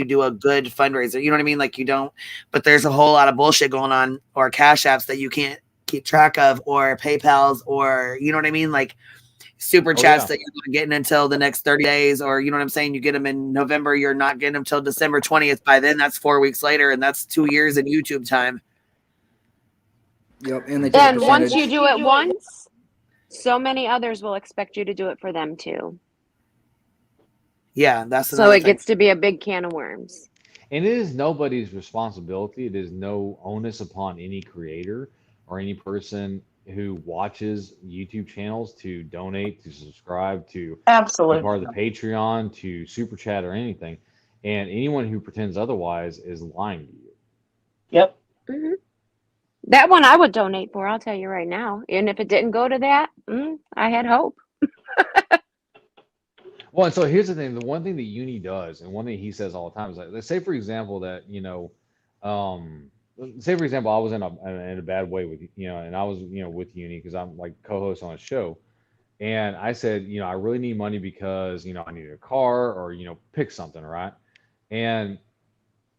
do a good fundraiser. You know what I mean? Like, you don't, but there's a whole lot of bullshit going on, or Cash Apps that you can't keep track of, or PayPals, or, you know what I mean? Like, Super Chats that you're not getting until the next 30 days, or, you know what I'm saying? You get them in November, you're not getting them till December 20th. By then, that's 4 weeks later, and that's 2 years in YouTube time. Yep. And once you do it once, so many others will expect you to do it for them too. Yeah, that's so it gets to be a big can of worms. And it is nobody's responsibility. It is no onus upon any creator or any person who watches YouTube channels to donate, to subscribe, to absolutely be part of the Patreon, to Super Chat, or anything. And anyone who pretends otherwise is lying to you. Yep. Mm-hmm. That one I would donate for, I'll tell you right now. And if it didn't go to that, I had hope. Well, and so here's the thing. The one thing that Uni does, and one thing he says all the time is, like, let's say, for example, that, say, for example, I was in a bad way with, and I was, with Uni because I'm like co-host on a show. And I said, I really need money because, I need a car, or, pick something, right? And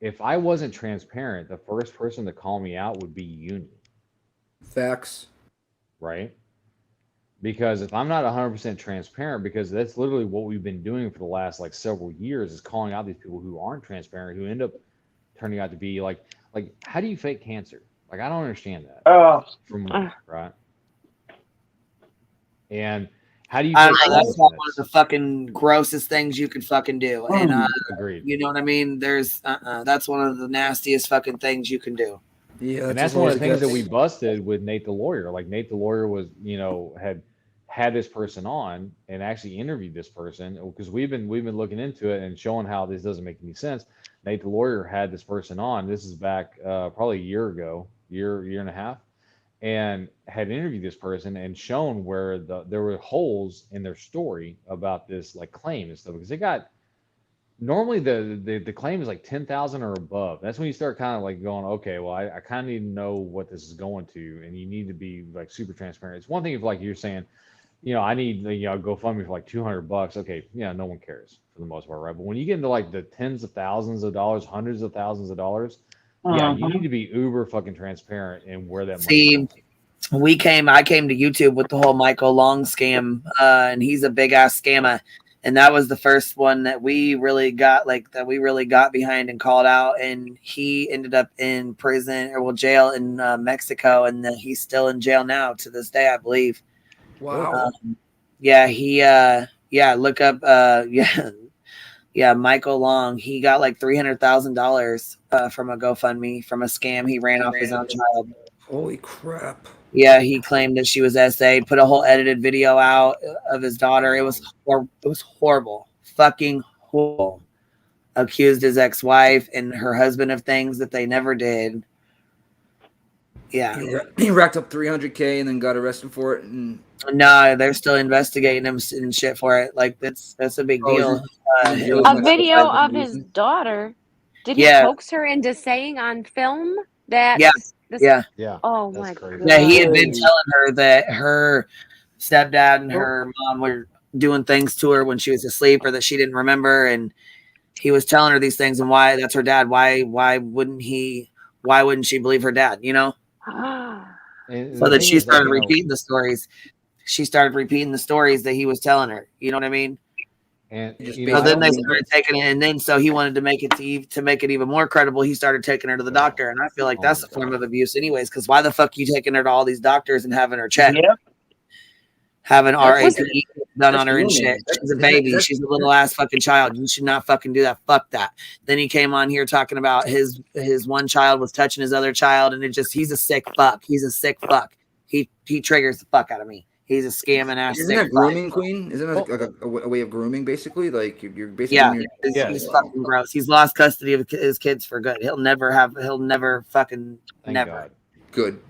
if I wasn't transparent, the first person to call me out would be Uni. Facts. Right? Because if I'm not 100% transparent, because that's literally what we've been doing for the last like several years, is calling out these people who aren't transparent, who end up turning out to be like how do you fake cancer? Like, I don't understand that. Right? And how do you? That's one of the fucking grossest things you could fucking do. And agreed. You know what I mean? There's that's one of the nastiest fucking things you can do. Yeah, and that's one of the things that we busted with Nate the lawyer. Like, Nate the lawyer was, had this person on and actually interviewed this person, because we've been looking into it and showing how this doesn't make any sense. Nate the lawyer had this person on. This is back probably a year ago, year and a half, and had interviewed this person and shown where there were holes in their story about this like claim and stuff, because they got. Normally the claim is like 10,000 or above. That's when you start kind of like going, okay, well, I kind of need to know what this is going to, and you need to be like super transparent. It's one thing if like you're saying, I need GoFundMe for like $200. Okay, no one cares for the most part, right? But when you get into like the tens of thousands of dollars, hundreds of thousands of dollars, you need to be uber fucking transparent in where that money comes. I came to YouTube with the whole Michael Long scam, and he's a big ass scammer. And that was the first one that we really got behind and called out. And he ended up in prison jail in Mexico. And he's still in jail now to this day, I believe. Wow. Look up. Michael Long. He got like $300,000 from a GoFundMe from a scam he ran off his own child. Holy crap. Yeah, he claimed that she was SA, put a whole edited video out of his daughter. It was horrible. Fucking horrible. Accused his ex-wife and her husband of things that they never did. Yeah. He racked up $300K and then got arrested for it. And no, they're still investigating him and shit for it. Like, that's a big deal. A video of his daughter. Did he coax her into saying on film that? Yeah. Oh my God. Yeah, he had been telling her that her stepdad and her mom were doing things to her when she was asleep, or that she didn't remember, and he was telling her these things, and why that's her dad. Why wouldn't she believe her dad? You know. And So the that thing she is, like, started you know, repeating the stories. She started repeating the stories that he was telling her. You know what I mean? and Just you know, So I then don't. they started taking it, and then so he wanted to make it to make it even more credible. He started taking her to the doctor, and I feel like Oh that's my a form God. of abuse, anyways. Because why the fuck you taking her to all these doctors and having her checked, Yep. having That's RAPE done that's on her and grooming. shit? That, She's a is that, is baby. that, She's a little ass fucking child. You should not fucking do that. Fuck that. Then he came on here talking about his one child was touching his other child, and he's a sick fuck. He's a sick fuck. He triggers the fuck out of me. He's a scamming ass. Isn't sick that fuck. grooming, Queen? Isn't that like a way of grooming, basically? Like you're basically Yeah, giving your he's fucking gross. He's lost custody of his kids for good. He'll never fucking Thank never. God. Good.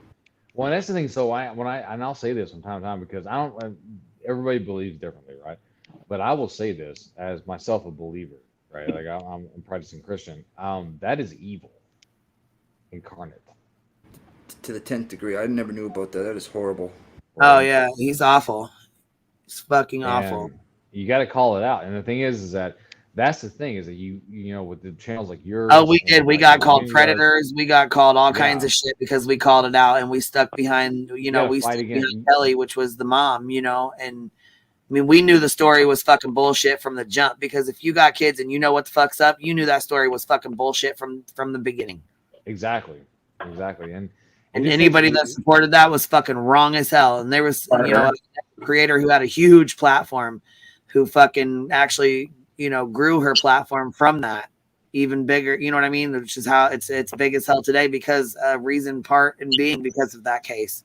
Well, that's the thing. So I'll say this from time to time because everybody believes differently, right? But I will say this as myself a believer, right? Like I'm a Protestant Christian. That is evil incarnate. To the 10th degree. I never knew about that. That is horrible. Oh yeah, he's awful. He's fucking awful. And you got to call it out. And the thing is that that's the thing is that you know with the channels like yours. Oh, we did. and We like got the called Queen predators. We got called all kinds Yeah. of shit because we called it out, and we stuck behind. You know, gotta we fight stuck against- behind Kelly, which was the mom. You know, and I mean, we knew the story was fucking bullshit from the jump because if you got kids and you know what the fuck's up, you knew that story was fucking bullshit from the beginning. Exactly. And And anybody that supported that was fucking wrong as hell. And there was, you know, a creator who had a huge platform who fucking actually, you know, grew her platform from that even bigger. You know what I mean? Which is how it's big as hell today because reason part and being because of that case.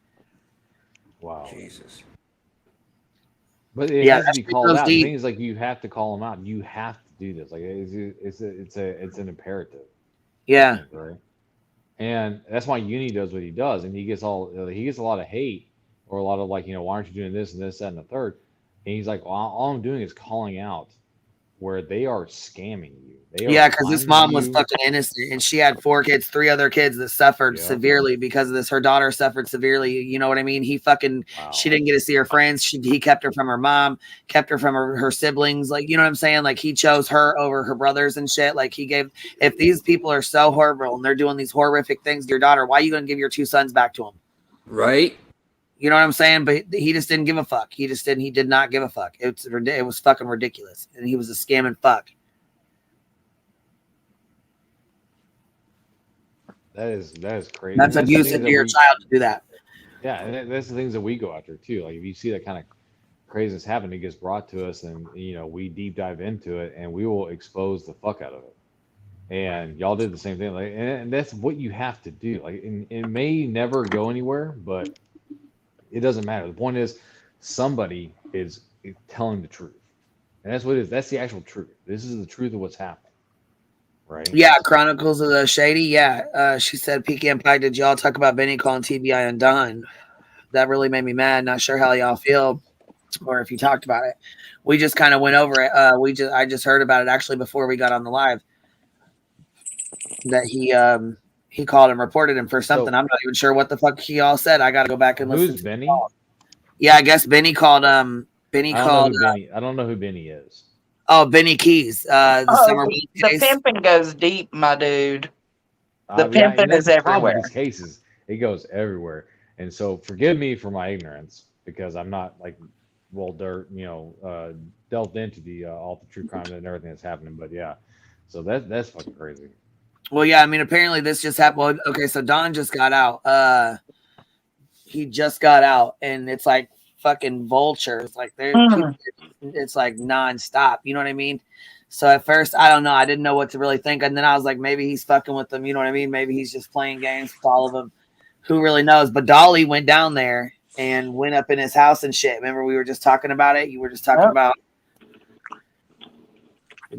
Wow. Jesus. But it Yeah, has to that be shit called goes out. deep. The thing is, like, you have to call them out. You have to do this. Like, it's an imperative. Yeah. Right. And that's why Uni does what he does, and he gets a lot of hate or a lot of like, you know, why aren't you doing this and this, that, and the third? And he's like, well, all I'm doing is calling out where they are scamming you. Yeah, because this mom was fucking innocent, and she had 4 kids, 3 other kids that suffered severely because of this. Her daughter suffered severely. You know what I mean? He fucking, she didn't get to see her friends. He kept her from her mom, kept her from her siblings. Like, you know what I'm saying? Like, he chose her over her brothers and shit. Like, if these people are so horrible and they're doing these horrific things to your daughter, why are you going to give your 2 sons back to him? Right. You know what I'm saying? But he just didn't give a fuck. He did not give a fuck. It was fucking ridiculous. And he was a scamming fuck. That is crazy. That's And abusive to your child to do that. Yeah, and that's the things that we go after too. Like if you see that kind of craziness happen, it gets brought to us, and you know we deep dive into it, and we will expose the fuck out of it. And y'all did the same thing, like, and that's what you have to do. Like, it may never go anywhere, but it doesn't matter. The point is, somebody is telling the truth, and that's what it is. That's the actual truth. This is the truth of what's happening. Right. Yeah, Chronicles of the Shady. Yeah, she said, Peaky and Pie, did y'all talk about Benny calling TBI and Don? That really made me mad. Not sure how y'all feel or if you talked about it. We just kind of went over it. I just heard about it actually before we got on the live that he called and reported him for something. I'm not even sure what the fuck he all said. I got to go back and listen. Who's Benny? Yeah, I guess Benny called. I don't know who Benny is. Oh, Benny Keys. The pimping goes deep, my dude. The Yeah, and pimping that's is the problem everywhere. with these cases. It goes everywhere. And so forgive me for my ignorance because I'm not like delved into the all the true crime and everything that's happening. But yeah, so that's fucking crazy. Well, yeah, I mean, apparently this just happened. Well, okay, so Don just got out. He just got out, and it's like fucking vultures. Like it's like nonstop. You know what I mean? So at first, I don't know. I didn't know what to really think, and then I was like, maybe he's fucking with them. You know what I mean? Maybe he's just playing games with all of them. Who really knows? But Dolly went down there and went up in his house and shit. Remember, we were just talking about it. You were just talking about.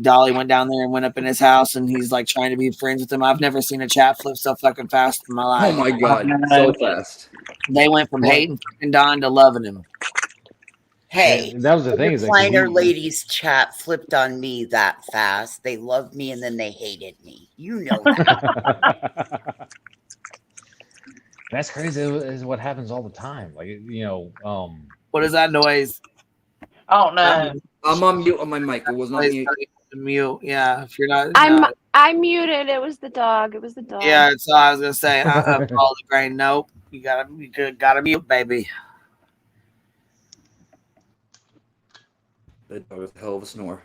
Dolly went down there and went up in his house, and he's like trying to be friends with him. I've never seen a chat flip so fucking fast in my life. Oh my god, so fast. They went from hating fucking Don to loving him. Hey, And that was the thing. Is Recliner ladies chat flipped on me that fast. They loved me and then they hated me. You know that. That's crazy. Is what happens all the time. Like What is that noise? Oh no. I'm on mute on my mic. It was not me. mute. Yeah, if you're not. I muted. It was the dog. It was the dog. Yeah, that's all I was gonna say. Follow the grain. Nope. You gotta mute, baby. That dog was a hell of a snore.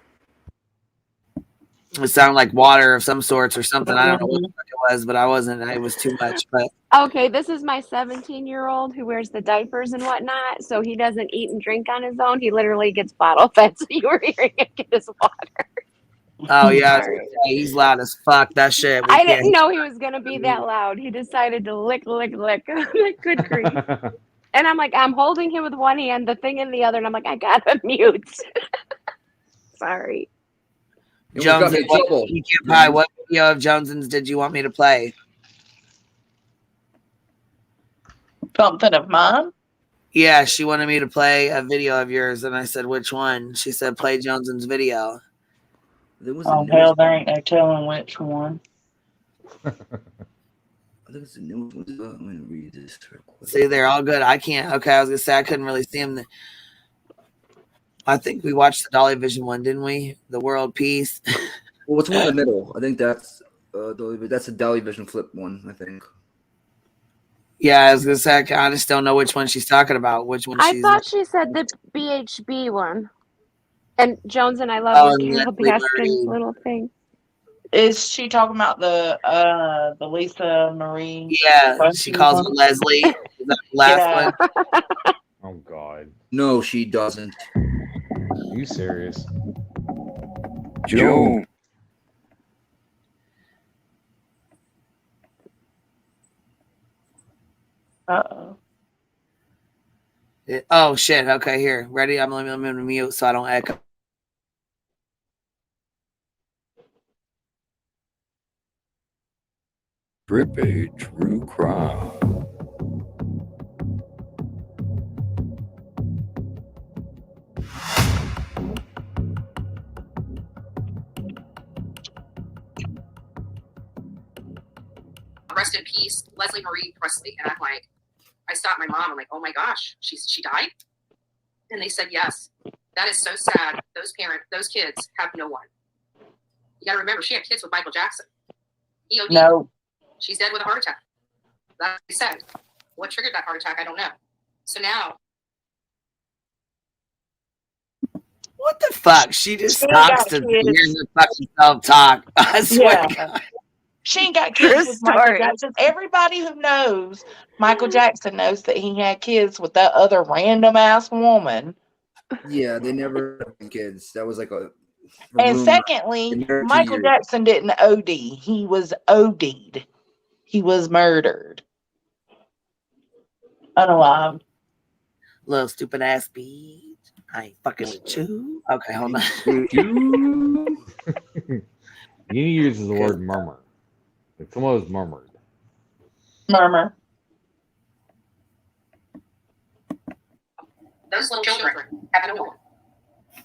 It sounded like water of some sorts or something. I don't know what the fuck it was, but I wasn't. It was too much. But Okay, this is my 17-year-old who wears the diapers and whatnot, so he doesn't eat and drink on his own. He literally gets bottle fed, so you were hearing him get his water. oh yeah, I was Sorry. gonna say, he's loud as fuck. That shit. I didn't know he was gonna be that loud. He decided to lick. I'm like, good grief. And I'm like, I'm holding him with one hand, the thing in the other, and I'm like, I gotta mute. Sorry. Jones, what video of Jones's did you want me to play? Something of mine? Yeah, she wanted me to play a video of yours, and I said, which one? She said, play Jones's video. Oh, hell, there ain't no telling which one. I think it's the newest one. I'm going to read this. See, they're all good. I can't. Okay, I was going to say, I couldn't really see them. I think we watched the Dolly Vision one, didn't we? The World Peace. Well, it's one in the middle. I think that's a Dolly Vision flip one, I think. Yeah, I was going to say, I just don't know which one she's talking about. Which one I thought she said the BHB one. And Jones and I love Carol Baskin's little thing. Is she talking about the Lisa Marie? Yeah, she calls her Leslie. Is that the last one? Oh God. No, she doesn't. Are you serious? Joe. Uh-oh. Oh shit. Okay, here. Ready? I'm going to mute so I don't echo. Trippy True Crime. Rest in peace, Leslie Marie Presley. And I'm like, I stopped my mom. I'm like, oh my gosh, she died? And they said, yes. That is so sad. Those kids have no one. You got to remember, she had kids with Michael Jackson. He OD'd. No. She's dead with a heart attack. That's what they said. What triggered that heart attack, I don't know. So now. What the fuck? She just talks to hear the fucking self-talk. I swear to God. She ain't got kids with Michael Jackson. Everybody who knows Michael Jackson knows that he had kids with that other random ass woman. Yeah, they never had kids. That was like a And secondly, Michael Jackson didn't OD. He was OD'd. He was murdered. Unalive. Little stupid ass bitch. I ain't fucking with you. Okay, hold on. You use the word murmur. Like someone was murmured. Murmur. Those little children have no one.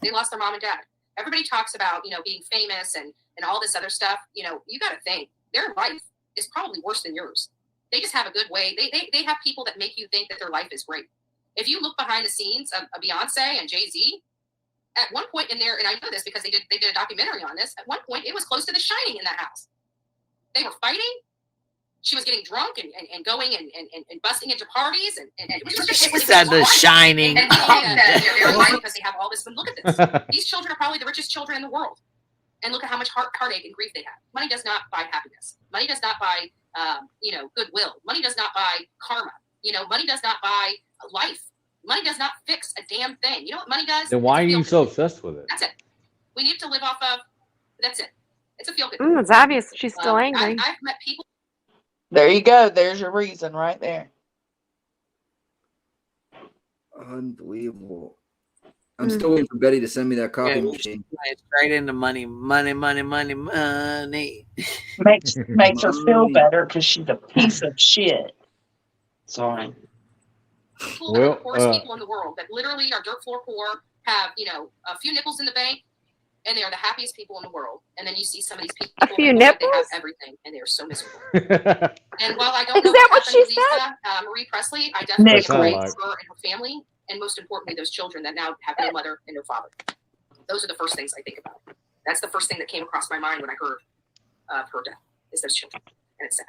They lost their mom and dad. Everybody talks about, being famous and all this other stuff. You got to think their life is probably worse than yours. They just have a good way. They have people that make you think that their life is great. If you look behind the scenes of Beyonce and Jay-Z, at one point in there, and I know this because they did a documentary on this, at one point it was close to The Shining in that house. They were fighting. She was getting drunk and going and busting into parties and it was just She said The Shining. And they're lying because they have all this. But look at this. These children are probably the richest children in the world. And look at how much heartache and grief they have. Money does not buy happiness. Money does not buy goodwill. Money does not buy karma. Money does not buy life. Money does not fix a damn thing. You know what money does? Then why are you so obsessed with it? That's it. We need to live off of. That's it. It's a feel good. It's obvious she's still angry. I've met people. There you go. There's your reason right there. Unbelievable. I'm still waiting for Betty to send me that copy machine. Straight into money. Makes her feel better because she's a piece of shit. Sorry. People are the poorest people in the world that literally are dirt floor poor, have a few nickels in the bank, and they are the happiest people in the world. And then you see some of these people A few that they nipples? have everything, and they are so miserable. And while I don't know Is that what happened she to Lisa Marie Presley, I definitely Nickels. embrace her and her family, and most importantly, those children that now have no mother and no father. Those are the first things I think about. That's the first thing that came across my mind when I heard of her death, is those children. And it's sad.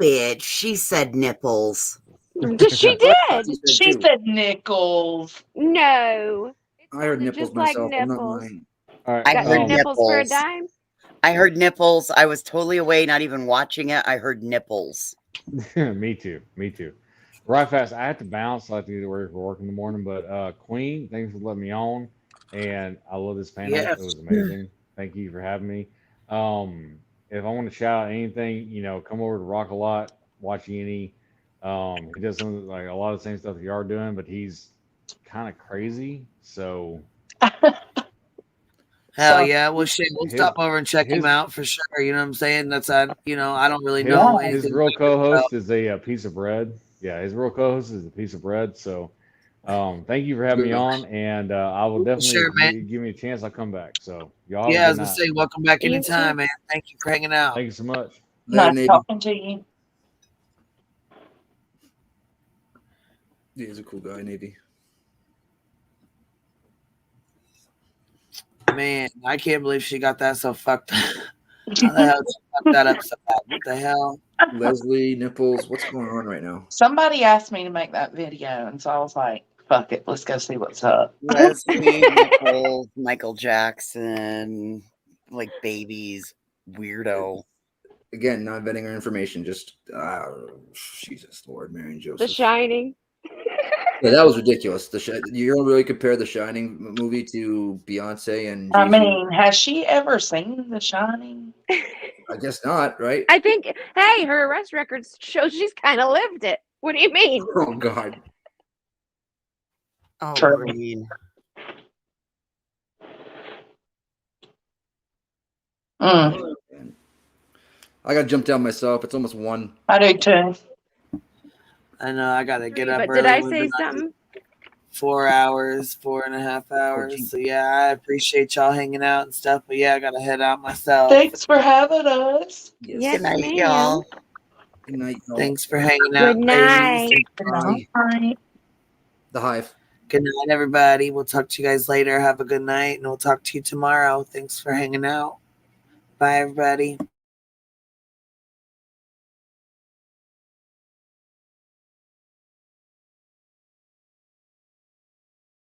Bitch, she said nipples. She did. She said nickels. No. I heard They're nipples just like myself. I'm not nipples. lying. All right. I Got heard your nipples for a nipples. dime? I heard nipples. I was totally away, not even watching it. I heard nipples. Me too. Me too. Right fast. I have to bounce. I have to get to work for work in the morning. But Queen, thanks for letting me on. And I love this panel. Yes. It was amazing. Thank you for having me. If I want to shout out anything, come over to Rock a Lot, watch Yeni. He does some like a lot of the same stuff you are doing, but he's kind of crazy. So Hell yeah. Well, shit, we'll his- stop over and check him his- out for sure. You know what I'm saying? That's, I don't really his, know his anything. real about co-host is a piece of bread. Yeah, his real co-host is a piece of bread. So thank you for having me on, and I will definitely, Sure, if man. you give me a chance, I'll come back. So y'all have Yeah, I a was good gonna night. say, welcome back You too. anytime, man. Thank you for hanging out. Thank you so much. Nice talking to you. Yeah, he's a cool guy, Navy. Man, I can't believe she got that so fucked up. How the hell did she fuck that up so bad? What the hell? Leslie, nipples. What's going on right now? Somebody asked me to make that video, and so I was like, fuck it, let's go see what's up. Leslie, nipples, Michael Jackson, like babies, weirdo. Again, not vetting our information. Just Jesus Lord, Mary and Joseph. The Shining. Yeah, that was ridiculous. You don't really compare the Shining movie to Beyonce and I Jay-Z? mean, has she ever seen The Shining? I guess not, right? I think, hey, her arrest records show she's kind of lived it. What do you mean? Oh God. Oh, True. green. Mm, I got to jump down myself. It's almost 1. I do too. I know I gotta get up But early. did I We've say been on something? 4 hours, 4.5 hours. So yeah, I appreciate y'all hanging out and stuff. But yeah, I gotta head out myself. Thanks for having us. Yes. Good night, ma'am. y'all. Good night, y'all. Thanks for hanging out. Good night. ladies. Good night. The Hive. Good night, everybody. We'll talk to you guys later. Have a good night, and we'll talk to you tomorrow. Thanks for hanging out. Bye, everybody.